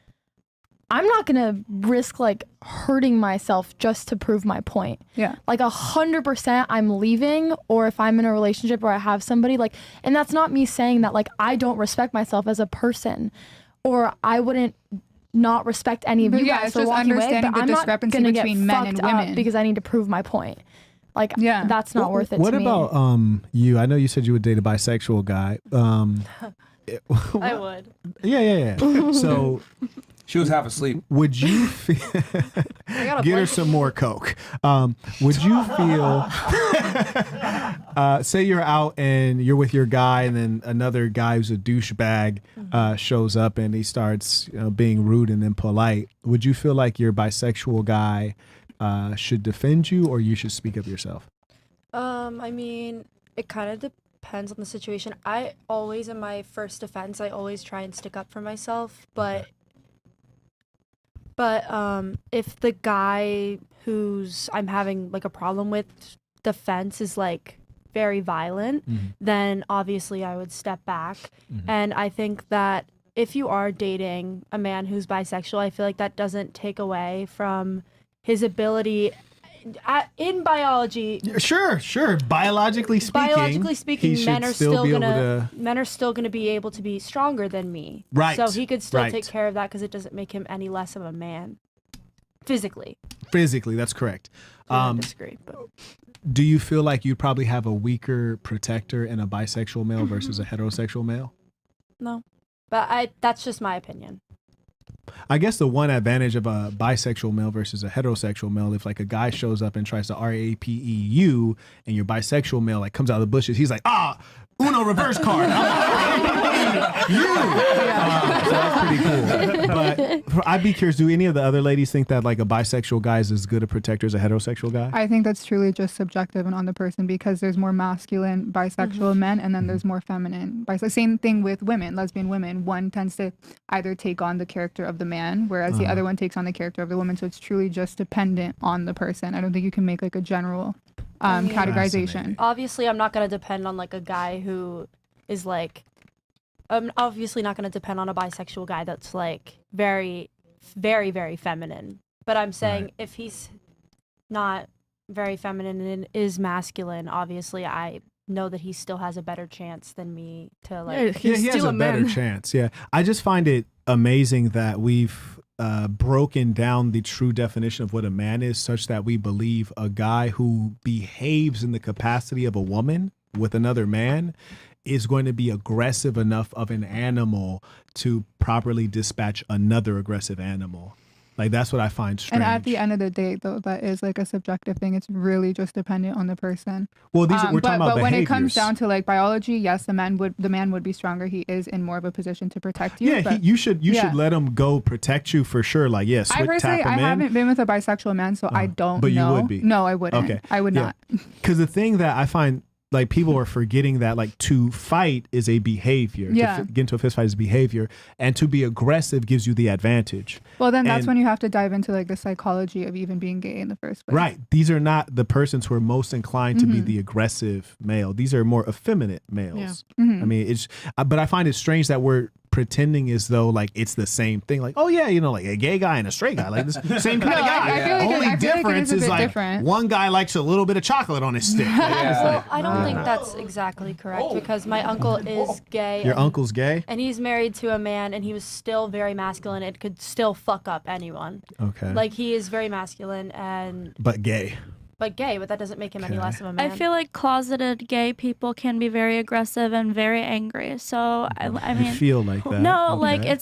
I'm not gonna risk like hurting myself just to prove my point. Yeah. Like 100% I'm leaving, or if I'm in a relationship or I have somebody, like, and that's not me saying that like I don't respect myself as a person, or I wouldn't not respect any of But you yeah, guys it's for just walking away, understanding but the I'm not discrepancy gonna get between men and fucked up women. because I need to prove my point. Like, Yeah. that's not worth it What to me. about you? I know you said you would date a bisexual guy. I would. Yeah. So She was half asleep. would you get her some more coke? Would you feel say you're out and you're with your guy, and then another guy who's a douchebag shows up and he starts being rude and impolite? Would you feel like your bisexual guy should defend you, or you should speak up yourself? I mean, it kind of depends on the situation. I always, in my first defense, I always try and stick up for myself. But if the guy who's I'm having like a problem with defense is like very violent, then obviously I would step back. And I think that if you are dating a man who's bisexual, I feel like that doesn't take away from his ability in biology. Sure. Biologically speaking, he men should are still be able men are still gonna be able to be stronger than me. Right, So he could still right. take care of that because it doesn't make him any less of a man, physically. physically. That's correct. I disagree, but Do you feel like you'd probably have a weaker protector in a bisexual male versus a heterosexual male? no. But that's just my opinion. I guess the one advantage of a bisexual male versus a heterosexual male, if like a guy shows up and tries to RAPE you, and your bisexual male like comes out of the bushes, he's like, Uno reverse card. So that's pretty cool. But I'd be curious, do any of the other ladies think that like a bisexual guy is as good a protector as a heterosexual guy? I think that's truly just subjective and on the person, because there's more masculine bisexual men, and then there's more feminine bisexual. Same thing with women, lesbian women. One tends to either take on the character of the man, whereas the other one takes on the character of the woman. So it's truly just dependent on the person. I don't think you can make like a general categorization. Obviously, I'm not gonna depend on like a guy who is like. I'm obviously not gonna depend on a bisexual guy that's like very, very, very feminine. But I'm saying if he's not very feminine and is masculine, obviously I know that he still has a better chance than me to like. he has a better chance. Yeah, I just find it amazing that we've broken down the true definition of what a man is, such that we believe a guy who behaves in the capacity of a woman with another man is going to be aggressive enough of an animal to properly dispatch another aggressive animal. Like, that's what I find strange. And at the end of the day, though, that is like a subjective thing. It's really just dependent on the person. Well, we're talking about but when it behaviors. comes down to like biology, yes, the man would be stronger. He is in more of a position to protect you. Yeah, but, you should let him go protect you for sure. Like, yeah, I personally, I haven't been with a bisexual man, so I don't but know. you would be. No, I wouldn't. Okay. I would not. Because the thing that I find, like, people are forgetting that, like, to fight is a behavior. Yeah. To get into a fist fight is behavior. And to be aggressive gives you the advantage. Well, then that's And- when you have to dive into like the psychology of even being gay in the first place. Right. These are not the persons who are most inclined to be Mhm. the aggressive male. These are more effeminate males. Yeah. Mhm. I mean, but I find it strange that we're pretending as though like it's the same thing. Like, oh yeah, like a gay guy and a straight guy, like this same kind of guy. I feel like Only I feel like it difference is a is bit like different. one guy likes a little bit of chocolate on his stick. Like, it's Well, like, I don't think that's exactly correct because my uncle is gay. Your and- uncle's gay? And he's married to a man and he was still very masculine and could still fuck up anyone. Okay. Like he is very masculine and but gay. but gay, but that doesn't make him any less of a man. I feel like closeted gay people can be very aggressive and very angry. So I mean, You feel like that. no, like Okay.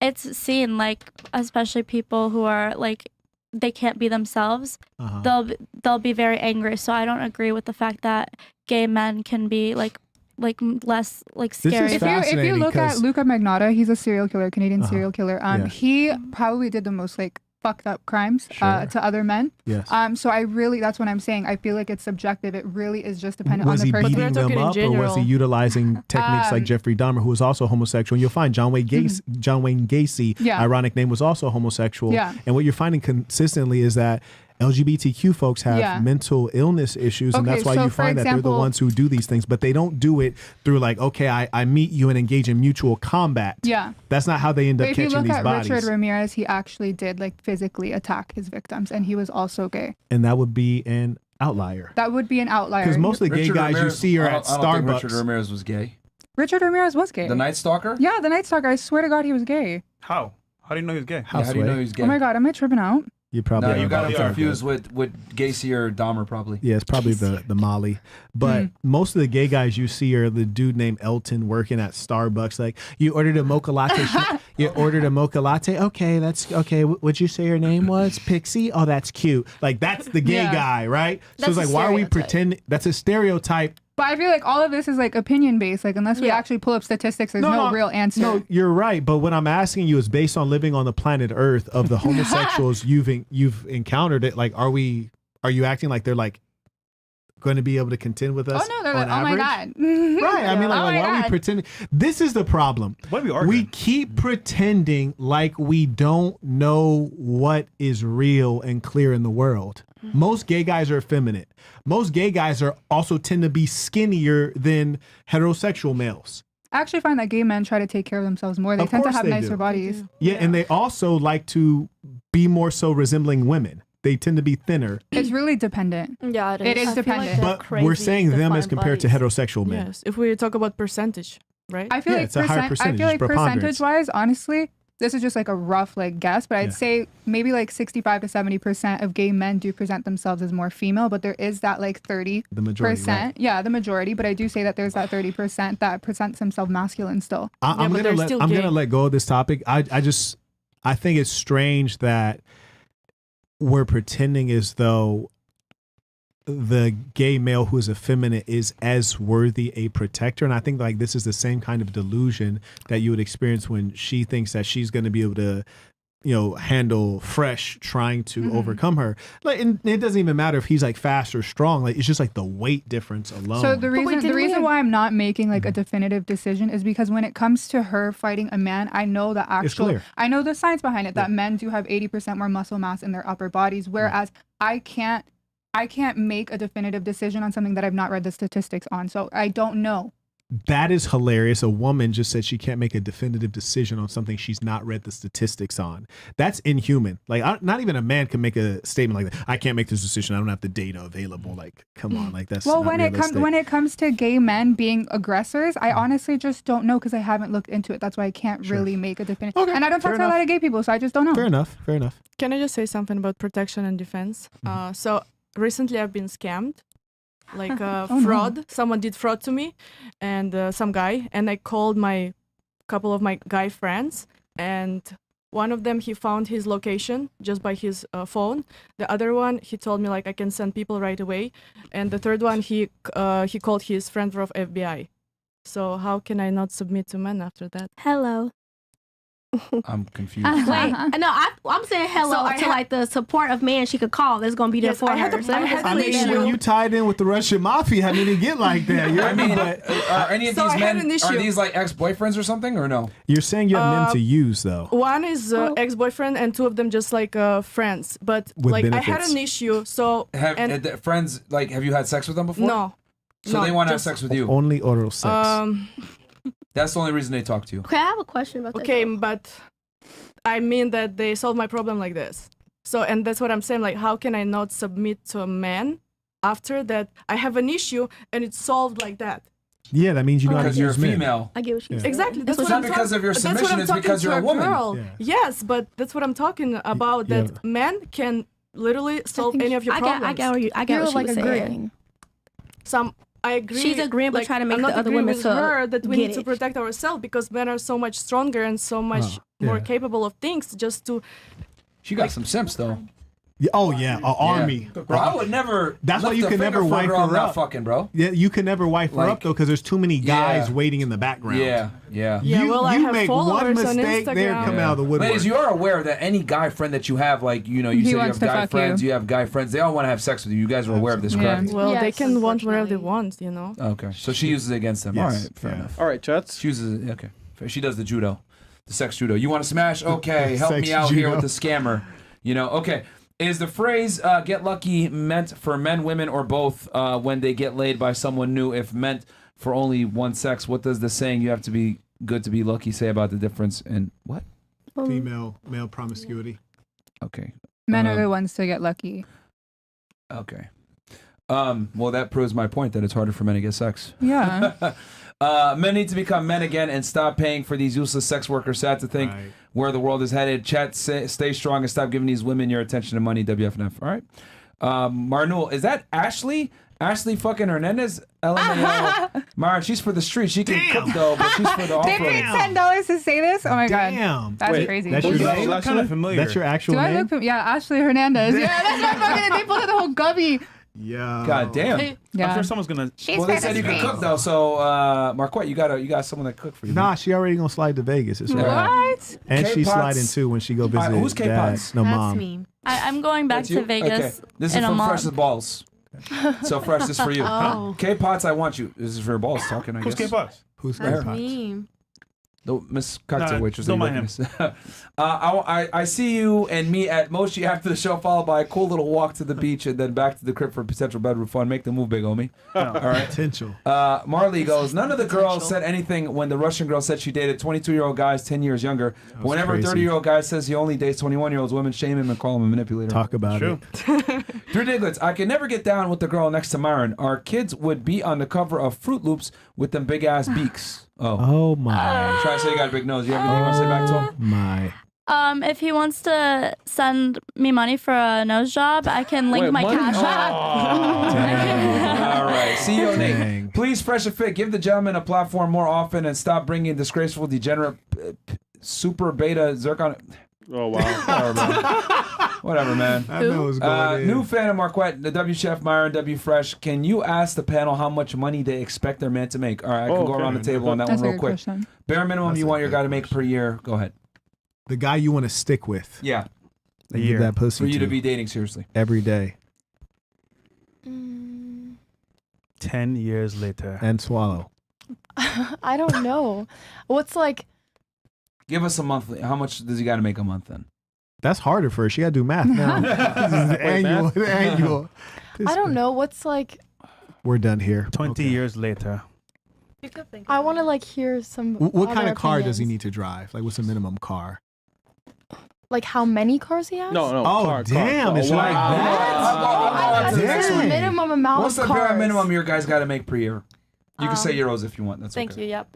it's seen like especially people who are like they can't be themselves. Uh-huh. They'll be very angry. So I don't agree with the fact that gay men can be like less like This is scary. If you look at Luca Magnotta, he's a serial killer, Canadian Uh-huh. serial killer. Yeah. He probably did the most like fucked up crimes Sure. to other men. Yes. So that's what I'm saying. I feel like it's subjective. It really is just dependent Was on he the person. beating them up, or was he utilizing techniques like Um, Jeffrey Dahmer, who was also homosexual? And you'll find John Wayne Gacy, Yeah. ironic name, was also homosexual. Yeah. And what you're finding consistently is that LGBTQ folks have Yeah. mental illness issues, and Okay, that's why so you for find that they're the example- ones who do these things, but they don't do it through like, okay, I meet you and engage in mutual combat. Yeah. That's not how they end But up if you catching look these at bodies. Richard Ramirez, he actually did like physically attack his victims, and he was also gay. And that would be an outlier. That would be an outlier. Because most of the gay Richard guys Ramirez- you see are I at don't think Starbucks. Richard Ramirez was gay. Richard Ramirez was gay. The Night Stalker? Yeah, the Night Stalker. I swear to God, he was gay. How? How do you know he's gay? Yeah, how do you know he's gay? Oh my God, am I tripping out? You probably No, are. you got him Probably are. confused with Gacy or Dahmer, probably. Yeah, it's probably the Molly. But most of the gay guys you see are the dude named Elton working at Starbucks. Like, you ordered a mocha latte. You ordered a mocha latte. Okay, that's okay. What'd you say your name was? Pixie? Oh, that's cute. Like, that's the gay Yeah. guy, right? So That's it's a like, why are we stereotype. pretending? That's a stereotype. But I feel like all of this is like opinion based. Like unless we actually pull up statistics, there's no real answer. No, you're right. But what I'm asking you is based on living on the planet Earth of the homosexuals you've encountered. It like, are you acting like they're like going to be able to contend with us? Oh no, they're on like, oh my average? God. Right. I mean, like, Oh why my are we God. pretending? This is the problem. Why are we arguing? We keep pretending like we don't know what is real and clear in the world. Most gay guys are effeminate. Most gay guys are also tend to be skinnier than heterosexual males. I actually find that gay men try to take care of themselves more. They Of tend to course have they nicer do. bodies. Yeah, and they also like to be more so resembling women. They tend to be thinner. It's really dependent. Yeah, It is dependent. But we're saying them as compared to heterosexual men. Yes, if we talk about percentage, right? I feel Yeah, like it's a higher percentage, I feel like preponderance. percentage wise, honestly, this is just like a rough like guess, but I'd say maybe like 65 to 70% of gay men do present themselves as more female, but there is that like 30%. The majority, right. Yeah, the majority, but I do say that there's that 30% that presents themselves masculine still. I'm gonna let go of this topic. I think it's strange that we're pretending as though the gay male who is effeminate is as worthy a protector, and I think like this is the same kind of delusion that you would experience when she thinks that she's going to be able to, handle Fresh trying to overcome her. Like, and it doesn't even matter if he's like fast or strong. Like, it's just like the weight difference alone. So the reason why I'm not making like a definitive decision is because when it comes to her fighting a man, I know the clear. I know the science behind it that men do have 80% more muscle mass in their upper bodies, whereas I can't make a definitive decision on something that I've not read the statistics on. So I don't know. That is hilarious. A woman just said she can't make a definitive decision on something she's not read the statistics on. That's inhuman. Like, not even a man can make a statement like that. I can't make this decision. I don't have the data available. Like, come on. Like, that's well, not realistic. when it comes to gay men being aggressors, I honestly just don't know because I haven't looked into it. That's why I can't really make a definitive. Okay, and I don't talk to a lot of gay people, so I just don't know. Fair enough. Fair enough. Can I just say something about protection and defense? So recently I've been scammed, like fraud. No. Someone did fraud to me, and some guy, and I called my couple of my guy friends, and one of them, he found his location just by his phone. The other one, he told me like I can send people right away, and the third one, he called his friend from FBI. So how can I not submit to men after that? Hello. I'm confused. Wait, no, I'm saying hello to like the support of man she could call that's gonna be there for her. I mean, when you tied in with the Russian mafia, how did it get like that? I mean, are any of these men, are these like ex-boyfriends or something, or no? You're saying you have men to use, though. One is ex-boyfriend and two of them just like friends. But with like benefits. I had an issue, so... friends, like, have you had sex with them before? No. So they want to have sex with you? Only oral sex. That's the only reason they talk to you. Okay, I have a question about that. Okay, but I mean that they solved my problem like this. So, and that's what I'm saying, like, how can I not submit to a man after that I have an issue and it's solved like that? Yeah, that means you know how to Because you're a use men. female. I get what you're saying. Exactly. That's It's what not I'm because of your submission, it's because you're a woman. Yeah. Yes, but that's what I'm talking about, that men can literally solve any of your problems. I get what you were saying. I agree. She's agreeing, but trying to make I'm the not other agreeing women with to her that we get need to it. protect ourselves because men are so much stronger and so much more capable of things just to... She got some simps, though. Yeah, oh, yeah, an army. Bro, I would never. That's why lift you a can finger never for a wife girl I'm her not up. fucking, bro. Yeah, you can never wife her up, though, because there's too many guys Yeah. waiting in the background. Yeah, yeah. Yeah, well, I you have make one followers on mistake, they're Instagram. coming out of the woodwork. Ladies, you are aware that any guy friend that you have, like, you know, you He say you wants have to guy fuck friends, you. you have guy friends, they all want to have sex with you. You guys are aware of this, correct? Well, they Yes, can want whatever they want, you know? Okay, so she uses it against them. Yes, All right, fair yeah. enough. All right, Chats. She uses it, okay. She does the judo, the sex judo. You want to smash? Okay, help Sex me out here judo. with the scammer. You know, okay. Is the phrase get lucky meant for men, women, or both when they get laid by someone new? If meant for only one sex, what does the saying you have to be good to be lucky say about the difference in what? Female, male promiscuity. Okay. Men are the ones to get lucky. Okay. Well, that proves my point that it's harder for men to get sex. Yeah. Men need to become men again and stop paying for these useless sex workers. Sad to think Right. where the world is headed. Chat, stay strong and stop giving these women your attention and money. WFNF. All right. Marnul, is that Ashley? Ashley fucking Hernandez? LMAO. Mara, she's for the street. She can cook though, but she's for the They paid off-road. $10 to say this? Oh my god. Damn. That's Wait, crazy. That's your Who's name? that? Kind of familiar. That's your actual Do I name? look? Yeah, Ashley Hernandez. Yeah, that's my fucking. They pulled out the whole gubby. Yeah. God damn. Hey, Yeah. I'm sure someone's gonna. She's Well, they for said the you can streets. cook though, so Marquette, you got someone that cook for you. Nah, she already gonna slide to Vegas. It's all right. What? And she's K-Pots. sliding too when she go visit. Who's K-Pots? dad. No, That's mom. me. I'm going back That's you? to Vegas Okay. This is in a from month. Fresh as Balls. So Fresh, this is for you. Oh. K-Pots, I want you. This is for your balls talking, I Who's guess. K-Pops? Who's That's K-Pots? me. The Miss Cocktail Nah, Waitress. don't are you mind looking at? I see you and me at Mochi after the show, followed by a cool little walk to the beach and then back to the crib for potential bedroom fun. Make the move, big homie. All right. Potential. Marley goes, none of the girls said anything when the Russian girl said she dated 22-year-old guys 10 years younger. But whenever a crazy. 30-year-old guy says he only dates 21-year-olds, women shame him and call him a manipulator. Talk about True. it. Three Diglets, I can never get down with the girl next to Myron. Our kids would be on the cover of Fruit Loops with them big-ass beaks. Oh my. Try to say you got a big nose. You have anything you want to say back to him? My. If he wants to send me money for a nose job, I can link Wait, my money? cash app. All right. CEO Nate, Dang. please, Fresh and Fit, give the gentleman a platform more often and stop bringing disgraceful, degenerate, super beta zircon. Oh wow. Whatever, man. I know what's going in. New fan of Marquette, the W Chef Myron, W Fresh. Can you ask the panel how much money they expect their man to make? All right, I can go okay. around the table on that That's one a real good quick. question. Bare minimum That's you a want your good guy to make per year. Go ahead. The guy you want to stick with. Yeah, And give year. that pussy for you to to be dating seriously. every day 10 years later. and swallow. I don't know. What's like? Give us a monthly. How much does he got to make a month then? That's harder for her. She got to do math now. This is annual. Annual. I don't know. What's like? We're done here. 20 years later. You could think. I want to like hear some. What kind other of car does he opinions. need to drive? Like, what's the minimum car? Like how many cars he has? No, no. Oh, car, damn, car. it's like that? I thought Next the week. minimum amount What's of the bare cars. minimum your guys got to make per year? You can say euros if you want. That's Thank okay. you. Yep.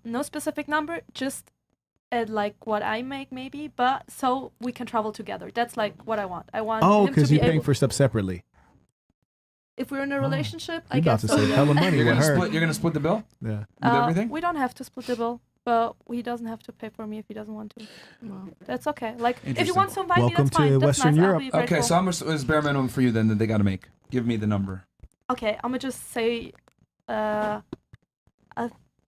No specific number. Just at like what I make maybe, but so we can travel together. That's like what I want. I want Oh, him to because be you're paying able. for stuff separately. If we're in a relationship, I You're about guess to so. save Yeah. hella money You're with gonna her. split. You're gonna split the bill Yeah. with everything. We don't have to split the bill, but he doesn't have to pay for me if he doesn't want to. That's okay. Like if you Interesting. want to invite me, Welcome that's fine. to That's Western nice. I'll Europe. be Okay, grateful. so how much is bare minimum for you then that they got to make? Give me the number. Okay, I'm gonna just say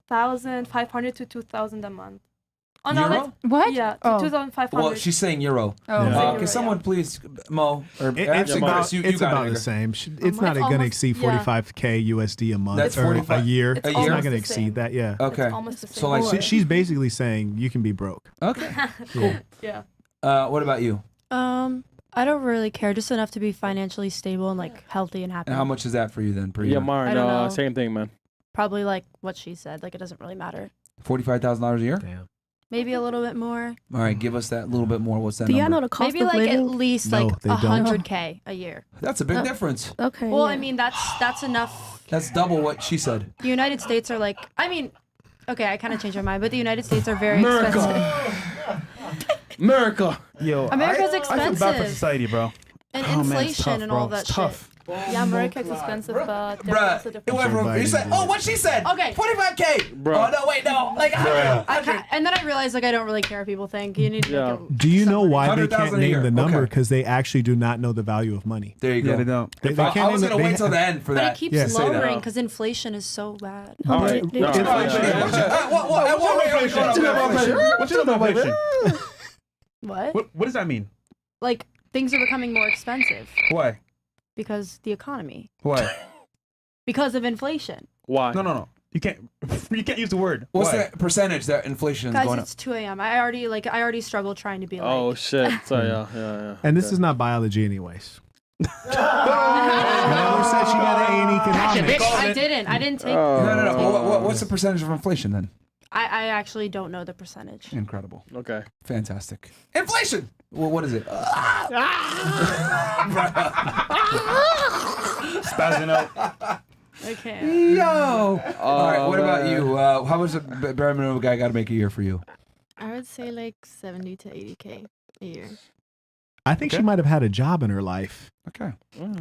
1,500 to 2,000 a month. Oh no, Euro? let's, What? yeah, Oh. 2,500. Well, she's saying euro. Oh, Yeah. Can someone please, Mo, or It's actually, about, Chris, you it's got about it. the same. It's It's not going to almost- exceed yeah. 45K USD a month That's or 45 a year. It's It's a year? not almost going to the exceed same. that, yeah. Okay. It's almost the same. So like, She's basically saying you can be broke. okay. Yeah. yeah. What about you? I don't really care, just enough to be financially stable and like healthy and happy. And how much is that for you then per Yeah, year? Marn, I don't know. same thing, man. Probably like what she said. Like it doesn't really matter. $45,000 a year. Damn. Maybe a little bit more. All right, give us that little bit more. What's that Do y'all know number? the cost Maybe of like living? at least No, like they don't. 100K a year. That's a big difference. Okay. Well, yeah. I mean that's enough. That's double what she said. The United States are like, I mean, okay, I kind of changed my mind, but the United States are very expensive. America. Yo, America's I feel bad for expensive. society, bro. And Oh, man, it's inflation tough, and bro. all that It's tough. Yeah, America's expensive, but there's also Bruh, different. it went from, you said, oh, what she said? Okay. 45K. Bruh. Oh, no, wait, no. Like, 100. And then I realized like I don't really care what people think. You need to Yeah. like, Do you know why they 100,000 can't a year. name the number? Okay. Because they actually do not know the value of money. There you go. Yeah, they don't. They I can't was name going to it. wait till the end for but that. it keeps Yeah, say that. lowering because inflation is so bad. All right. They- No, they- yeah, Inflation. yeah, yeah. What's your inflation? What's your inflation? What? What does that mean? Like things are becoming more expensive Why? because the economy, Why? because of inflation. Why? No. You can't use the word. What's Why? the percentage that inflation is Guys, going up? it's 2 a.m. I already struggle trying to be like. Oh shit. So yeah. And this is not biology, anyways. Never said she got an A in economics. I didn't take. No. What's the percentage of inflation then? I actually don't know the percentage. Incredible. Okay. Fantastic. Inflation. Well, what is it? Spazzing out. Okay. Yo. All right. What about man. you? How much a bare minimum guy got to make a year for you? I would say like 70 to 80K a year. I think she might have had a job in her life. Okay.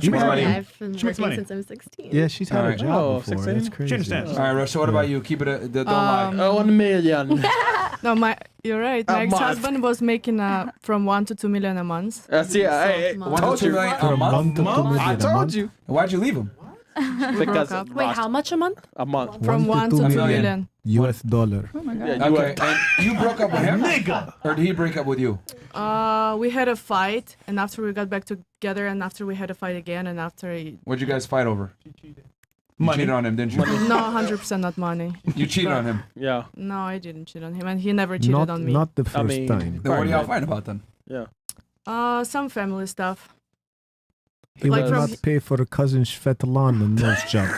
She makes money. I've been She makes working money. since I'm 16. Yeah, she's had All a right. job Oh, before. 16? That's crazy. She understands. All right, Rush. So what about you? Keep it. Don't lie. Oh, 1 million. No, you're right. My A month. ex-husband was making from 1 to 2 million a month. See, hey, Month. 1 told to 2 you. million For a a month. month to 2 million I a told month? you. Why'd you leave him? Because up. Wait, how much a month? a month. From 1 to 2 million. US dollar. Oh my god. Yeah, you Okay. And you broke up with him, Nigga. or did he break up with you? We had a fight, and after we got back together, and after we had a fight again, and after he... What'd you guys fight over? You Money. cheated on him, didn't you? No, 100% not money. You cheated on him. Yeah. No, I didn't cheat on him, and he never cheated Not, on me. not the first mean- time. Then what are y'all fighting about then? Yeah. Some family stuff. He Like would from- not pay for a cousin Svetlana nose job.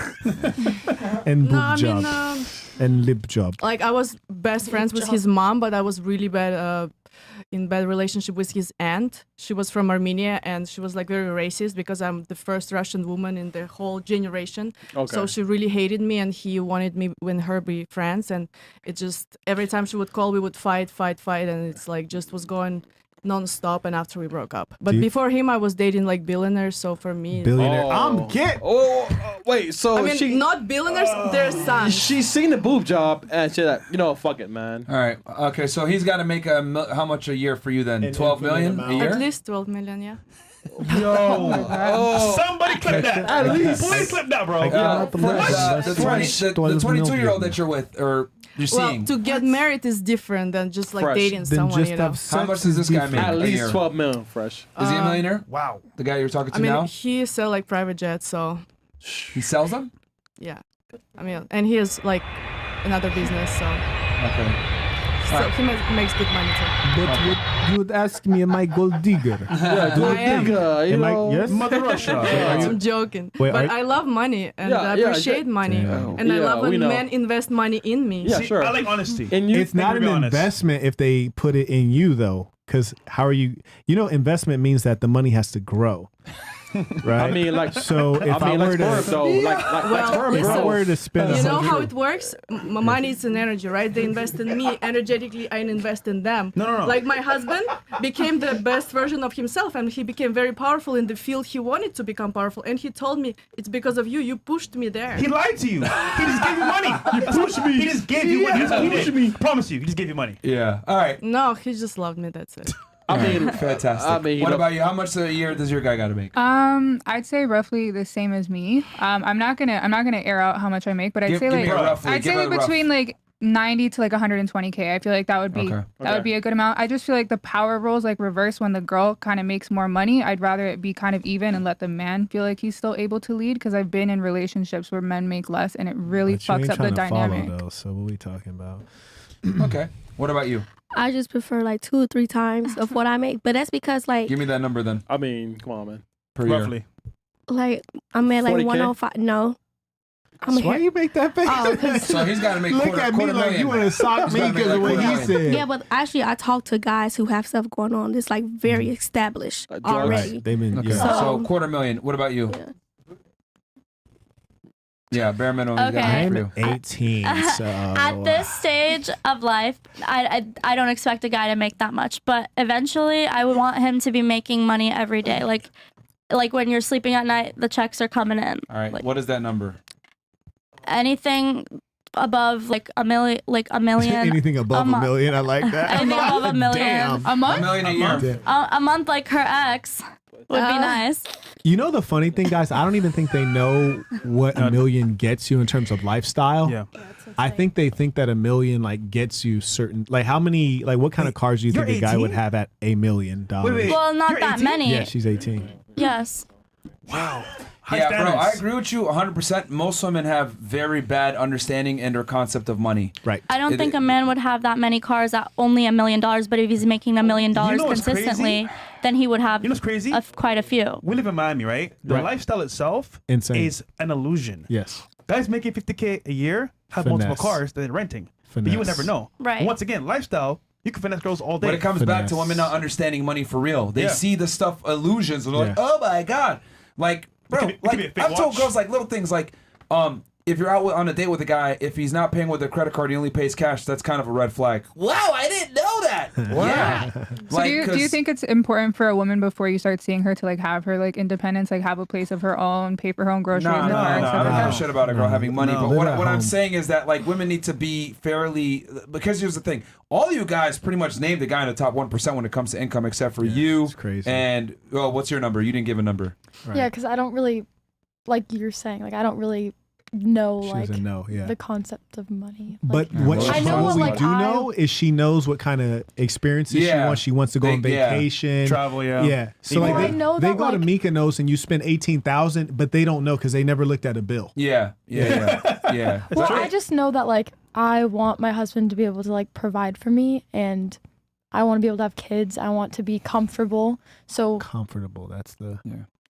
And boob No, I job. mean, and lip job. like I was best friends with his mom, but I was really bad in bad relationship with his aunt. She was from Armenia, and she was like very racist because I'm the first Russian woman in the whole generation. Okay. So she really hated me, and he wanted me and her be friends. And it just every time she would call, we would fight, and it's like just was going non-stop. And after we broke up, but Do you- before him, I was dating like billionaires. So for me, Billionaire. Oh. I'm get. Oh, wait. So I mean, she not billionaires, their sons. she's seen the boob job and she like, fuck it, man. All right. Okay. So he's got to make how much a year for you then? An 12 million infinite a amount. year? At least 12 million, yeah. Oh, Somebody clip that. At least. Please clip that, bro. I got For the list. the That's 22-year-old that you're with, or you're Well, seeing, to get married is different than just like Fresh. dating Then someone, just you know. have sex how much does is this guy different. make? at a least year? 12 million fresh. Is he a millionaire? Wow. The guy you're talking to I mean, now? he sell like private jets, so He sells them? yeah. I mean, and he has like another business, so Okay. So he makes good money too. But you would ask me, am I gold digger? Yeah, I am. you know. Yes? Mother Russia. I'm joking. Wait, but are- I love money and Yeah, I yeah, appreciate money. Damn. And I Yeah, love we when know. men invest money in me. Yeah, See, sure. I like honesty. And you, It's not an be honest. investment if they put it in you, though. Because how are you? You know, investment means that the money has to grow. Right? I mean, like, so if I, I mean, were like to, sperm, though. Like Well, sperm, if I bro. were to spend You know 100 how it works? Money is an energy, right? They invest in me energetically. I invest in them. No. Like my husband became the best version of himself, and he became very powerful in the field he wanted to become powerful. And he told me, "It's because of you. You pushed me there." He lied to you. He just gave you money. You pushed me. He just gave you money. That's what he did. I promise you. He just gave you money. Yeah. All right. No, he just loved me. That's it. I mean, Fantastic. I mean, what you know- about you? How much a year does your guy got to make? I'd say roughly the same as me. I'm not gonna air out how much I make, but I'd say give me like a roughly. I'd Give say it a like rough. between like 90 to like 120K. I feel like that would be Okay. that would be a good amount. I just feel like the power roles like reverse when the girl kind of makes more money. I'd rather it be kind of even and let the man feel like he's still able to lead, because I've been in relationships where men make less and it really But you fucks ain't up the trying to follow, dynamic. though, so what we talking about? Okay. What about you? I just prefer like 2 or 3 times of what I make, but that's because like Give me that number then. I mean, come on, man. Per year. Roughly. I'm at like 40K? 105. No, I'm Why you make that face? Oh, 'cause- So he's got to make Look quarter, at me quarter like million. you want to sock He's me gotta make because of like what quarter he million. said. yeah, but actually I talk to guys who have stuff going on that's like very established Drugs. already. Right. They've been Okay. yeah. So quarter million. What about you? Yeah. Yeah, bare minimum. he's gotta Okay. make for you. I'm 18, so At this stage of life, I don't expect a guy to make that much, but eventually I would want him to be making money every day. Like when you're sleeping at night, the checks are coming in. All right. Like What is that number? anything above like a million, anything above a month. million, I like that. Anything above a million. Damn. A A month? million a year. A month like her ex would be nice. You know the funny thing, guys? I don't even think they know what a million gets you in terms of lifestyle. Yeah. I think they think that a million like gets you certain like how many like what kind of cars do you think you're a guy would 18? have at $1 million? wait. Well, not You're that 18? many. Yeah, she's 18. Yes. Wow. High Yeah, standards. bro, I agree with you 100%. Most women have very bad understanding and or concept of money. Right. I don't It- think a man would have that many cars at only $1 million, but if he's making $1 million You know what's consistently, then he would have You know what's crazy? quite a few. We live in Miami, right? The Right. lifestyle itself Insane. is an illusion. Yes. Guys making 50K a year have multiple Finesse. cars that they're renting. But you would Finesse. never know. Right. And once again, lifestyle, you can finesse girls all day. But it comes back to Finesse. women not understanding money for real. They Yeah. see the stuff illusions and they're like, Yeah. oh my God. Like, bro, could be a fake I've told watch. girls like little things like, if you're out on a date with a guy, if he's not paying with a credit card, he only pays cash, that's kind of a red flag. Wow, I didn't know that. Yeah. So do you think it's important for a woman before you start seeing her to like have her like independence, like have a place of her own, pay for her own groceries? No, in the car, I stuff don't like give a that? shit about a girl having money. No. But Live what at I'm home. saying is that like women need to be fairly, because here's the thing: all you guys pretty much named the guy in the top 1% when it comes to income, except for you. it's crazy. And well, what's your number? You didn't give a number. Right. Yeah, because I don't really, like you're saying, like I don't really know She like doesn't know, yeah. the concept of money. But Yeah, what, well, I she, know what what, we like, do know is she knows what kind of experiences she Yeah. wants. She wants to go on Yeah. vacation, Travel, yeah. Yeah. So Well, like I they, know they that, go to like- Mykonos and you spend 18,000, but they don't know because they never looked at a bill. Yeah, yeah. Well, I just know that like I want my husband to be able to like provide for me, and I want to be able to have kids. I want to be comfortable. So Comfortable. That's the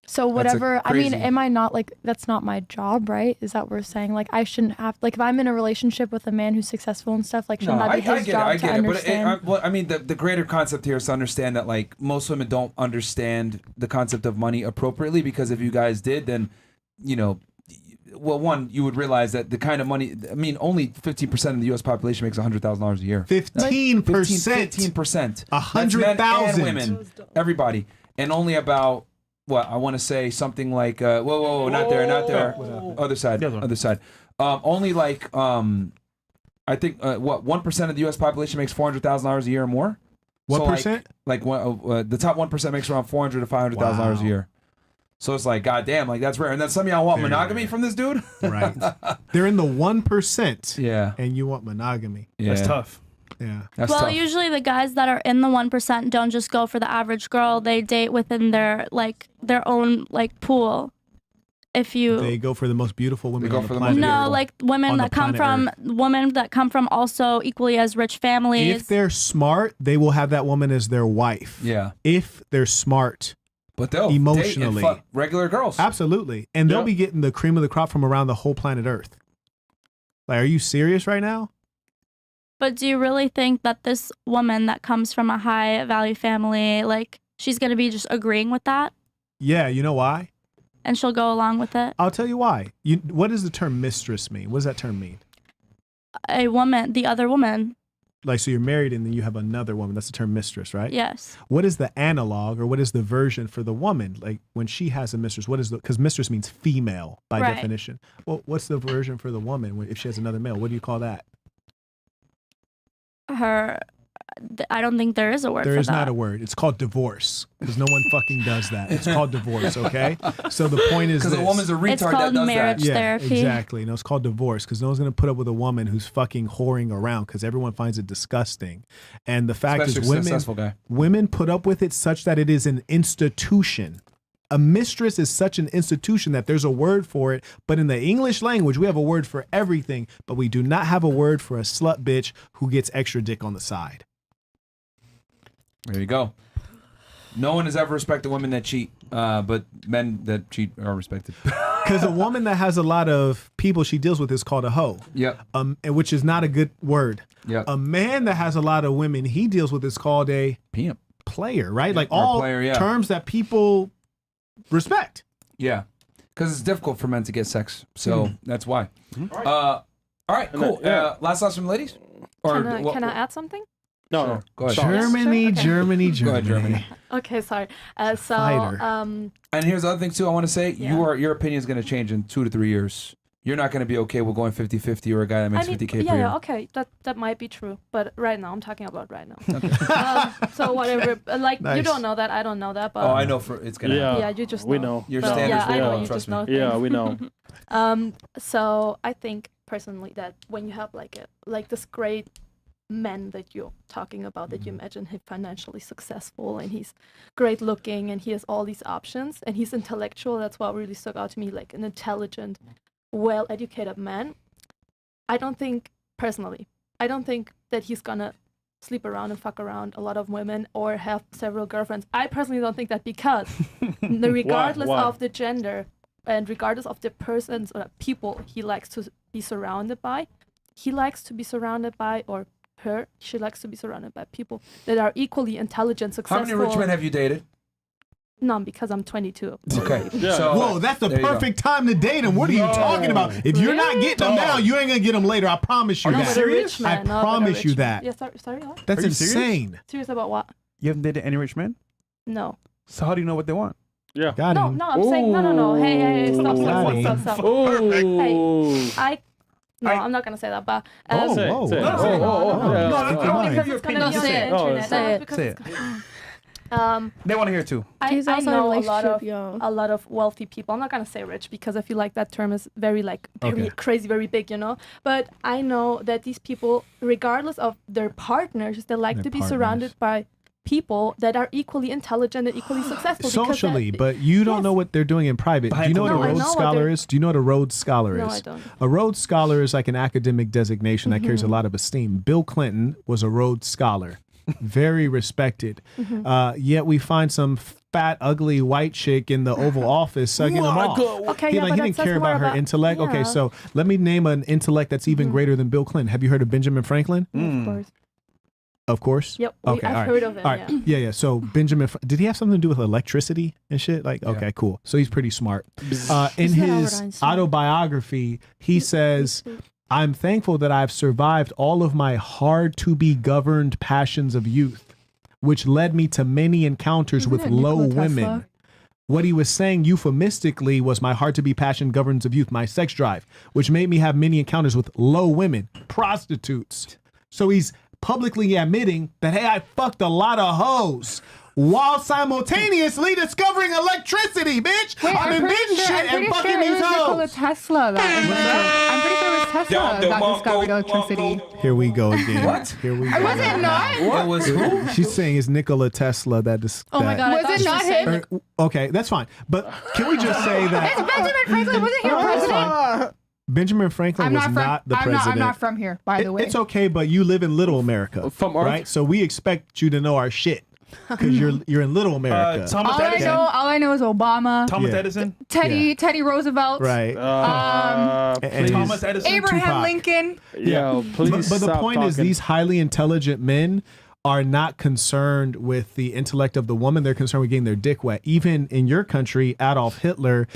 so That's a whatever. I mean, crazy- am I not like that's not my job, right? Is that what we're saying? Like I shouldn't have like if I'm in a relationship with a man who's successful and stuff, like shouldn't that be his job to But understand? well, I mean, the greater concept here is to understand that like most women don't understand the concept of money appropriately, because if you guys did, then you know, well, one, you would realize that the kind of money. I mean, only 15% of the U.S. population makes $100,000 a year. 15%. 15%. 100,000. Women, everybody, and only about. What I want to say something like whoa, not there, other side. Only like I think what 1% of the U.S. population makes $400,000 a year or more. What So, percent? Like the top 1% makes around $400,000 to $500,000 Wow. a year. So it's like, goddamn, like that's rare. And then some of y'all want Very monogamy rare. from this dude. Right. They're in the 1%. Yeah, And you want monogamy. yeah, That's tough. Yeah. That's Well, tough. usually the guys that are in the 1% don't just go for the average girl. They date within their own like pool. if you They go for the most beautiful women go on for the the most planet. no, beautiful. like women On the that come planet from women that come from also equally as rich families. If they're smart, they will have that woman as their wife. Yeah. If they're smart. But they'll emotionally date and fuck regular girls. Absolutely. And they'll Yeah. be getting the cream of the crop from around the whole planet Earth. Like, are you serious right now? But do you really think that this woman that comes from a high value family, like she's gonna be just agreeing with that Yeah, you know why? and she'll go along with it? I'll tell you why. What does the term mistress mean? What does that term mean? A woman, the other woman. Like, so you're married and then you have another woman. That's the term mistress, right? Yes. What is the analog or what is the version for the woman? Like when she has a mistress, what is because mistress means female by Right. definition. Well, what's the version for the woman if she has another male? What do you call that? I don't think there is a word There for is that. not a word. It's called divorce because no one fucking does that. It's called divorce, okay? So the point is Because a this. woman's a retard It's that called does marriage that. Yeah, therapy. exactly. No, it's called divorce because no one's going to put up with a woman who's fucking whoring around because everyone finds it disgusting. And the fact Especially is a successful guy. women put up with it such that it is an institution. A mistress is such an institution that there's a word for it. But in the English language, we have a word for everything, but we do not have a word for a slut bitch who gets extra dick on the side. There you go. No one has ever respected women that cheat, but men that cheat are respected. Because a woman that has a lot of people she deals with is called a hoe. Yep. And which is not a good word. Yep. A man that has a lot of women he deals with is called a pimp player, right? Like or all player, yeah. terms that people respect. Yeah. Because it's difficult for men to get sex. So that's why. All right, cool. Last thoughts from ladies? Or Can I add something? No. Go ahead. Germany, Okay. Germany, Go ahead, Germany. Okay, sorry. So, Fighter. And here's the other thing, too, I want to say. Your opinion is going to change in 2 to 3 years. You're not going to be okay with going 50-50 or a guy that makes 50K per year. yeah, okay, that might be true, but right now I'm talking about right now. So whatever, like you Nice. don't know that, I don't know that, but Oh, I know it's going to happen. Yeah, you just we know. know. Your But standards yeah, I will know go, you trust just know me. Yeah, things. we know. So I think personally that when you have like this great man that you're talking about, that you imagine him financially successful and he's great looking and he has all these options and he's intellectual, that's what really stuck out to me, like an intelligent, well-educated man. I don't think that he's gonna sleep around and fuck around a lot of women or have several girlfriends. I personally don't think that because regardless Why? of the gender and regardless of the persons or people he likes to be surrounded by, he likes to be surrounded by, or she likes to be surrounded by people that are equally intelligent, How successful. many rich men have you dated? None, because I'm 22. Okay. Whoa, that's the there you go. perfect time to date him. What are you talking about? If you're not getting them now, you ain't gonna get them later. I promise you Not that. with a rich man, I not with a promise rich you man. that. Yeah, sorry, what? That's Are you serious? insane. Serious about what? You haven't dated any rich men? No. So how do you know what they want? Yeah. Got No, him. no, I'm saying no. Hey, stop. Hey, I'm not gonna say that, but Oh, Say it, whoa. say it. No, Oh, say it. oh, oh, No, yeah. no, Oh, no, oh, no, because it's gonna be on the Say it. internet. Say it. Because Say it's it. They want to hear it too. He's I also in a know a relationship, lot of wealthy people. I'm not gonna say rich because I feel like that term is very Okay. crazy, very big, But I know that these people, regardless of their partners, they like Their to be partners. surrounded by people that are equally intelligent and equally successful. because Socially, that- but you don't know what they're doing in private. Do you know what No, a I Rhodes know what Scholar they're- is? Do you know what a Rhodes Scholar No, is? I don't. A Rhodes Scholar is like an academic designation that carries a lot of esteem. Bill Clinton was a Rhodes Scholar, very respected. Yet we find some fat, ugly white chick in the Oval Office sucking him off. Okay, He, yeah, like, but he didn't that's care more about her about- intellect. yeah. Okay, so let me name an intellect that's even greater than Bill Clinton. Have you heard of Benjamin Franklin? Of course. Of course. Yep, Okay, I've all right. heard of him. All right. Yeah. Yeah. So Benjamin, did he have something to do with electricity and shit? Like, okay, cool. So he's pretty smart. In Isn't that Albert his Einstein? autobiography, he says, "I'm thankful that I've survived all of my hard to be governed passions of youth, which led me to many encounters Isn't with it low Nikola women." Tesla? What he was saying euphemistically was my hard to be passion governs of youth, my sex drive, which made me have many encounters with low women, prostitutes. So he's publicly admitting that, hey, I fucked a lot of hoes. while simultaneously discovering electricity, bitch. Wait, I'm inventing shit and pretty fucking sure it these was Nikola hoes. Tesla I'm pretty sure it was Tesla that discovered electricity. Here we go again. What? Here we go. Was it not? What was who? She's saying it's Nikola Tesla that. Oh my God! Was it not him? Okay, that's fine. But can we just say that It's Benjamin Franklin. Wasn't he a president? Benjamin Franklin was not the president? I'm not from here, by the way. It's okay, but you live in Little America, right? So we expect you to know our shit because you're in Little America. Thomas Edison. All I know is Obama. Thomas Edison. Teddy Roosevelt. Right. And Thomas Edison. Abraham Tupac. Lincoln. Yo, please But the stop point is, talking. these highly intelligent men are not concerned with the intellect of the woman. They're concerned with getting their dick wet. Even in your country, Adolf Hitler,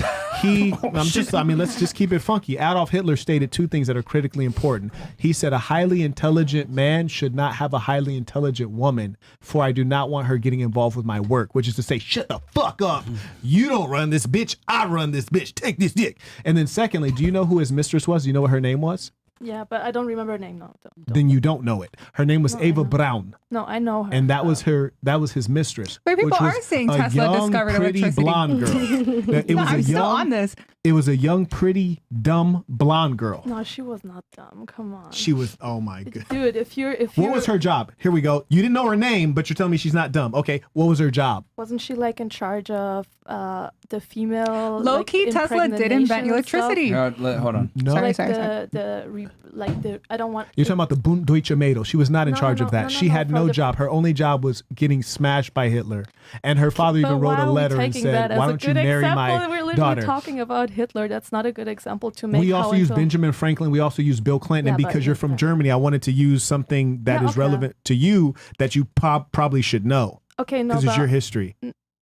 let's just keep it funky. Adolf Hitler stated two things that are critically important. He said a highly intelligent man should not have a highly intelligent woman, for I do not want her getting involved with my work, which is to say, shut the fuck up. You don't run this bitch. I run this bitch. Take this dick. And then secondly, do you know who his mistress was? Do you know what her name was? Yeah, but I don't remember her name now. Then you don't know it. Her name was Ava Braun. No, I know her. And that was his mistress. Wait, people which was are saying a Tesla young, discovered pretty electricity. blonde girl. It was I'm a still young, on this. It was a young, pretty, dumb blonde girl. No, she was not dumb. Come on. She was. Oh my god. Dude, if you're What was her job? Here we go. You didn't know her name, but you're telling me she's not dumb. Okay, what was her job? Wasn't she like in charge of the female? Low key, Tesla did invent electricity. Hold on. No. Like Sorry. I don't want. You're talking about the Bund Deutsche Mädel. She was not in charge of that. She had no from the- job. Her only job was getting smashed by Hitler. And her father even But wrote why a are we letter and taking said, that as "Why a don't you good marry example? my We're literally daughter?" talking about Hitler. That's not a good example to make. We how also use intel- Benjamin Franklin. We also use Bill Clinton. Yeah, And but because you're from Germany, I wanted to use something that Yeah, is okay. relevant to you that you probably should know. Okay, no, Because it's but- your history.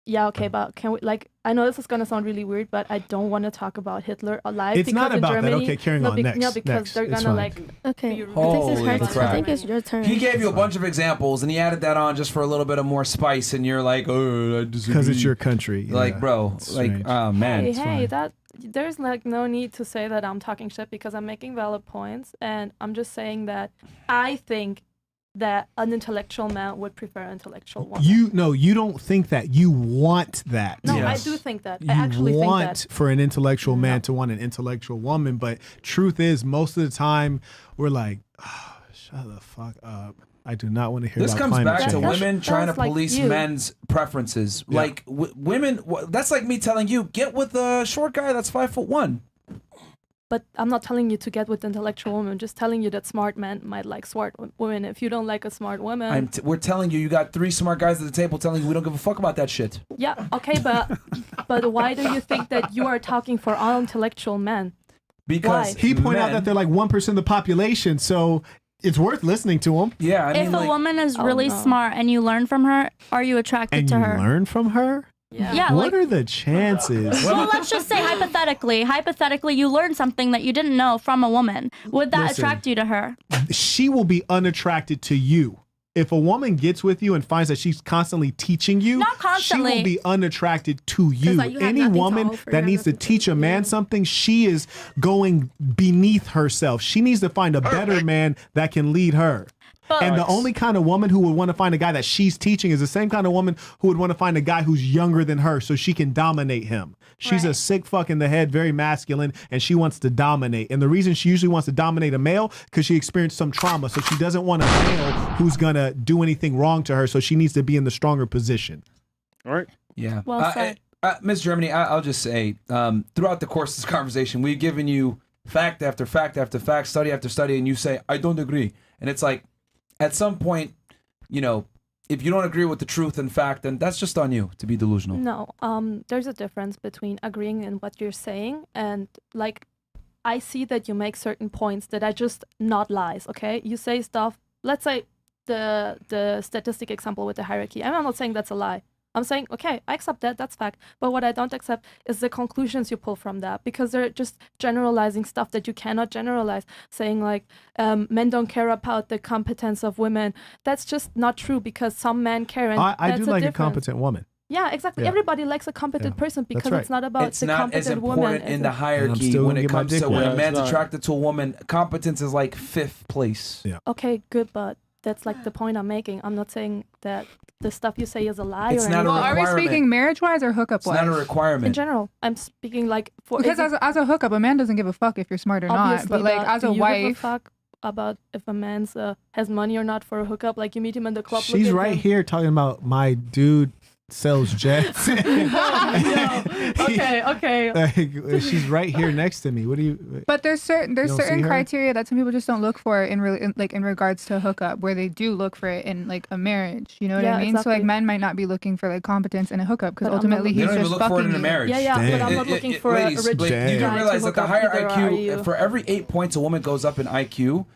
Yeah, okay, but can we I know this is gonna sound really weird, but I don't want to talk about Hitler alive. It's because not in about that. Germany, Okay, carrying no, on. be- Next, No, because next. they're It's gonna fine. Okay. Holy crap. I think it's your turn. He gave you a bunch of examples and he added that on just for a little bit of more spice, and you're like, oh, I disagree. Because it's your country. Like, Yeah. bro, It's like, strange. oh man. Hey, that there's like no need to say that I'm talking shit because I'm making valid points, and I'm just saying that I think that an intellectual man would prefer an intellectual woman. You don't think that. You want that. No, I do think that. You I actually think want that. for an intellectual man to want an intellectual woman, but truth is, most of the time, we're like, oh, shut the fuck up. I do not want to hear This about comes climate back to change. women trying to that's like police you. men's preferences. Like women, that's like me telling you, get with a short guy that's 5'1". But I'm not telling you to get with intellectual women. I'm just telling you that smart men might like smart women. If you don't like a smart woman, We're telling you, you got 3 smart guys at the table telling you we don't give a fuck about that shit. yeah, okay, but why do you think that you are talking for all intellectual men? Because he pointed out that they're like 1% of the population, so it's worth listening to them. Yeah, If a woman is Oh, really smart and you learn from her, are you attracted And to you her? learn from her? Yeah, What like are the chances? well, let's just say hypothetically, you learned something that you didn't know from a woman. Would that Listen. attract you to her? She will be unattracted to you. If a woman gets with you and finds that she's constantly teaching you, Not constantly. she will be unattracted to you. like, you have Any nothing to woman offer, that you needs to have teach a man something, she is going beneath herself. She needs to find a better man that can lead her. And the only kind of woman who would want to find a guy that she's teaching is the same kind of woman who would want to find a guy who's younger than her so she can dominate him. She's a sick fuck in the head, very masculine, and she wants to dominate. And the reason she usually wants to dominate a male because she experienced some trauma. So she doesn't want a male who's going to do anything wrong to her. So she needs to be in the stronger position. All right. Yeah. Well said. Miss Germany, I'll just say, throughout the course of this conversation, we've given you fact after fact after fact, study after study, and you say, I don't agree. And it's like, at some point, if you don't agree with the truth and fact, then that's just on you to be delusional. No, there's a difference between agreeing in what you're saying and like, I see that you make certain points that are just not lies. Okay, you say stuff. Let's say the statistic example with the hierarchy. I'm not saying that's a lie. I'm saying, okay, I accept that, that's fact. But what I don't accept is the conclusions you pull from that, because they're just generalizing stuff that you cannot generalize, saying like, men don't care about the competence of women. That's just not true, because some men care. And I that's do like a difference. competent woman. Yeah, exactly. Yeah. Everybody likes a competent person because right. it's not about It's the not as competent woman. important in the And I'm hierarchy still when gonna it get my comes dick to wet. when a Yeah, man's it's not. attracted to a woman. Competence is like 5th place. Yeah. Okay, good, but that's like the point I'm making. I'm not saying that the stuff you say is a lie. It's or not a anything. Well, are we requirement. speaking marriage-wise or hookup-wise? It's not a requirement. In general, I'm speaking like for Because as a hookup, a man doesn't give a fuck if you're smart or not. obviously, But like as do a you give a wife, fuck about if a man's has money or not for a hookup? Like you meet him in the club. look She's at right him. here talking about my dude sells jets. Okay. Like, she's right here next to me. What do you? but there's You don't see certain her? criteria that some people just don't look for in regards to a hookup, where they do look for it in like a marriage. You know what Yeah, I mean? So exactly. like men might not be looking for like competence in a hookup because But I'm not ultimately They he's don't even just look for it fucking in a you. marriage. Yeah, but I'm Damn. not looking for a Ladies, rich but guy you do realize to that the hook higher up. Either are you. IQ, for every 8 points a woman goes up in IQ,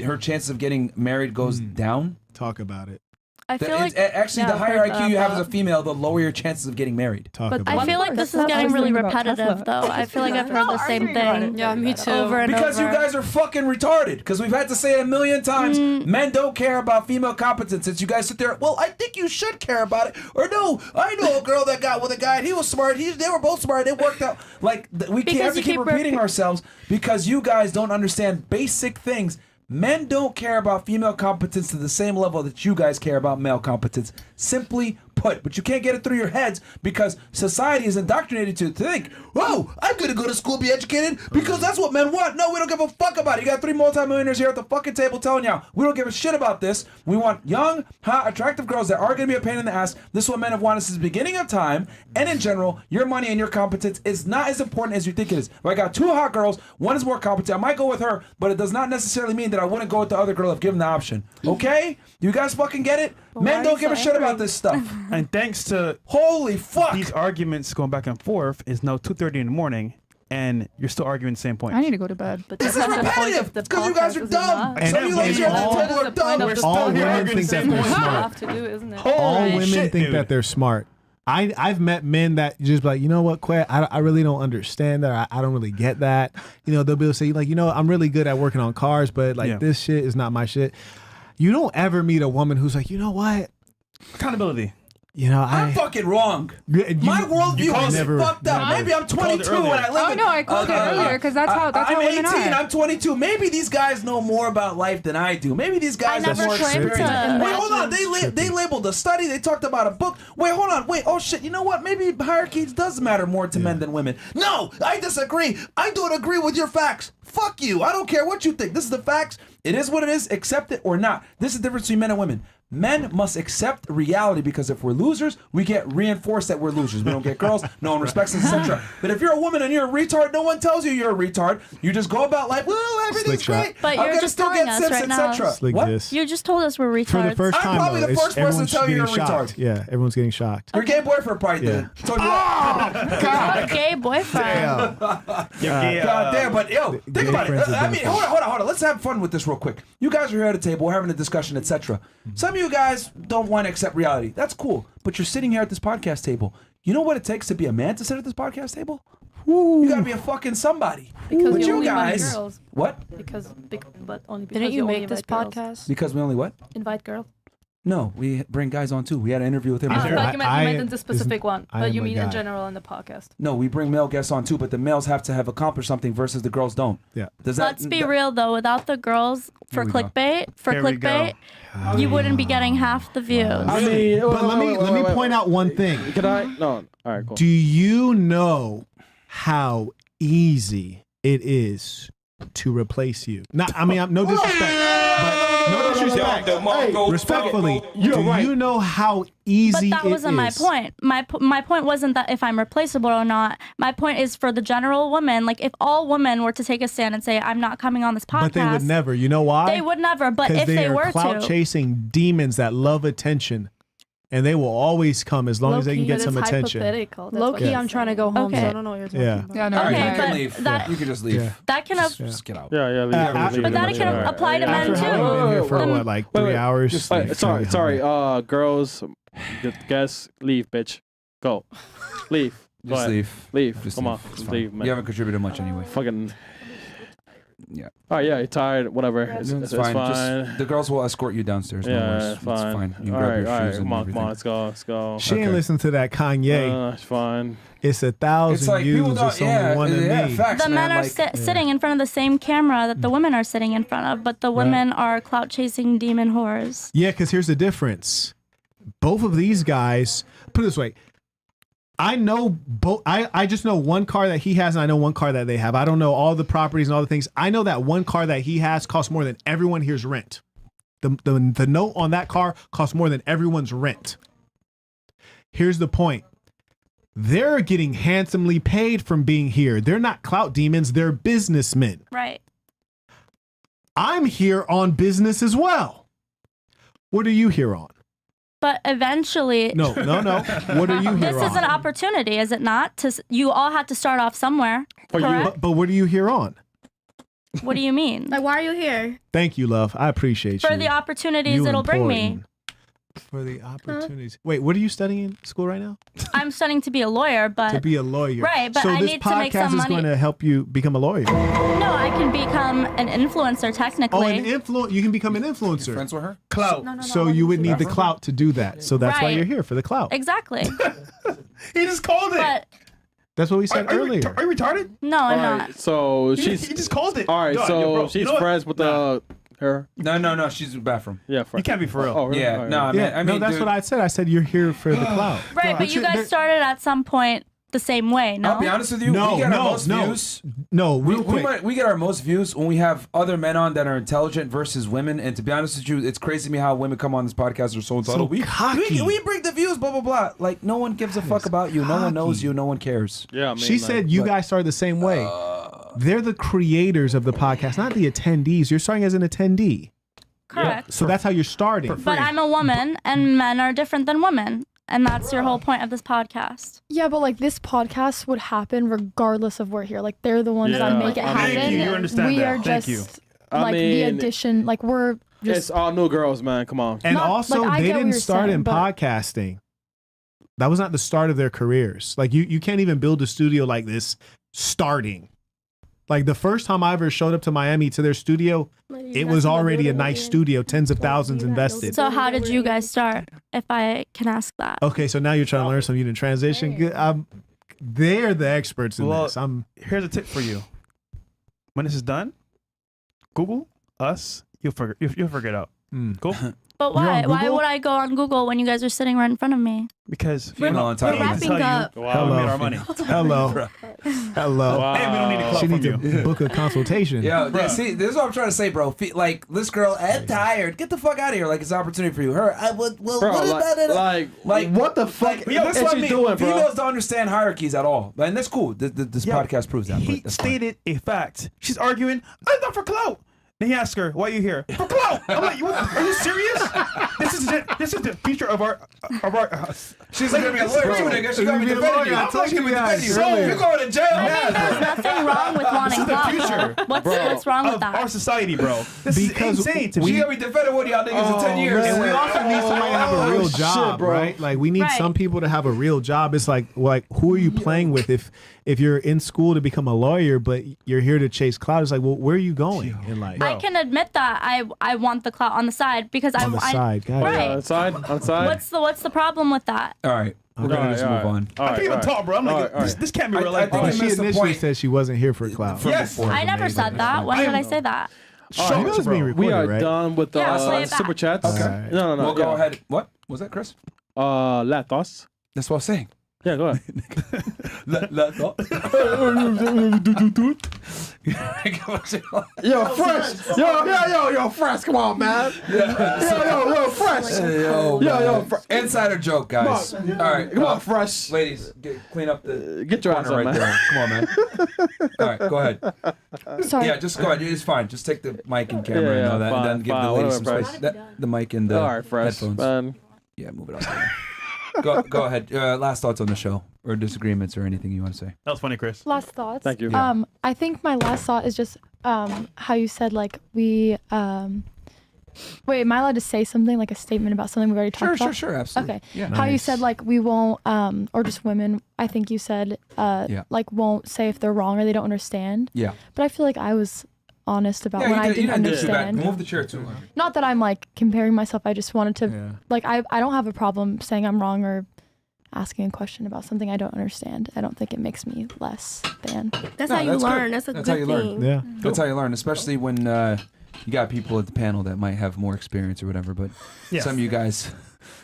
her chances of getting married goes down. Talk about it. I feel like Actually, Yeah, the I've higher heard IQ that, you have as a but- female, the lower your chances of getting married. Talk But about I it. feel like this is That's getting what I was really thinking about repetitive, Tesla. though. I feel like I've heard the same arguing about thing it. Yeah, me too. over and Because over. you guys are fucking retarded. Because we've had to say it a million times. Men don't care about female competence. Since you guys sit there, well, I think you should care about it. Or no, I know a girl that got with a guy and he was smart. They were both smart. It worked out. Like we Because have to you keep keep repeating ourselves because you guys don't understand basic things. Men don't care about female competence to the same level that you guys care about male competence. Simply put. But you can't get it through your heads because society is indoctrinated to think, oh, I'm going to go to school, be educated because that's what men want. No, we don't give a fuck about it. You got 3 multimillionaires here at the fucking table telling y'all, we don't give a shit about this. We want young, hot, attractive girls that are going to be a pain in the ass. This is what men have wanted since the beginning of time. And in general, your money and your competence is not as important as you think it is. If I got 2 hot girls, one is more competent, I might go with her, but it does not necessarily mean that I wouldn't go with the other girl if given the option. Okay? You guys fucking get it? But Men why don't are you give a so shit angry? about this stuff. And thanks to Holy fuck. these arguments going back and forth, is now 2:30 in the morning, and you're still arguing the same point. I need to go to bed. But This that's is not the point repetitive. of the It's because you guys podcast, are is it dumb. not? And Some of you ladies and here at all- the table are That's the point dumb. of We're the still all here women arguing the think same that they're point. You smart. have to do, isn't it? All Holy women shit, think dude. that they're smart. I've met men that just be like, you know what, Quet, I really don't understand that. I don't really get that. You know, they'll be able to say, like, you know, I'm really good at working on cars, but like Yeah. this shit is not my shit. You don't ever meet a woman who's like, you know what? Accountability. You know, I'm fucking wrong. My worldview is fucked up. Maybe I'm 22 when I live Oh in. no, I called it earlier because that's how I'm women 18. are. I'm 22. Maybe these guys know more about life than I do. Maybe these guys I are never more claimed experienced. to Wait, hold on. They labeled a study. They talked about a book. Wait, hold on. Wait. Oh shit. You know what? Maybe hierarchy does matter more to men than women. No, I disagree. I don't agree with your facts. Fuck you. I don't care what you think. This is the facts. It is what it is. Accept it or not. This is the difference between men and women. Men must accept reality because if we're losers, we get reinforced that we're losers. We don't get girls, no one respects us, etc. But if you're a woman and you're a retard, no one tells you you're a retard. You just go about life, woo, everything's Slick shot. great. But I'm you're gonna just still telling get us sips, right now. etc. Slick What? this. You just told us we're retards. For the first I'm time, probably though, the first person to everyone's tell you getting you're a shocked. retard. Yeah, everyone's getting shocked. Your gay boyfriend probably did. Told you that. Gay boyfriend. God damn, but yo, think about it. I mean, hold on. Let's have fun with this real quick. You guys are here at a table, we're having a discussion, etc. Some of you guys don't want to accept reality. That's cool. But you're sitting here at this podcast table. You know what it takes to be a man to sit at this podcast table? You gotta be a fucking somebody. Because But you you only invite guys, girls. what? But only because Didn't you only make this invite girls. podcast? Because we only what? Invite girls. No, we bring guys on too. We had an interview with him. I as well. thought you meant in the specific one, I but am you a mean in guy. general in the podcast. No, we bring male guests on too, but the males have to have accomplished something versus the girls don't. Yeah. Does that? Let's be real though. Without the girls for Here we go. clickbait, we go. you wouldn't be getting half the views. I mean, But let me point out one thing. Could I? No. All right, cool. Do you know how easy it is to replace you? Not, I mean, no disrespect, but no disrespect. Hey, respectfully, do you know how easy But that it wasn't my is? point. My point wasn't that if I'm replaceable or not. My point is for the general woman. Like if all women were to take a stand and say, "I'm not coming on this podcast," But they would never. You know why? They would never. But Because if they are were clout to, chasing demons that love attention, and they will always come as long as they can get But some it's attention. hypothetical. That's Low what key, he's I'm trying to saying. go home, so Okay. I don't know what you're talking Yeah. about. Yeah, no, All right, Okay, you can but leave. that- You can just leave. Yeah. that can Just get out. Yeah, leave. But that can All right. apply to men After having been here too. for what, like 3 hours? Just, like, sorry. Girls, guests, leave, bitch. Go. Leave. Go Just ahead. leave. Leave. Just Come leave. on. It's fine. Leave, man. You haven't contributed much anyway. Fucking. Yeah. Oh yeah, you're tired. Whatever. It's fine. Just, the girls will escort you downstairs. No Yeah, worries. it's fine. It's fine. You can All grab right, your all right. shoes and Come on, everything. let's go. Let's go. She ain't listen to that Kanye. It's fine. It's 1,000 It's like people views. don't- It's only one of me. facts, The man, men are like- sitting in front of the same camera that the women are sitting in front of, but the women are clout chasing demon whores. Yeah, because here's the difference. Both of these guys, put it this way, I know both. I just know one car that he has, and I know one car that they have. I don't know all the properties and all the things. I know that one car that he has costs more than everyone here's rent. The note on that car costs more than everyone's rent. Here's the point. They're getting handsomely paid from being here. They're not clout demons. They're businessmen. Right. I'm here on business as well. What are you here on? But eventually, No. What are you here this on? is an opportunity, is it not? You all have to start off somewhere. Correct? But what are you here on? What do you mean? Like, why are you here? Thank you, love. I appreciate you. For the opportunities You it'll bring me. important. For the opportunities. Wait, what are you studying in school right now? I'm studying to be a lawyer, but To be a lawyer. Right, but so I this need to make podcast some is money. going to help you become a lawyer. No, I can become an influencer technically. You can become an influencer. Friends with her? Clout. So you would need the clout to do that. So that's why Right. you're here, for the clout. Exactly. He just called it. But That's what we said Are you earlier. Are you retarded? no, I'm All not. right, so she's. He just called it. All right, Yo, so yo, bro, she's you know what? friends with her. No. She's in the bathroom. Yeah, You can't be for real. Oh, really? Yeah. All right. No, I mean, Yeah, no, that's dude, what I said. I said you're here for the clout. Right, but you guys started at some point the same way, no? I'll be honest with you. No, we get our no, most no. views. No, We, real quick. we get our most views when we have other men on that are intelligent versus women. And to be honest with you, it's crazy to me how women come on this podcast are so entitled. cocky. we bring the views, blah blah blah. Like no one gives a fuck about you. No one knows cocky. you. No one cares. Yeah, I mean, She like, said you guys started the same way. They're the creators of the podcast, not the attendees. You're starting as an attendee. Correct. So that's how you're starting. But I'm a woman, and men are different than women. And that's your whole point of this podcast. Yeah, but like this podcast would happen regardless of we're here. Like they're the ones that Yeah. make it Thank happen. you. You understand we that. are Thank just you. I like the mean, addition. Like we're just It's all new girls, man. Come on. And Not- also, like, I they get what didn't you're start saying, in but- podcasting. That was not the start of their careers. Like you can't even build a studio like this starting. Like the first time I ever showed up to Miami to their studio, it was already a nice studio, tens of thousands invested. So how did you guys start, if I can ask that? Okay, so now you're trying to learn something. You didn't transition. They're the experts in Well, this. Here's a tip for you. When this is done, Google us. You'll figure it out. Cool. But You're on why? Why Google? would I go on Google when you guys are sitting right in front of me? Because Female we're entitlement. wrapping up. How we made our money. Hello. Hello. Wow. Hey, we don't need a clout She from needs you. to book a consultation. Yeah, see, this is what I'm trying to say, bro. Like this girl, I'm tired. Get the fuck out of here. Like it's an opportunity for you. Her, I would. Well, Bro, what is like- that? like, what the fuck that's is what I she mean. doing, bro? Females don't understand hierarchies at all, and that's cool. This Yeah, podcast proves that. He But that's fine. stated a fact. She's arguing. I'm not for clout. Then he asked her, "Why are you here?" For clout. I'm like, are you serious? This is the future of our. She's like, "You're a lawyer too, nigga. She got me defending you. I'm like, you defend you. You're going to jail, man." There's nothing wrong with wanting This is the clout. future. What's wrong with of that? our society, bro. This Because is insane to She me. got me defending one of y'all niggas in 10 years. And we also need somebody to have a real job, right? Like we need Right. some people to have a real job. It's like who are you playing with if you're in school to become a lawyer, but you're here to chase clout? It's like, well, where are you going in life? I can admit that I want the clout on the side because On the side, got it. right. On side, on side. What's the problem with that? All right, we're gonna just move on. I can't even talk, bro. I'm like, this can't be real life. I think She you missed the initially point. said she wasn't here for clout. Yes. I never said that. When did I say that? Show Alright, us being bro. recorded, We are right? done with the Yeah, play it back. super chats. Okay. No. Well, go yeah. ahead. What was that, Chris? Latos. That's what I was saying. Yeah, go ahead. Yo, fresh. Yo, fresh. Come on, man. Yo, fresh. Yo, Insider joke, guys. All right, Come on, fresh. ladies, clean up the Get your ass corner up, right man. there. Come on, man. All right, go ahead. sorry. Yeah, just go ahead. It's fine. Just take the mic and camera and Yeah, all that, fine, and then give fine, the ladies some whatever, space. Bryce. The mic and the All right, fresh. headphones. Man. Yeah, move it on. Go ahead. Last thoughts on the show, or disagreements, or anything you want to say. That was funny, Chris. Last thoughts. Thank you. I think my last thought is just how you said like we wait, am I allowed to say something like a statement about something we've already talked about? Sure, absolutely. Okay. Yeah. How you Nice. said like we won't or just women, I think you said Yeah. like won't say if they're wrong or they don't understand. Yeah. But I feel like I was honest about Yeah, when you I did- you didn't didn't do too bad. understand. Move the chair too. Not that I'm like comparing myself. I just wanted to Yeah. like I don't have a problem saying I'm wrong or asking a question about something I don't understand. I don't think it makes me less than. That's No, how you that's learn. good. That's a That's how good you thing. learn. Yeah. That's how you learn, especially when you got people at the panel that might have more experience or whatever. But Yes. some of you guys,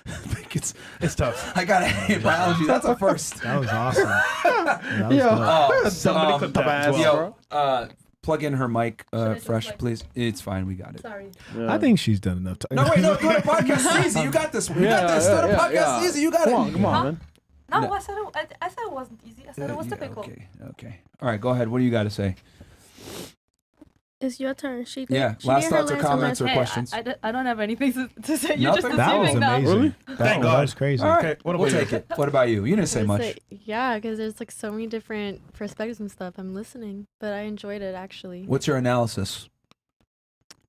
think it's tough. I gotta hate biology. That's a first. That was awesome. That was Yeah. dope. Somebody clip that as well. Yo, plug in her mic, fresh, please. It's fine. We got it. Sorry. I think she's done enough time. No, wait, no, do it. Podcast is easy. You got this. You got this. Do it. Podcast is easy. You got Come it. on, come on, man. No, No. I said it wasn't easy. I said it was difficult. Okay. All right, go ahead. What do you got to say? It's your turn. She did, Yeah, she last did her thoughts or last comments or Hey, questions? I don't have anything to say. You're just Nothing? That was assuming now. amazing. Really? That Thank was God. crazy. All right, Okay, what we'll about take you? it. What about you? You didn't say much. Yeah, because there's like so many different perspectives and stuff. I'm listening, but I enjoyed it actually. What's your analysis?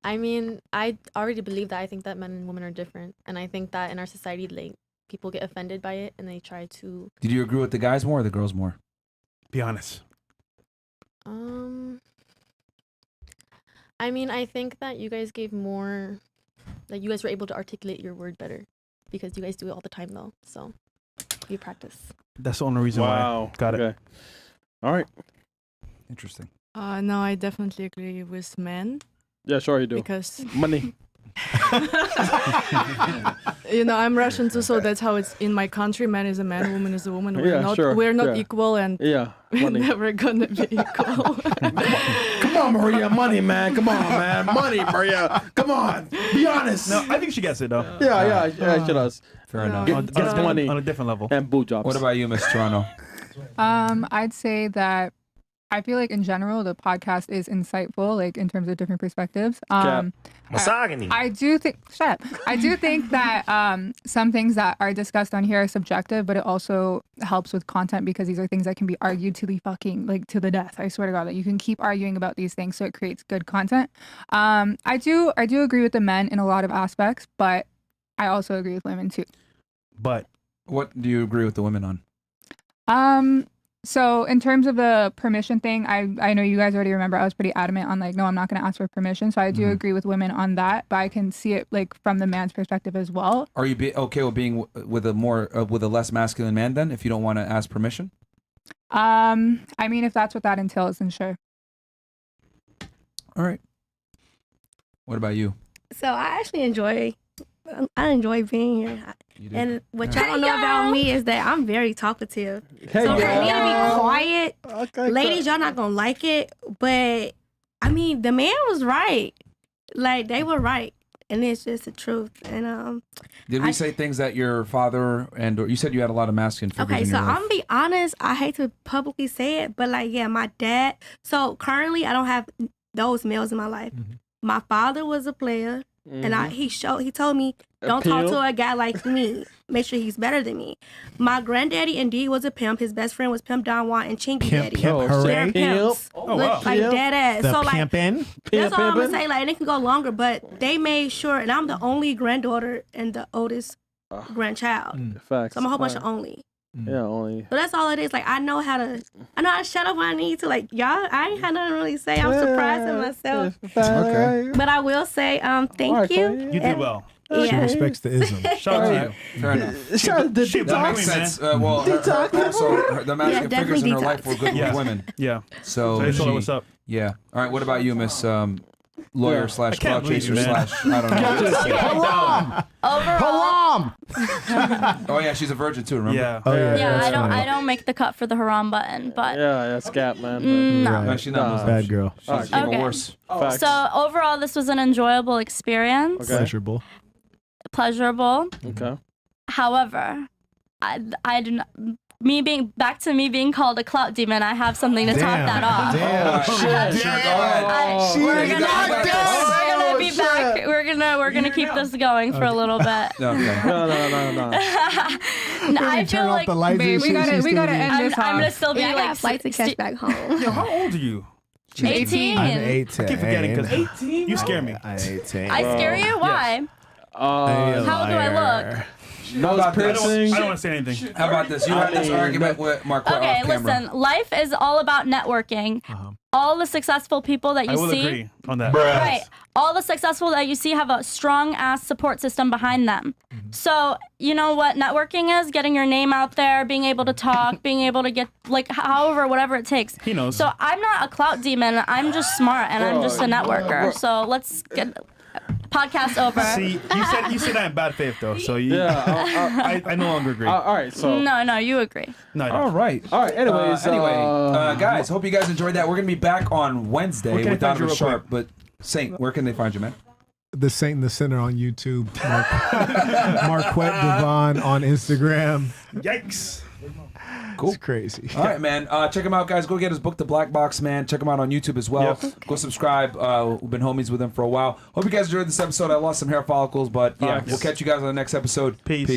I mean, I already believe that. I think that men and women are different, and I think that in our society, like people get offended by it, and they try to. Did you agree with the guys more or the girls more? Be honest. I mean, I think that you guys gave more. Like you guys were able to articulate your word better, because you guys do it all the time though. So, you practice. That's the only reason Wow. why. Got it. Okay. All right. Interesting. No, I definitely agree with men Yeah, sure you do. because Money. I'm Russian too, so that's how it's in my country. Man is a man, woman is a woman. Yeah, sure, We're not yeah. equal, and Yeah. we're Money. never gonna be equal. Come on, Maria. Money, man. Come on, man. Money, Maria. Come on. Be honest. No, I think she gets it though. Yeah, she does. Fair enough. Get money on a different level. and boot jobs. What about you, Miss Toronto? I'd say that I feel like in general the podcast is insightful, like in terms of different perspectives. Misogyny. I do think shut up. I do think that some things that are discussed on here are subjective, but it also helps with content because these are things that can be argued to the fucking like to the death. I swear to God that you can keep arguing about these things, so it creates good content. I do agree with the men in a lot of aspects, but I also agree with women too. But what do you agree with the women on? So in terms of the permission thing, I know you guys already remember I was pretty adamant on like, no, I'm not going to ask for permission. So I do agree with women on that, but I can see it like from the man's perspective as well. Are you okay with being with a less masculine man then, if you don't want to ask permission? I mean, if that's what that entails, then sure. All right. What about you? So I actually enjoy being here. You do? And what y'all don't know about me is that I'm very talkative. Hey, so for y'all. me to be quiet, Okay, ladies, y'all not gonna like it. But I mean, the man was right. Like they were right, and it's just the truth. And Did we say things that your father or you said you had a lot of masculine figures okay, in so your life? I'm gonna be honest. I hate to publicly say it, but like, yeah, my dad. So currently, I don't have those males in my life. My father was a player, and he told me, don't talk to a guy like me. Make sure he's better than me. My granddaddy indeed was a pimp. His best friend was Pimp Don Juan and Chinky Daddy. They're pimps. Oh, wow. Like dead ass. The So like pimpin'. that's all I'm gonna say. Like, and it can go longer, but they made sure, and I'm the only granddaughter and the oldest grandchild. Facts. So I'm a whole bunch of only. Yeah, only. So that's all it is. Like I know how to shut up when I need to. Like y'all, I ain't had nothing to really say. I'm surprised at myself. Okay. But I will say, thank you. You did well. She Yeah. respects the ism. Shout out to you. Fair enough. Shout out to That makes sense. Well, the masculine definitely figures in her detox. life were good Yeah. with women. Yeah. So So they told her she- what's up. Yeah. All right. What about you, Miss lawyer slash I can't clout believe chaser you, man. slash I don't know. Overall, Oh yeah, she's a virgin too. Remember? Yeah. Oh, yeah. yeah, that's I fine. don't make the cut for the haram button, but Yeah, that's Gap, man. no. No, she's not Nah. Muslim. Bad girl. She's even Okay. worse. Facts. So overall, this was an enjoyable experience, Okay. Pleasurable. pleasurable. Okay. However, I do not. Me being called a clout demon, I have something to top that off. Damn. Sure, go ahead. We're You gonna, got this. be back. We're gonna keep this going for a little bit. Okay. No. I feel Turn off like the lights Babe, and we shit, gotta she's we still gotta getting- end this I'm gonna off. still be Yeah, I like got a flight to catch back home. Yo, how old are you? 18. I'm 18. I keep forgetting because you scare me. I'm 18. I scare you? Why? Uh, How do I look? nose about this? piercing. I don't want to say anything. How about this? You had this argument with Marquette Okay, off camera. listen. Life is all about networking. All the successful people that you I will see, agree on that. right? All the successful that you see have a strong ass support system behind them. So you know what networking is? Getting your name out there, being able to talk, being able to get however, whatever it takes. He knows. So I'm not a clout demon. I'm just smart and I'm just a networker. So let's get podcast over. See, you said that in bad faith though. So I no longer agree. All right, so No, you agree. No, I don't. All right. Anyways, guys, hope you guys enjoyed that. We're gonna be back on Wednesday Where can I with find you Donovan real Sharp. But Saint, where can they find you, man? The Saint and the Sinner on YouTube. Marquette Devon on Instagram. Yikes. Cool. It's crazy. All right, man. Check him out, guys. Go get his book, The Black Box, man. Check him out on YouTube as well. Yep. Go subscribe. We've been homies with him for a while. Hope you guys enjoyed this episode. I lost some hair follicles, but yeah, we'll catch you guys on the next episode. Peace.